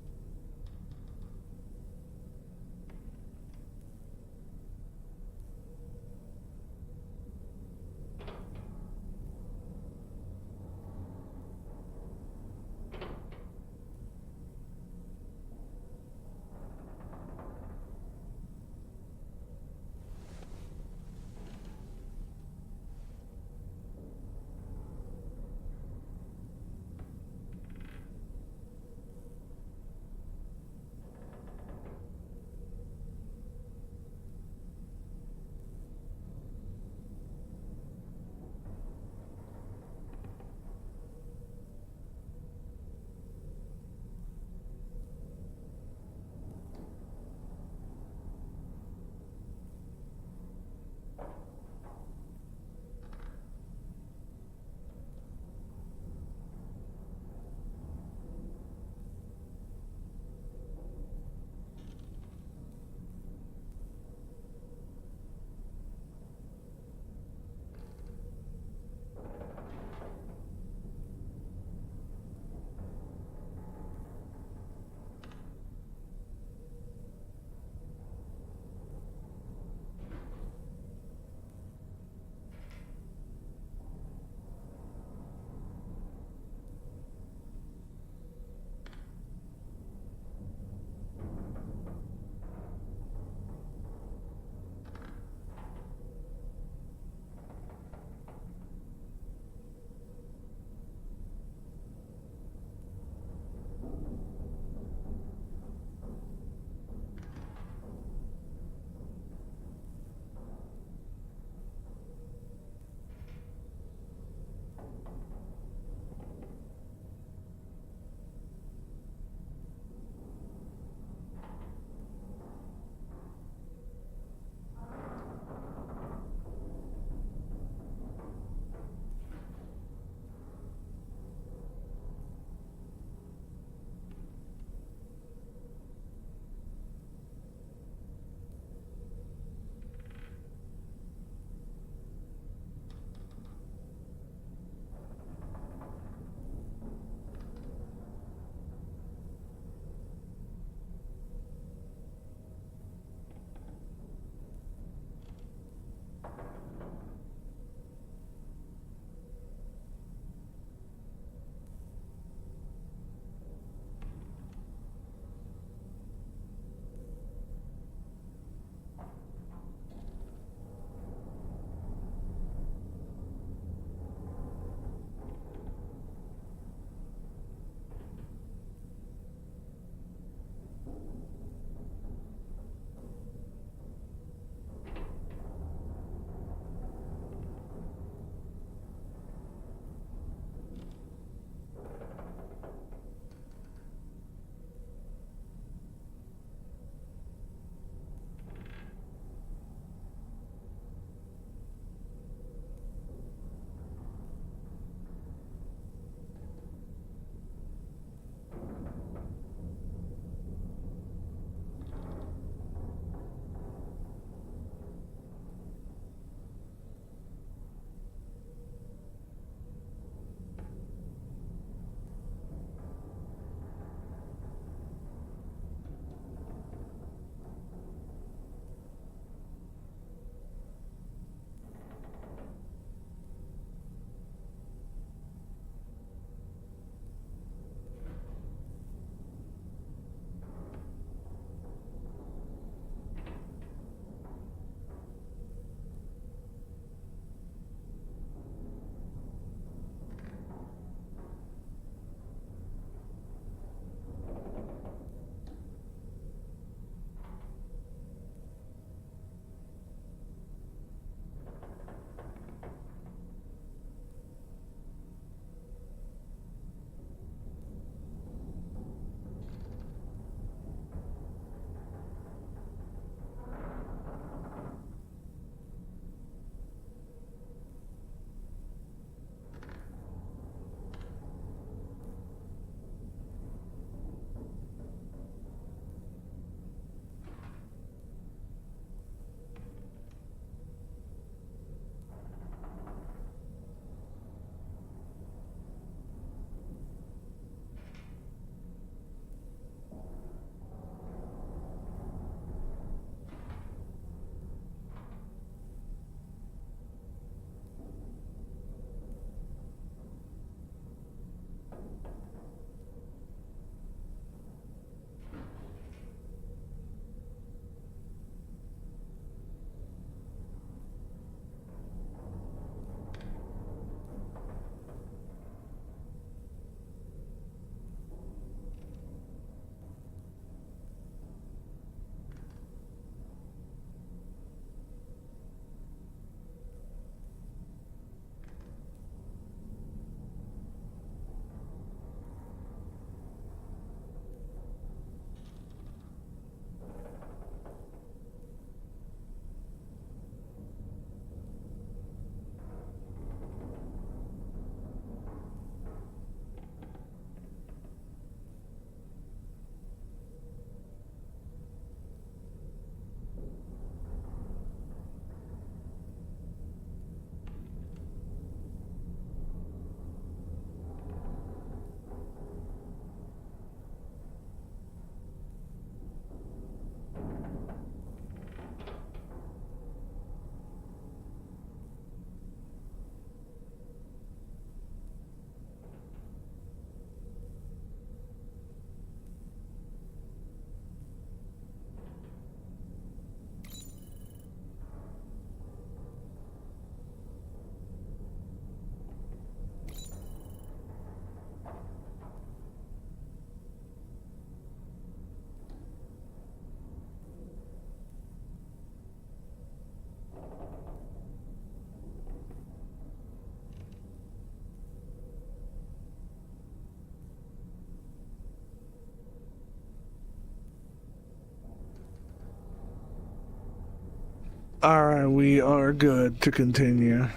Alright, we are good to continue.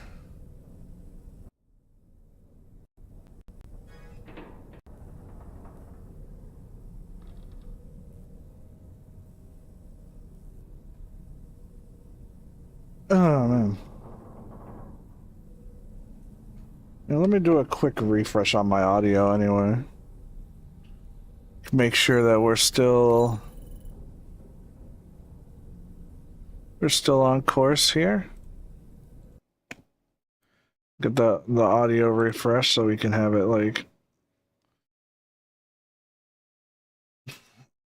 Oh man. Now, let me do a quick refresh on my audio anyway. Make sure that we're still on course here. Get the audio refreshed so we can have it like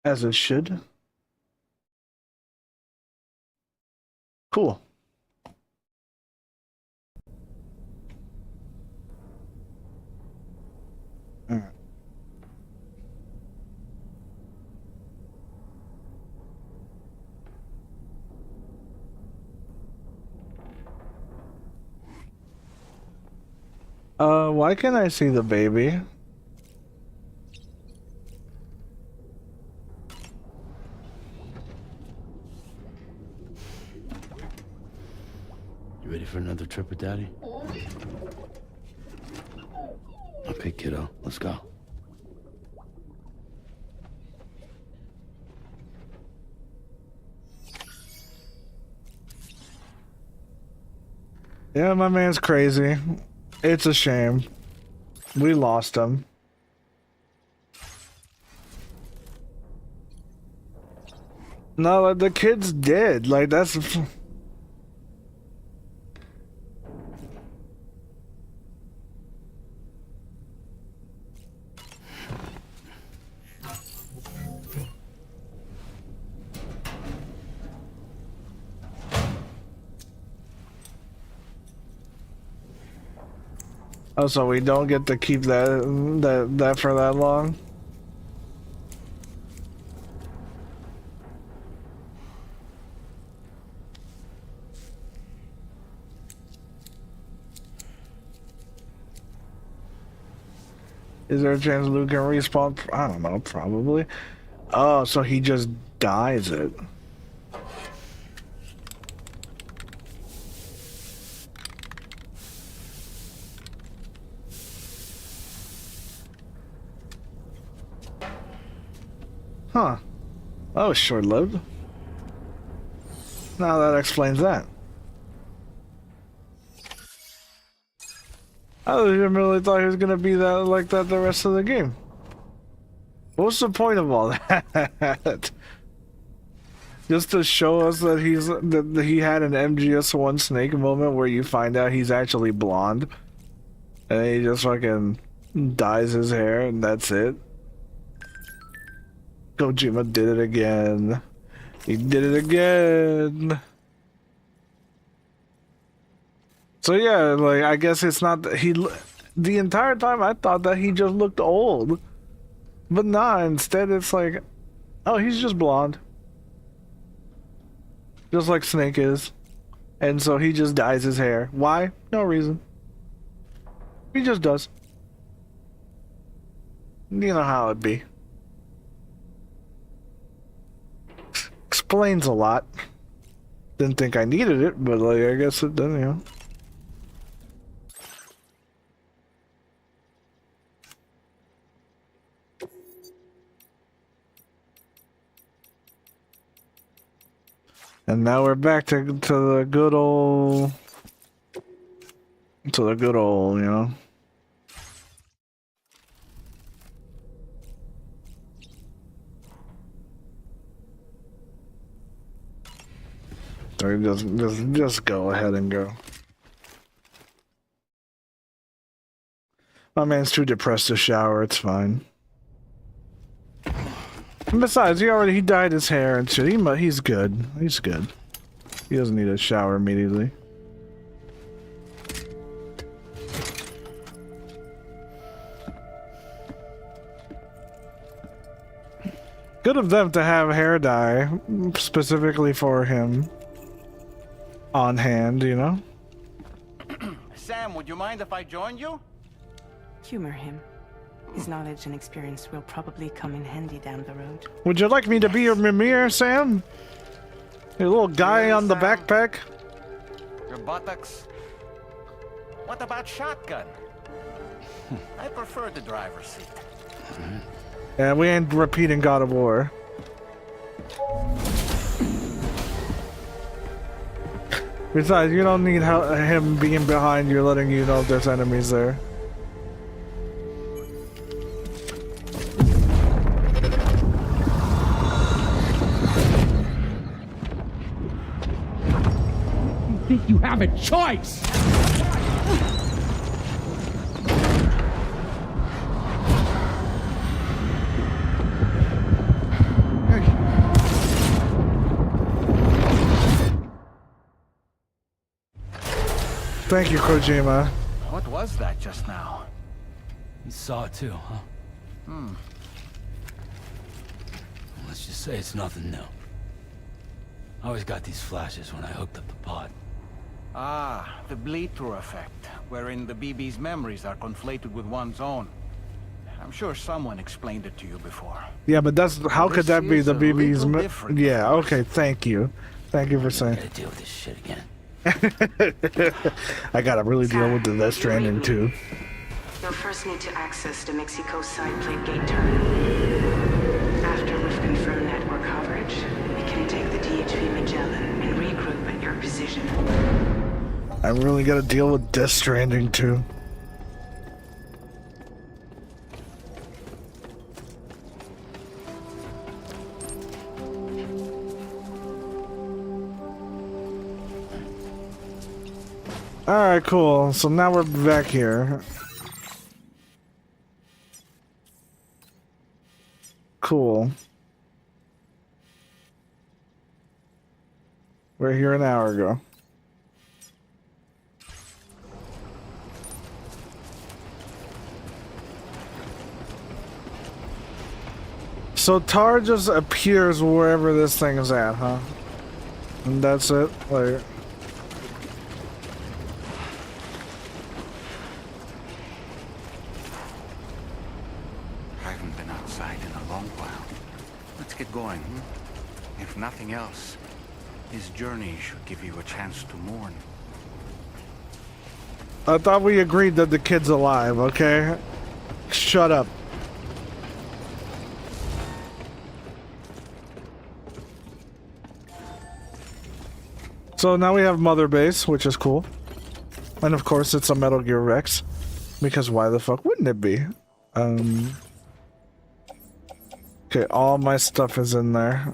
as it should. Cool. All right. Why can't I see the baby? You ready for another trip with Daddy? Okay, kiddo, let's go. Yeah, my man's crazy. It's a shame. We lost him. No, like, the kid's dead. Like, that's... Oh, so we don't get to keep that for that long? Is there a chance Luke can respawn? I don't know, probably. Oh, so he just dies it. Huh. That was short-lived. Now that explains that. I didn't really thought he was gonna be that like that the rest of the game. What's the point of all that? Just to show us that he had an MGS1 Snake moment where you find out he's actually blonde, and he just fucking dyes his hair and that's it. Kojima did it again. He did it again. So yeah, like, I guess it's not that the entire time I thought that he just looked old. But nah, instead it's like, oh, he's just blonde. Just like Snake is. And so he just dyes his hair. Why? No reason. He just does. You know how it be. Explains a lot. Didn't think I needed it, but like, I guess it does, you know. And now we're back to the good old, you know. So just go ahead and go. My man's too depressed to shower. It's fine. And besides, he dyed his hair and shit. He's good. He's good. He doesn't need a shower immediately. Good of them to have hair dye specifically for him on hand, you know? Sam, would you mind if I joined you? Humor him. His knowledge and experience will probably come in handy down the road. Would you like me to be your mimir, Sam? Hey, little guy on the backpack. Your buttocks? What about shotgun? I prefer the driver's seat. Yeah, we ain't repeating God of War. Besides, you don't need him being behind you, letting you know if there's enemies there. You think you have a choice? Thank you, Kojima. What was that just now? You saw it too, huh? Let's just say it's nothing new. I always got these flashes when I hooked up the pod. Ah, the bleed-through effect, wherein the BB's memories are conflated with one's own. I'm sure someone explained it to you before. Yeah, but that's how could that be the BB's? different, Yeah, okay, thank you. Thank you for saying. I gotta deal with this shit again. I gotta really deal with the Death Stranding too. You'll first need to access the Mexico side plate gate terminal. After we've confirmed network coverage, we can take the DHV Magellan and regroup at your position. I really gotta deal with Death Stranding too. Alright, cool. So now we're back here. Cool. We're here an hour ago. So Tar just appears wherever this thing is at, huh? And that's it? Like... Going. If nothing else, his journey should give you a chance to mourn. I thought we agreed that the kid's alive, okay? Shut up. So now we have Mother Base, which is cool. And of course it's a Metal Gear Rex. Because why the fuck wouldn't it be? Okay, all my stuff is in there.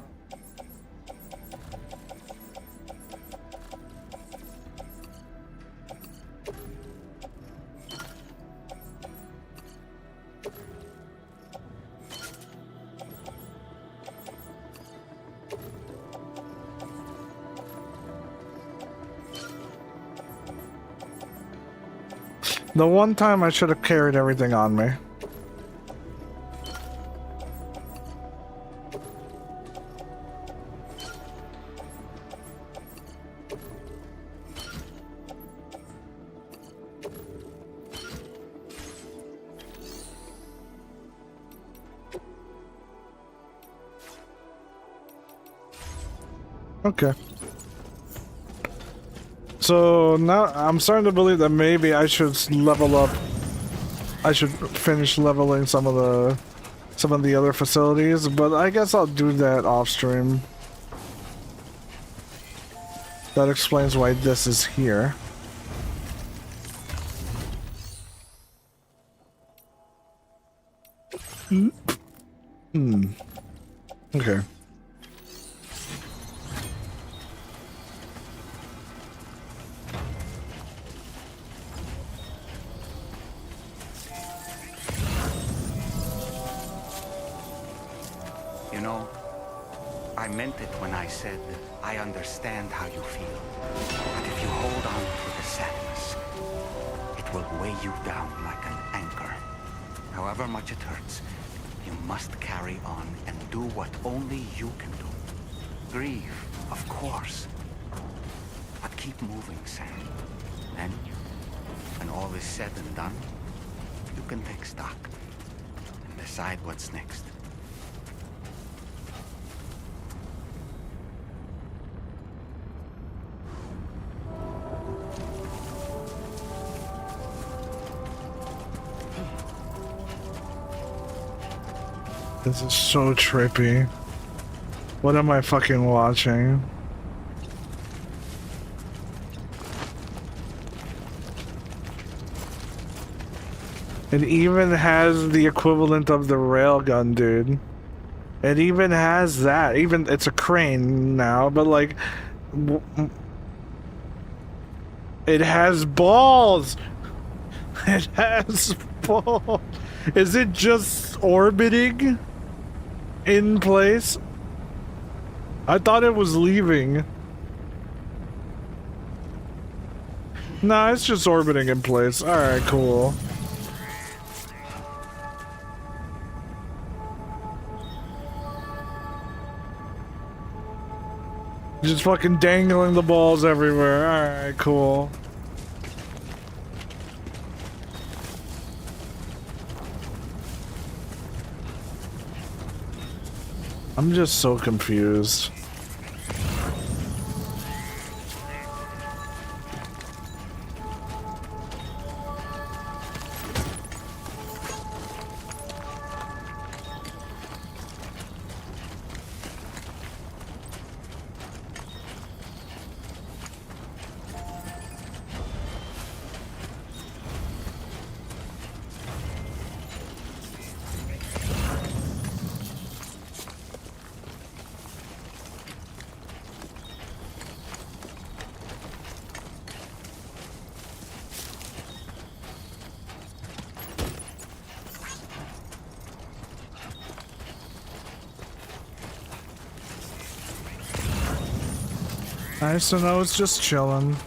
The one time I should have carried everything on me. Okay. So now I'm starting to believe that maybe I should level up. I should finish leveling some of the other facilities, but I guess I'll do that off stream. That explains why this is here. Okay. You know, I meant it when I said I understand how you feel. But if you hold on to the sadness, it will weigh you down like an anchor. However much it hurts, you must carry on and do what only you can do. Grieve, of course. But keep moving, Sam. Then, when all is said and done, you can take stock and decide what's next. This is so trippy. What am I fucking watching? It even has the equivalent of the railgun, dude. It even has that. Even it's a crane now, but like, it has balls. It has balls. Is it just orbiting in place? I thought it was leaving. Nah, it's just orbiting in place. Alright, cool. Just fucking dangling the balls everywhere. Alright, cool. I'm just so confused. Nice to know it's just chilling.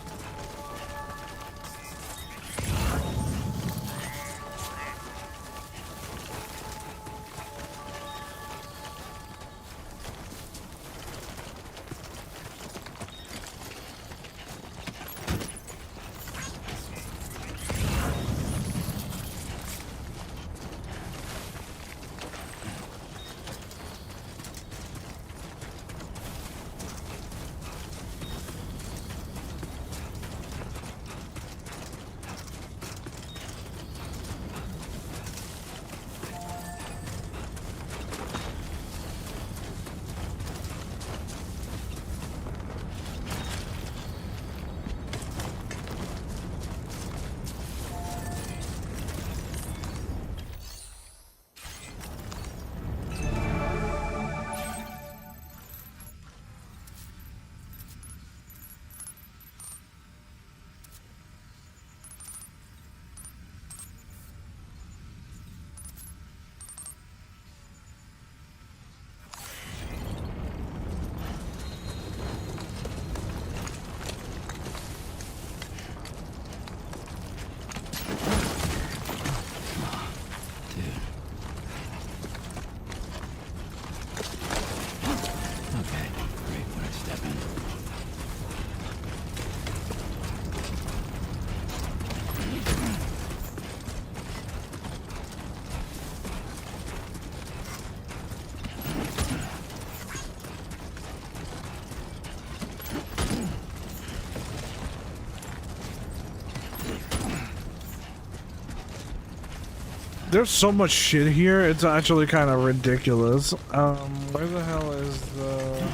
There's so much shit here, it's actually kind of ridiculous. Where the hell is the...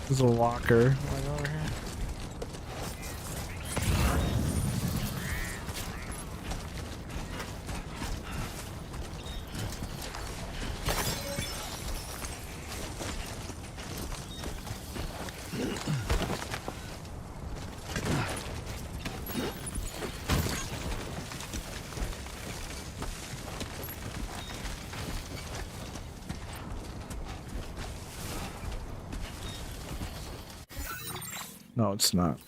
There's a locker. Like over here? No, it's not.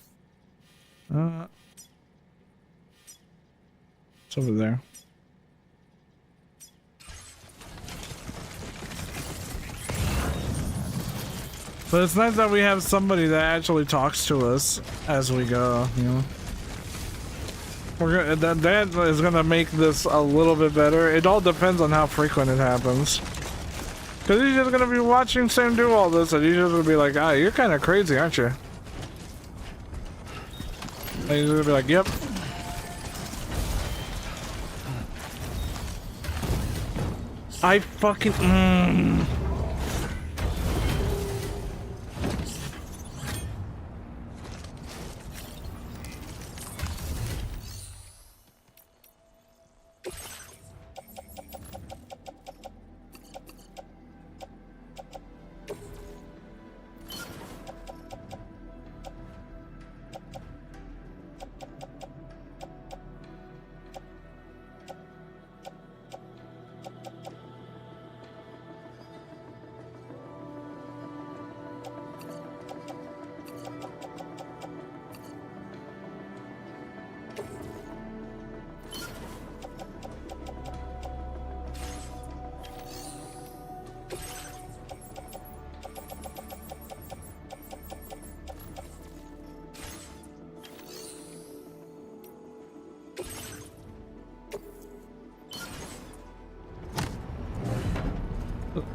It's over there. But it's nice that we have somebody that actually talks to us as we go, you know. We're gonna, that is gonna make this a little bit better. It all depends on how frequent it happens. Cause he's just gonna be watching Sam do all this and he's just gonna be like, ah, you're kinda crazy, aren't you? And he's gonna be like, yep. I fucking...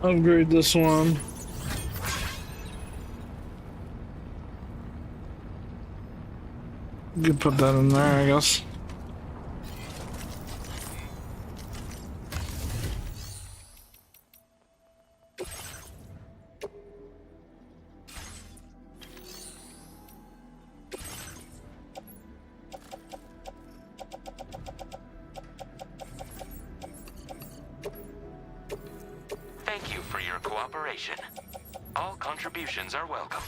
Upgrade this one. You can put that in there, I guess. Thank you for your cooperation. All contributions are welcome.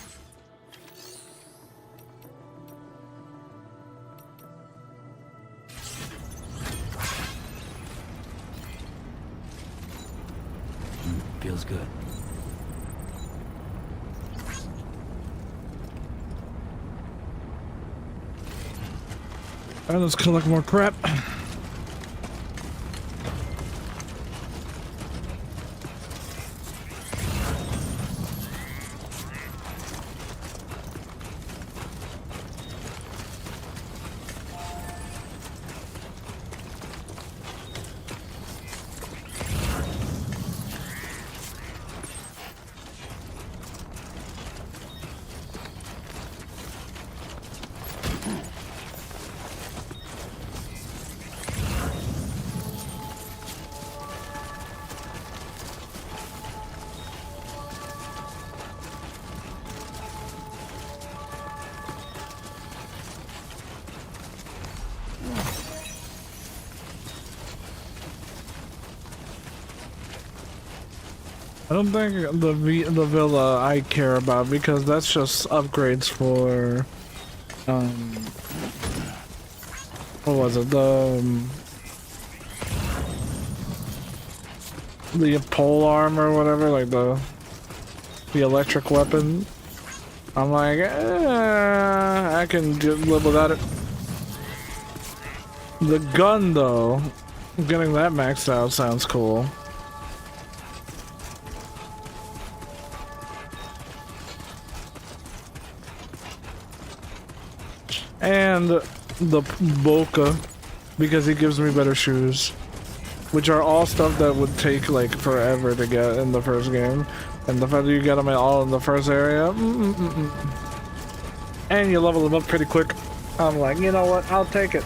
Feels good. Alright, let's collect more crap. I don't think the villa I care about because that's just upgrades for what was it, the pole arm or whatever, like the electric weapon. I'm like, I can live without it. The gun though, getting that maxed out sounds cool. And the Boca, because he gives me better shoes, which are all stuff that would take like forever to get in the first game, and the fact that you get them all in the first area, and you level them up pretty quick, I'm like, you know what, I'll take it.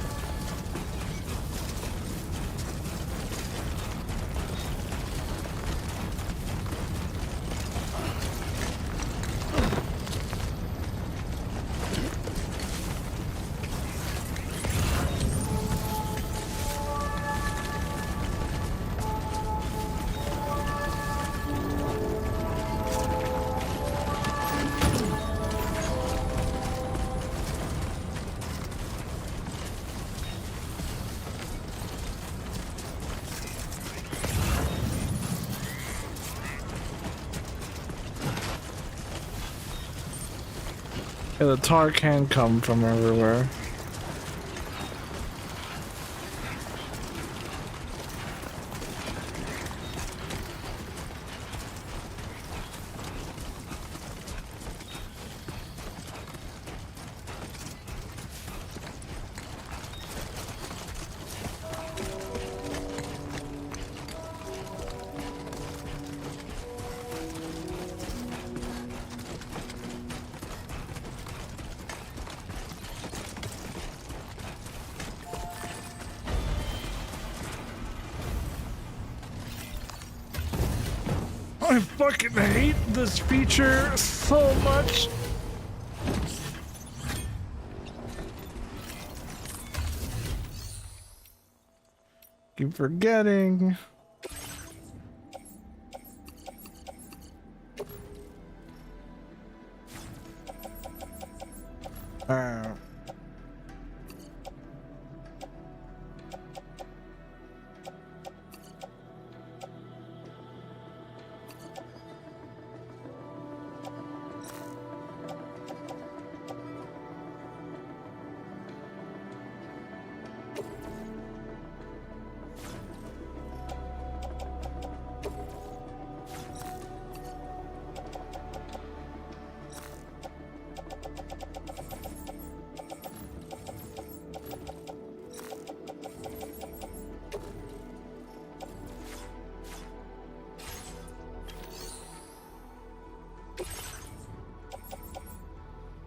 Yeah, the tar can come from everywhere. I fucking hate this feature so much. Keep forgetting.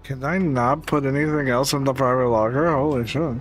Can I not put anything else in the private locker? Holy shit.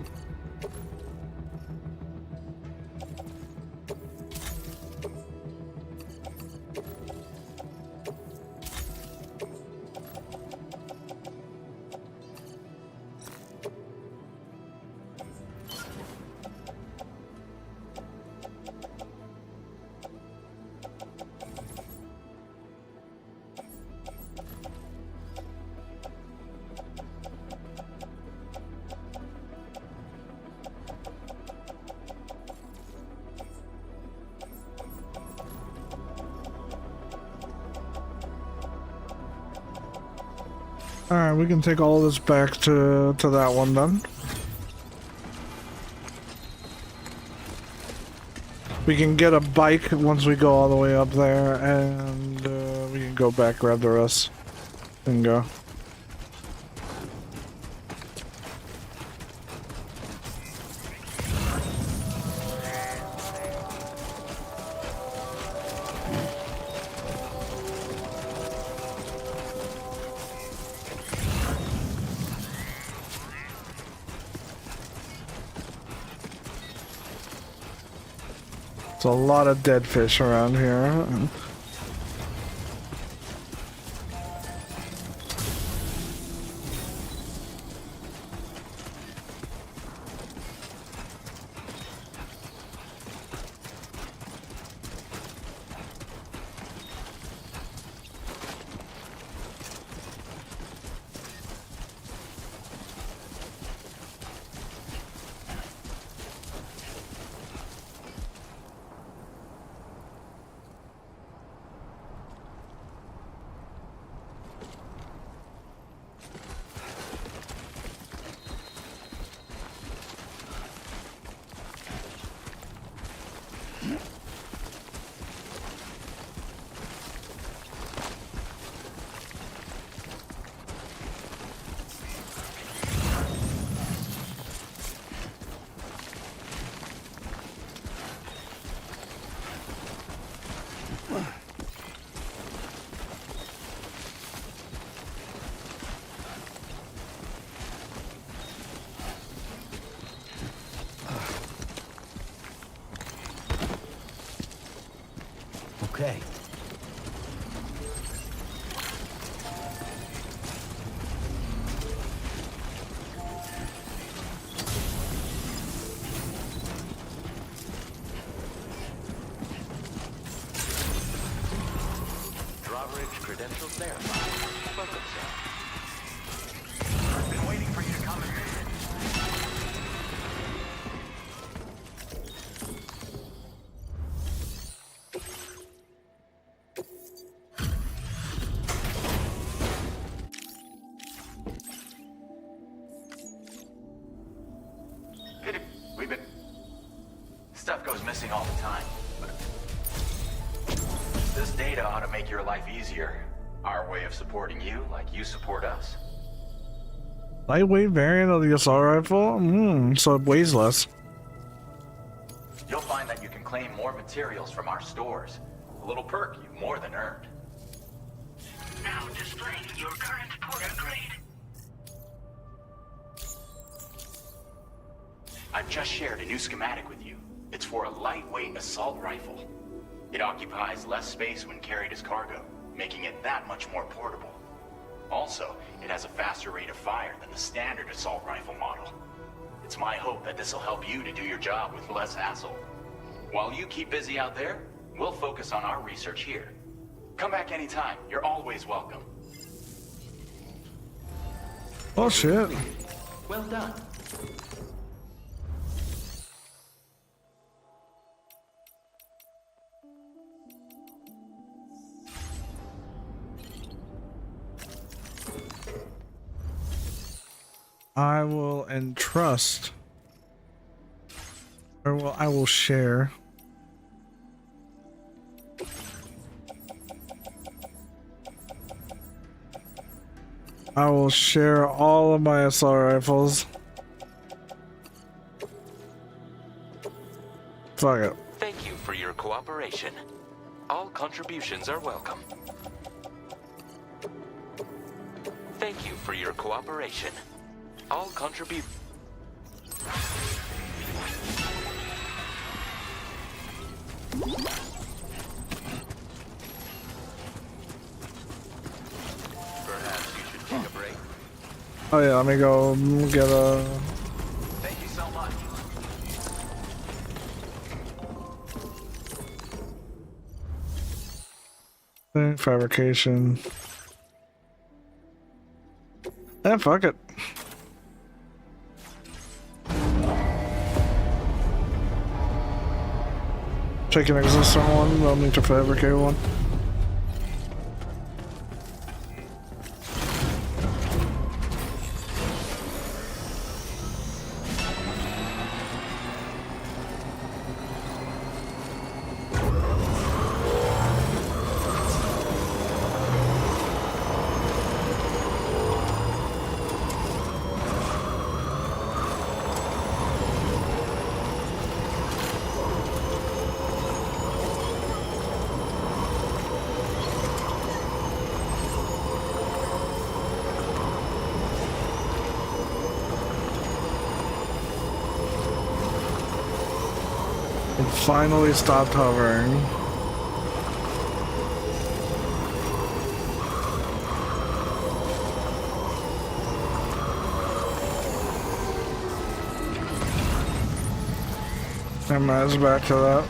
Alright, we can take all this back to that one then. We can get a bike once we go all the way up there, and we can go back, grab the rest, and go. There's a lot of dead fish around here. Okay. Drawbridge credentials verified. Welcome, sir. I've been waiting for you to come and visit. Stuff goes missing all the time. This data ought to make your life easier. Our way of supporting you like you support us. Lightweight variant of the assault rifle? So it weighs less. You'll find that you can claim more materials from our stores. A little perk you more than earned. Now displaying your current porter grade. I've just shared a new schematic with you. It's for a lightweight assault rifle. It occupies less space when carried as cargo, making it that much more portable. Also, it has a faster rate of fire than the standard assault rifle model. It's my hope that this will help you to do your job with less hassle. While you keep busy out there, we'll focus on our research here. Come back anytime. You're always welcome. Oh shit. Well done. I will entrust, or well, I will share. I will share all of my assault rifles. Fuck it. Thank you for your cooperation. All contributions are welcome. Thank you for your cooperation. All contribute. Perhaps you should take a break. Oh yeah, let me go get a... Thank you so much. thing, fabrication. And fuck it. Take an existing one, we'll need to fabricate one. It finally stopped hovering. And that's back to that.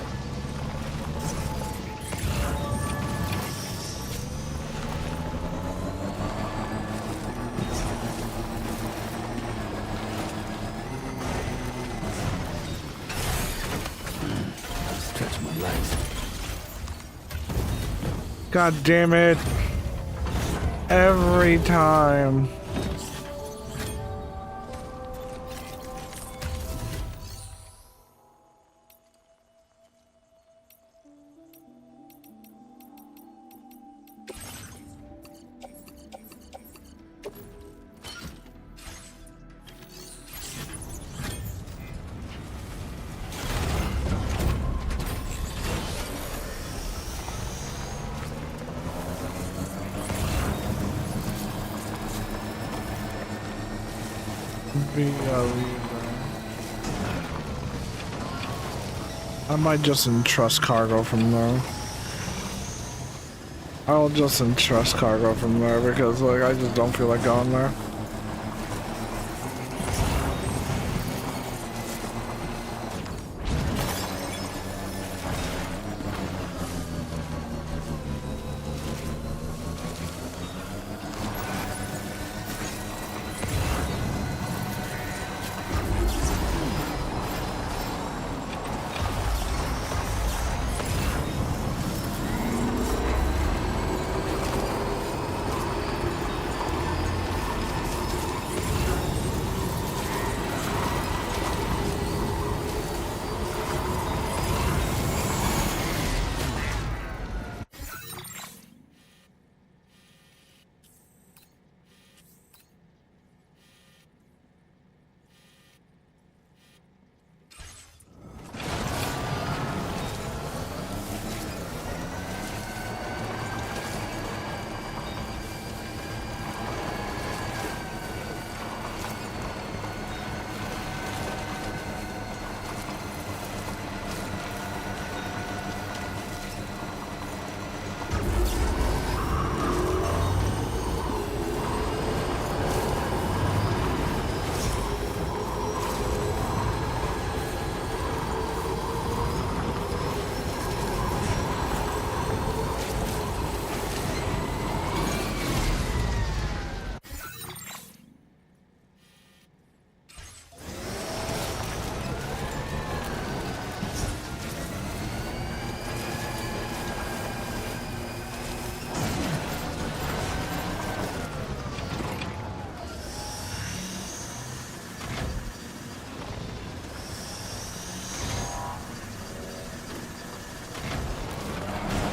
Stretch my legs. God damn it. Every time. I might just entrust cargo from there. I'll just entrust cargo from there because like I just don't feel like going there.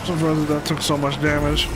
Surprised that took so much damage.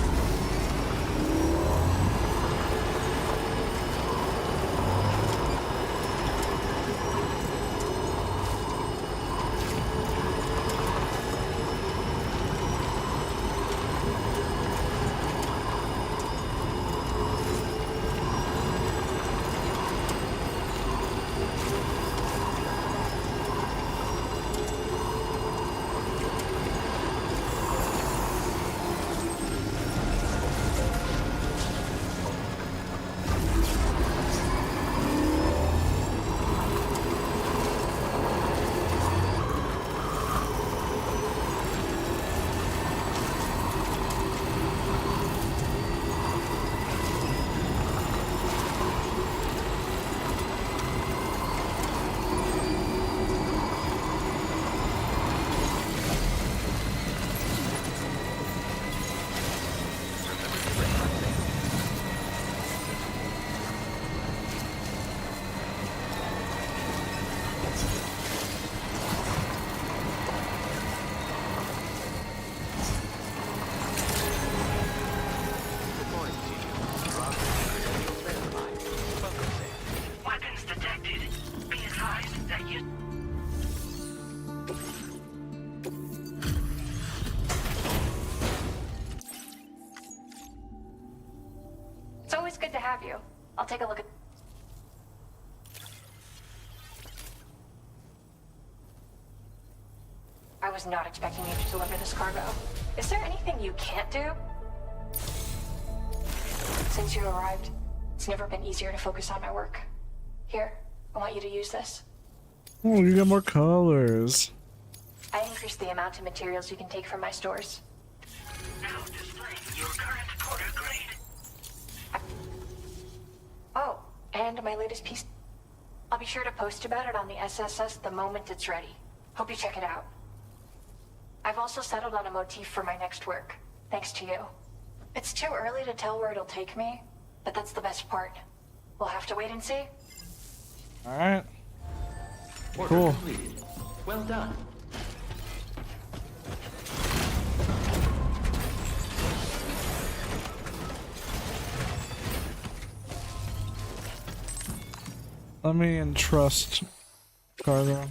Weapons detected. Be advised that you... It's always good to have you. I'll take a look at... I was not expecting you to deliver this cargo. Is there anything you can't do? Since you arrived, it's never been easier to focus on my work. Here, I want you to use this. Oh, you got more colors. I increased the amount of materials you can take from my stores. Now displaying your current quarter grade. Oh, and my latest piece. I'll be sure to post about it on the SSS the moment it's ready. Hope you check it out. I've also settled on a motif for my next work, thanks to you. It's too early to tell where it'll take me, but that's the best part. We'll have to wait and see. Alright. Order Cool. completed. Well done. Let me entrust cargo.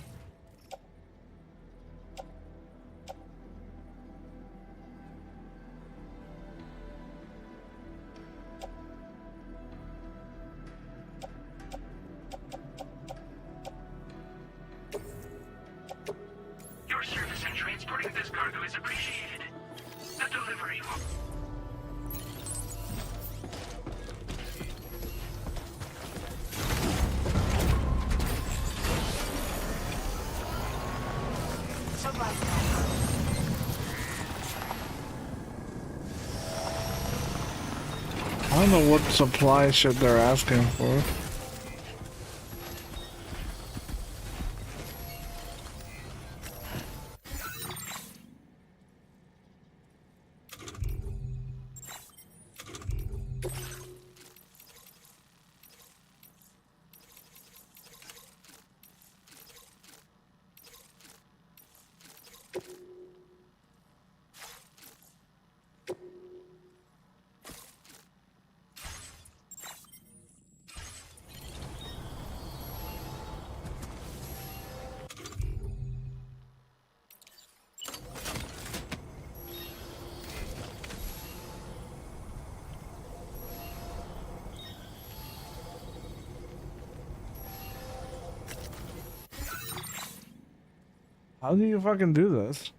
Your service in transporting this cargo is appreciated. The delivery will... So glad you I don't know what supply shit they're asking for. How do you fucking do this?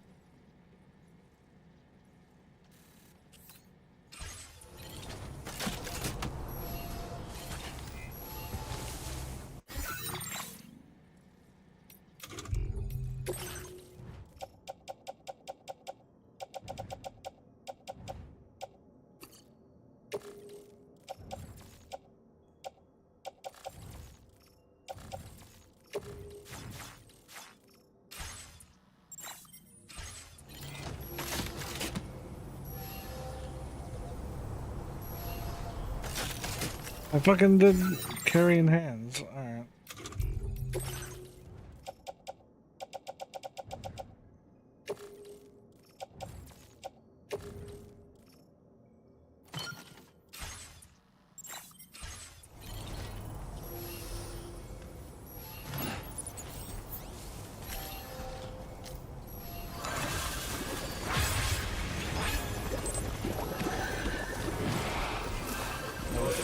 I fucking did carrying hands. Alright.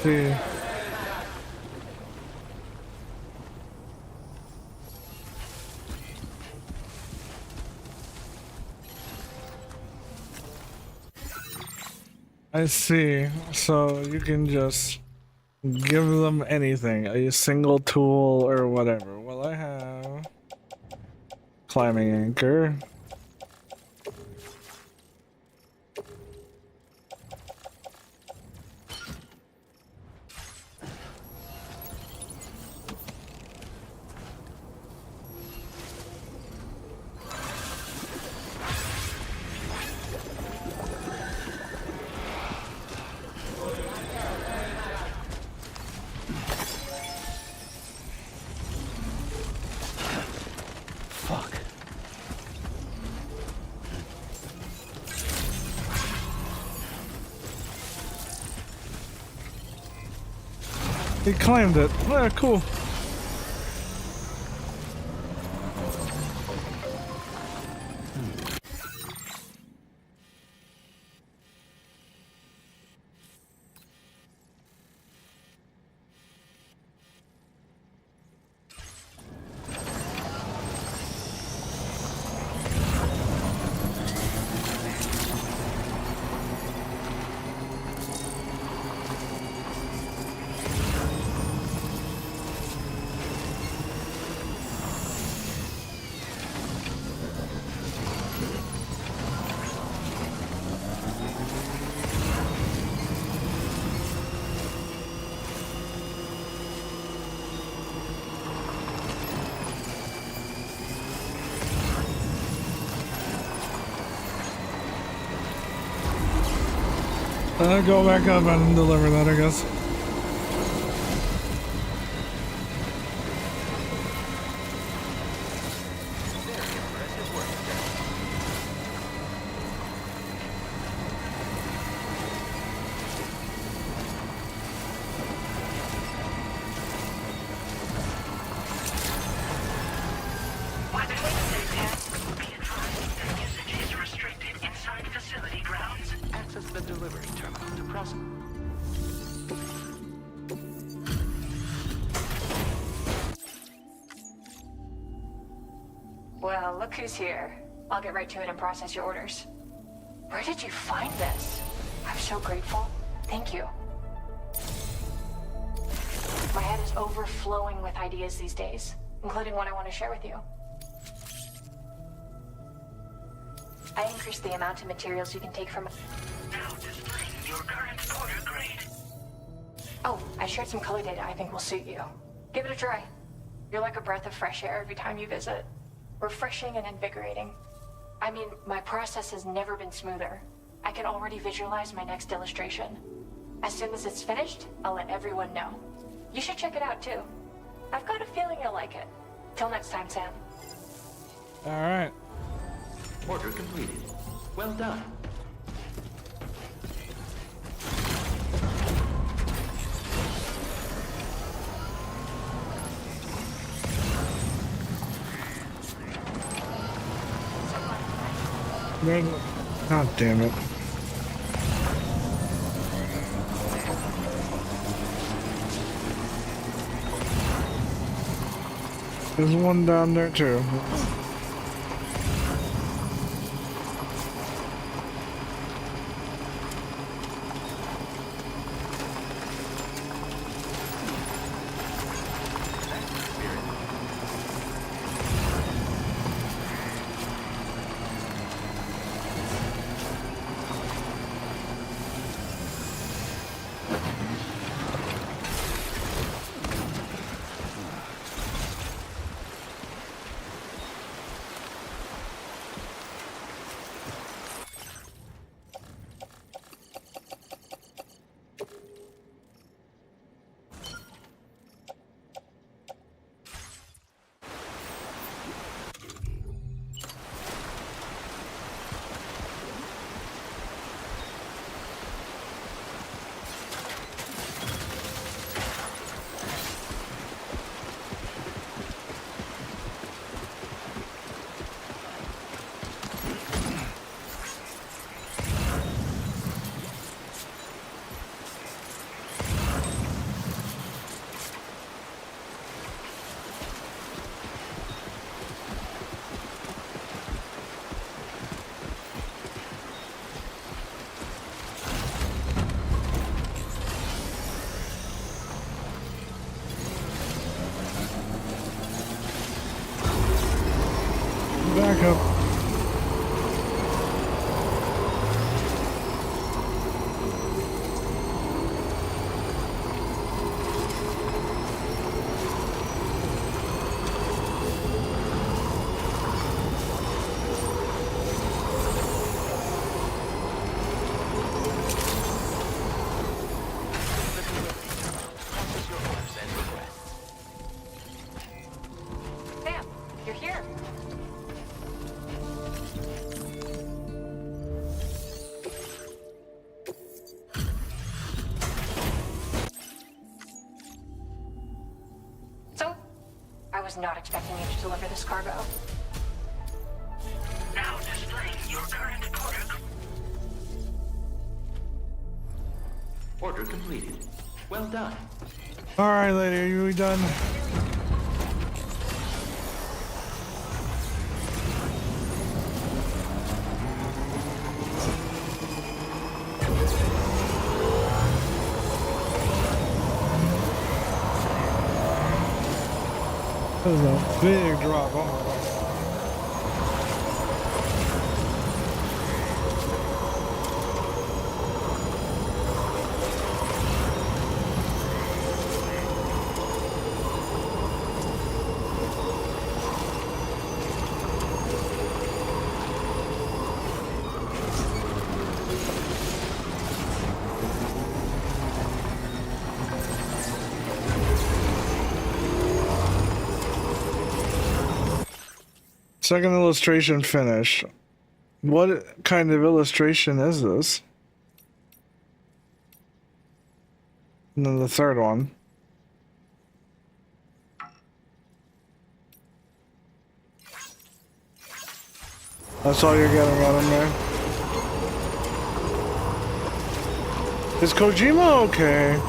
see. I see. So you can just give them anything, a single tool or whatever. Well, I have climbing anchor. He climbed it. Oh, cool. Go back up and deliver that, I guess. Well, look who's here. I'll get right to it and process your orders. Where did you find this? I'm so grateful. Thank you. My head is overflowing with ideas these days, including one I want to share with you. I increased the amount of materials you can take from... Now displaying your current order grade. Oh, I shared some color data I think will suit you. Give it a try. You're like a breath of fresh air every time you visit. Refreshing and invigorating. I mean, my process has never been smoother. I can already visualize my next illustration. As soon as it's finished, I'll let everyone know. You should check it out too. I've got a feeling you'll like it. Till next time, Sam. Alright. Order completed. Well done. God damn it. There's one down there too. Back up. Sam, you're here. So, I was not expecting you to deliver this cargo. Now displaying your current order. Order completed. Well done. All right, lady, are you done? That was a big drop. Oh my god. Second illustration finished. What kind of illustration is this? And then the third one. That's all you're getting out of there. Is Kojima okay?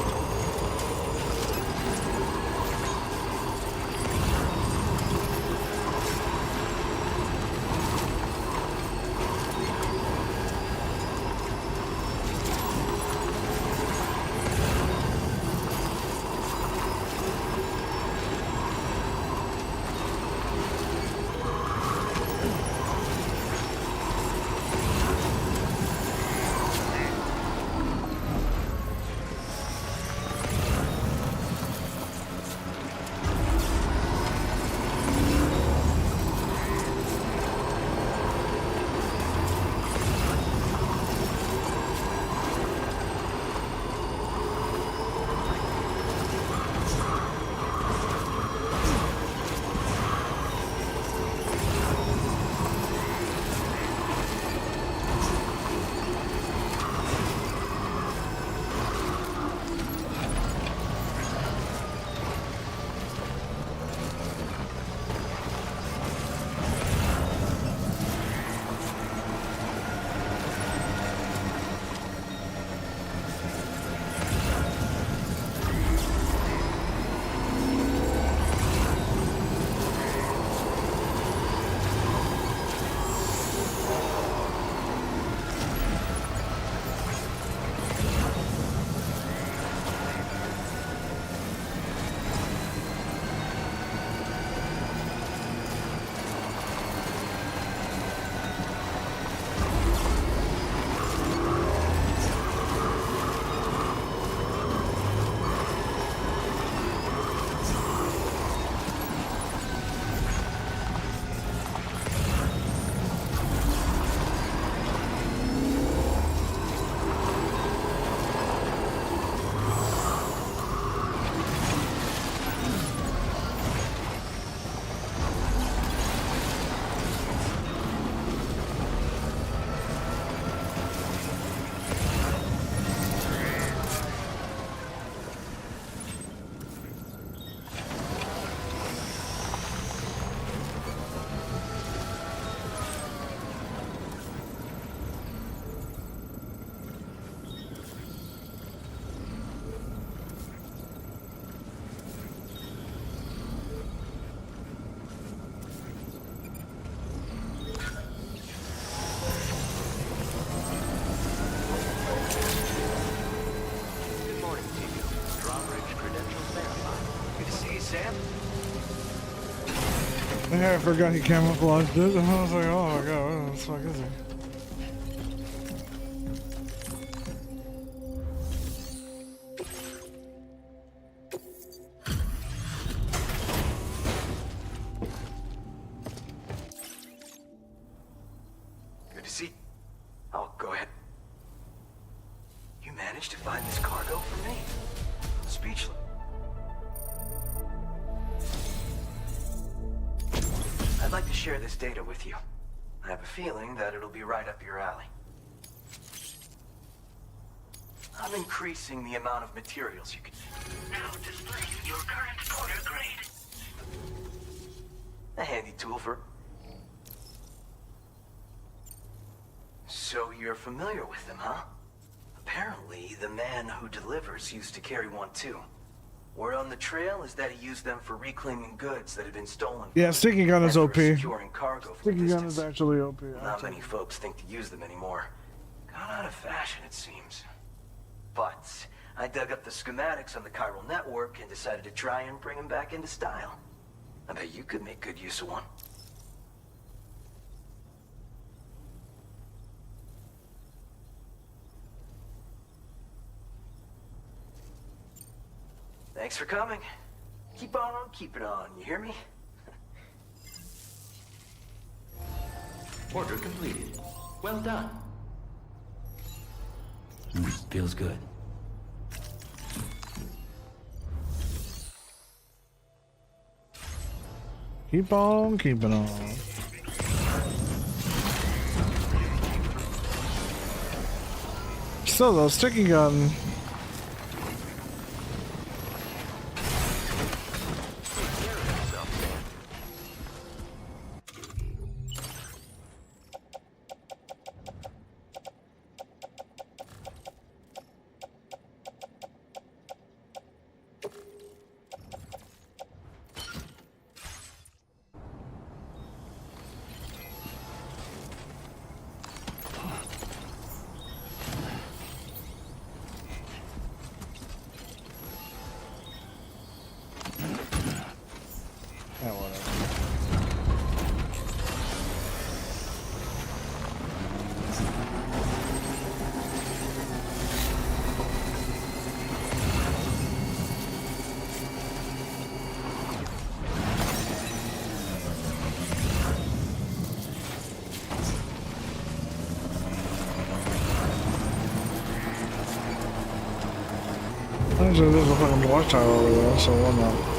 Yeah, I forgot he camouflaged it. I was like, oh my god, what the fuck is he? Good to see. Oh, go ahead. You managed to find this cargo for me? Speechless. I'd like to share this data with you. I have a feeling that it'll be right up your alley. I'm increasing the amount of materials you can... Now displaying your current order grade. A handy tool for... So you're familiar with them, huh? Apparently, the man who delivers used to carry one too. Word on the trail is that he used them for reclaiming goods that had been stolen. Yeah, sticky gun is and OP. for securing cargo from Sticky gun distance. is actually OP. Not many folks think to use them anymore. Gone out of fashion, it seems. But I dug up the schematics on the chiral network and decided to try and bring them back into style. I bet you could make good use of one. Thanks for coming. Keep on keeping on, you hear me? Order completed. Well done. Feels good. Keep on keeping on. So the sticky gun. Actually, there's a fucking watchtower over there, so why not?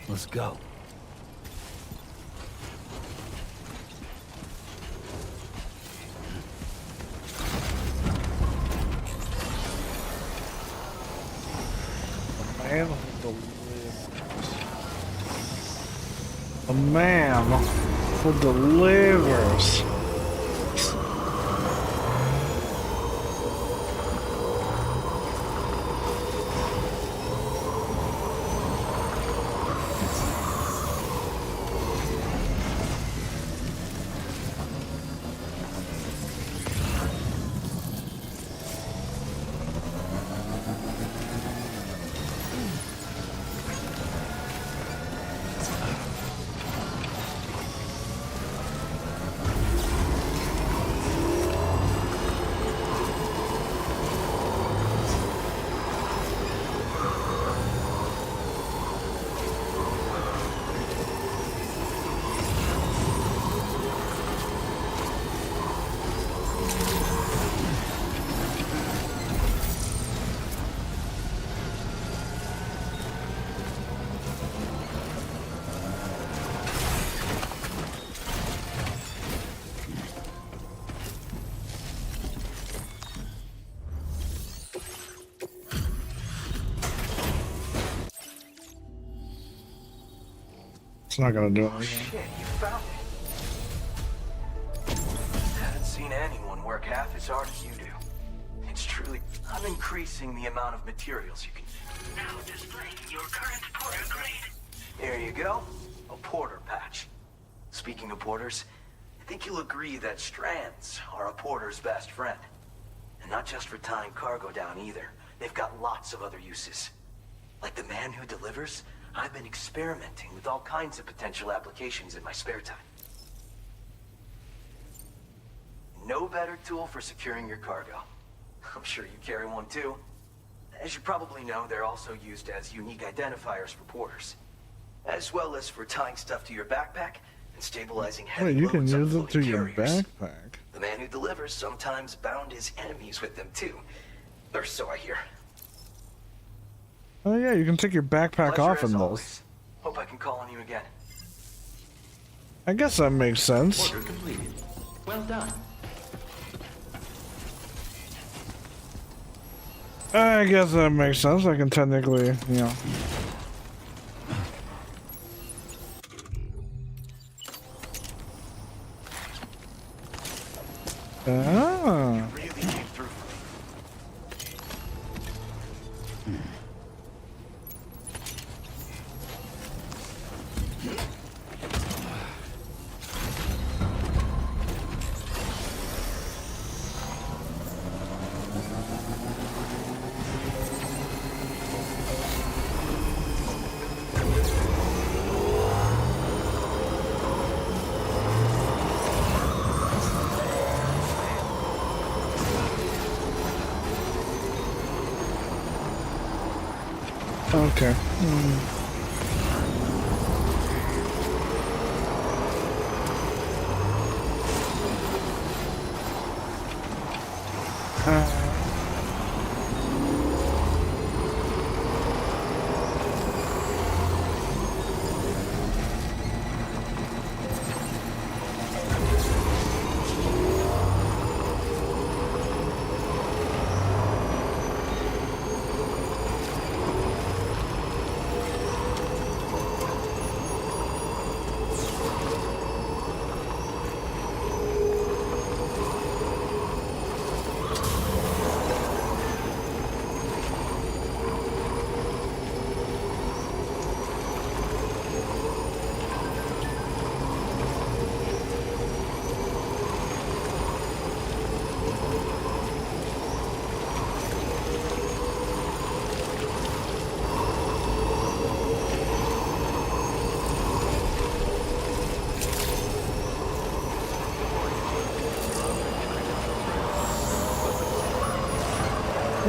Let's go. A man who delivers. It's not gonna do Oh anything. shit, you found it. Haven't seen anyone work half as hard as you do. It's truly... I'm increasing the amount of materials you can... Now displaying your current porter grade. There you go. A porter patch. Speaking of porters, I think you'll agree that strands are a porter's best friend. And not just for tying cargo down either. They've got lots of other uses. Like the man who delivers, I've been experimenting with all kinds of potential applications in my spare time. No better tool for securing your cargo. I'm sure you carry one too. As you probably know, they're also used as unique identifiers for porters. As well as for tying stuff to your backpack and stabilizing heavy Wait, you can loads on use it to floating your carriers. backpack. The man who delivers sometimes bound his enemies with them too. Or so I hear. Oh yeah, you can take your backpack Pleasure off as in those. always. Hope I can call on you again. I guess that makes sense. Order completed. Well done. I guess that makes sense. I can technically, you know. Ah. Really came through for me. Okay.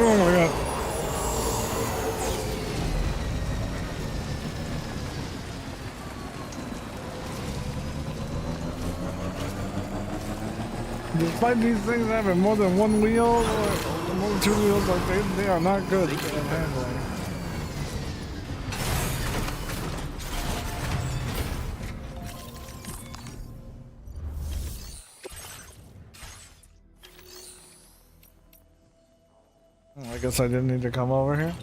Oh my god. Despite these things having more than one wheel, or more than two wheels, like they are not good at handling. I guess I didn't need to come over here.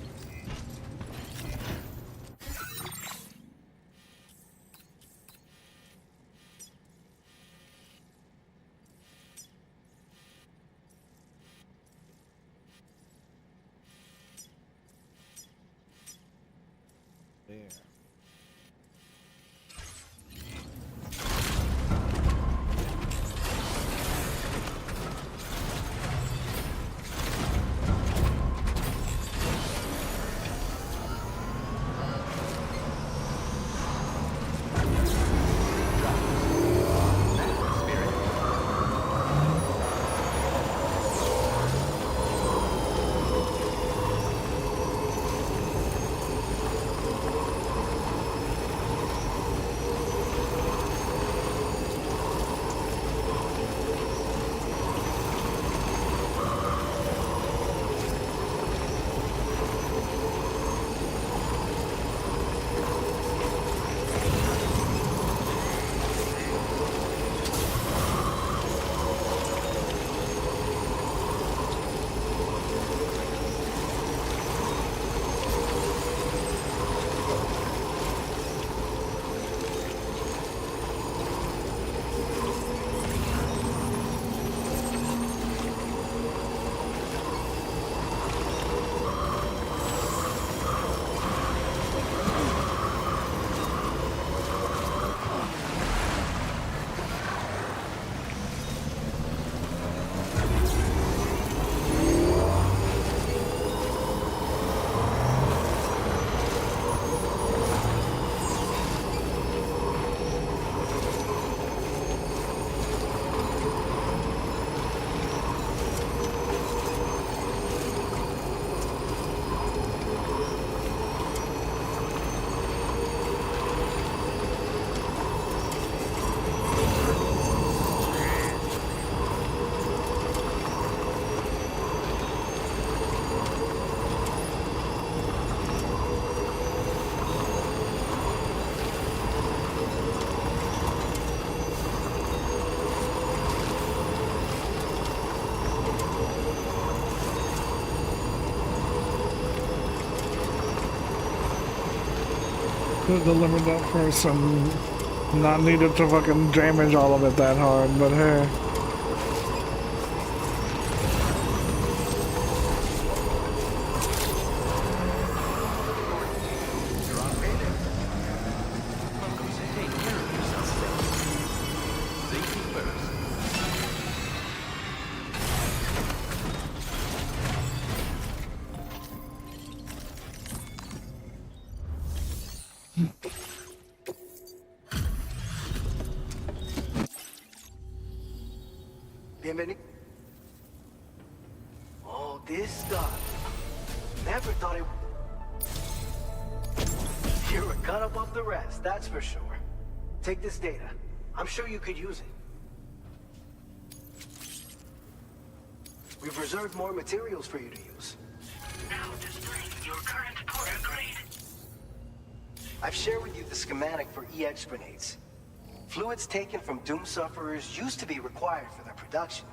Could deliver that for some. Not needed to fucking damage all of it that hard, but hey. Bienvenido. Oh, this stuff. Never thought it... You're a cut above the rest, that's for sure. Take this data. I'm sure you could use it. We've reserved more materials for you to use. Now displaying your current Porter grade. I've shared with you the schematic for EX grenades. Fluids taken from Doom Sufferers used to be required for their production,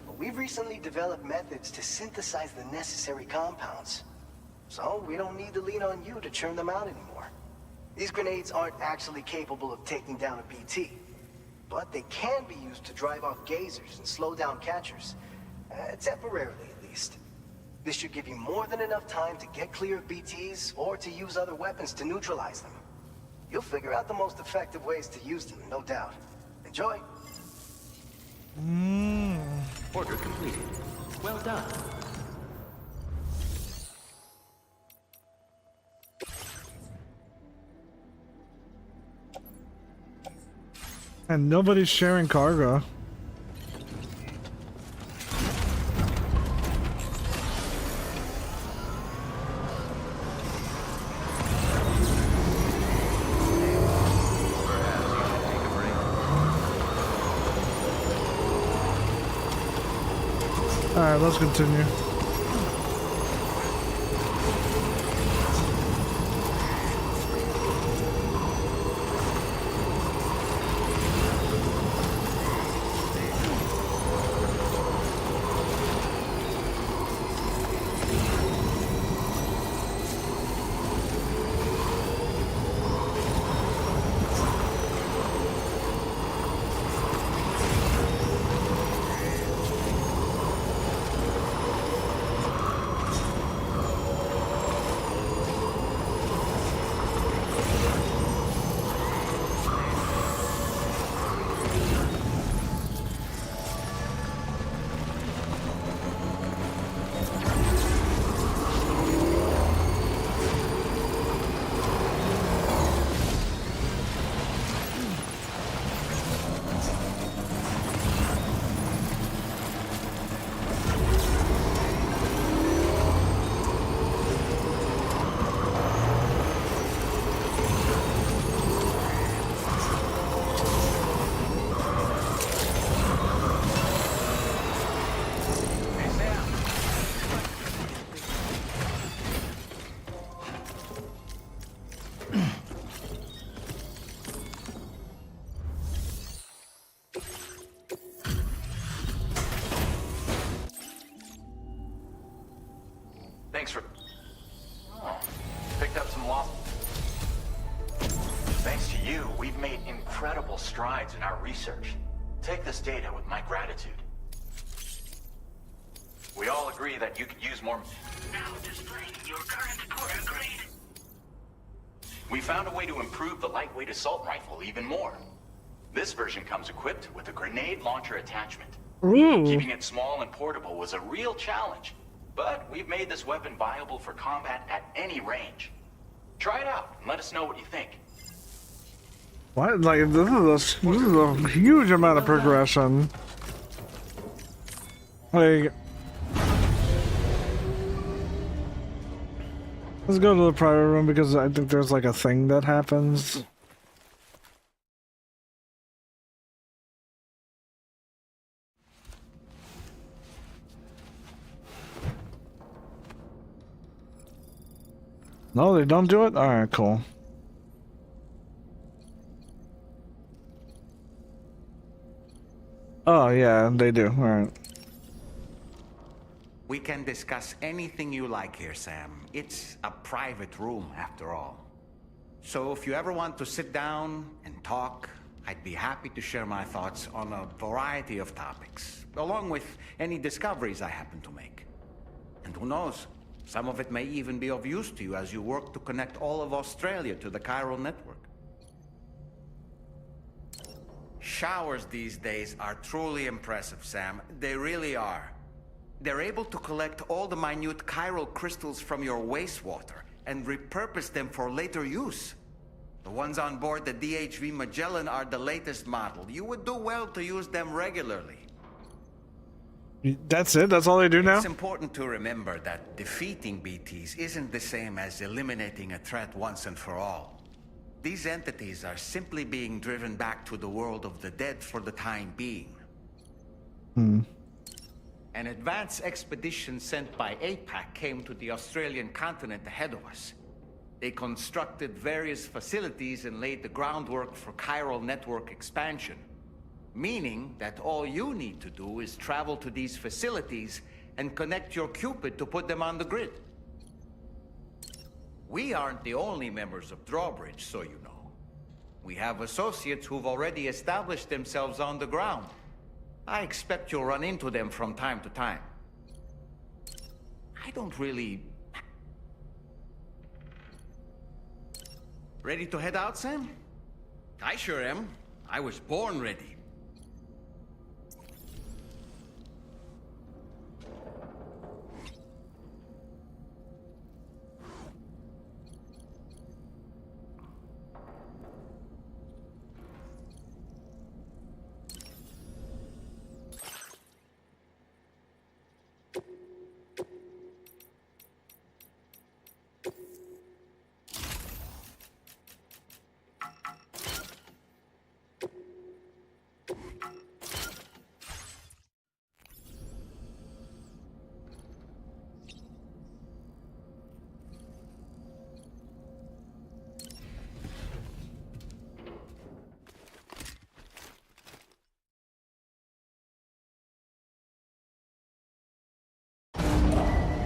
but we've recently developed methods to synthesize the necessary compounds. So we don't need to lean on you to churn them out anymore. These grenades aren't actually capable of taking down a BT, but they can be used to drive off gazers and slow down catchers, temporarily at least. This should give you more than enough time to get clear of BTs or to use other weapons to neutralize them. You'll figure out the most effective ways to use them, no doubt. Enjoy. Order completed. Well done. And nobody's sharing cargo. Alright, let's continue. Thanks for... Oh, picked up some lost... Thanks to you, we've made incredible strides in our research. Take this data with my gratitude. We all agree that you could use more... Now displaying your current Porter grade. We found a way to improve the lightweight assault rifle even more. This version comes equipped with a grenade launcher attachment. Ooh. Keeping it small and portable was a real challenge, but we've made this weapon viable for combat at any range. Try it out and let us know what you think. What? Like, this is a huge amount of progression. Like... Let's go to the private room because I think there's like a thing that happens. No, they don't do it? Alright, cool. Oh, yeah, they do. Alright. We can discuss anything you like here, Sam. It's a private room, after all. So if you ever want to sit down and talk, I'd be happy to share my thoughts on a variety of topics, along with any discoveries I happen to make. And who knows, some of it may even be of use to you as you work to connect all of Australia to the chiral network. Showers these days are truly impressive, Sam. They really are. They're able to collect all the minute chiral crystals from your wastewater and repurpose them for later use. The ones on board the DHV Magellan are the latest model. You would do well to use them regularly. That's it? That's all they do now? It's important to remember that defeating BTs isn't the same as eliminating a threat once and for all. These entities are simply being driven back to the world of the dead for the time being. An advance expedition sent by APAC came to the Australian continent ahead of us. They constructed various facilities and laid the groundwork for chiral network expansion. Meaning that all you need to do is travel to these facilities and connect your Cupid to put them on the grid. We aren't the only members of Drawbridge, so you know. We have associates who've already established themselves on the ground. I expect you'll run into them from time to time. I don't really... Ready to head out, Sam? I sure am. I was born ready.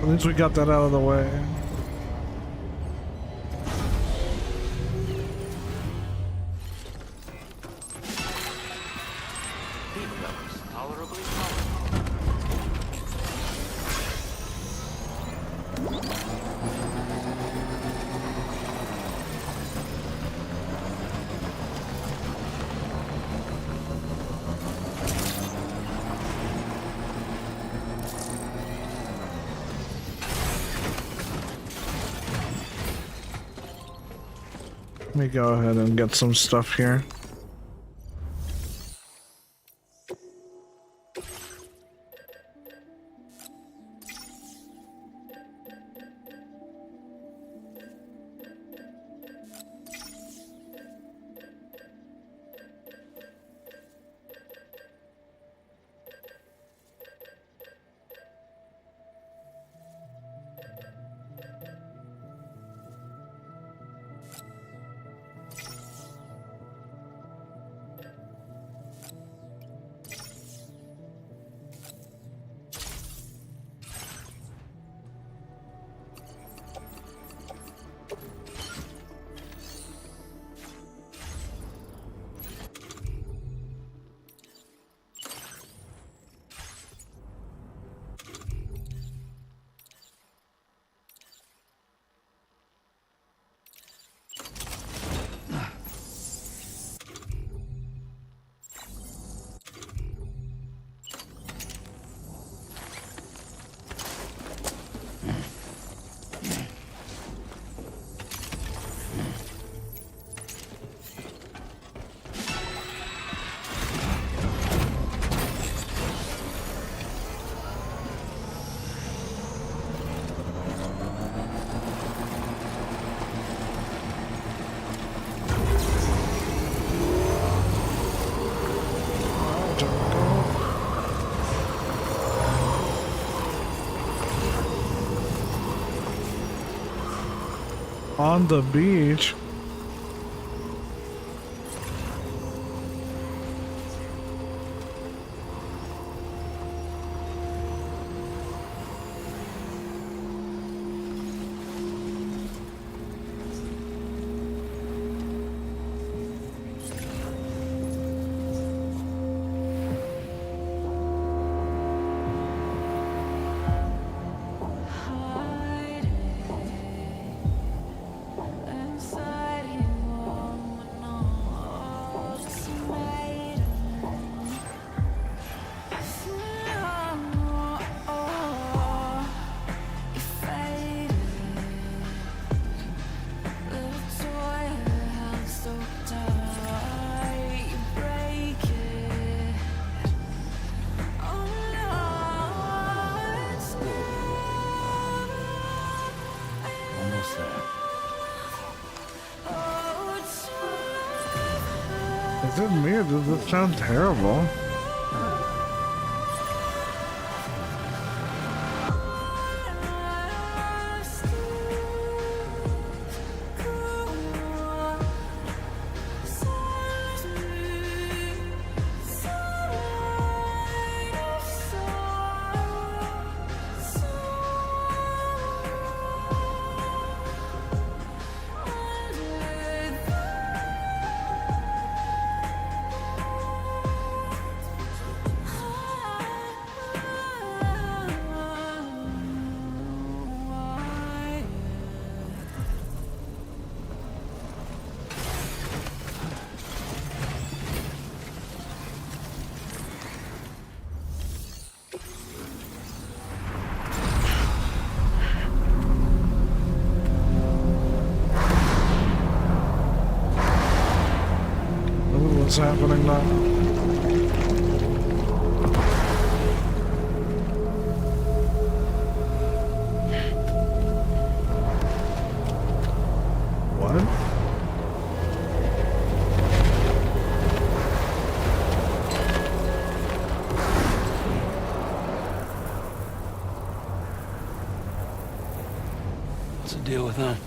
At least we got that out of the way. Let me go ahead and get some stuff here. On the beach. Is it me or does this sound terrible? What's happening now? What? What's the deal with them?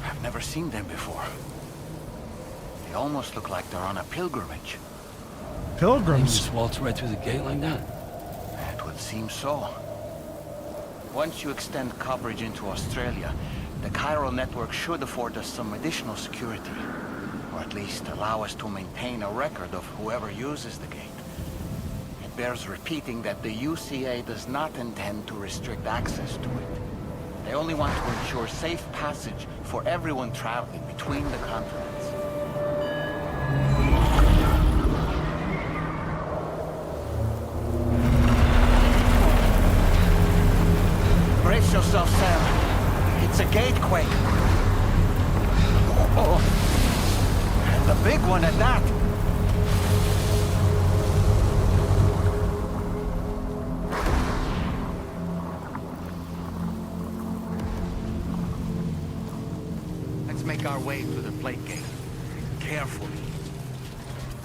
I've never seen them before. They almost look like they're on a pilgrimage. Pilgrims? Just waltz right through the gate like that? It would seem so. Once you extend coverage into Australia, the chiral network should afford us some additional security. Or at least allow us to maintain a record of whoever uses the gate. It bears repeating that the UCA does not intend to restrict access to it. They only want to ensure safe passage for everyone traveling between the continents. Brace yourself, Sam. It's a gatequake. Oh, and the big one at that. Let's make our way to the plate gate. Carefully.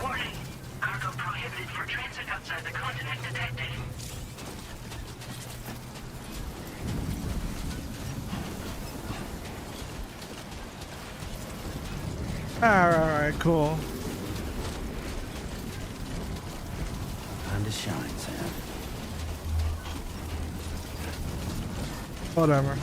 Warning. Cargo prohibited for transit outside the continent detected. Alright, cool. Time to shine, Sam. Whatever.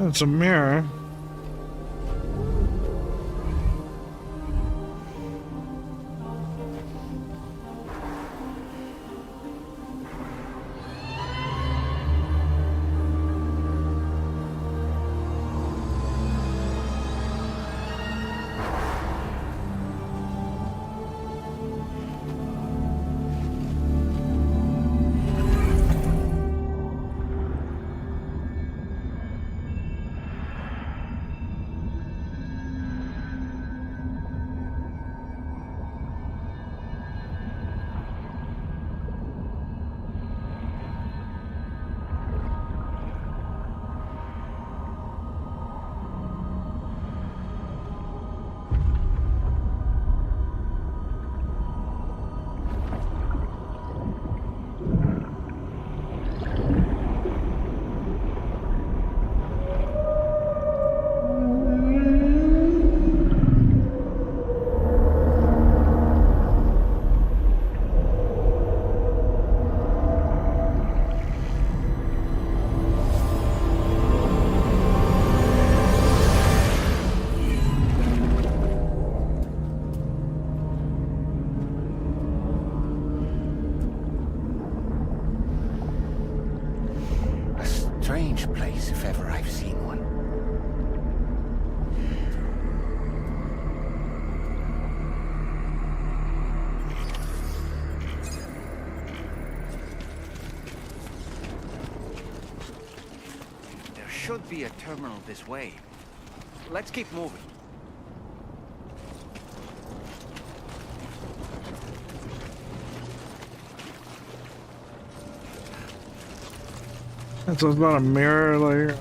It's a mirror. strange place if ever I've seen one. There should be a terminal this way. Let's keep moving. So it's not a mirror, like.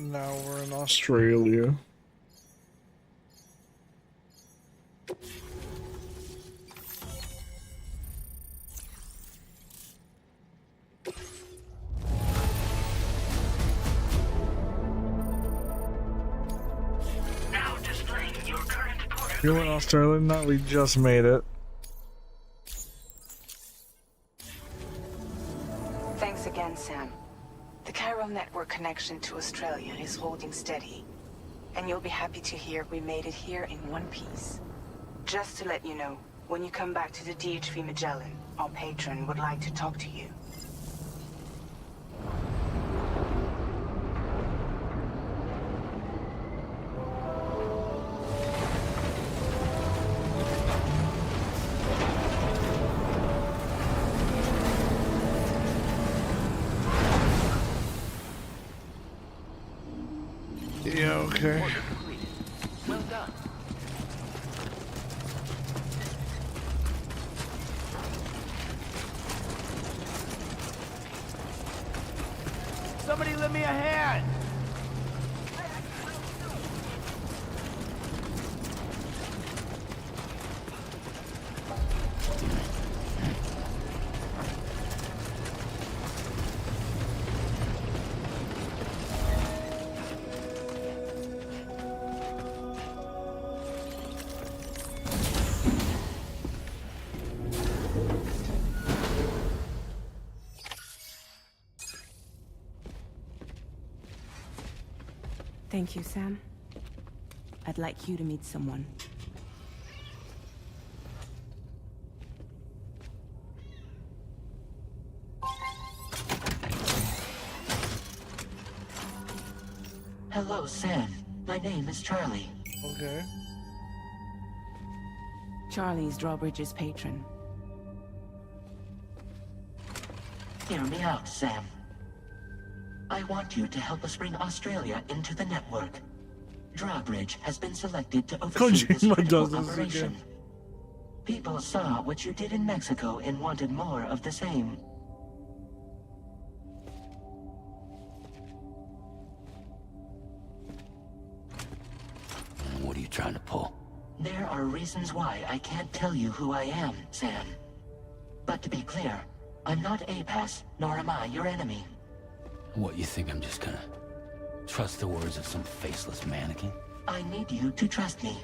Now we're in Australia. Now displaying your current border. You're in Australia? No, we just made it. Thanks again, Sam. The Cairo network connection to Australia is holding steady. And you'll be happy to hear we made it here in one piece. Just to let you know, when you come back to the DHV Magellan, our patron would like to talk to you. Yeah, okay. Well done. Somebody lend me a hand! Thank you, Sam. I'd like you to meet someone. Hello, Sam. My name is Charlie. Okay. Charlie's Drawbridge's patron. Hear me out, Sam. I want you to help us bring Australia into the network. Drawbridge has been selected to oversee this Kojima critical does this operation. again. People saw what you did in Mexico and wanted more of the same. What are you trying to pull? There are reasons why I can't tell you who I am, Sam. But to be clear, I'm not APAS, nor am I your enemy. What, you think I'm just gonna trust the words of some faceless mannequin? I need you to trust me.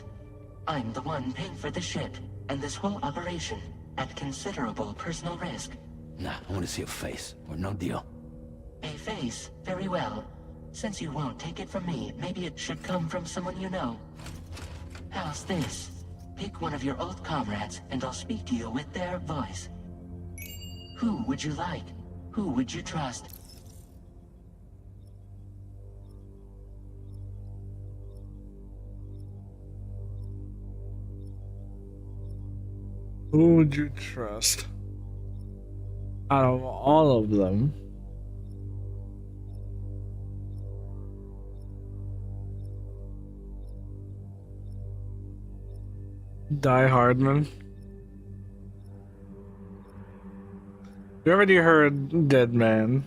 I'm the one paying for the ship, and this whole operation, at considerable personal risk. Nah, I want to see a face, or no deal. A face? Very well. Since you won't take it from me, maybe it should come from someone you know. How's this? Pick one of your old comrades, and I'll speak to you with their voice. Who would you like? Who would you trust? Who would you trust out of all of them? Die Hardman. You already heard Dead Man.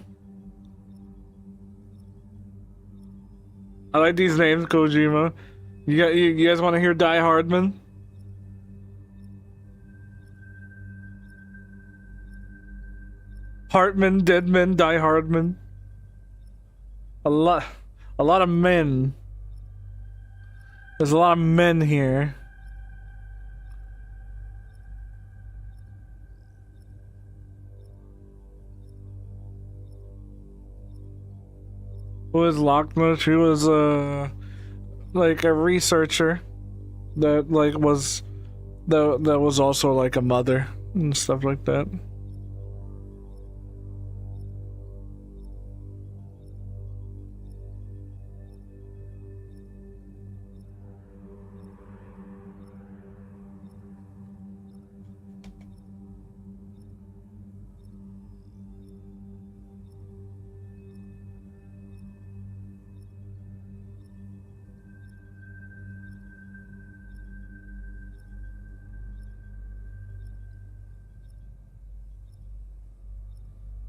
I like these names, Kojima. You guys want to hear Die Hardman? Hartman, Deadman, Die Hardman. A lot of men. There's a lot of men here. Who is Lockman? She was like a researcher that that was also like a mother and stuff like that.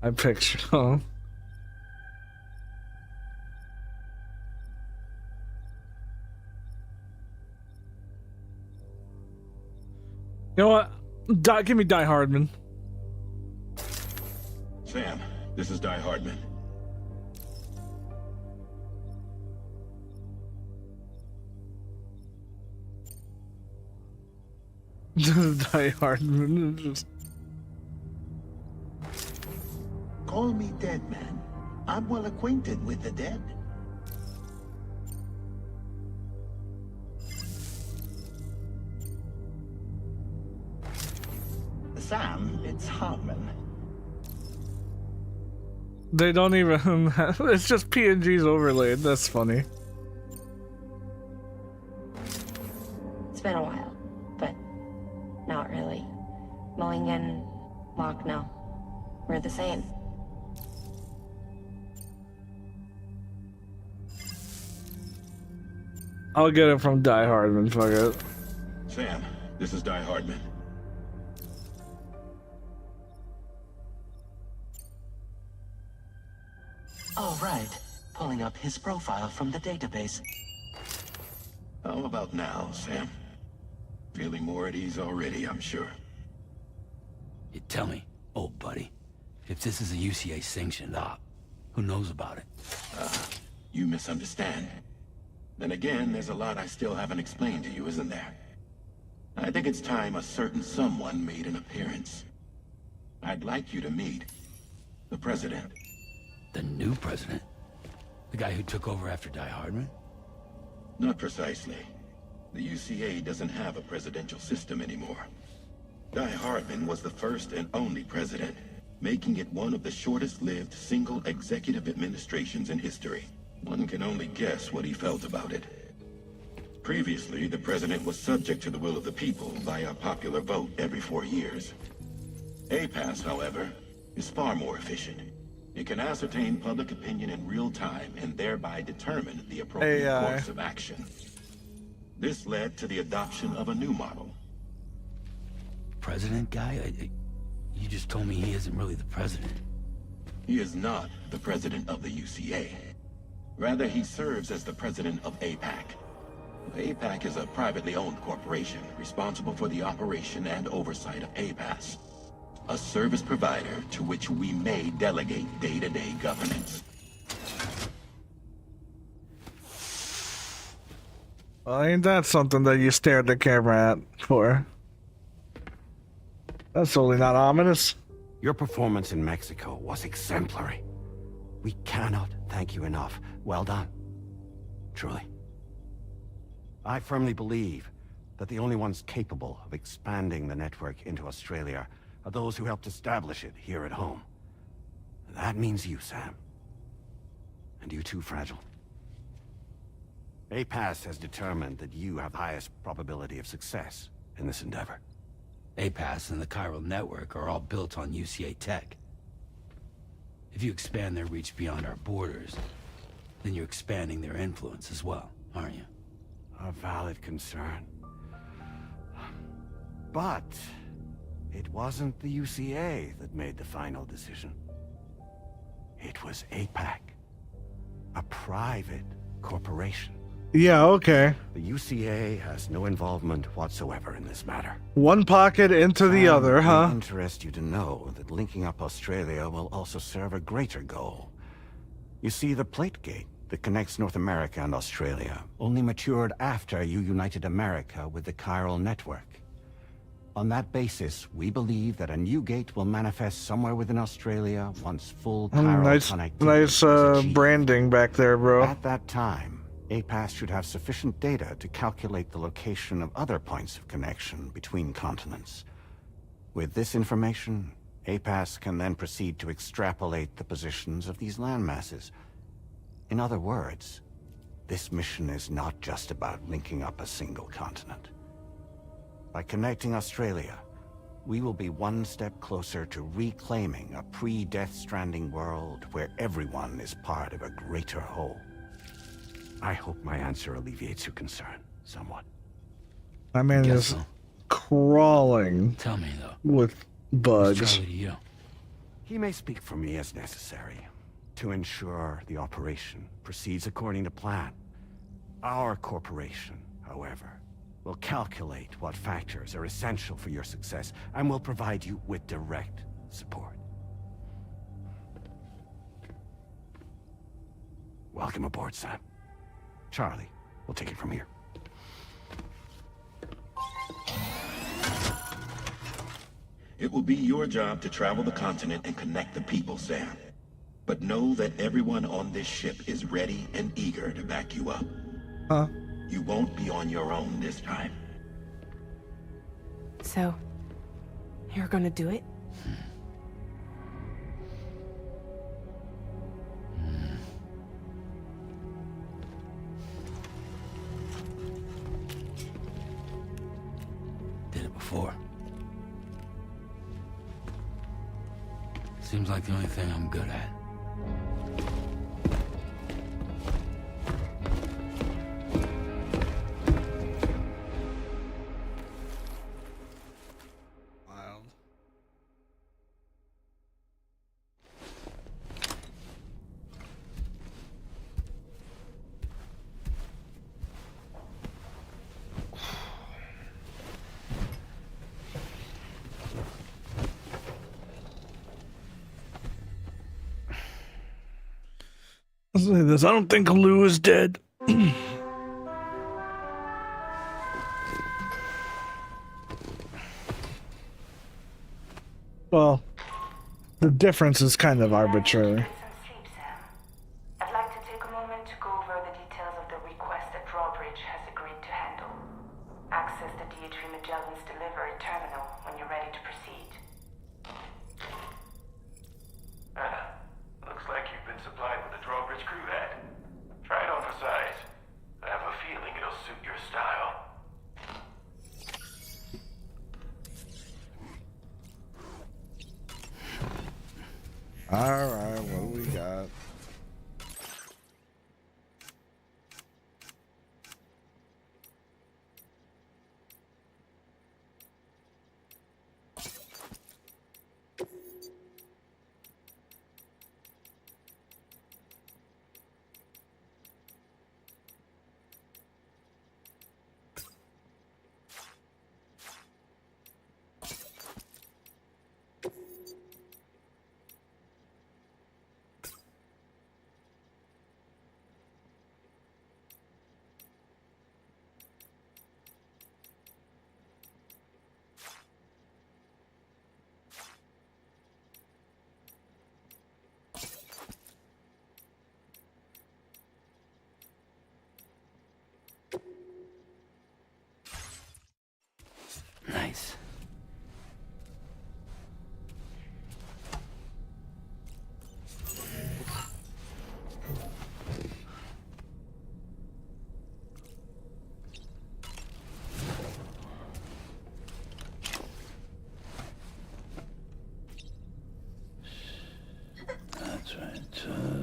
I picture. Oh. You know what? Give me Die Hardman. Sam, this is Die Hardman. Die Hardman. Just... Call me Dead Man. I'm well acquainted with the dead. Sam, it's Hartman. They don't even. It's just PNGs overlaid. That's funny. It's been a while, but not really. Mulligan, Locke, no. We're the same. I'll get it from Die Hardman, fuck it. Sam, this is Die Hardman. All right. Pulling up his profile from the database. How about now, Sam? Feeling more at ease already, I'm sure. You tell me, old buddy, if this is a UCA sanctioned op, who knows about it? You misunderstand. Then again, there's a lot I still haven't explained to you, isn't there? I think it's time a certain someone made an appearance. I'd like you to meet the President. The new president? The guy who took over after Die Hardman? Not precisely. The UCA doesn't have a presidential system anymore. Die Hardman was the first and only president, making it one of the shortest-lived single executive administrations in history. One can only guess what he felt about it. Previously, the president was subject to the will of the people via popular vote every 4 years. APAS, however, is far more efficient. It can ascertain public opinion in real time and thereby determine the appropriate course of action. This led to the adoption of a new model. President guy? You just told me he isn't really the president. He is not the president of the UCA. Rather, he serves as the president of APAC. APAC is a privately owned corporation responsible for the operation and oversight of APAS, a service provider to which we may delegate day-to-day governance. Well, ain't that something that you stare at the camera at for? That's totally not ominous. Your performance in Mexico was exemplary. We cannot thank you enough. Well done. Truly. I firmly believe that the only ones capable of expanding the network into Australia are those who helped establish it here at home. That means you, Sam. And you too, Fragile. APAS has determined that you have the highest probability of success in this endeavor. APAS and the chiral network are all built on UCA tech. If you expand their reach beyond our borders, then you're expanding their influence as well, aren't you? A valid concern. But it wasn't the UCA that made the final decision. It was APAC, a private corporation. Yeah, okay. The UCA has no involvement whatsoever in this matter. One pocket into the other, It huh? may interest you to know that linking up Australia will also serve a greater goal. You see, the plate gate that connects North America and Australia only matured after you united America with the chiral network. On that basis, we believe that a new gate will manifest somewhere within Australia once full chiral connectivity Nice is achieved. branding back there, bro. At that time, APAS should have sufficient data to calculate the location of other points of connection between continents. With this information, APAS can then proceed to extrapolate the positions of these landmasses. In other words, this mission is not just about linking up a single continent. By connecting Australia, we will be one step closer to reclaiming a pre-Death Stranding world where everyone is part of a greater whole. I hope my answer alleviates your concern somewhat. My man is so. crawling. Tell me, though. With bugs. What's Charlie to you? He may speak for me as necessary to ensure the operation proceeds according to plan. Our corporation, however, will calculate what factors are essential for your success and will provide you with direct support. Welcome aboard, Sam. Charlie, we'll take it from here. It will be your job to travel the continent and connect the people, Sam. But know that everyone on this ship is ready and eager to back you up. Huh? You won't be on your own this time. So, you're gonna do it? Did it before. Seems like the only thing I'm good at. Wild. I'll say this. I don't think Lou is dead. Well, the difference is kind of arbitrary. I'd like to take a moment to go over the details of the request that Drawbridge has agreed to handle. Access the DH3 Magellan's delivery terminal when you're ready to proceed. Looks like you've been supplied with a Drawbridge crew hat. Try it on for size. I have a feeling it'll suit your style. Alright, what do we got? Nice.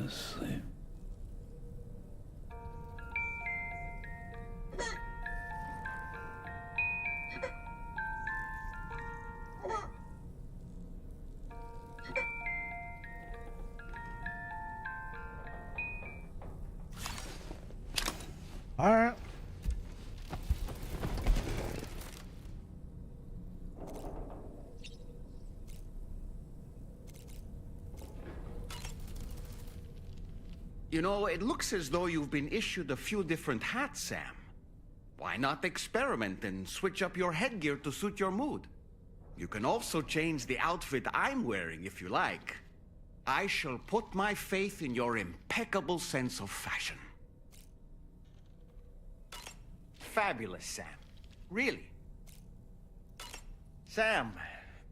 asleep. All right. You know, it looks as though you've been issued a few different hats, Sam. Why not experiment and switch up your headgear to suit your mood? You can also change the outfit I'm wearing if you like. I shall put my faith in your impeccable sense of fashion. Fabulous, Sam. Really. Sam,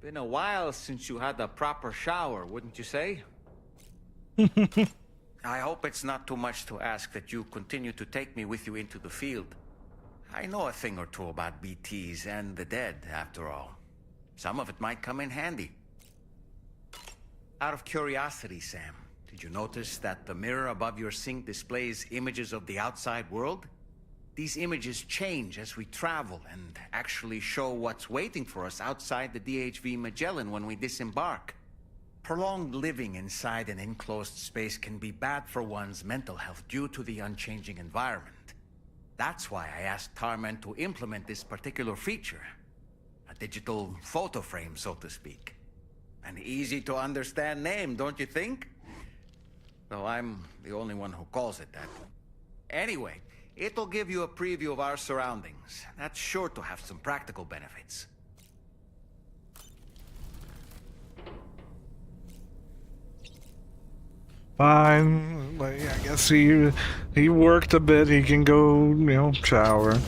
been a while since you had a proper shower, wouldn't you say? I hope it's not too much to ask that you continue to take me with you into the field. I know a thing or two about BTs and the dead, after all. Some of it might come in handy. Out of curiosity, Sam, did you notice that the mirror above your sink displays images of the outside world? These images change as we travel and actually show what's waiting for us outside the DHV Magellan when we disembark. Prolonged living inside an enclosed space can be bad for one's mental health due to the unchanging environment. That's why I asked Tarman to implement this particular feature. A digital photo frame, so to speak. An easy-to-understand name, don't you think? Though I'm the only one who calls it that. Anyway, it'll give you a preview of our surroundings. That's sure to have some practical benefits. Fine. Like, I guess he worked a bit. He can go, you know, shower.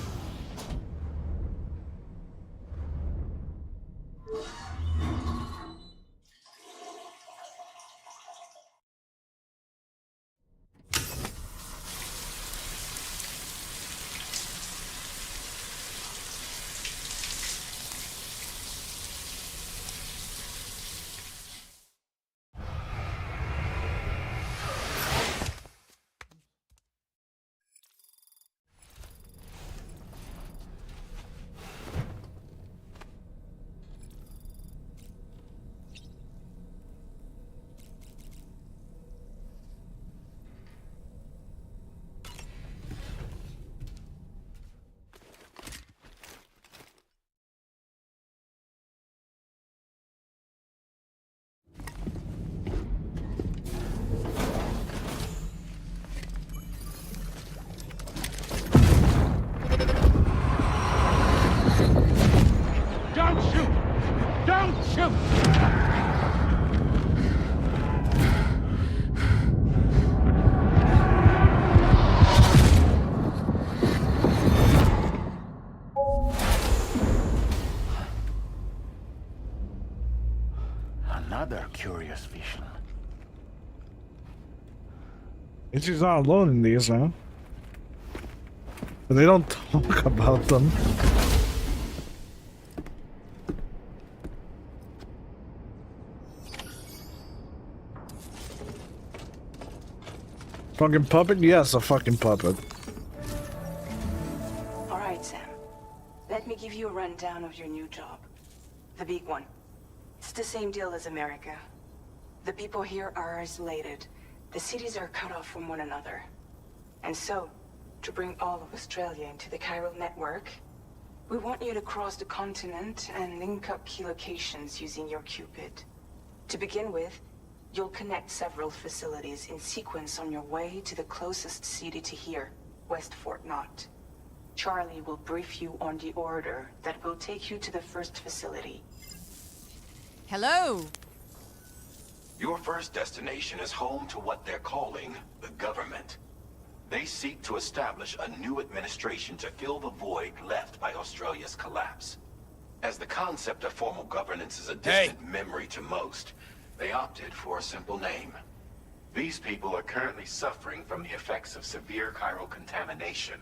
Don't shoot! Don't shoot! Another curious vision. She's not alone in these, huh? But they don't talk about them. Fucking puppet? Yes, a fucking puppet. All right, Sam. Let me give you a rundown of your new job. The big one. It's the same deal as America. The people here are isolated. The cities are cut off from one another. And so, to bring all of Australia into the chiral network, we want you to cross the continent and link up key locations using your Cupid. To begin with, you'll connect several facilities in sequence on your way to the closest city to here, West Fort Knott. Charlie will brief you on the order that will take you to the first facility. Hello! Your first destination is home to what they're calling the government. They seek to establish a new administration to fill the void left by Australia's collapse. As the concept of formal governance is a distant memory to most, they opted for a simple name. These people are currently suffering from the effects of severe chiral contamination.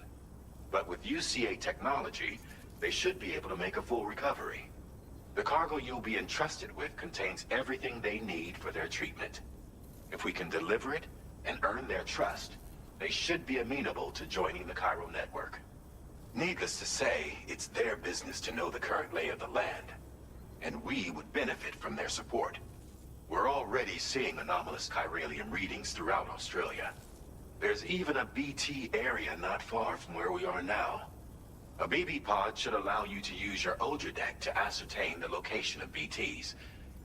But with UCA technology, they should be able to make a full recovery. The cargo you'll be entrusted with contains everything they need for their treatment. If we can deliver it, and earn their trust, they should be amenable to joining the chiral network. Needless to say, it's their business to know the current lay of the land, and we would benefit from their support. We're already seeing anomalous chiralium readings throughout Australia. There's even a BT area not far from where we are now. A BB pod should allow you to use your Ultra deck to ascertain the location of BTs,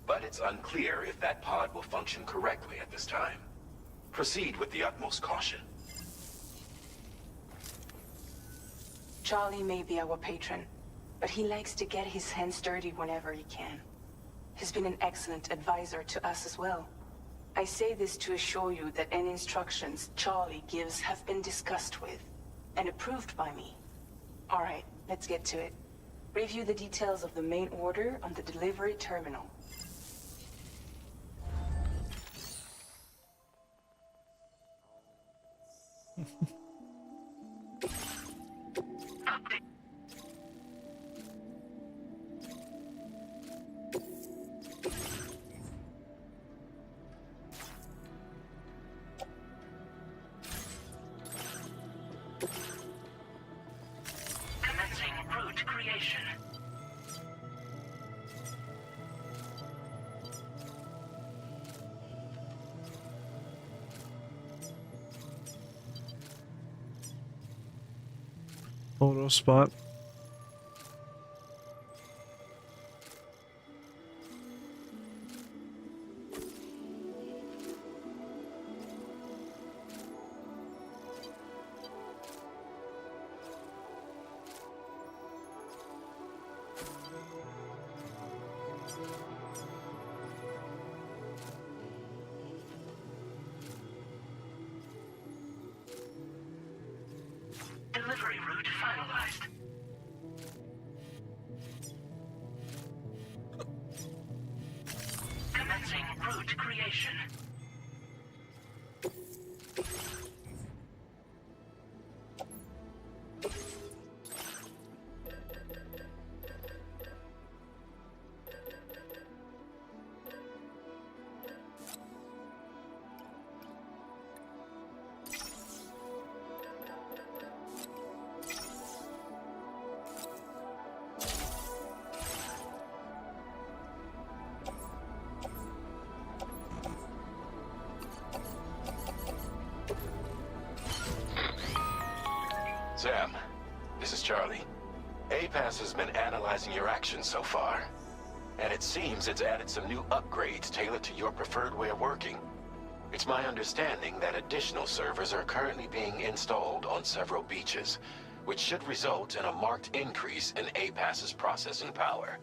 but it's unclear if that pod will function correctly at this time. Proceed with the utmost caution. Charlie may be our patron, but he likes to get his hands dirty whenever he can. He's been an excellent advisor to us as well. I say this to assure you that any instructions Charlie gives have been discussed with and approved by me. All right, let's get to it. Review the details of the main order on the delivery terminal. Commencing route creation. Photo spot. Delivery route finalized. Commencing route creation. Sam, this is Charlie. APAS has been analyzing your actions so far, and it seems it's added some new upgrades tailored to your preferred way of working. It's my understanding that additional servers are currently being installed on several beaches, which should result in a marked increase in APAS's processing power.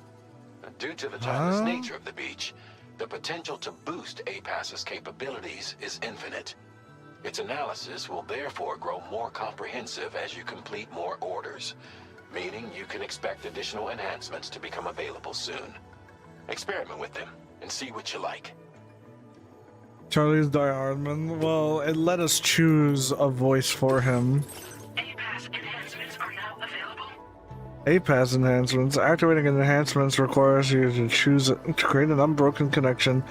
Due to the timeless nature of the beach, the potential to boost APAS's capabilities is infinite. Its analysis will therefore grow more comprehensive as you complete more orders, meaning you can expect additional enhancements to become available soon. Experiment with them and see what you like. Charlie's Diardman. Well, it let us choose a voice for him. APAS enhancements are now available. APAS enhancements. Activating enhancements requires you to choose to create an unbroken connection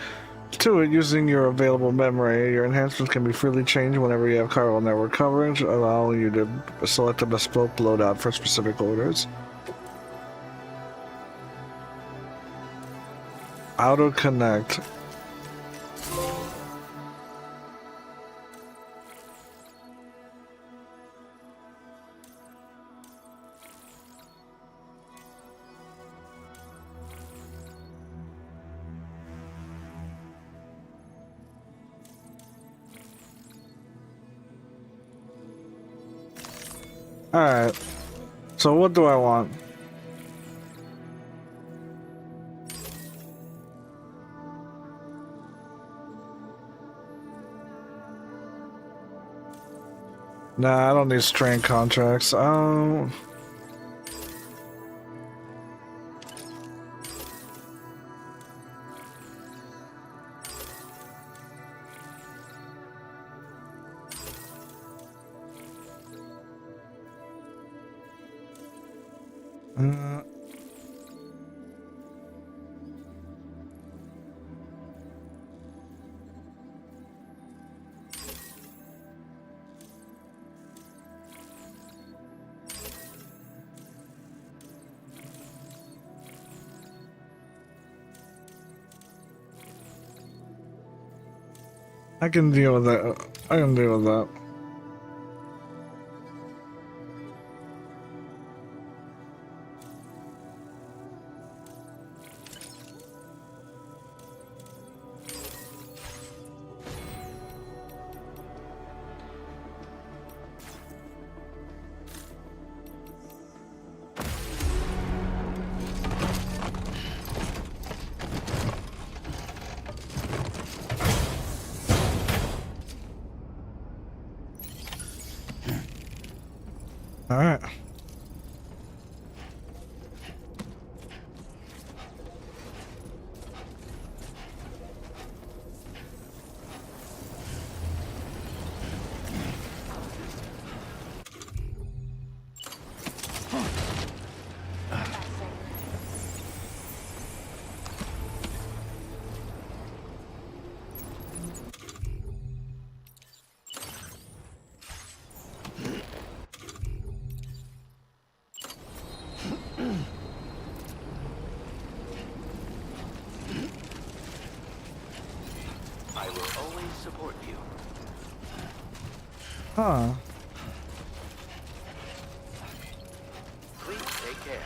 to it using your available memory. Your enhancements can be freely changed whenever you have chiral network coverage, allowing you to select a bespoke loadout for specific orders. Auto connect. Alright, so what do I want? Nah, I don't need strain contracts. I can deal with that. I can deal with that. All right. I will always support you. Huh. Please take care.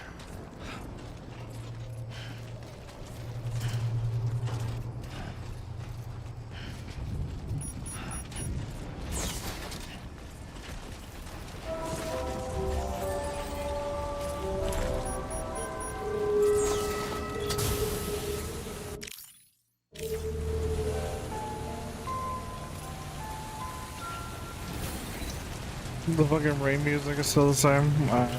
The fucking rain music is still the same. Alright.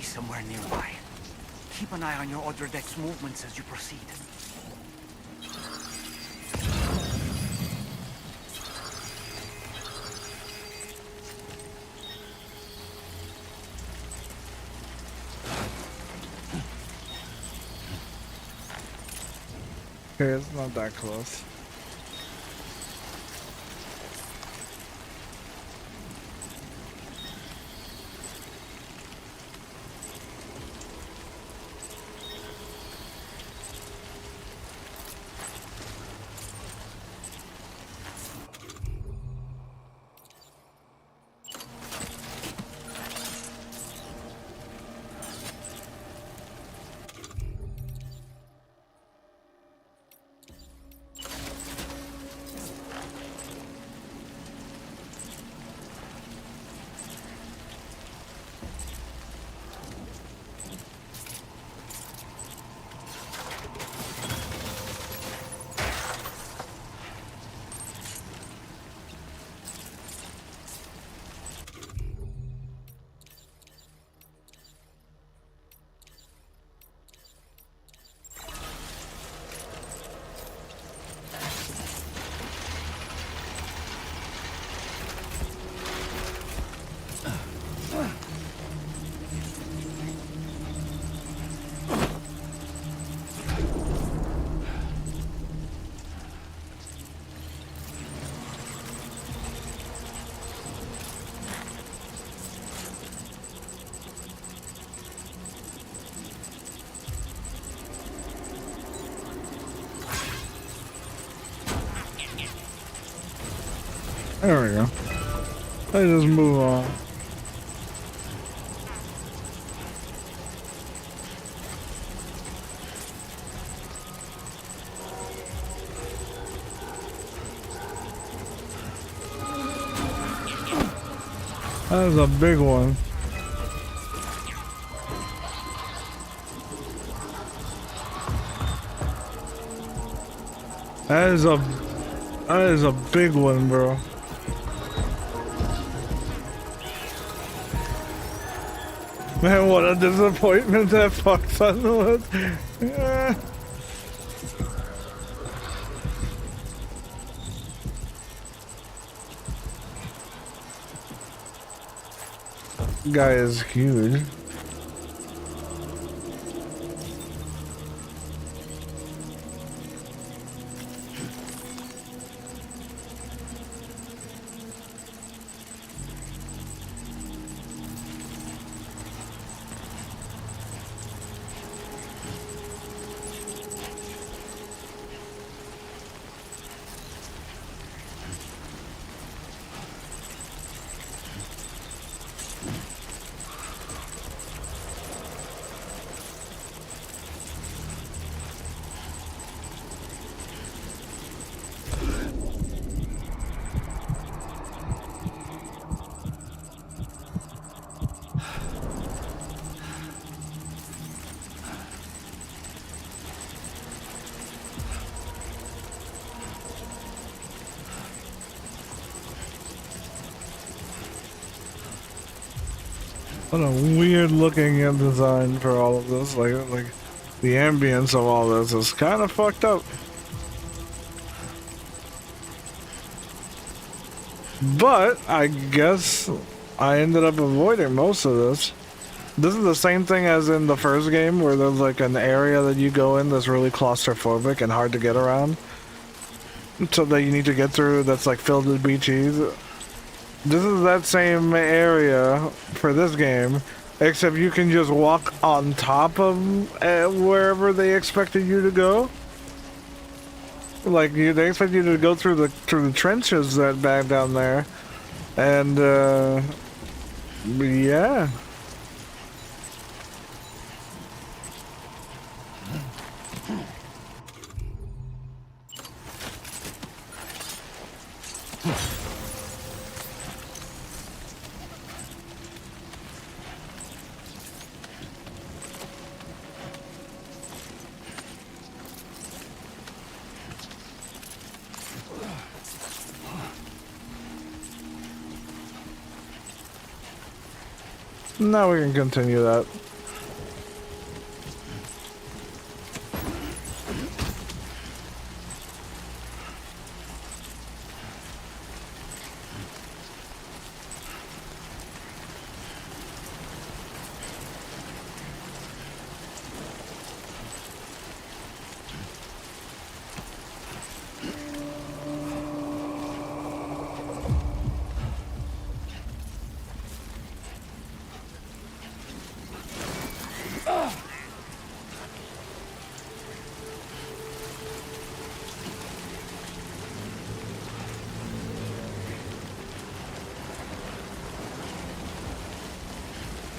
Somewhere nearby. Keep an eye on your other deck's movements as you proceed. Okay, it's not that close. Let's just move on. That is a big one. That is a big one, bro. Man, what a disappointment that fuck son was. Yeah. Guy is huge. What a weird looking design for all of this. Like the ambience of all this is kind of fucked up. But I guess I ended up avoiding most of this. This is the same thing as in the first game where there's like an area that you go in that's really claustrophobic and hard to get around. So that you need to get through that's like filled with BTs. This is that same area for this game, except you can just walk on top of wherever they expected you to go. Like they expect you to go through the trenches that back down there, and yeah. Now we can continue that.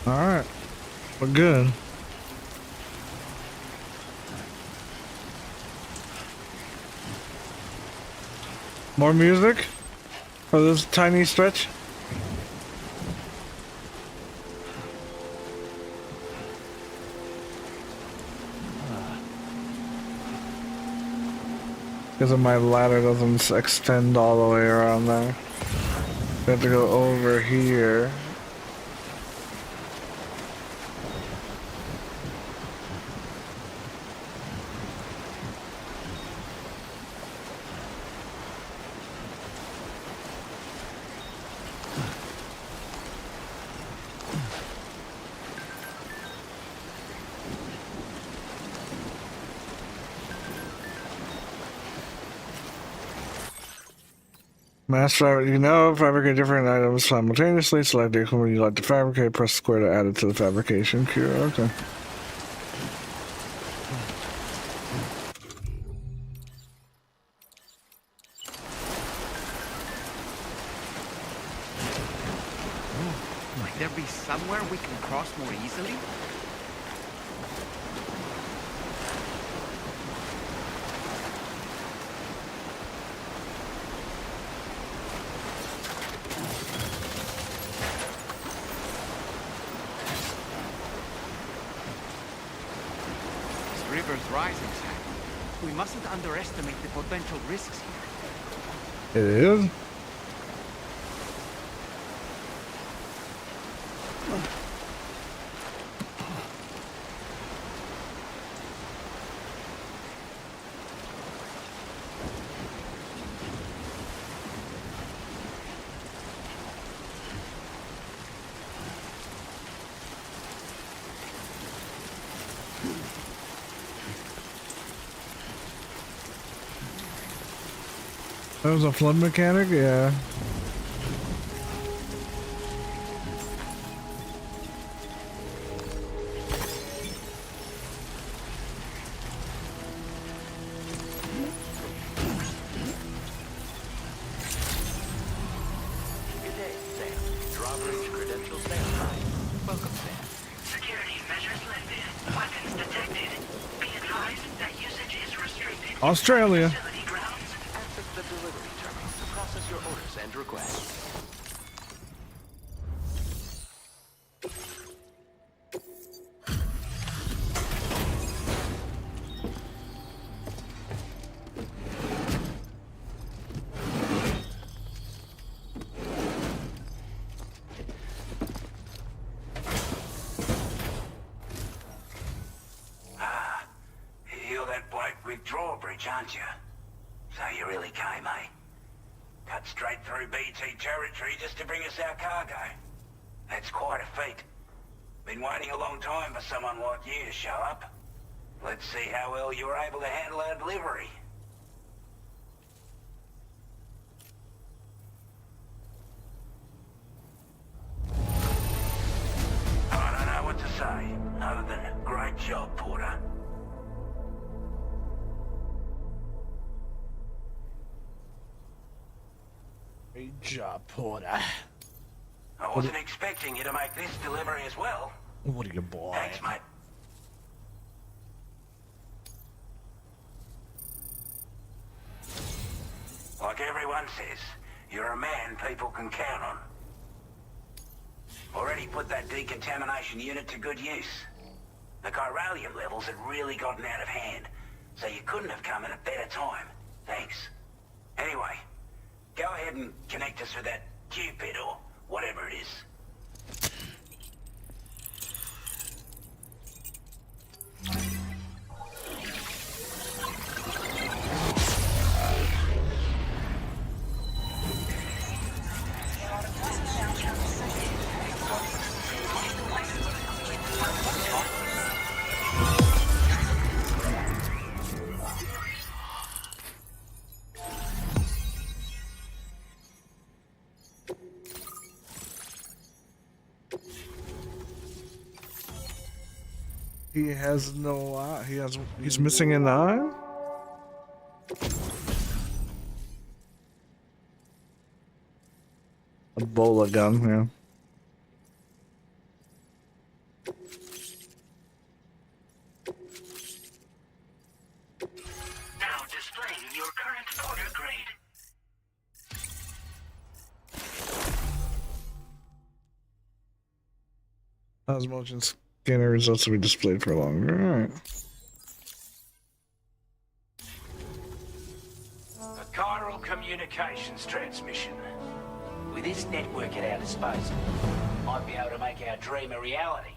Alright, we're good. More music for this tiny stretch? Because my ladder doesn't extend all the way around there. We have to go over here. Master, you know, fabricate different items simultaneously. Select the equipment you like to fabricate. Press square to add it to the fabrication queue. Okay. somewhere we can cross more easily? This river's rising, Sam. We mustn't underestimate the potential risks here. It is? That was a flood mechanic? Yeah. Good day, Sam. Drawbridge credentials verified. Welcome, Sam. Security measures lifted. Weapons detected. Be advised that usage is restricted. Australia. Facility grounds. Access the delivery terminal to process your orders and requests. You're that bloke with drawbridge, aren't you? So you really came, eh? Cut straight through BT territory just to bring us our cargo. That's quite a feat. Been waiting a long time for someone like you to show up. Let's see how well you were able to handle our delivery. I don't know what to say, other than great job, Porter. Great job, Porter. I wasn't expecting you to make this delivery as well. What are you, boy? Thanks, mate. Like everyone says, you're a man people can count on. Already put that decontamination unit to good use. The chiralium levels had really gotten out of hand, so you couldn't have come at a better time. Thanks. Anyway, go ahead and connect us with that Cupid or whatever it is. He has no eye. He's missing an eye? A Ebola gun, yeah. Now displaying your current Porter grade. Osmogen scanner results will be displayed for longer. Alright. A chiral communications transmission. With this network at our disposal, we might be able to make our dream a reality.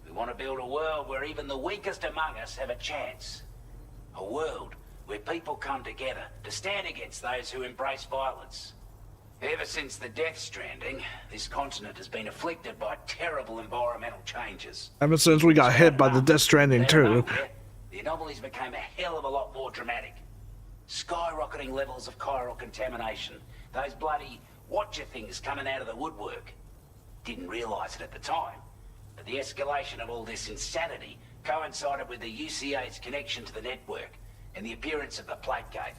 We want to build a world where even the weakest among us have a chance. A world where people come together to stand against those who embrace violence. Ever since the Death Stranding, this continent has been afflicted by terrible environmental changes. Ever since we got hit by the Death Stranding too. The anomalies became a hell of a lot more dramatic. Skyrocketing levels of chiral contamination. Those bloody watcher things coming out of the woodwork. Didn't realize it at the time, but the escalation of all this insanity coincided with the UCA's connection to the network and the appearance of the plate gate.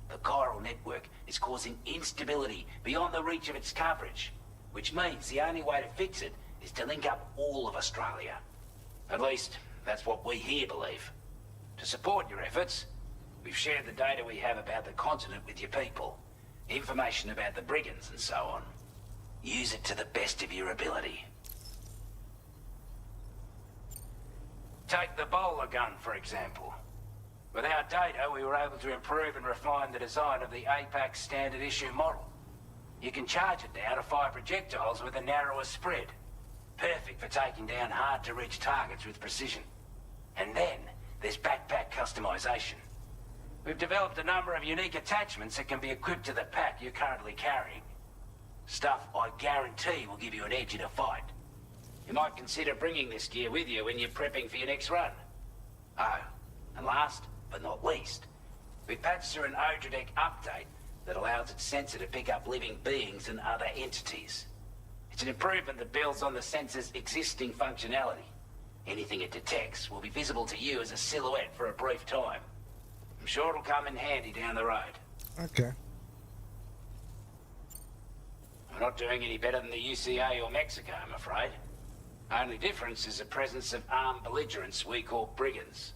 The chiral network is causing instability beyond the reach of its coverage, which means the only way to fix it is to link up all of Australia. At least, that's what we here believe. To support your efforts, we've shared the data we have about the continent with your people. Information about the brigands and so on. Use it to the best of your ability. Take the bowler gun, for example. With our data, we were able to improve and refine the design of the APAC standard issue model. You can charge it now to fire projectiles with a narrower spread. Perfect for taking down hard-to-reach targets with precision. And then, there's backpack customization. We've developed a number of unique attachments that can be equipped to the pack you're currently carrying. Stuff I guarantee will give you an edge in a fight. You might consider bringing this gear with you when you're prepping for your next run. Oh, and last but not least, we patched through an Odradek update that allows its sensor to pick up living beings and other entities. It's an improvement that builds on the sensor's existing functionality. Anything it detects will be visible to you as a silhouette for a brief time. I'm sure it'll come in handy down the road. Okay. We're not doing any better than the UCA or Mexico, I'm afraid. Only difference is the presence of armed belligerents we call brigands,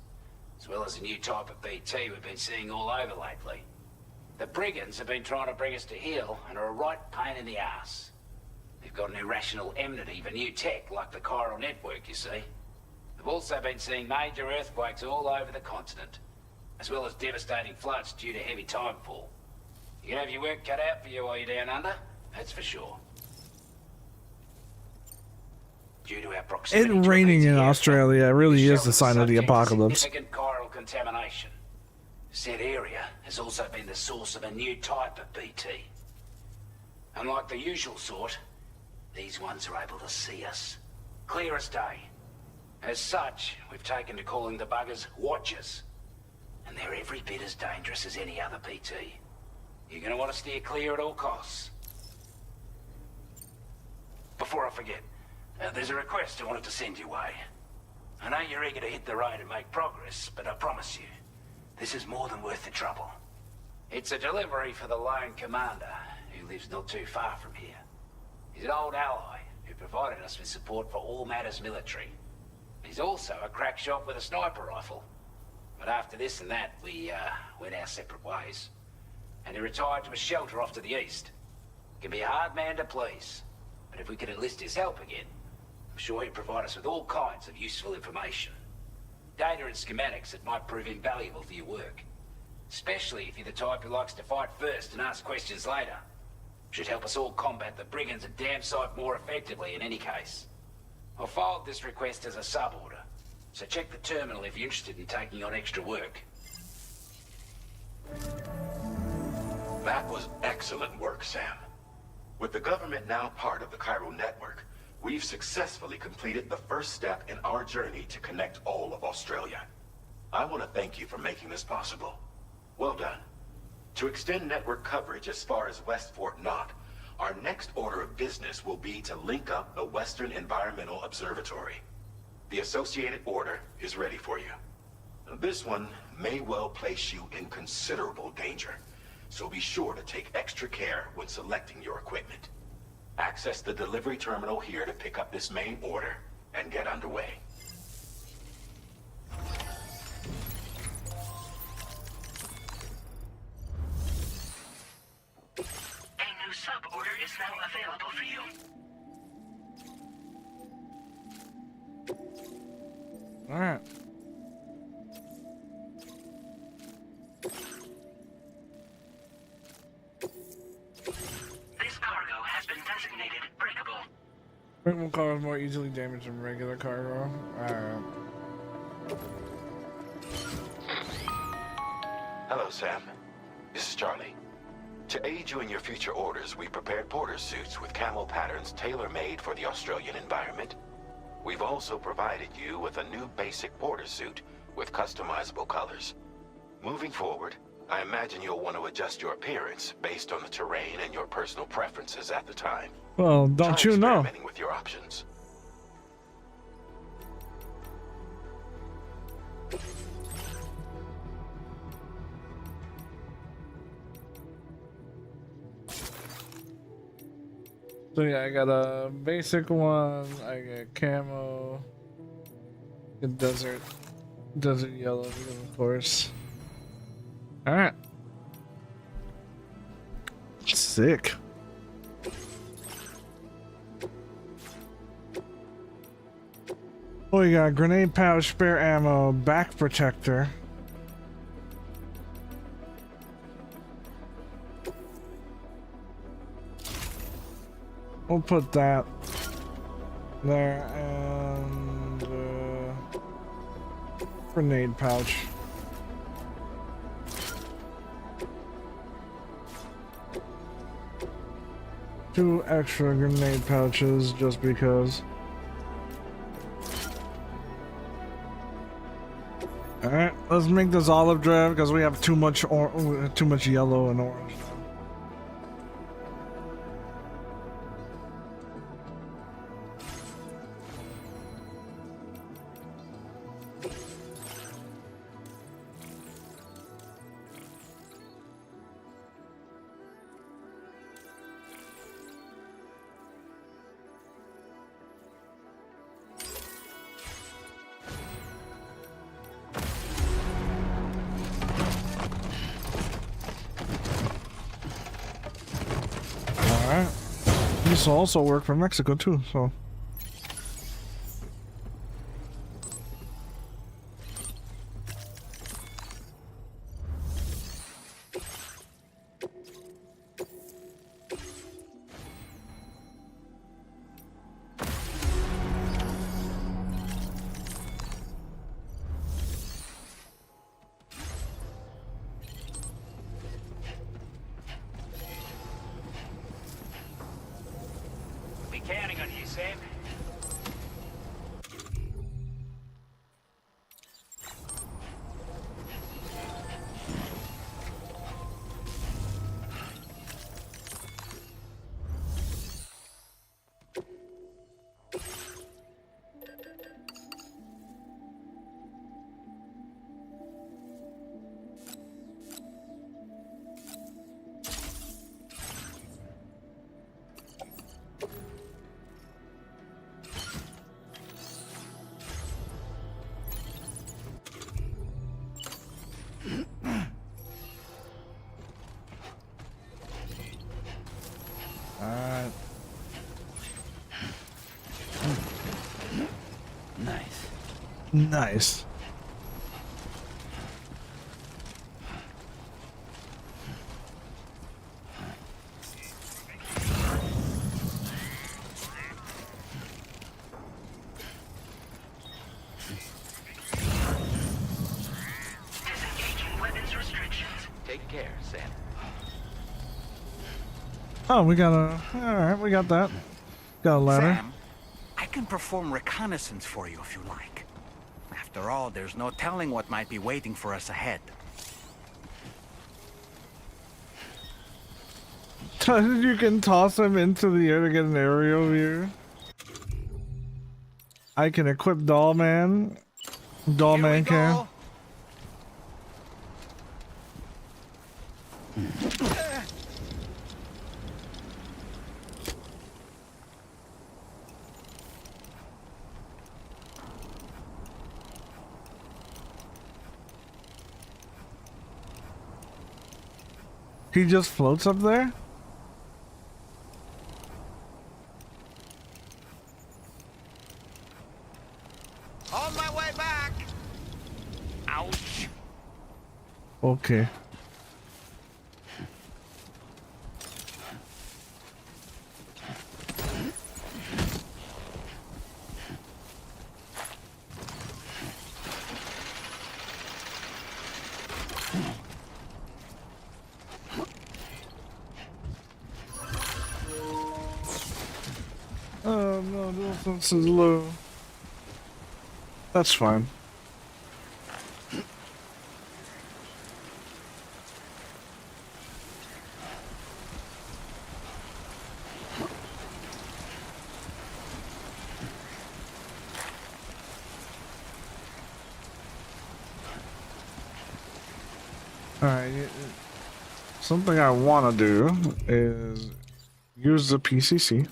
as well as a new type of BT we've been seeing all over lately. The brigands have been trying to bring us to heel and are a right pain in the ass. They've got an irrational enmity for new tech like the chiral network, you see. They've also been seeing major earthquakes all over the continent, as well as devastating floods due to heavy timefall. You can have your work cut out for you while you're down under, that's for sure. Due to our proximity It raining in Australia really is the sign of the apocalypse. Significant chiral contamination. Said area has also been the source of a new type of BT. Unlike the usual sort, these ones are able to see us. Clear as day. As such, we've taken to calling the buggers Watchers. And they're every bit as dangerous as any other BT. You're going to want to steer clear at all costs. Before I forget, there's a request I wanted to send your way. I know you're eager to hit the road and make progress, but I promise you, this is more than worth the trouble. It's a delivery for the lone commander, who lives not too far from here. He's an old ally who provided us with support for all matters military. He's also a crack shot with a sniper rifle. But after this and that, we went our separate ways. And he retired to a shelter off to the east. He can be a hard man to please, but if we could enlist his help again, I'm sure he'd provide us with all kinds of useful information. Data and schematics that might prove invaluable for your work. Especially if you're the type who likes to fight first and ask questions later. Should help us all combat the brigands a damn sight more effectively in any case. I'll filed this request as a sub-order, so check the terminal if you're interested in taking on extra work. That was excellent work, Sam. With the government now part of the chiral network, we've successfully completed the first step in our journey to connect all of Australia. I want to thank you for making this possible. Well done. To extend network coverage as far as West Fort Knott, our next order of business will be to link up the Western Environmental Observatory. The associated order is ready for you. This one may well place you in considerable danger, so be sure to take extra care when selecting your equipment. Access the delivery terminal here to pick up this main order and get underway. A new sub-order is now available for you. Alright. This cargo has been designated breakable. Breakable cargo is more easily damaged than regular cargo. Alright. Hello, Sam. This is Charlie. To aid you in your future orders, we prepared porter suits with camel patterns tailor-made for the Australian environment. We've also provided you with a new basic porter suit with customizable colors. Moving forward, I imagine you'll want to adjust your appearance based on the terrain and your personal preferences at the time. Well, don't Try you know? experimenting with your options. So yeah, I got a basic one, I got camo, a desert yellow, of course. Alright. Sick. Oh, we got grenade pouch, spare ammo, back protector. We'll put that there, and grenade pouch. Two extra grenade pouches just because. Alright, let's make this olive drab because we have too much yellow and orange. This will also work for Mexico too, so. Nice. Disengaging weapons restrictions. Take care, Sam. Oh, we got a. Alright, we got that. Got a ladder. Sam, I can perform reconnaissance for you if you like. After all, there's no telling what might be waiting for us ahead. You can toss him into the air to get an aerial view. I can equip Dollman. Dollman can. He just floats up there? On my way back! Ouch! Okay. Oh no, the offense is low. That's fine. Alright, something I want to do is use the PCC.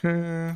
Okay.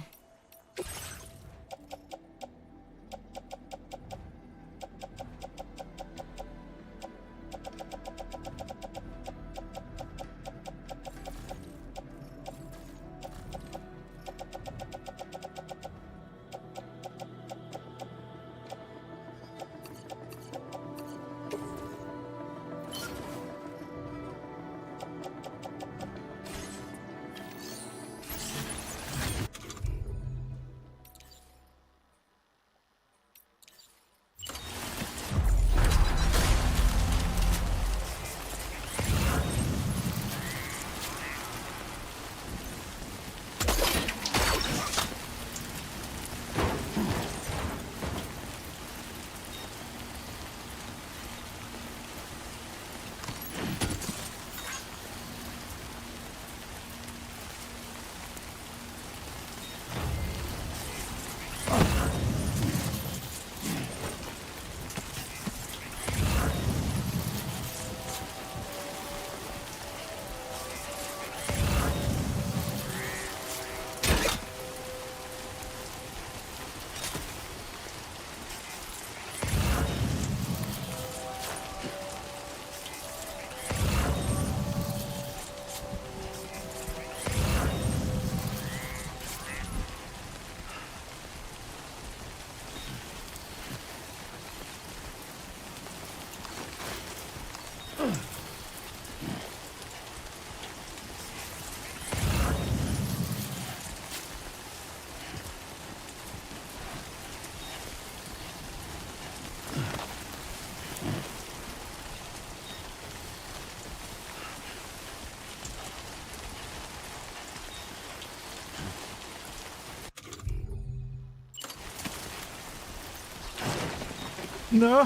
No.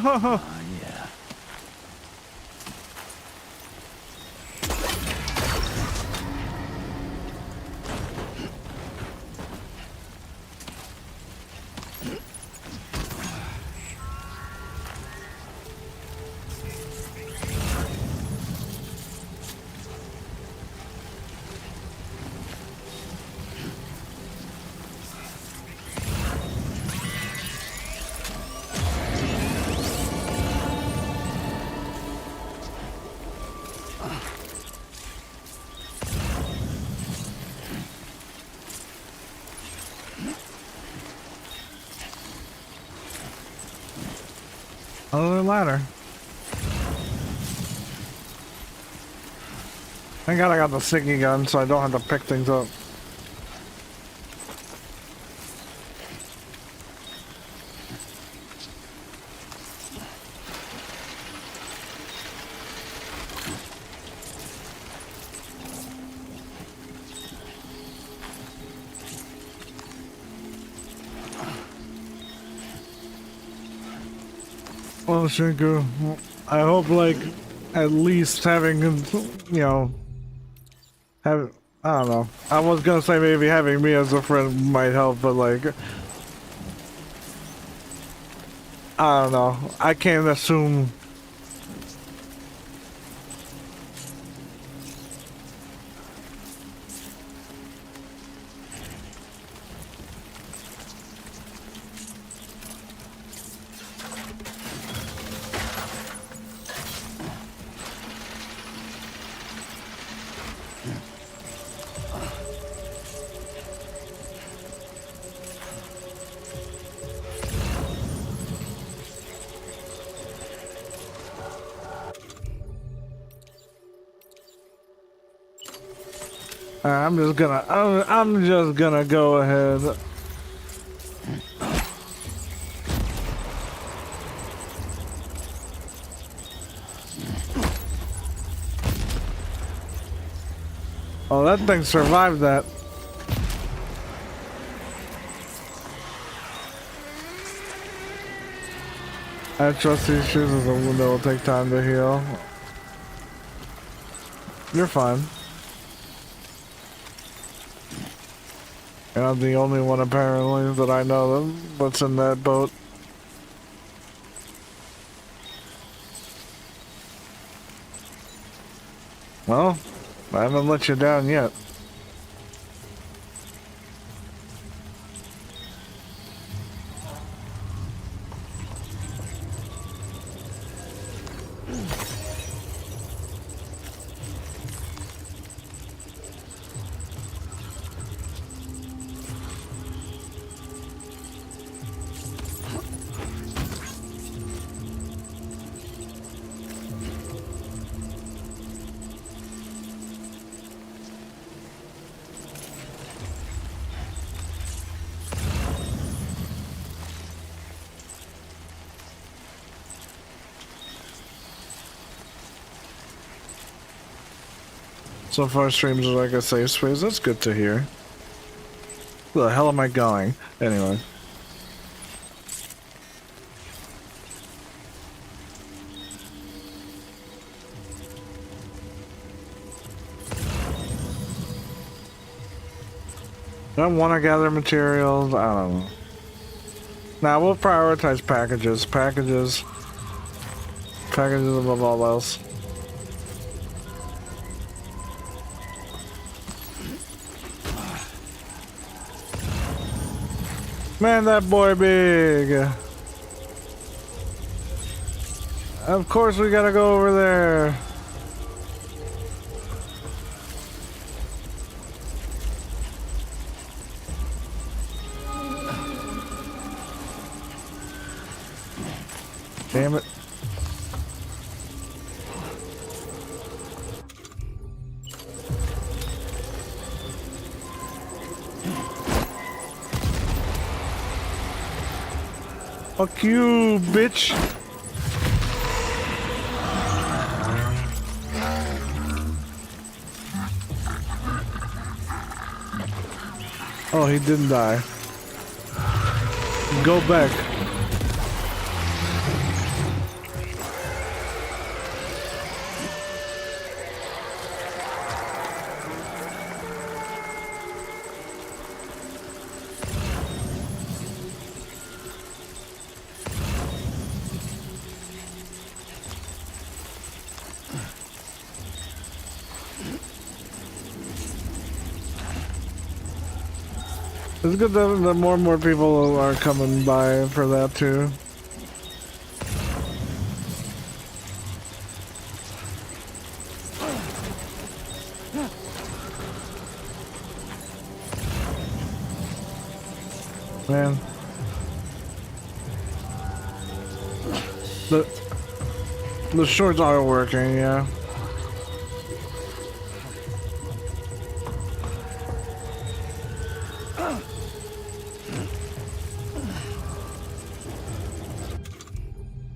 Yeah. Another ladder. Thank God I got the sticky gun so I don't have to pick things up. Well, Shinku, I hope, like, at least having, you know, I don't know. I was gonna say maybe having me as a friend might help, but, like, I don't know. I can't assume. I'm just gonna go ahead. Oh, that thing survived that. I trust these shoes as a window will take time to heal. You're fine. And I'm the only one apparently that I know that's in that boat. Well, I haven't let you down yet. So far, streams are like a safe space. That's good to hear. Where the hell am I going? Anyway. I don't want to gather materials. I don't know. Now we'll prioritize packages. Packages above all else. Man, that boy big. Of course we gotta go over there. Damn it. Fuck you, bitch. Oh, he didn't die. Go back. It's good that more and more people are coming by for that too. Man. The shorts are working, yeah.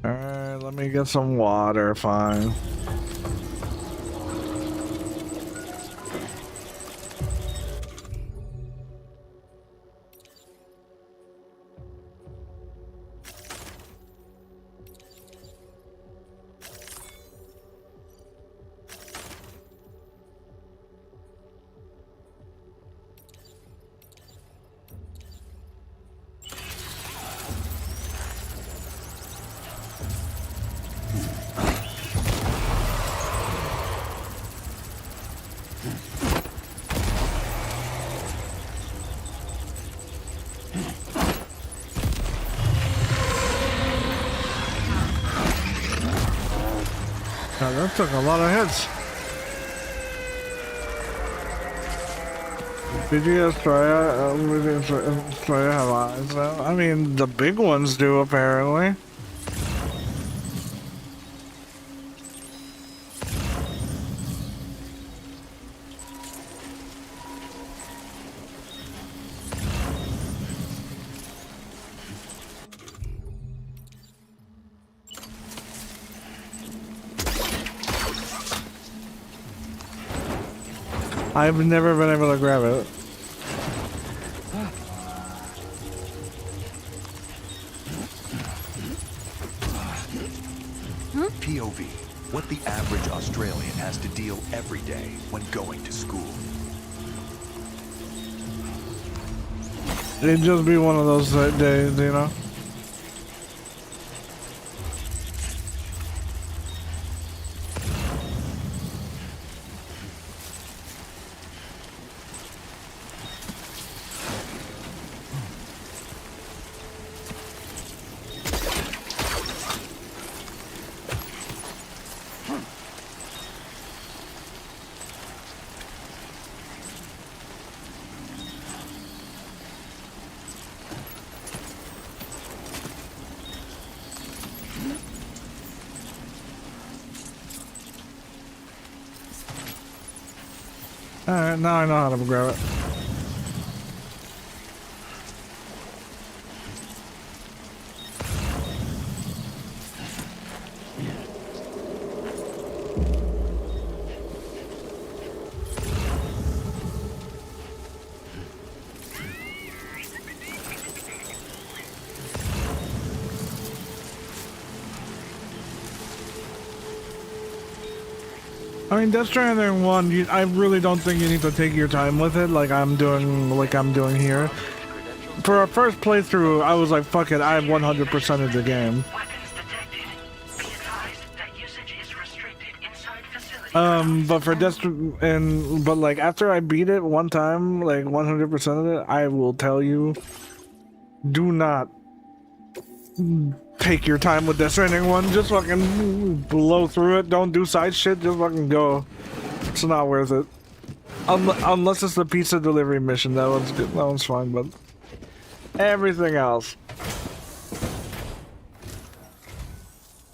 Alright, let me get some water, fine. God, that took a lot of hits. Did you guys try have eyes though? I mean, the big ones do apparently. I've never been able to grab it. POV, what the average Australian has to deal every day when going to school. It'd just be one of those days, you know? Alright, now I know how to grab it. I mean, Death Stranding 1, I really don't think you need to take your time with it like I'm doing here. For our first playthrough, I was like, fuck it, I have 100% of the game. But for but like after I beat it one time, like 100% of it, I will tell you, do not take your time with Death Stranding 1. Just fucking blow through it. Don't do side shit. Just fucking go. It's not worth it. Unless it's the pizza delivery mission. That one's good. That one's fine, but everything else.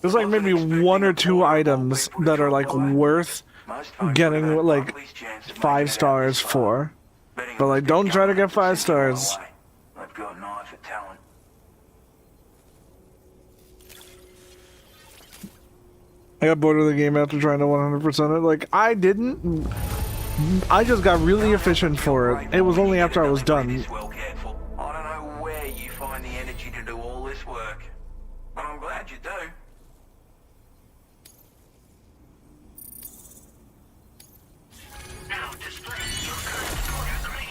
There's like maybe 1 or 2 items that are like worth getting like 5 stars for. But like, don't try to get 5 stars. I've got an eye for talent. I got bored of the game after trying to 100% it. Like, I didn't. I just got really efficient for it. It was only after I was done. I don't know where you find the energy to do all this work, but I'm glad you do. Now display your current order grade.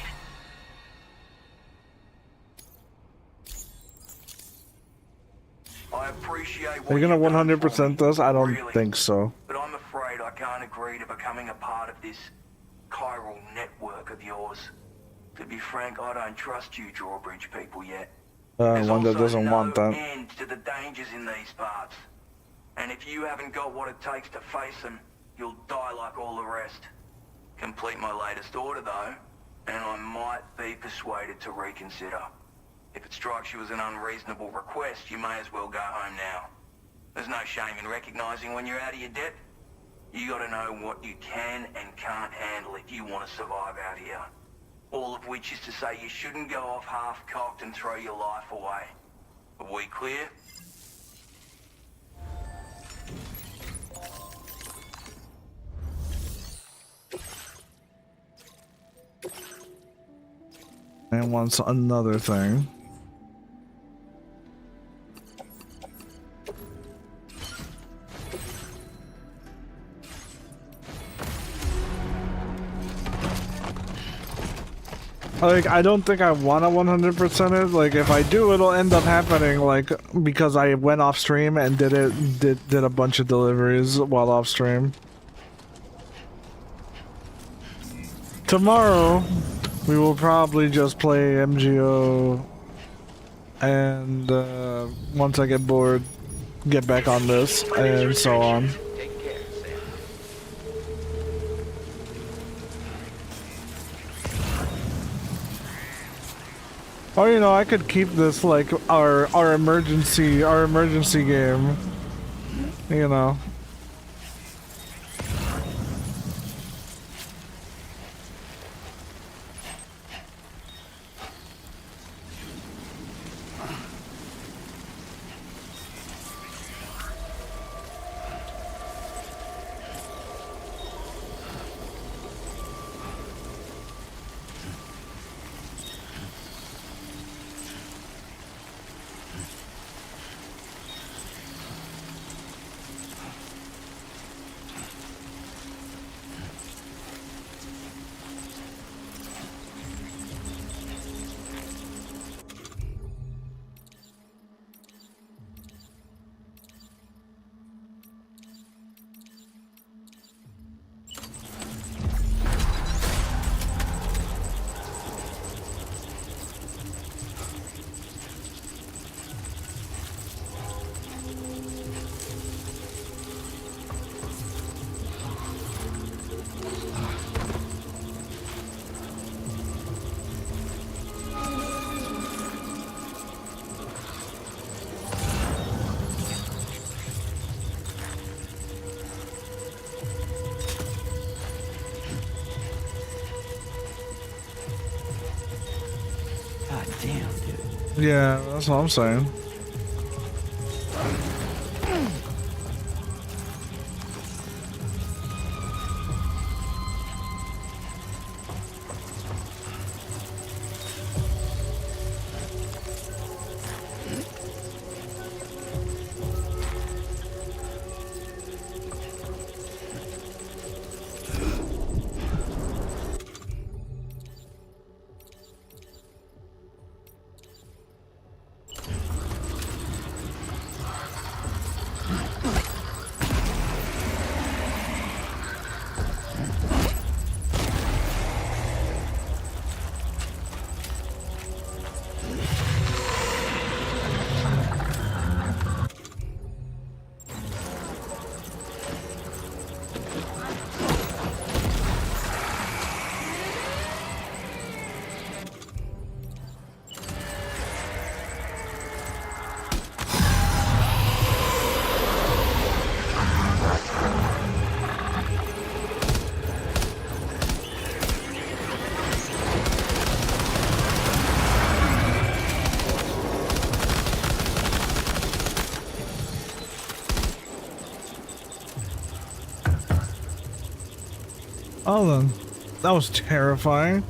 I appreciate Are you gonna 100% this? I don't think so. but I'm afraid I can't agree to becoming a part of this chiral network of yours. To be frank, I don't trust you drawbridge people yet. One that doesn't want that. End to the dangers in these parts. And if you haven't got what it takes to face them, you'll die like all the rest. Complete my latest order though, and I might be persuaded to reconsider. If it strikes you as an unreasonable request, you may as well go home now. There's no shame in recognizing when you're out of your depth. You gotta know what you can and can't handle if you want to survive out here. All of which is to say you shouldn't go off half-cocked and throw your life away. Are we clear? And wants another thing. Like, I don't think I want to 100% it. Like, if I do, it'll end up happening, like, because I went off stream and did a bunch of deliveries while off stream. Tomorrow, we will probably just play MGO, and once I get bored, get back on this, and so on. Oh, you know, I could keep this like our emergency game. You know. Yeah, that's what I'm saying. Oh, then. That was terrifying.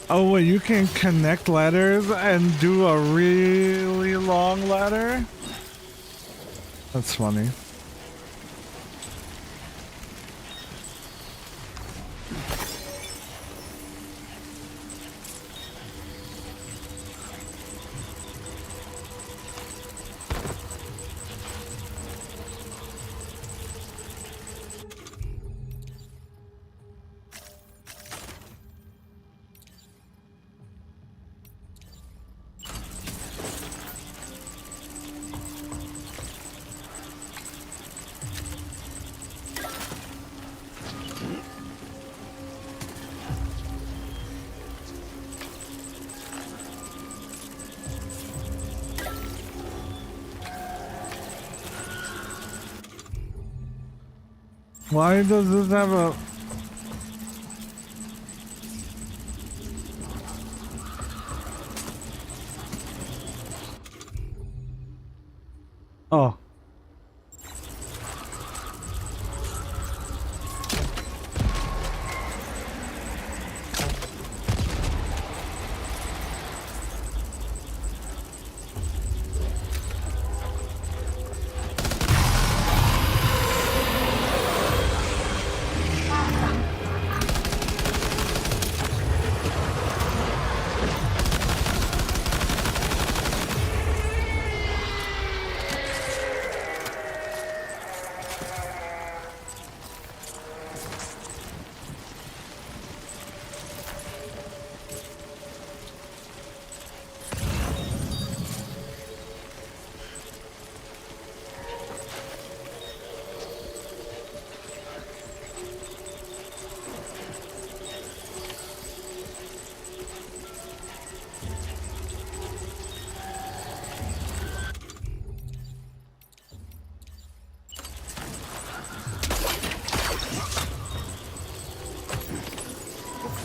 Oh wait, you can connect ladders and do a really long ladder? That's funny. Why does this have a... Oh.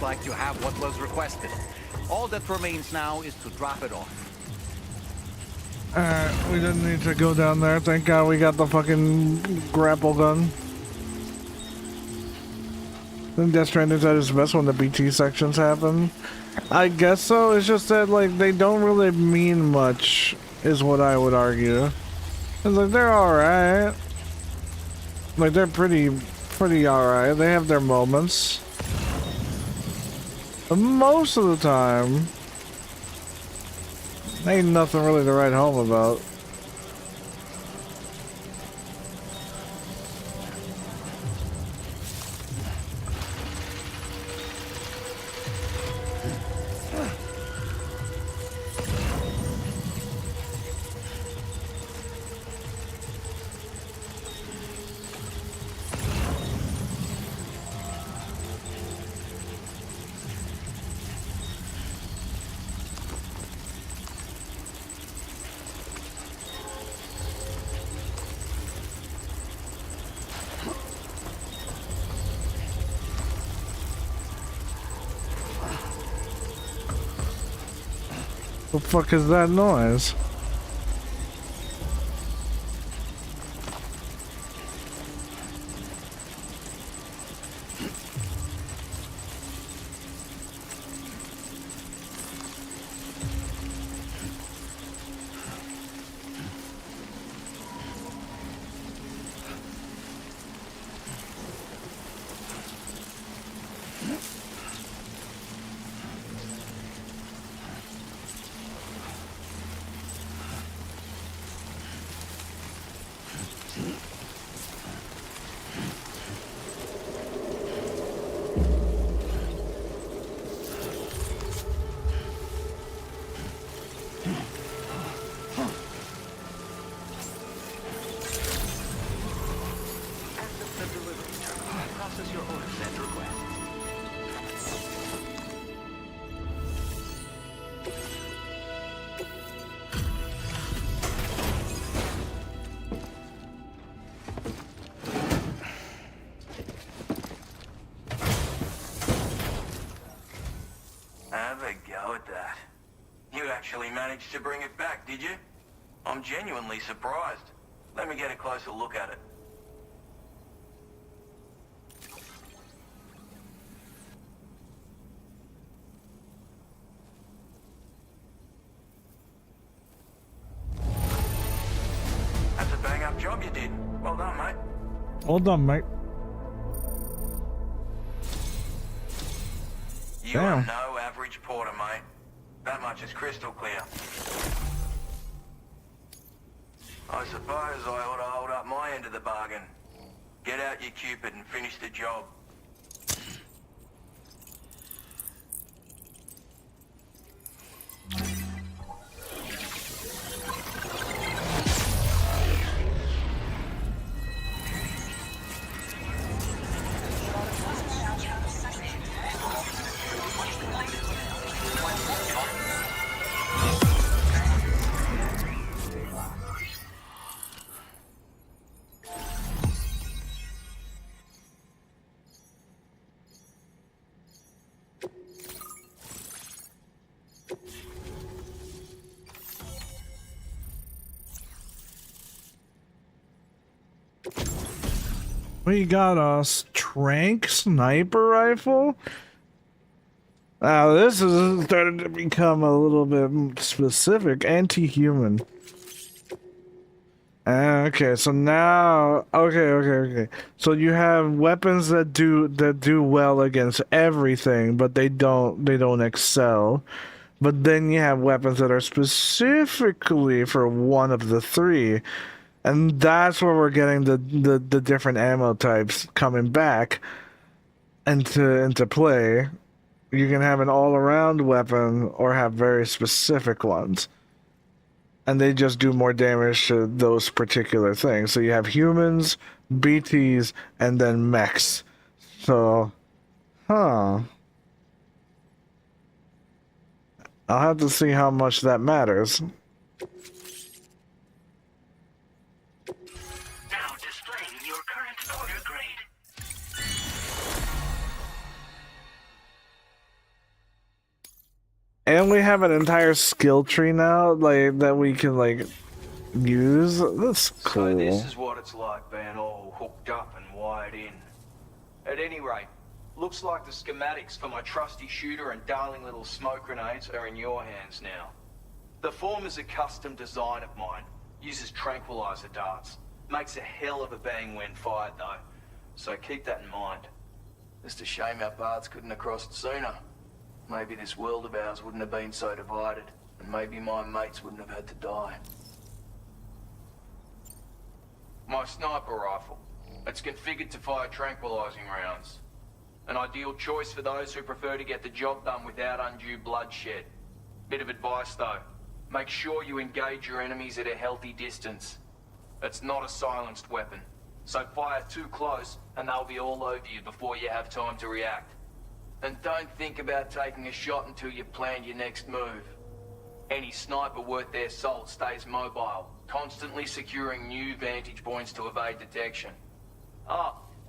Like you have what was requested. All that remains now is to drop it off. Alright, we didn't need to go down there. Thank God we got the fucking grapple gun. I think Death Stranding's at its best when the BT sections happen. I guess so. It's just that, like, they don't really mean much, is what I would argue. It's like, they're alright. Like, they're pretty alright. They have their moments. But most of the time, ain't nothing really to write home about. The fuck is that noise? a go at that. You actually managed to bring it back, did you? I'm genuinely surprised. Let me get a closer look at it. That's a bang-up job you did. Well done, mate. Well done, mate. You Damn. are no average porter, mate. That much is crystal clear. I suppose I ought to hold up my end of the bargain. Get out your Cupid and finish the job. We got a Trank sniper rifle. Now this is starting to become a little bit specific. Anti-human. Okay, so now okay. So you have weapons that do well against everything, but they don't excel. But then you have weapons that are specifically for one of the three. And that's where we're getting the different ammo types coming back into play. You can have an all-around weapon or have very specific ones. And they just do more damage to those particular things. So you have humans, BTs, and then mechs. So, I'll have to see how much that matters. Now displaying your current porter grade. And we have an entire skill tree now, like, that we can, like, use. That's cool. So this is what it's like being all hooked up and wired in. At any rate, looks like the schematics for my trusty shooter and darling little smoke grenades are in your hands now. The form is a custom design of mine. Uses tranquilizer darts. Makes a hell of a bang when fired though. So keep that in mind. Just a shame our paths couldn't have crossed sooner. Maybe this world of ours wouldn't have been so divided, and maybe my mates wouldn't have had to die. My sniper rifle. It's configured to fire tranquilizing rounds. An ideal choice for those who prefer to get the job done without undue bloodshed. Bit of advice though. Make sure you engage your enemies at a healthy distance. It's not a silenced weapon, so fire too close and they'll be all over you before you have time to react. And don't think about taking a shot until you've planned your next move. Any sniper worth their salt stays mobile, constantly securing new vantage points to evade detection.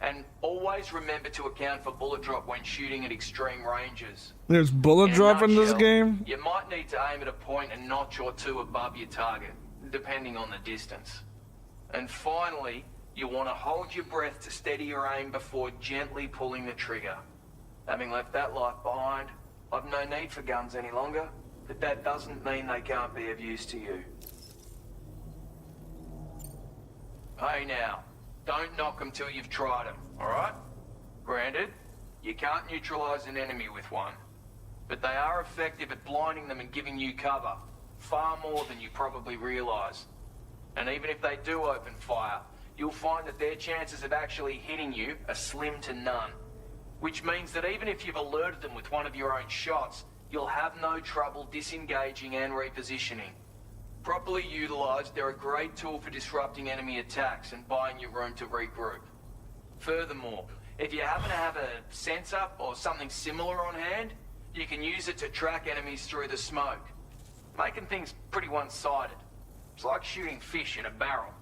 And always remember to account for bullet drop when shooting at extreme ranges. There's bullet drop in this game? You might need to aim at a point a notch or two above your target, depending on the distance. And finally, you want to hold your breath to steady your aim before gently pulling the trigger. Having left that life behind, I've no need for guns any longer, but that doesn't mean they can't be of use to you. Hey now, don't knock them till you've tried them, alright? Granted, you can't neutralize an enemy with one, but they are effective at blinding them and giving you cover, far more than you probably realize. And even if they do open fire, you'll find that their chances of actually hitting you are slim to none. Which means that even if you've alerted them with one of your own shots, you'll have no trouble disengaging and repositioning. Properly utilized, they're a great tool for disrupting enemy attacks and buying you room to regroup. Furthermore, if you happen to have a sensor or something similar on hand, you can use it to track enemies through the smoke, making things pretty one-sided. It's like shooting fish in a barrel.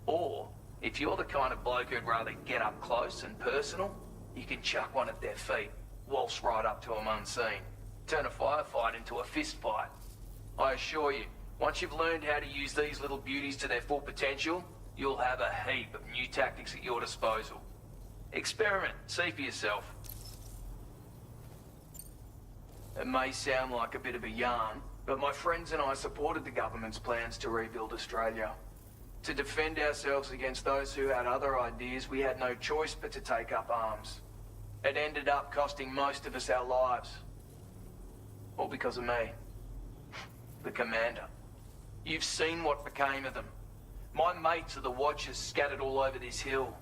Or, if you're the kind of bloke who'd rather get up close and personal, you can chuck one at their feet, waltz right up to them unseen. turn a firefight into a fist fight. I assure you, once you've learned how to use these little beauties to their full potential, you'll have a heap of new tactics at your disposal. Experiment, see for yourself. It may sound like a bit of a yarn, but my friends and I supported the government's plans to rebuild Australia. To defend ourselves against those who had other ideas, we had no choice but to take up arms. It ended up costing most of us our lives. All because of me. The commander. You've seen what became of them. My mates are the Watchers scattered all over this hill.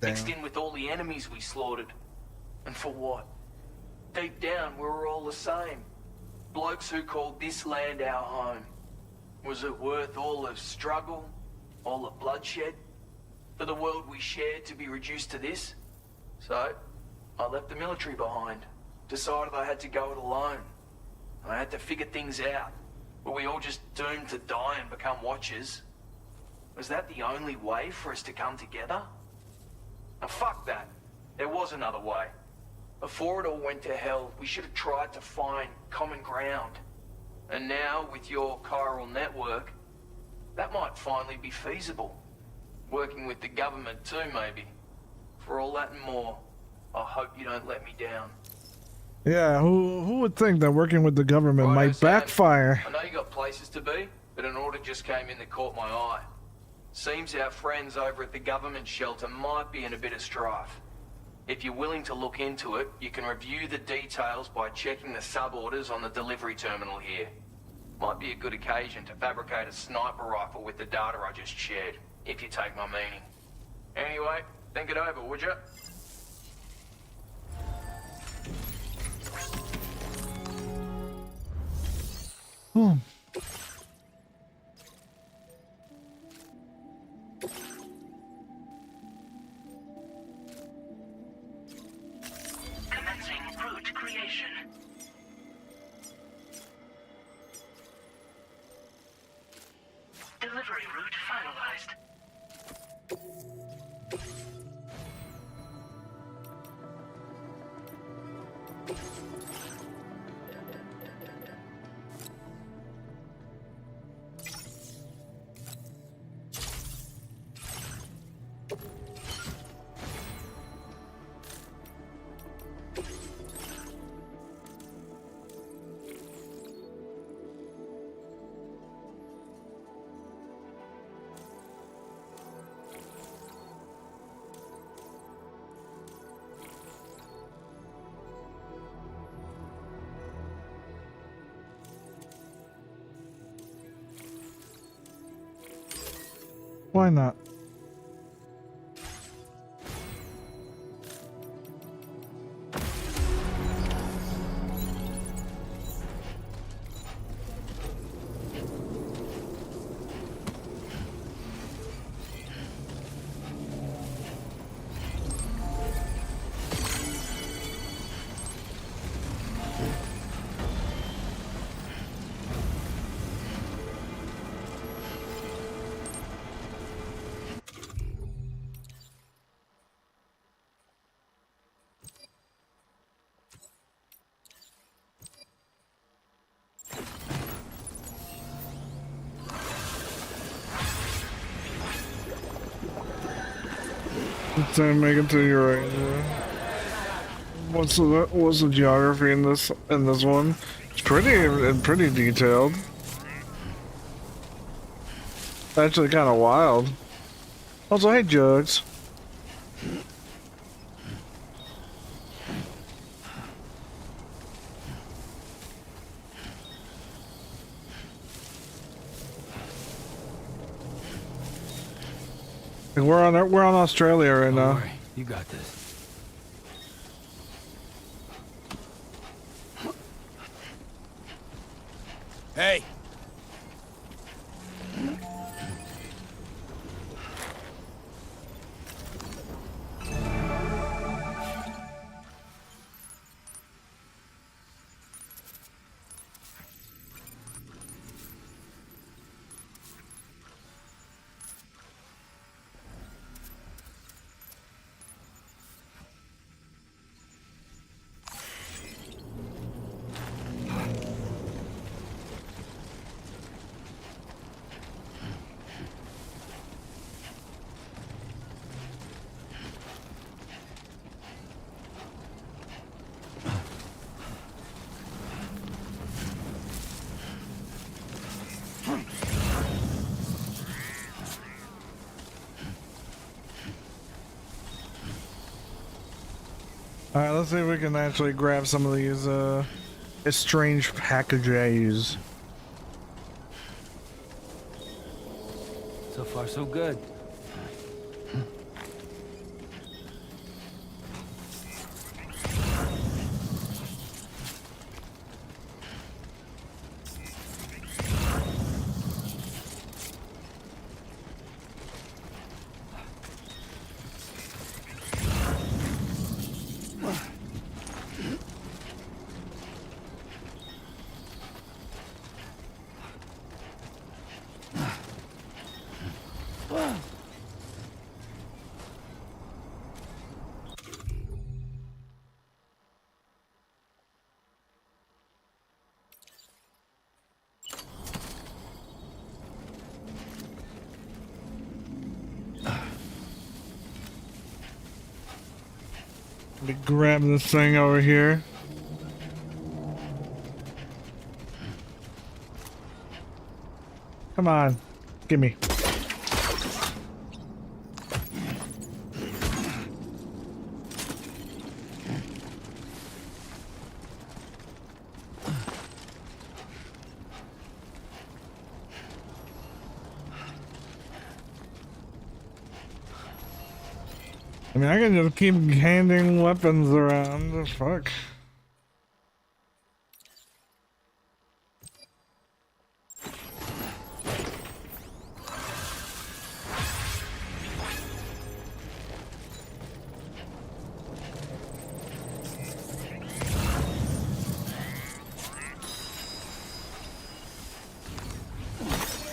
Mixed in with all the enemies we slaughtered. And for what? Deep down, we were all the same. Blokes who called this land our home. Was it worth all the struggle? All the bloodshed? For the world we shared to be reduced to this? So, I left the military behind. Decided I had to go it alone. I had to figure things out. Were we all just doomed to die and become Watchers? Was that the only way for us to come together? Now fuck that. There was another way. Before it all went to hell, we should have tried to find common ground. And now, with your chiral network, that might finally be feasible. Working with the government too, maybe. For all that and more, I hope you don't let me down. Yeah, who would think that working with the government might backfire? I know you got places to be, but an order just came in that caught my eye. Seems our friends over at the government shelter might be in a bit of strife. If you're willing to look into it, you can review the details by checking the sub-orders on the delivery terminal here. Might be a good occasion to fabricate a sniper rifle with the data I just shared, if you take my meaning. Anyway, think it over, would you? Hmm. Commencing route creation. Delivery route finalized. Why not? Let's make it to your right. What's the geography in this one? It's pretty detailed. Actually, kind of wild. Also, hey, Jugs. We're on Australia right now. You got this. Hey. Alright, let's see if we can actually grab some of these estranged packages. So far, so good. Let me grab this thing over here. Come on, gimme. I mean, I can just keep handing weapons around. Fuck.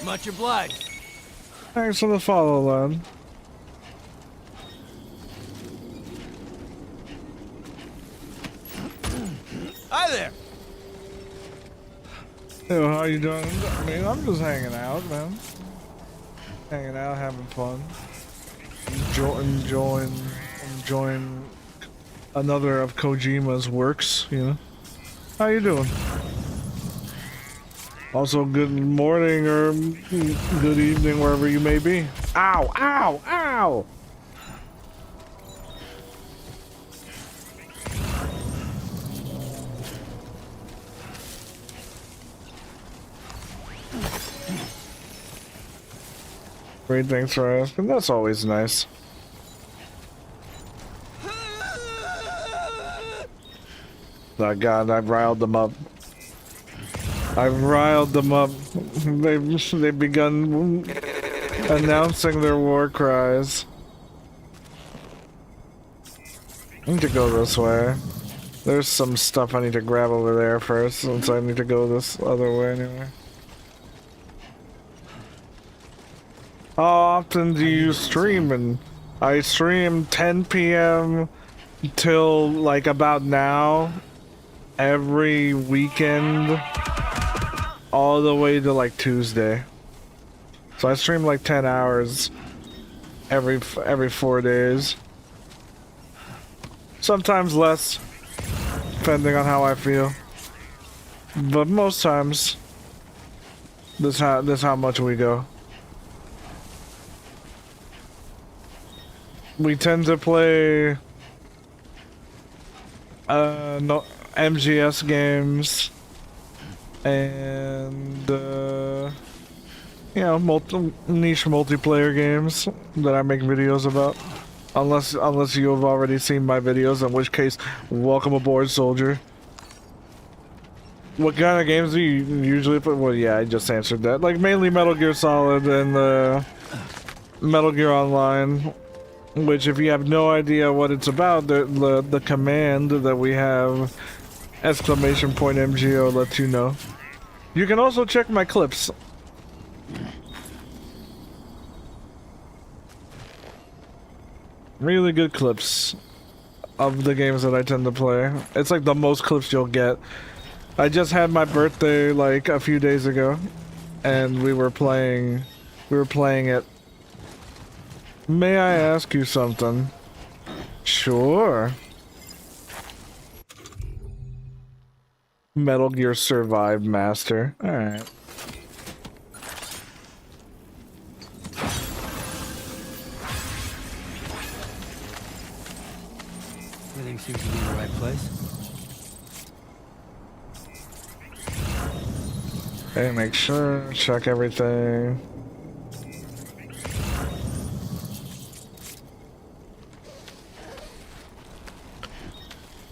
Much obliged. Thanks for the follow, lad. Hi there. Hey, how you doing? I mean, I'm just hanging out, man. Hanging out, having fun. Enjoying another of Kojima's works, you know. How you doing? Also, good morning or good evening, wherever you may be. Ow! Ow! Ow! Great, thanks for asking. That's always nice. Oh God, I've riled them up. I've riled them up. They've begun announcing their war cries. I need to go this way. There's some stuff I need to grab over there first, since I need to go this other way anyway. How often do you stream? And I stream 10 p.m. till like about now, every weekend, all the way to like Tuesday. So I stream like 10 hours every 4 days. Sometimes less, depending on how I feel. But most times, this how much we go. We tend to play no MGS games and you know, niche multiplayer games that I make videos about. Unless you have already seen my videos, in which case, welcome aboard, soldier. What kind of games do you usually play? Well, yeah, I just answered that. Like mainly Metal Gear Solid and Metal Gear Online. Which, if you have no idea what it's about, the command that we have, !MGO, lets you know. You can also check my clips. Really good clips of the games that I tend to play. It's like the most clips you'll get. I just had my birthday like a few days ago, and we were playing it. May I ask you something? Sure. Metal Gear Survive Master. Alright. Really Everything seems to be in the right place. Okay, make sure, check everything.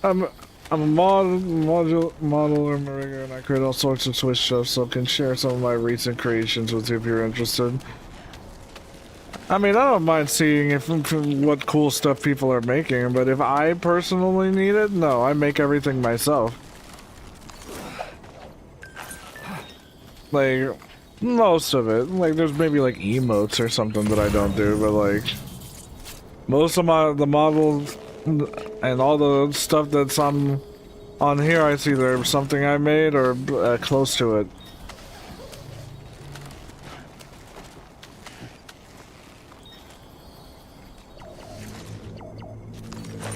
I'm a modeler, Mariga, and I create all sorts of Twitch stuff, so can share some of my recent creations with you if you're interested. I mean, I don't mind seeing what cool stuff people are making, but if I personally need it, no, I make everything myself. Like, most of it. Like, there's maybe like emotes or something that I don't do, but like, most of the models and all the stuff that's on here, I see either something I made or close to it.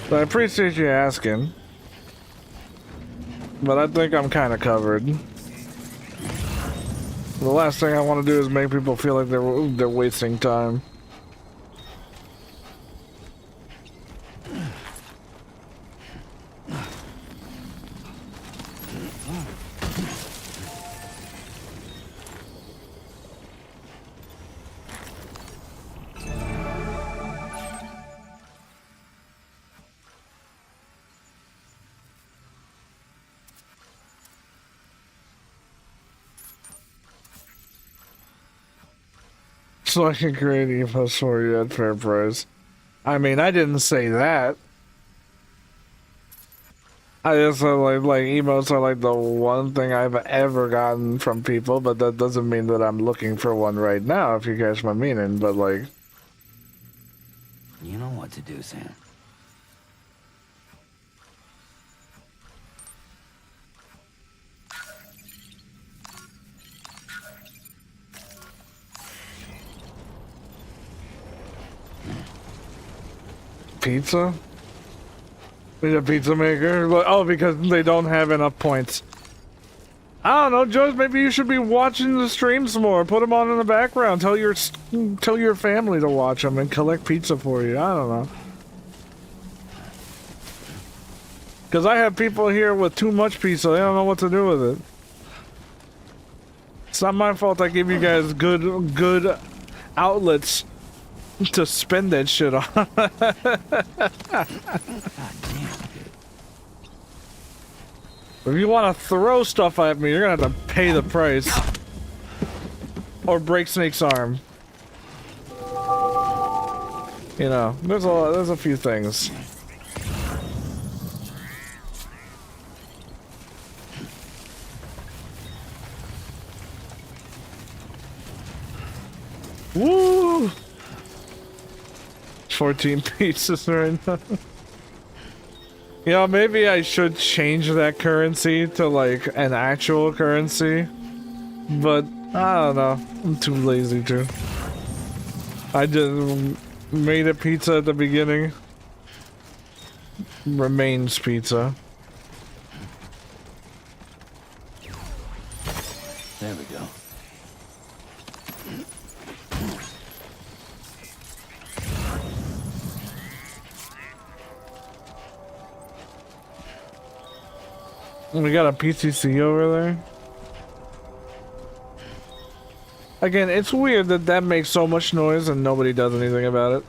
So I appreciate you asking, but I think I'm kind of covered. The last thing I want to do is make people feel like they're wasting time. So I can create emails for you at fair price. I mean, I didn't say that. I just said like emotes are like the one thing I've ever gotten from people, but that doesn't mean that I'm looking for one right now, if you catch my meaning, but like... You know what to do, Sam. Pizza? Need a pizza maker? Oh, because they don't have enough points. I don't know, Joyce, maybe you should be watching the streams more. Put them on in the background. Tell your family to watch them and collect pizza for you. I don't know. Because I have people here with too much pizza. They don't know what to do with it. It's not my fault I give you guys good outlets to spend that shit on. If you want to throw stuff at me, you're gonna have to pay the price. Or break Snake's arm. You know, there's a few things. Woo! 14 pieces right now. You know, maybe I should change that currency to like an actual currency, but I don't know. I'm too lazy to. I just made a pizza at the beginning. Remains pizza. There we go. We got a PCC over there. Again, it's weird that that makes so much noise and nobody does anything about it.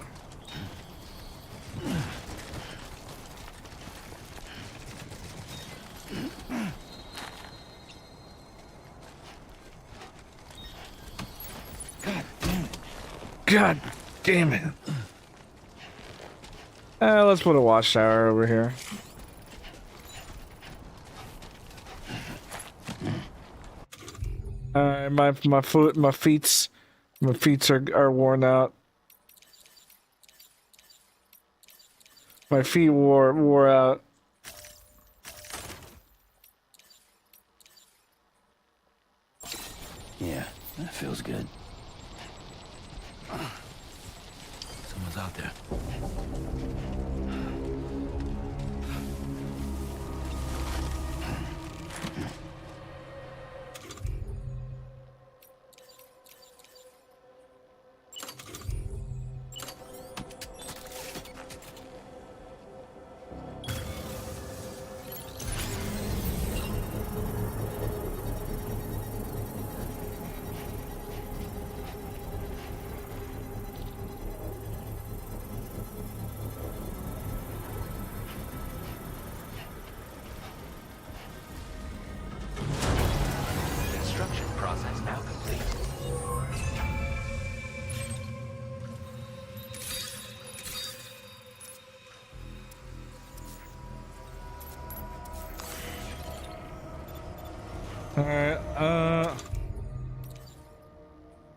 God damn it. Let's put a watchtower over here. My feet are worn out. My feet wore out. Yeah, that feels good. Someone's out there. Alright,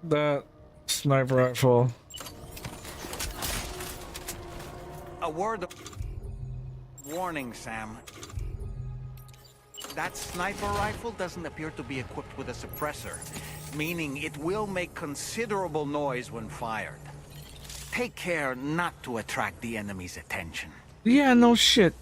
that sniper rifle. A word of warning, Sam. That sniper rifle doesn't appear to be equipped with a suppressor, meaning it will make considerable noise when fired. Take care not to attract the enemy's attention. Yeah, no shit.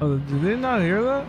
Oh, did they not hear that?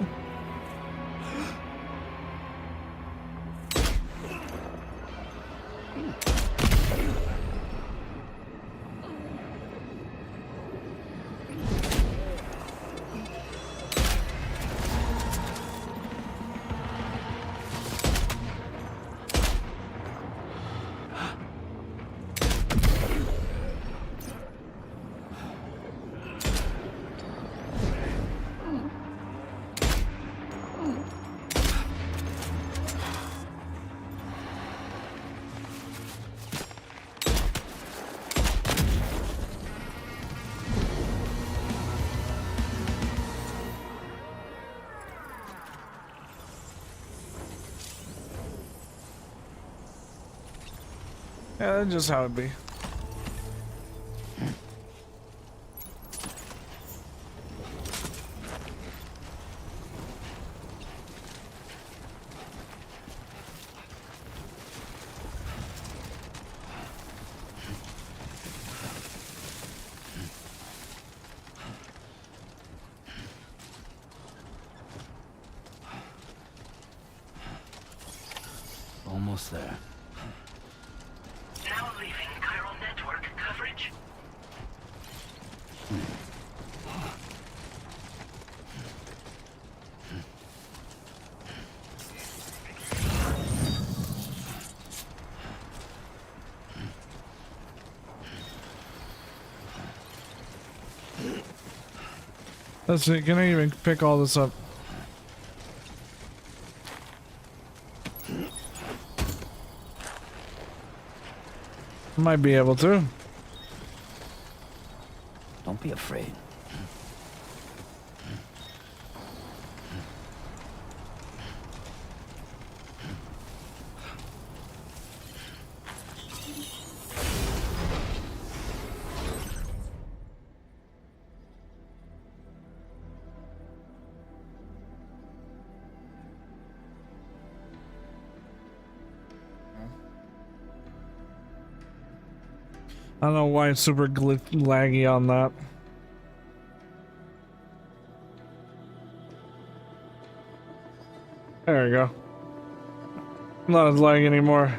Yeah, that's just how it be. Almost there. Now leaving chiral network coverage. Let's see, can I even pick all this up? Might be able to. Don't be afraid. I don't know why it's super laggy on that. There we go. Not as laggy anymore.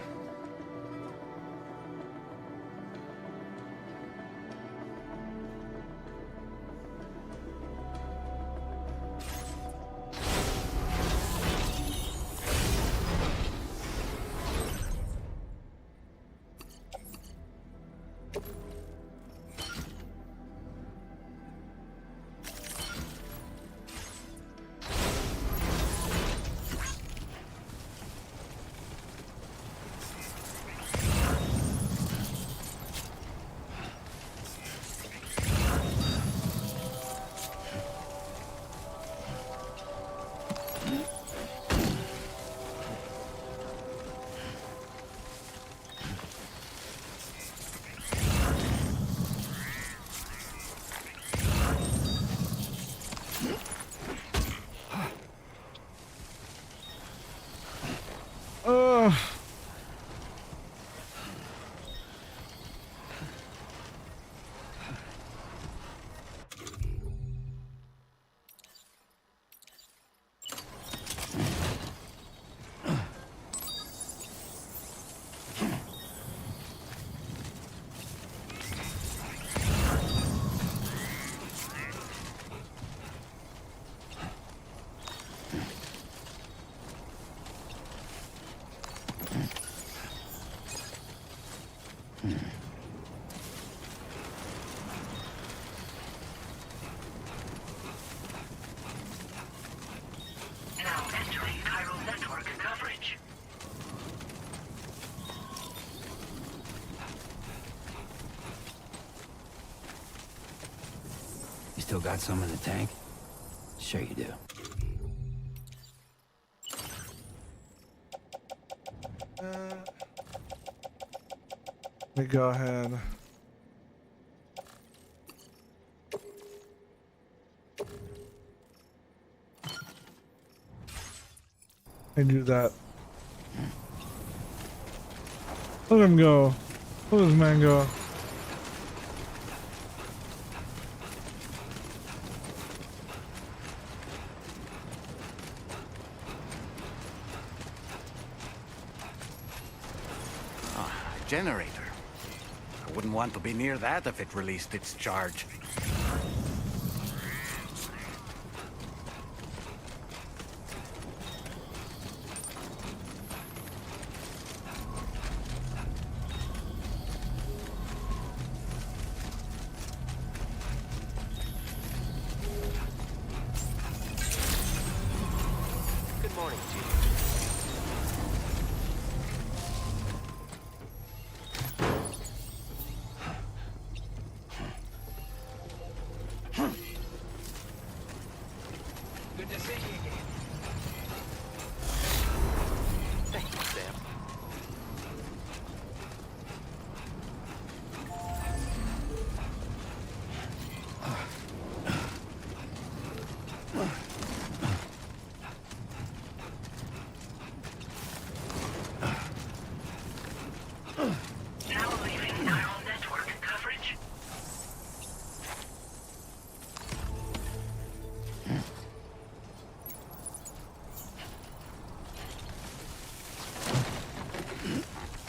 Still got some in the tank? Sure you do. Let me go ahead. I do that. Let him go. Let this man go. Generator. I wouldn't want to be near that if it released its charge. Good morning to you. Good to see you again. Thank you, Sam. Now leaving neural network coverage.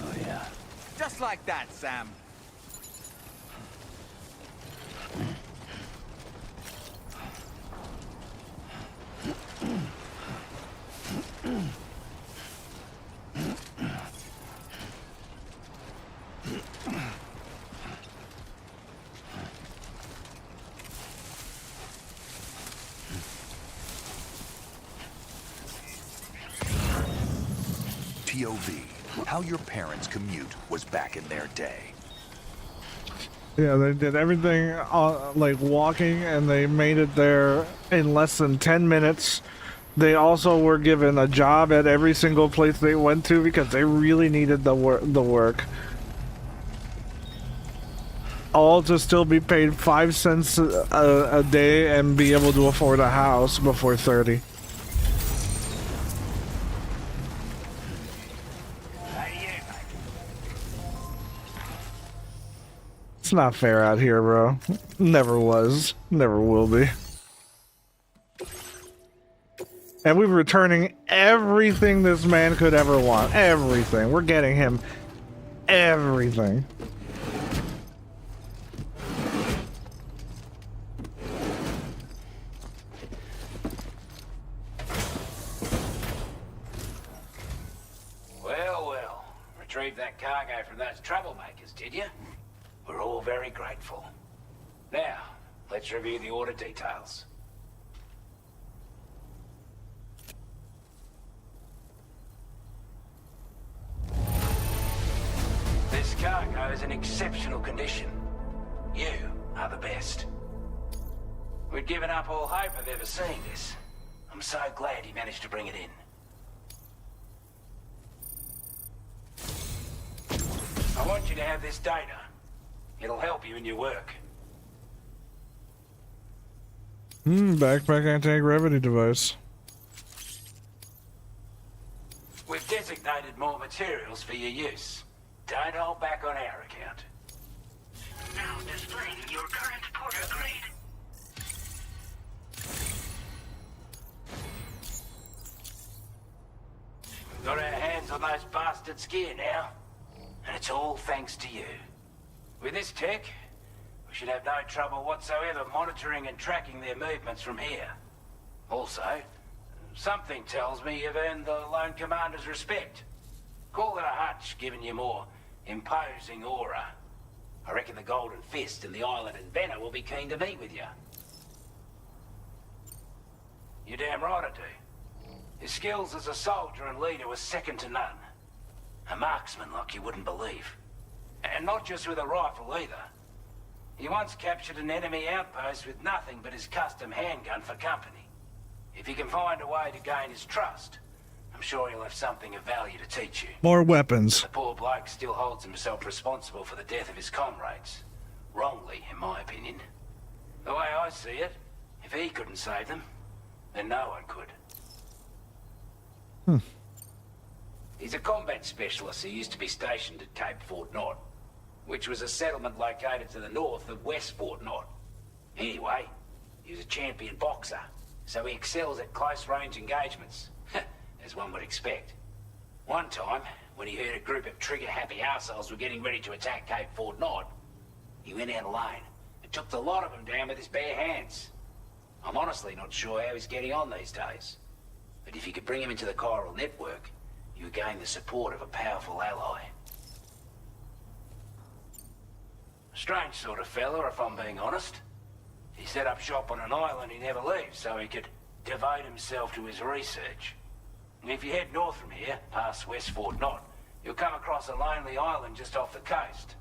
Oh, yeah. Just like that, Sam. TOV, how your parents' commute was back in their day. Yeah, they did everything like walking, and they made it there in less than 10 minutes. They also were given a job at every single place they went to because they really needed the work. All to still be paid 5 cents a day and be able to afford a house before 30. It's not fair out here, bro. Never was. Never will be. And we're returning everything this man could ever want. Everything. We're getting him everything. Well, well. Retrieved that cargo from those troublemakers, did you? We're all very grateful. Now, let's review the order details. This cargo is in exceptional condition. You are the best. We'd given up all hope of ever seeing this. I'm so glad he managed to bring it in. I want you to have this data. It'll help you in your work. Backpack anti-gravity device. We've designated more materials for your use. Don't hold back on our account. Now displaying your current porter grade. We've got our hands on those bastards' gear now. And it's all thanks to you. With this tech, we should have no trouble whatsoever monitoring and tracking their movements from here. Also, something tells me you've earned the Lone Commander's respect. Call it a hunch, giving you more imposing aura. I reckon the Golden Fist and the Island Inventor will be keen to meet with you. You're damn right I do. His skills as a soldier and leader were second to none. A marksman like you wouldn't believe. And not just with a rifle either. He once captured an enemy outpost with nothing but his custom handgun for company. If you can find a way to gain his trust, I'm sure he'll have something of value to teach you. More weapons. The poor bloke still holds himself responsible for the death of his comrades. Wrongly, in my opinion. The way I see it, if he couldn't save them, then no one could. He's a combat specialist who used to be stationed at Cape Fort Knot, which was a settlement located to the north of West Fort Knot. Anyway, he was a champion boxer, so he excels at close-range engagements, as one would expect. One time, when he heard a group of trigger-happy arseholes were getting ready to attack Cape Fort Knot, he went out alone and took the lot of them down with his bare hands. I'm honestly not sure how he's getting on these days, but if you could bring him into the chiral network, you would gain the support of a powerful ally. Strange sort of fella, if I'm being honest. He set up shop on an island he never leaves so he could devote himself to his research. And if you head north from here, past West Fort Knot, you'll come across a lonely island just off the coast.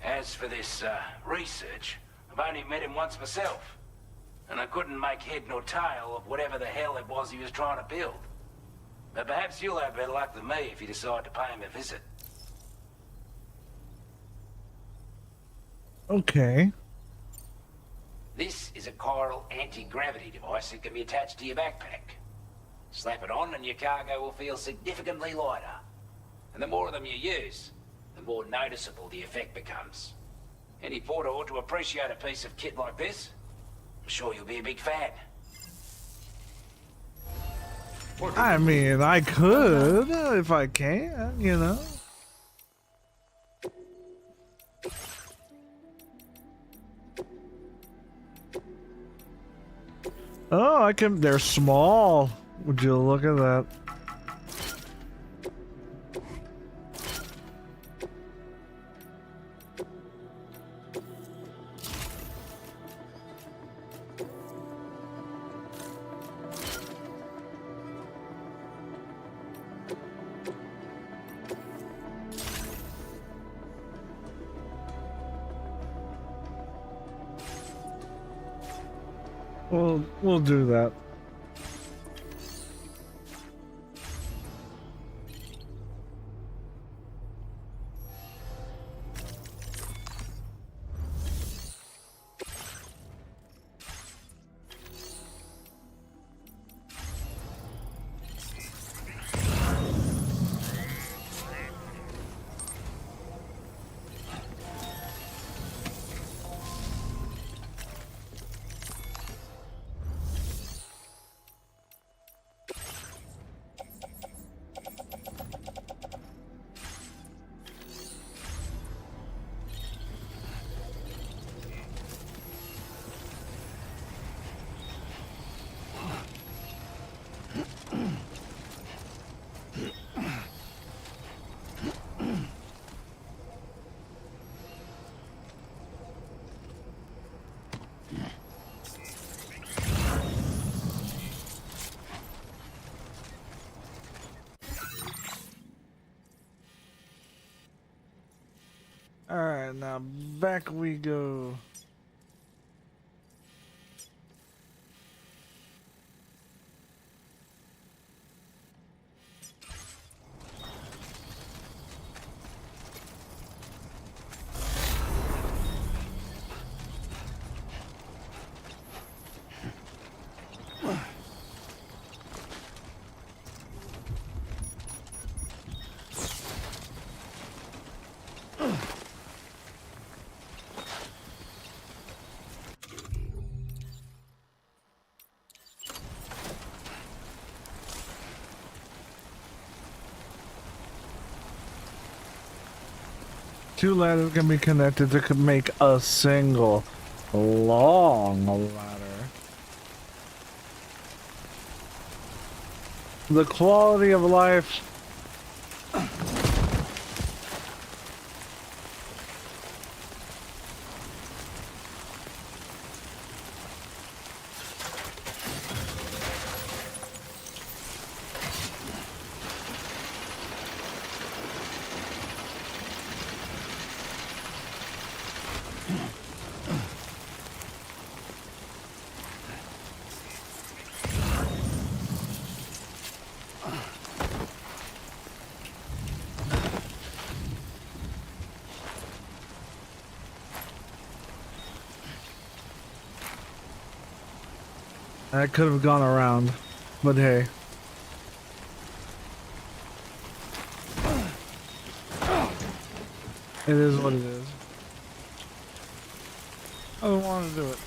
As for this, research, I've only met him once myself, and I couldn't make head nor tail of whatever the hell it was he was trying to build. But perhaps you'll have better luck than me if you decide to pay him a visit. Okay. This is a chiral anti-gravity device that can be attached to your backpack. Slap it on and your cargo will feel significantly lighter. And the more of them you use, the more noticeable the effect becomes. Any porter ought to appreciate a piece of kit like this. I'm sure you'll be a big fan. I mean, I could if I can, you know. Oh, I can. They're small. Would you look at that? We'll do that. Alright, now back we go. Two ladders can be connected to make a single long ladder. The quality of life. I could have gone around, but hey. It is what it is. I don't want to do it.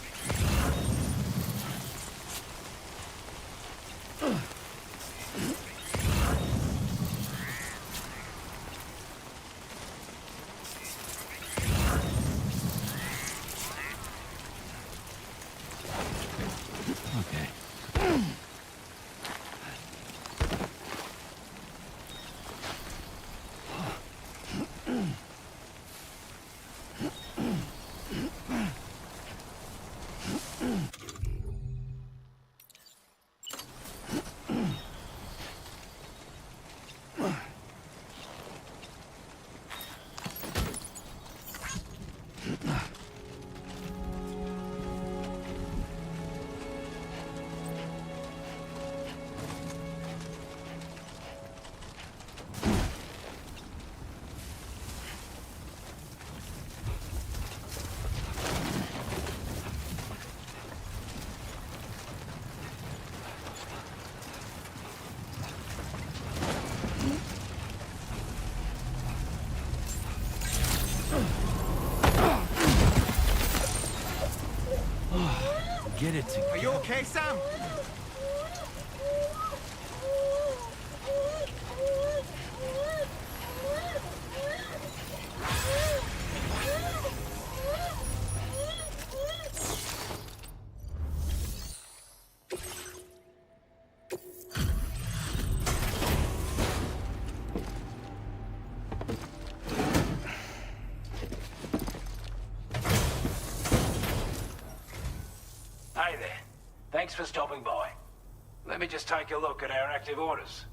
Get it together. Are you okay, Sam? Hey there. Thanks for stopping by. Let me just take a look at our active orders.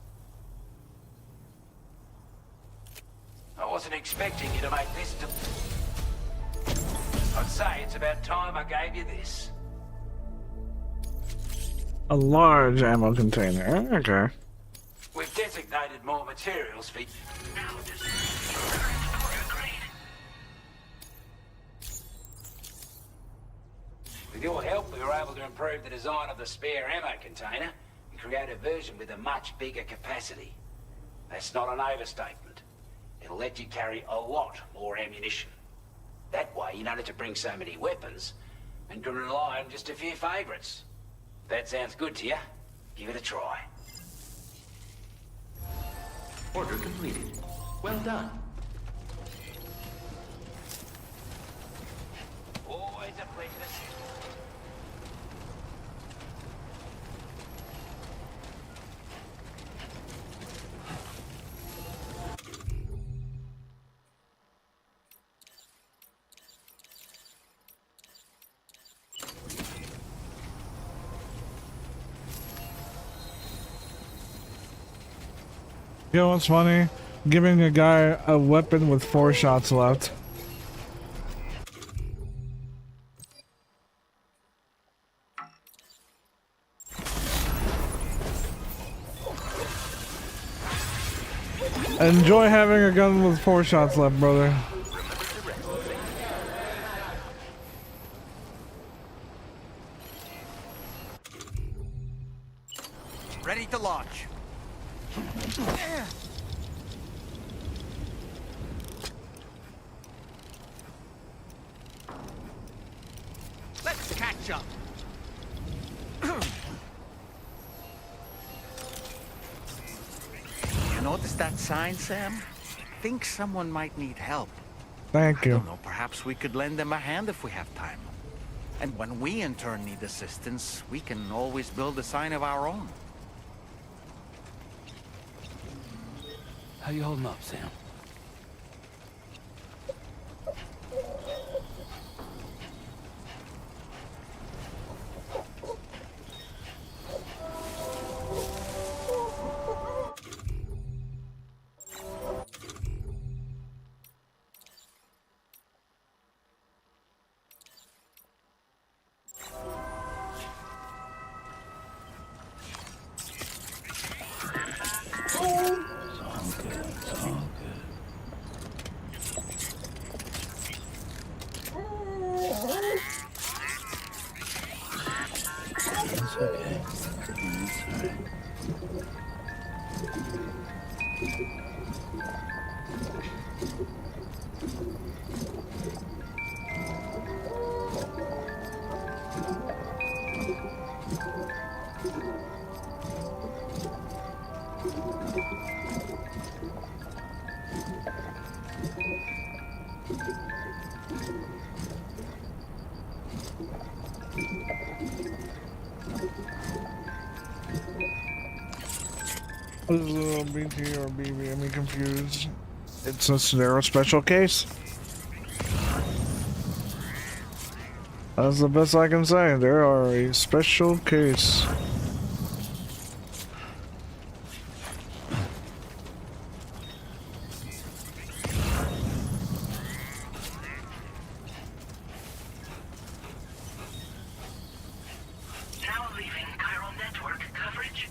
I wasn't expecting you to make this I'd say it's about time I gave you this. A large ammo container. Okay. We've designated more materials for... With your help, we were able to improve the design of the spare ammo container and create a version with a much bigger capacity. That's not an overstatement. It'll let you carry a lot more ammunition. That way, you don't have to bring so many weapons and can rely on just a few favorites. That sounds good to you? Give it a try. Order completed. Well done. Always a pleasure. You know what's funny? Giving a guy a weapon with 4 shots left. Enjoy having a gun with 4 shots left, brother. Ready to launch. Let's catch up. You notice that sign, Sam? I think someone might need help. Thank you. I don't know, perhaps we could lend them a hand if we have time. And when we in turn need assistance, we can always build a sign of our own. How you holding up, Sam? It's all good. It's all good. okay. It's all right. What is a BT or BB? I'm confused. It's a Scenario special case. That's the best I can say. There are a special case. Now leaving chiral network coverage.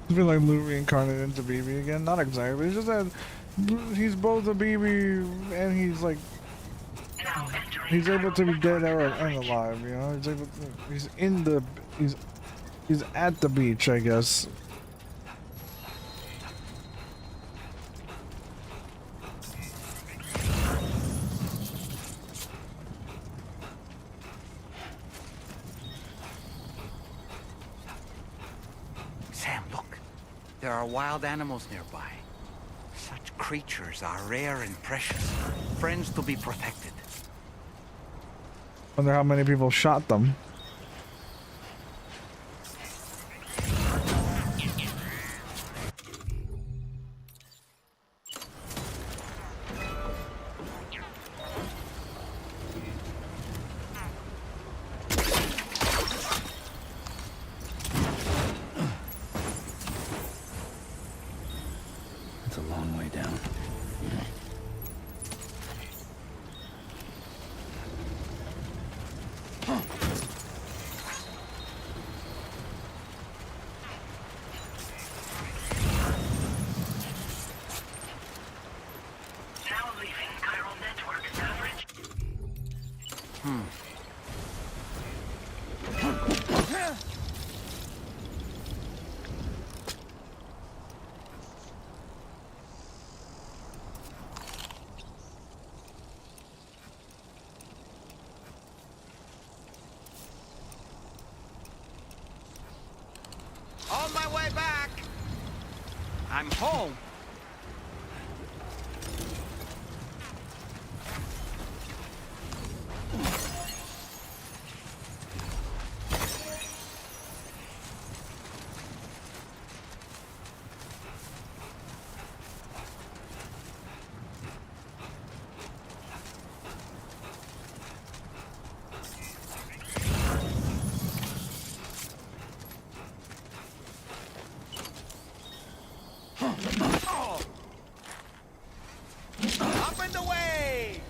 I feel like Lou reincarnated into BB again. Not exactly. It's just that he's both a BB and he's like he's able to be dead and alive. You know, he's able to, he's in the he's at the beach, I guess. Sam, look. There are wild animals nearby. Such creatures are rare and precious. Friends to be protected. Wonder how many people shot them. It's a long way down. Now leaving chiral network coverage. On my way back! I'm home. Up and away!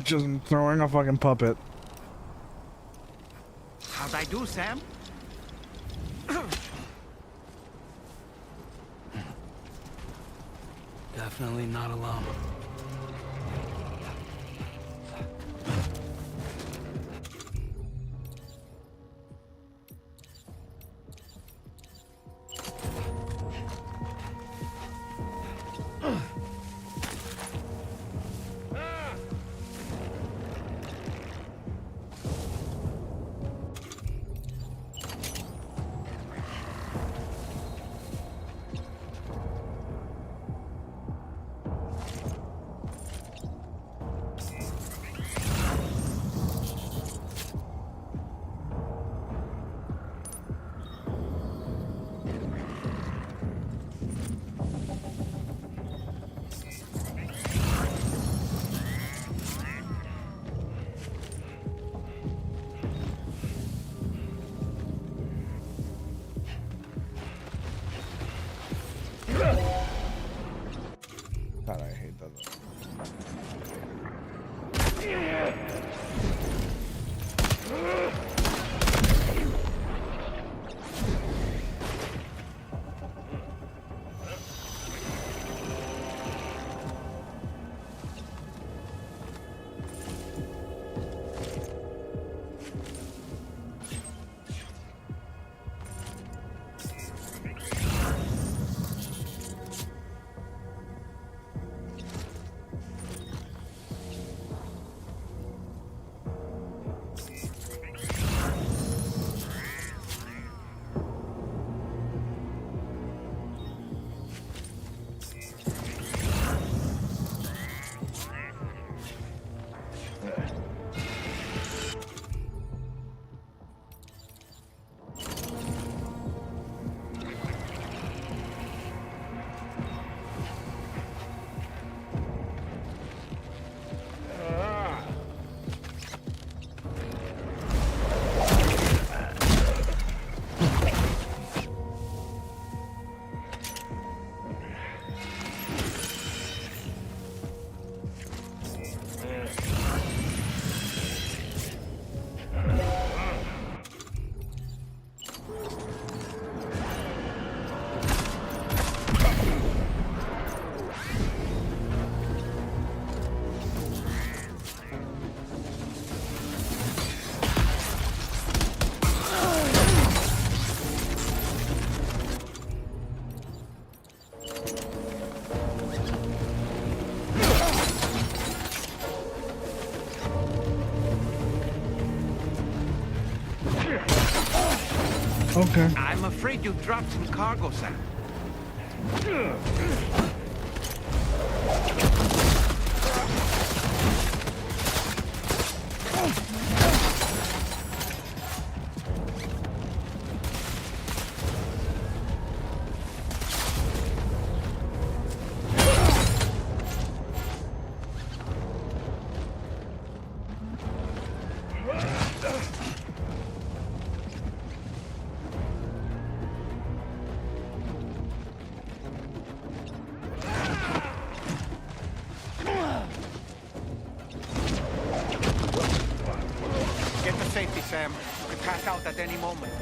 Just throwing a fucking puppet. How'd I do, Sam? Definitely not alone. Okay. I'm afraid you dropped some cargo, Sam. Get to safety, Sam. You could pass out at any moment.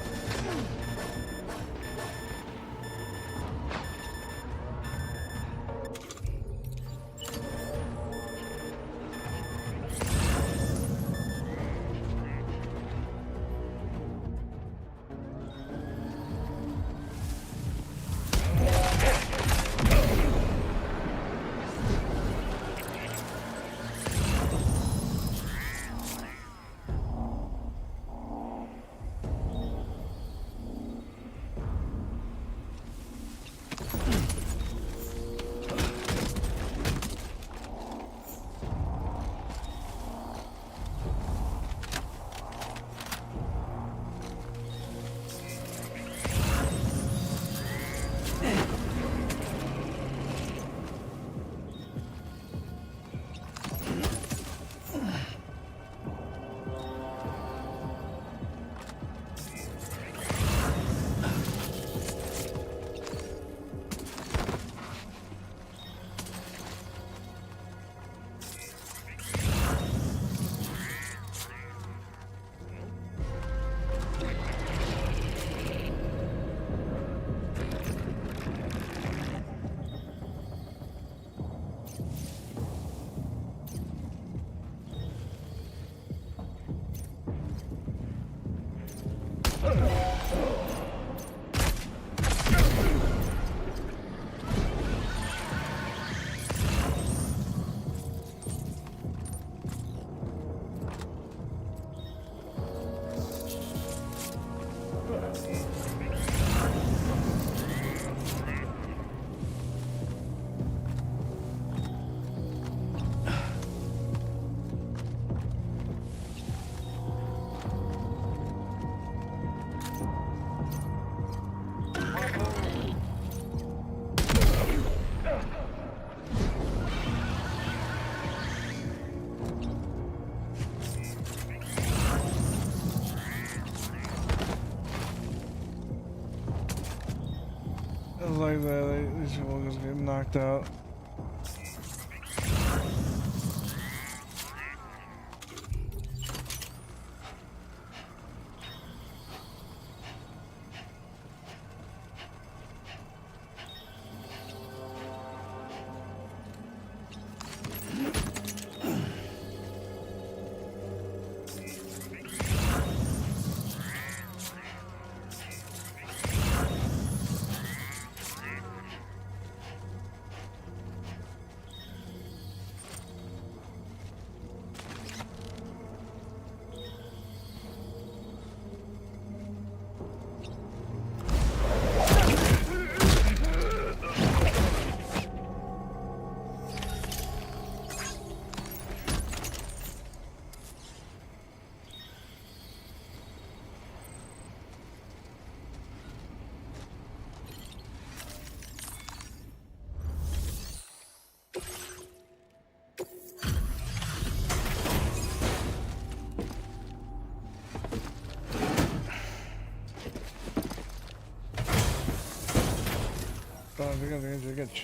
Like that, these people just get knocked out.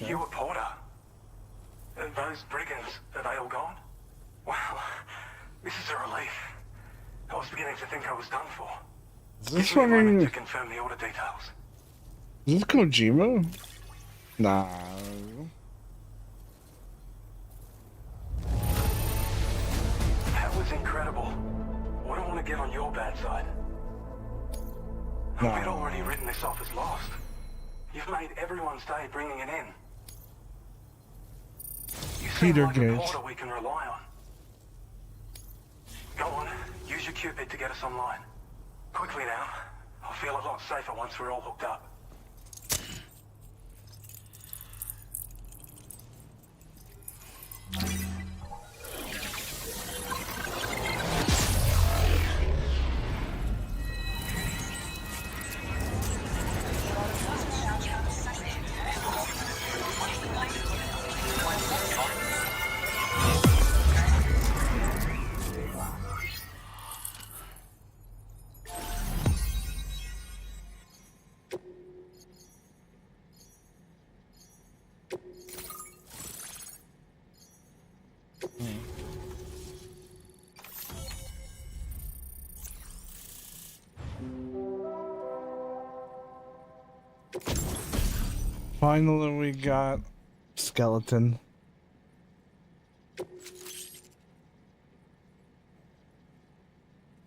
You were Porter? Those brigands, are they all gone? Wow, this is a relief. I was beginning to think I was done for. Is this Give me a moment fucking... to confirm the order details. Is this Kojima? Nah. That was incredible. I don't want to get on your bad side. Nah. We'd already written this off as lost. You've made everyone's day bringing it in. You seem Peter like a Gates. porter we can rely on. Go on, use your Cupid to get us online. Quickly now. I'll feel a lot safer once we're all hooked up. Finally, we got skeleton.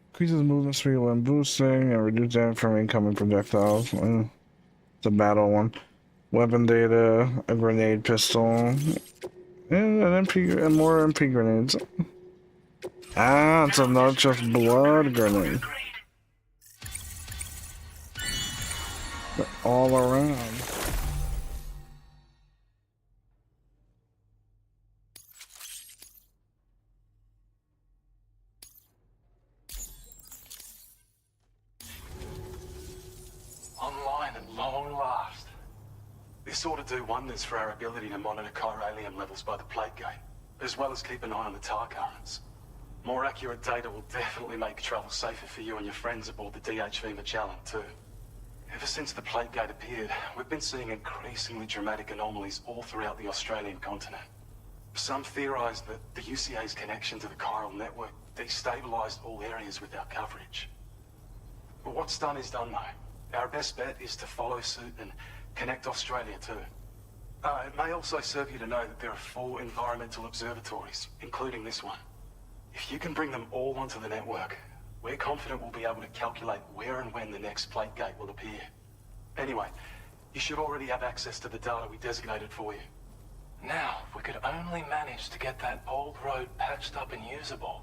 Increases movement speed when boosting and reduce damage from incoming projectiles. It's a battle one. Weapon data, a grenade pistol, and an MP, and more MP grenades. Ah, it's not just blood grenade. They're all around. Online at long last. This ought to do wonders for our ability to monitor chiralium levels by the plate gate, as well as keep an eye on the tar currents. More accurate data will definitely make travel safer for you and your friends aboard the DHV Magellan too. Ever since the plate gate appeared, we've been seeing increasingly dramatic anomalies all throughout the Australian continent. Some theorize that the UCA's connection to the chiral network destabilized all areas with our coverage. But what's done is done though. Our best bet is to follow suit and connect Australia too. It may also serve you to know that there are 4 environmental observatories, including this one. If you can bring them all onto the network, we're confident we'll be able to calculate where and when the next plate gate will appear. Anyway, you should already have access to the data we designated for you. Now, if we could only manage to get that old road patched up and usable.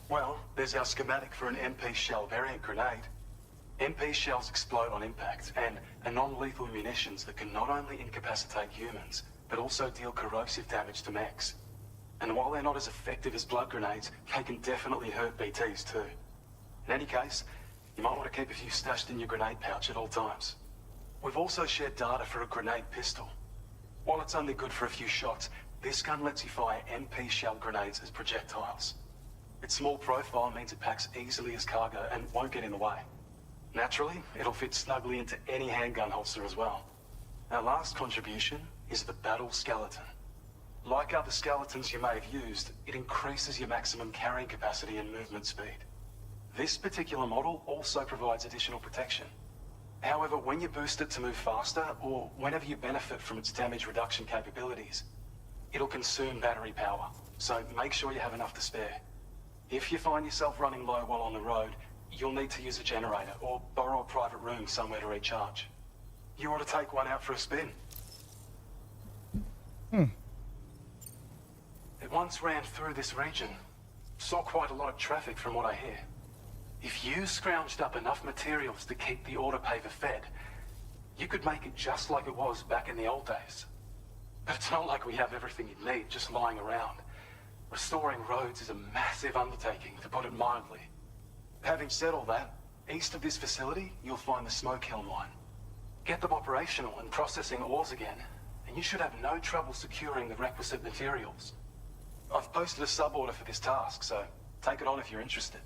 Well, there's our schematic for an MP shell variant grenade. MP shells explode on impact, and are non-lethal munitions that can not only incapacitate humans, but also deal corrosive damage to mechs. And while they're not as effective as blood grenades, they can definitely hurt BTs too. In any case, you might want to keep a few stashed in your grenade pouch at all times. We've also shared data for a grenade pistol. While it's only good for a few shots, this gun lets you fire MP shell grenades as projectiles. Its small profile means it packs easily as cargo and won't get in the way. Naturally, it'll fit snugly into any handgun holster as well. Our last contribution is the battle skeleton. Like other skeletons you may have used, it increases your maximum carrying capacity and movement speed. This particular model also provides additional protection. However, when you boost it to move faster, or whenever you benefit from its damage reduction capabilities, it'll consume battery power, so make sure you have enough to spare. If you find yourself running low while on the road, you'll need to use a generator or borrow a private room somewhere to recharge. You ought to take one out for a spin. It once ran through this region. Saw quite a lot of traffic from what I hear. If you scrounged up enough materials to keep the autopaver fed, you could make it just like it was back in the old days. But it's not like we have everything you need just lying around. Restoring roads is a massive undertaking, to put it mildly. Having said all that, east of this facility, you'll find the Smoke Hill mine. Get them operational and processing ores again, and you should have no trouble securing the requisite materials. I've posted a sub-order for this task, so take it on if you're interested.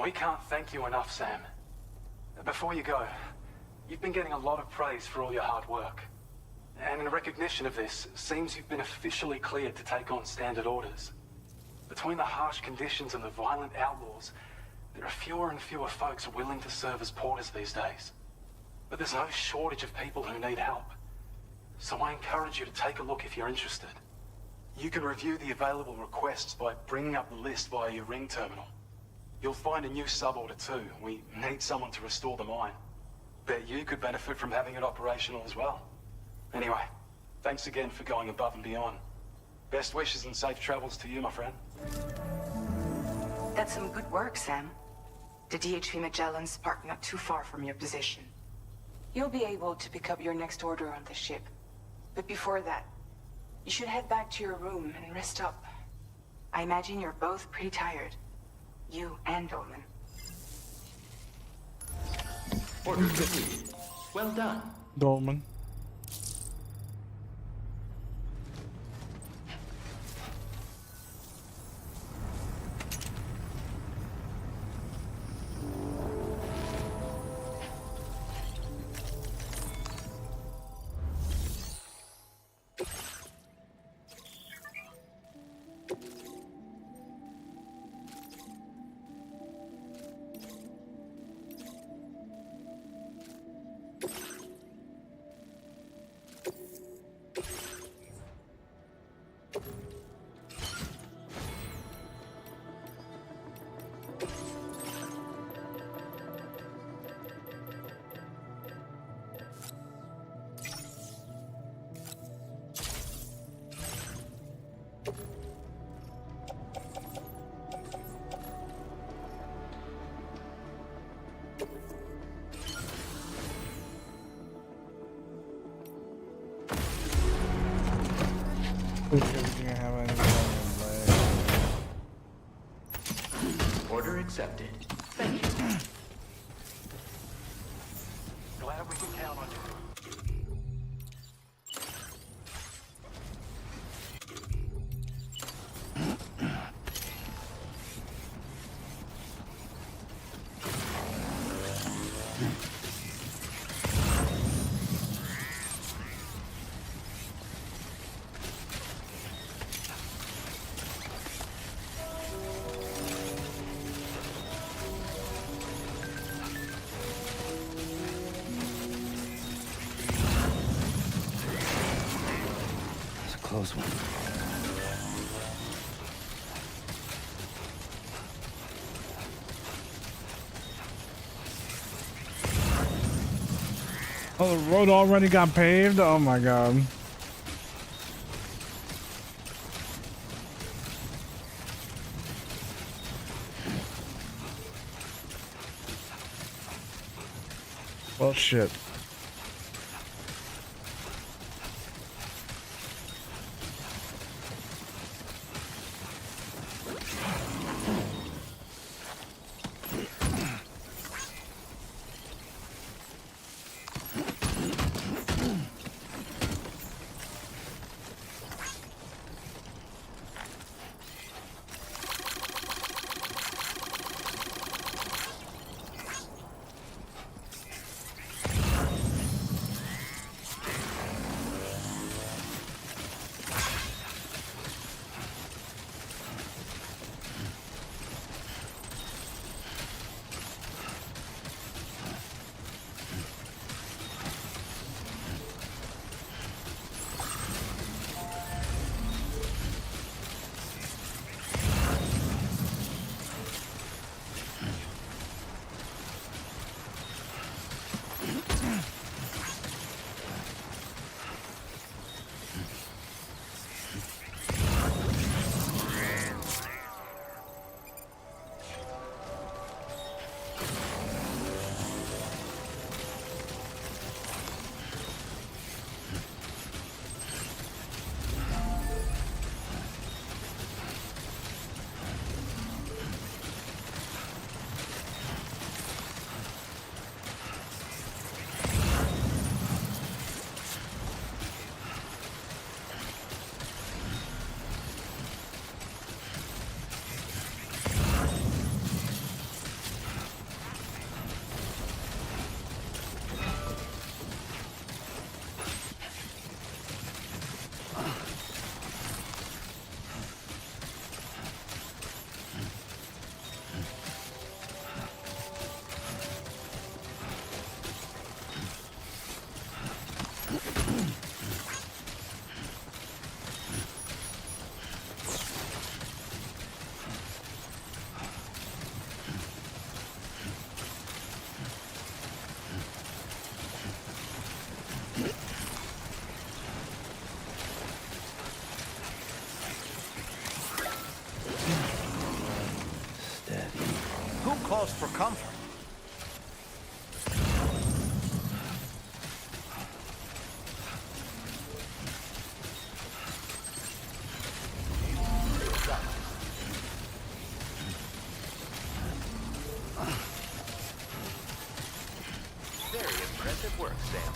We can't thank you enough, Sam. Before you go, you've been getting a lot of praise for all your hard work. And in recognition of this, it seems you've been officially cleared to take on standard orders. Between the harsh conditions and the violent outlaws, there are fewer and fewer folks willing to serve as porters these days. But there's no shortage of people who need help. So I encourage you to take a look if you're interested. You can review the available requests by bringing up the list via your ring terminal. You'll find a new suborder too. We need someone to restore the mine. Bet you could benefit from having it operational as well. Anyway, thanks again for going above and beyond. Best wishes and safe travels to you, my friend. That's some good work, Sam. The DHV Magellan's parked not too far from your position. You'll be able to pick up your next order on the ship. But before that, you should head back to your room and rest up. I imagine you're both pretty tired. You and Dolman. Order completed. Well done. Dolman. Order accepted. Thank you. Glad we can count on you. Close one. Oh, the road already got paved? Oh my god. Well, shit. almost for comfort. Very impressive work, Sam.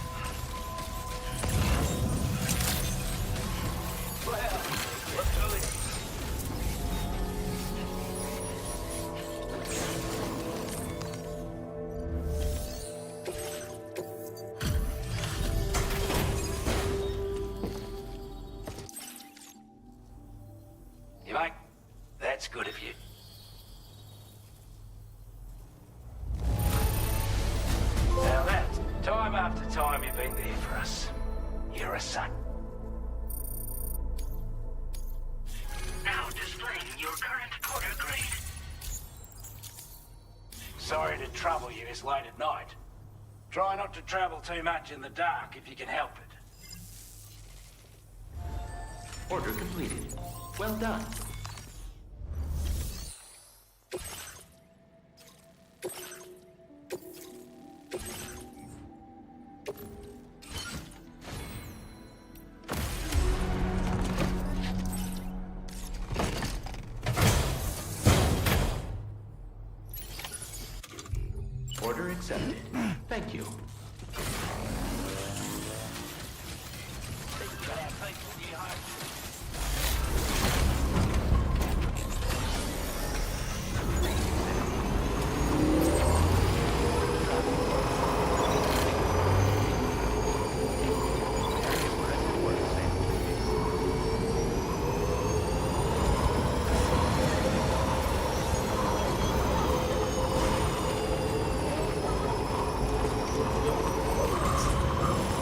You mate, that's good of you. Now that, time after time you've been there for us. You're a son. Now displaying your current quarter grade. Sorry to trouble you this late at night. Try not to travel too much in the dark if you can help it. Order completed. Well done. Order accepted. Thank you.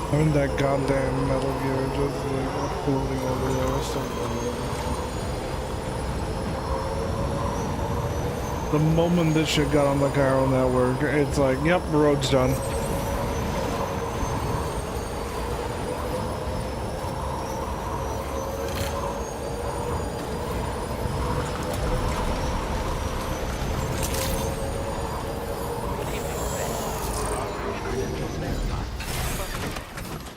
I mean, that goddamn Metal Gear just like floating over there. So the moment this shit got on the chiral network, it's like, yep, road's done.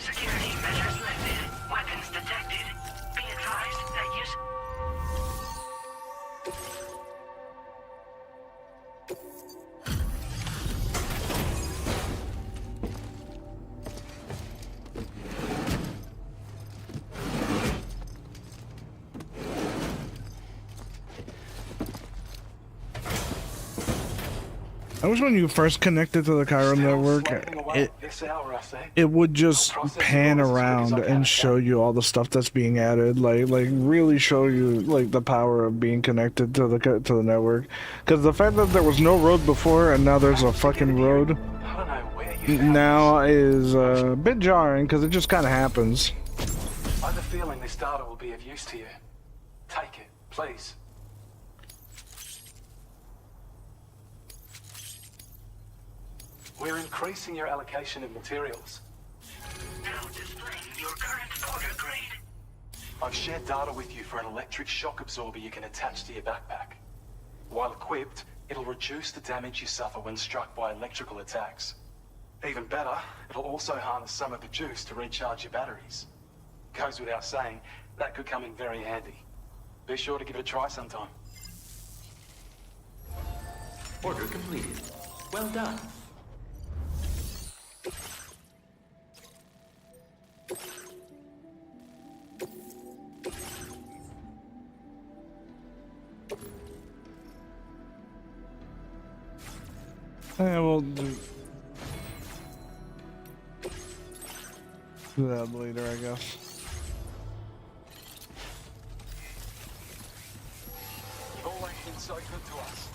Security measures lifted. Weapons detected. Be advised that use... I wish when you first connected to the chiral network, it would just pan around and show you all the stuff that's being added, like really show you like the power of being connected to the network. Because the fact that there was no road before and now there's a fucking road now is a bit jarring because it just kind of happens. I have a feeling this data will be of use to you. Take it, please. We're increasing your allocation of materials. Now displaying your current quarter grade. I've shared data with you for an electric shock absorber you can attach to your backpack. While equipped, it'll reduce the damage you suffer when struck by electrical attacks. Even better, it'll also harness some of the juice to recharge your batteries. Goes without saying, that could come in very handy. Be sure to give it a try sometime. Order completed. Well done. Yeah, we'll do that later, I guess. You've always been so good to us.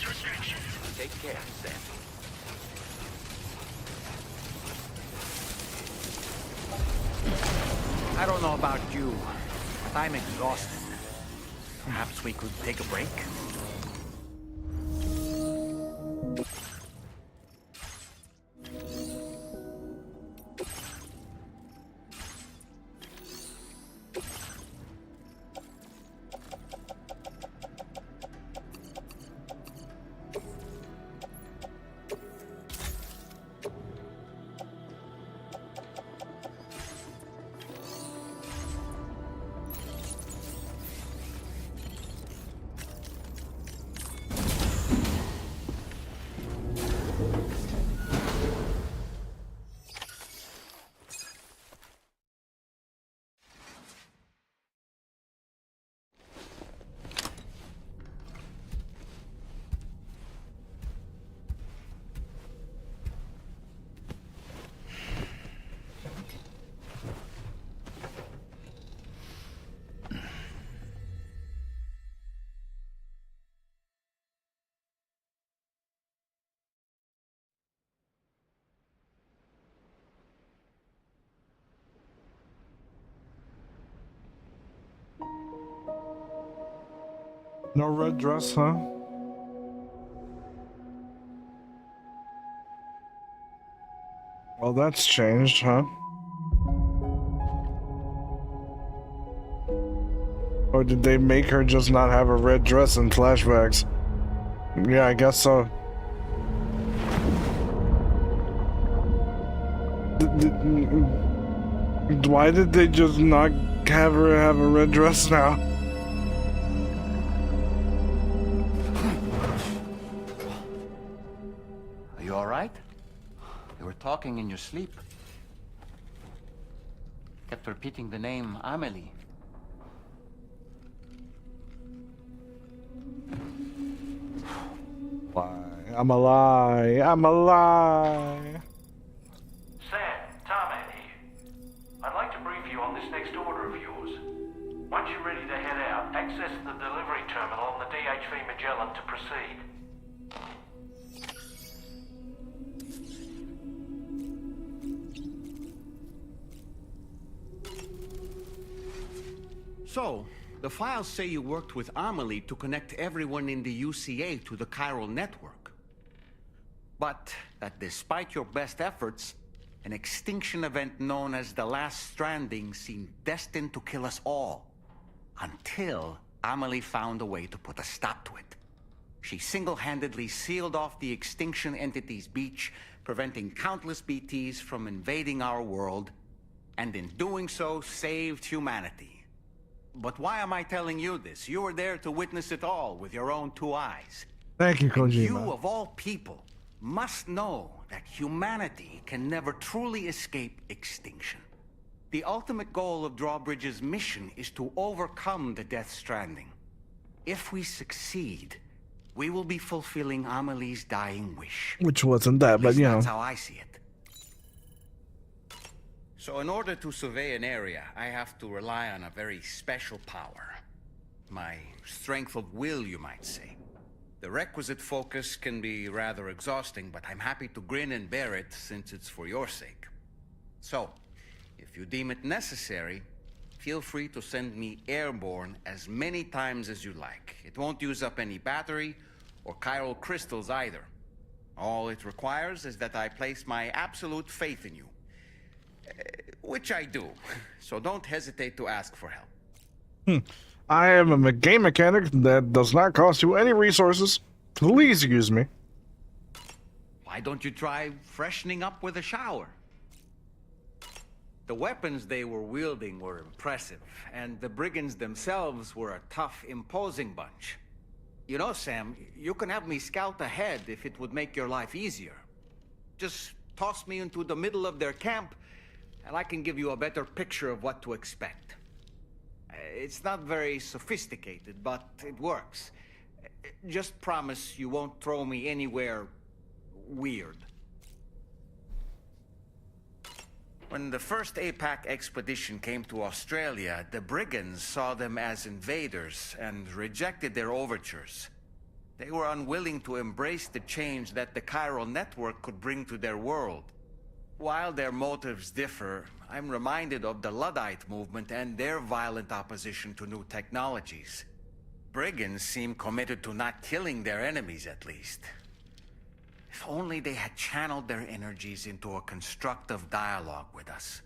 restrictions. Take care, Sam. I don't know about you, but I'm exhausted. Perhaps we could take a break? No red dress, huh? Well, that's changed, huh? Or did they make her just not have a red dress in flashbacks? Yeah, I guess so. Why did they just not have her have a red dress now? Are you all right? You were talking in your sleep. Kept repeating the name Amelie. Why? I'm a lie. I'm a lie. Sam, Tarman here. I'd like to brief you on this next order of yours. Once you're ready to head out, access the delivery terminal on the DHV Magellan to proceed. So, the files say you worked with Amelie to connect everyone in the UCA to the chiral network. But that despite your best efforts, an extinction event known as the Last Stranding seemed destined to kill us all. Until Amelie found a way to put a stop to it. She single-handedly sealed off the extinction entity's beach, preventing countless BTs from invading our world, and in doing so, saved humanity. But why am I telling you this? You were there to witness it all with your own two eyes. Thank you, And Kojima. you, of all people, must know that humanity can never truly escape extinction. The ultimate goal of Drawbridge's mission is to overcome the Death Stranding. If we succeed, we will be fulfilling Amelie's dying wish. Which wasn't that, At but least you know. that's how I see it. So in order to survey an area, I have to rely on a very special power. My strength of will, you might say. The requisite focus can be rather exhausting, but I'm happy to grin and bear it since it's for your sake. So, if you deem it necessary, feel free to send me airborne as many times as you like. It won't use up any battery or chiral crystals either. All it requires is that I place my absolute faith in you. Which I do, so don't hesitate to ask for help. I am a game mechanic that does not cost you any resources. Please use me. Why don't you try freshening up with a shower? The weapons they were wielding were impressive, and the brigands themselves were a tough, imposing bunch. You know, Sam, you can have me scout ahead if it would make your life easier. Just toss me into the middle of their camp, and I can give you a better picture of what to expect. It's not very sophisticated, but it works. Just promise you won't throw me anywhere weird. When the first APAC expedition came to Australia, the brigands saw them as invaders and rejected their overtures. They were unwilling to embrace the change that the chiral network could bring to their world. While their motives differ, I'm reminded of the Luddite movement and their violent opposition to new technologies. Brigands seem committed to not killing their enemies, at least. If only they had channeled their energies into a constructive dialogue with us.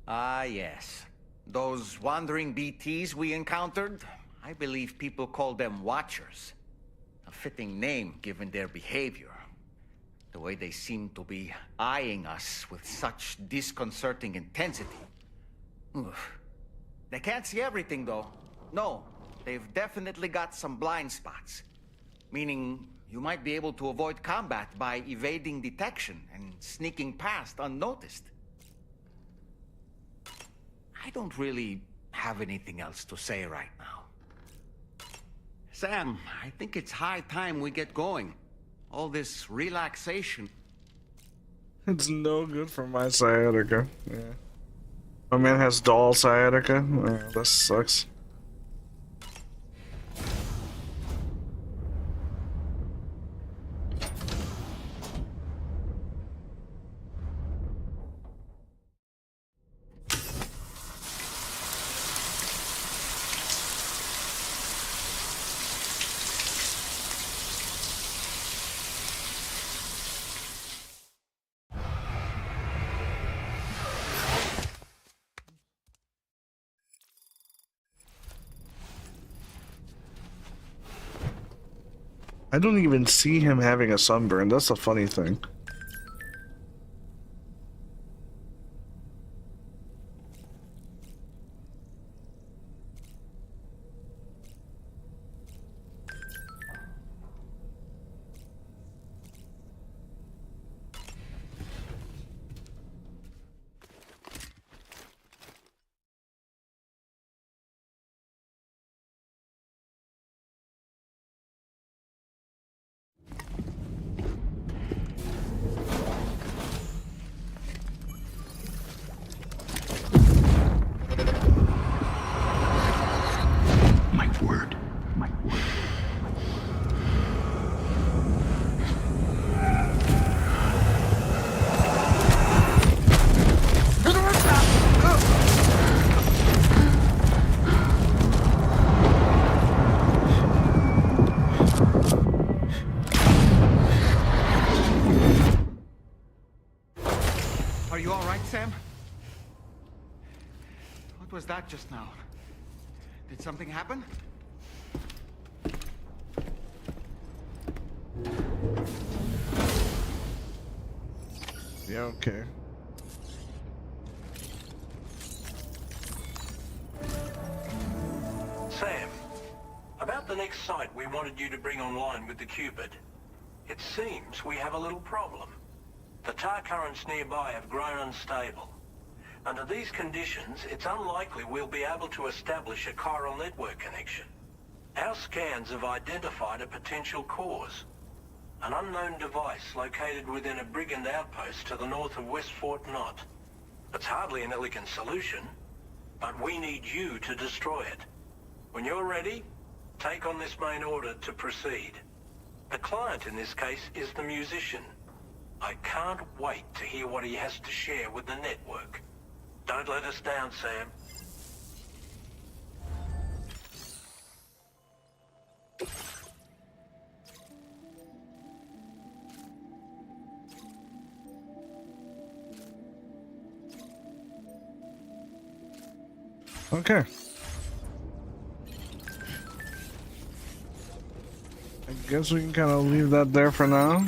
Ah, yes. Those wandering BTs we encountered, I believe people call them Watchers. A fitting name given their behavior. The way they seem to be eyeing us with such disconcerting intensity. Oof. They can't see everything, though. No, they've definitely got some blind spots. Meaning, you might be able to avoid combat by evading detection and sneaking past unnoticed. I don't really have anything else to say right now. Sam, I think it's high time we get going. All this relaxation. It's no good for my sciatica. Yeah. My man has dull sciatica. Yeah, that sucks. I don't even see him having a sunburn. That's the funny thing. Are you all right, Sam? What was that just now? Did something happen? Yeah, okay. Sam, about the next site we wanted you to bring online with the Cupid. It seems we have a little problem. The tar currents nearby have grown unstable. Under these conditions, it's unlikely we'll be able to establish a chiral network connection. Our scans have identified a potential cause. An unknown device located within a brigand outpost to the north of West Fort Knot. It's hardly an elegant solution, but we need you to destroy it. When you're ready, take on this main order to proceed. The client in this case is the musician. I can't wait to hear what he has to share with the network. Don't let us down, Sam. Okay. I guess we can kind of leave that there for now.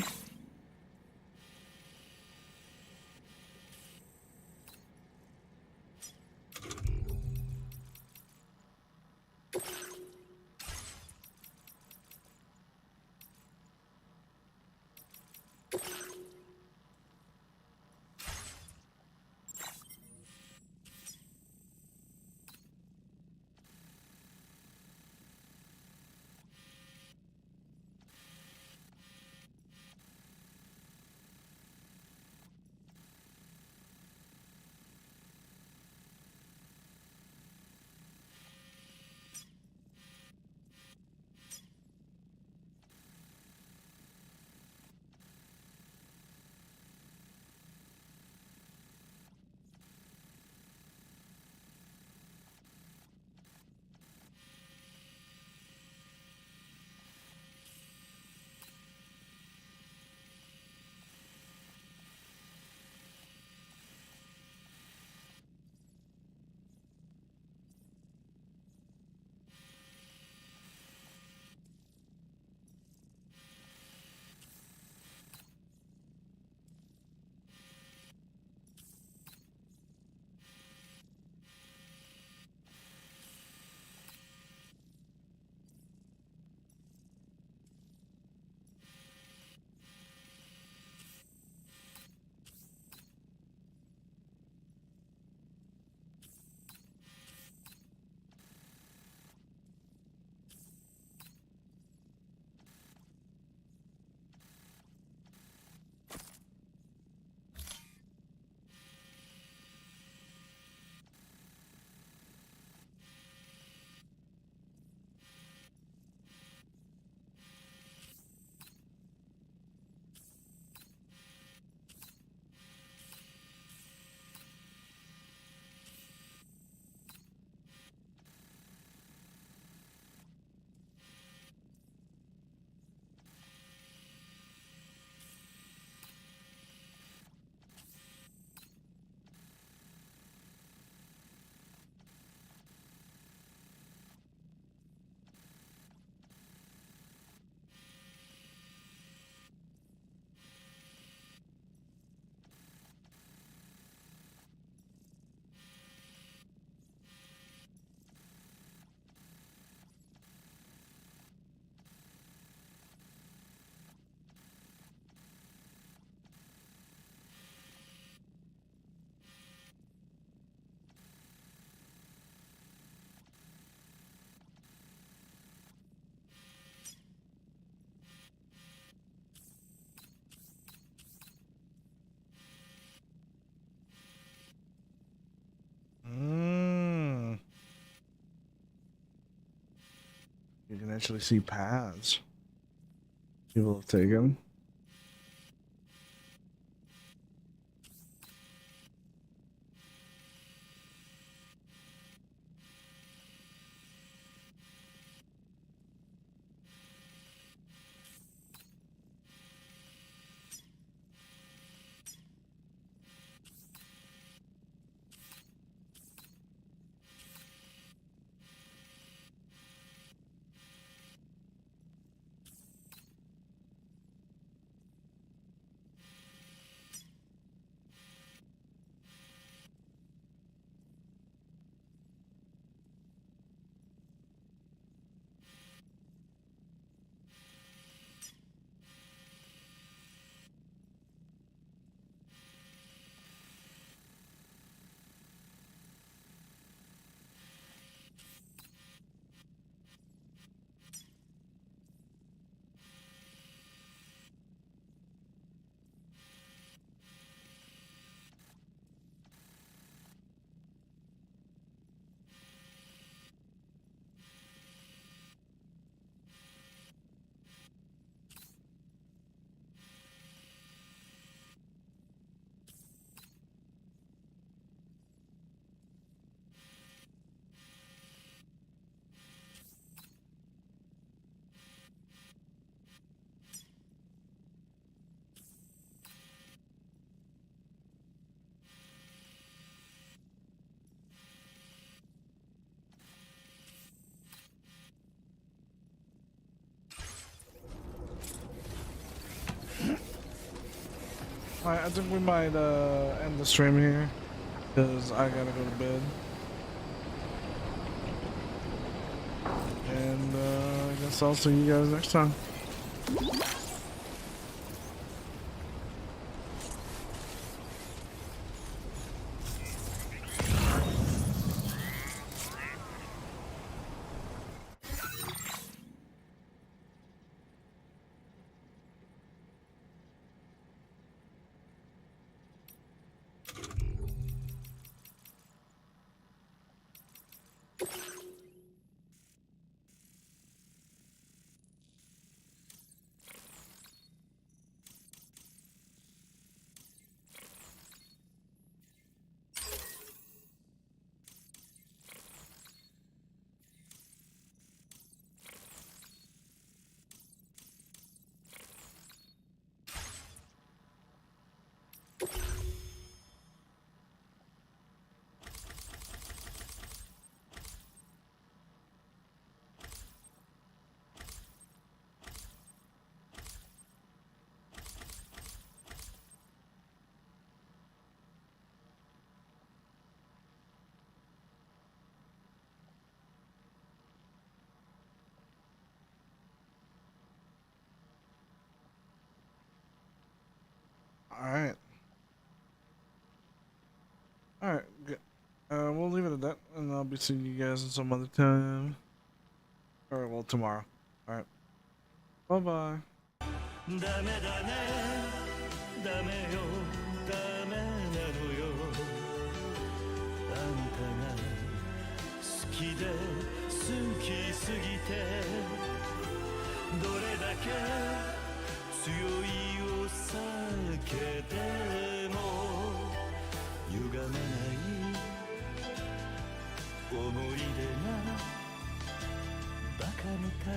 You can actually see paths people have taken. Alright, I think we might end the stream here because I gotta go to bed. And I guess I'll see you guys next time. Alright. Alright, good. We'll leave it at that, and I'll be seeing you guys in some other time. Or, well, tomorrow. Alright. Bye-bye. ダメだねダメよダメなのよあんたが好きで好きすぎてどれだけ強いお酒でも歪めない思い出がバカみたい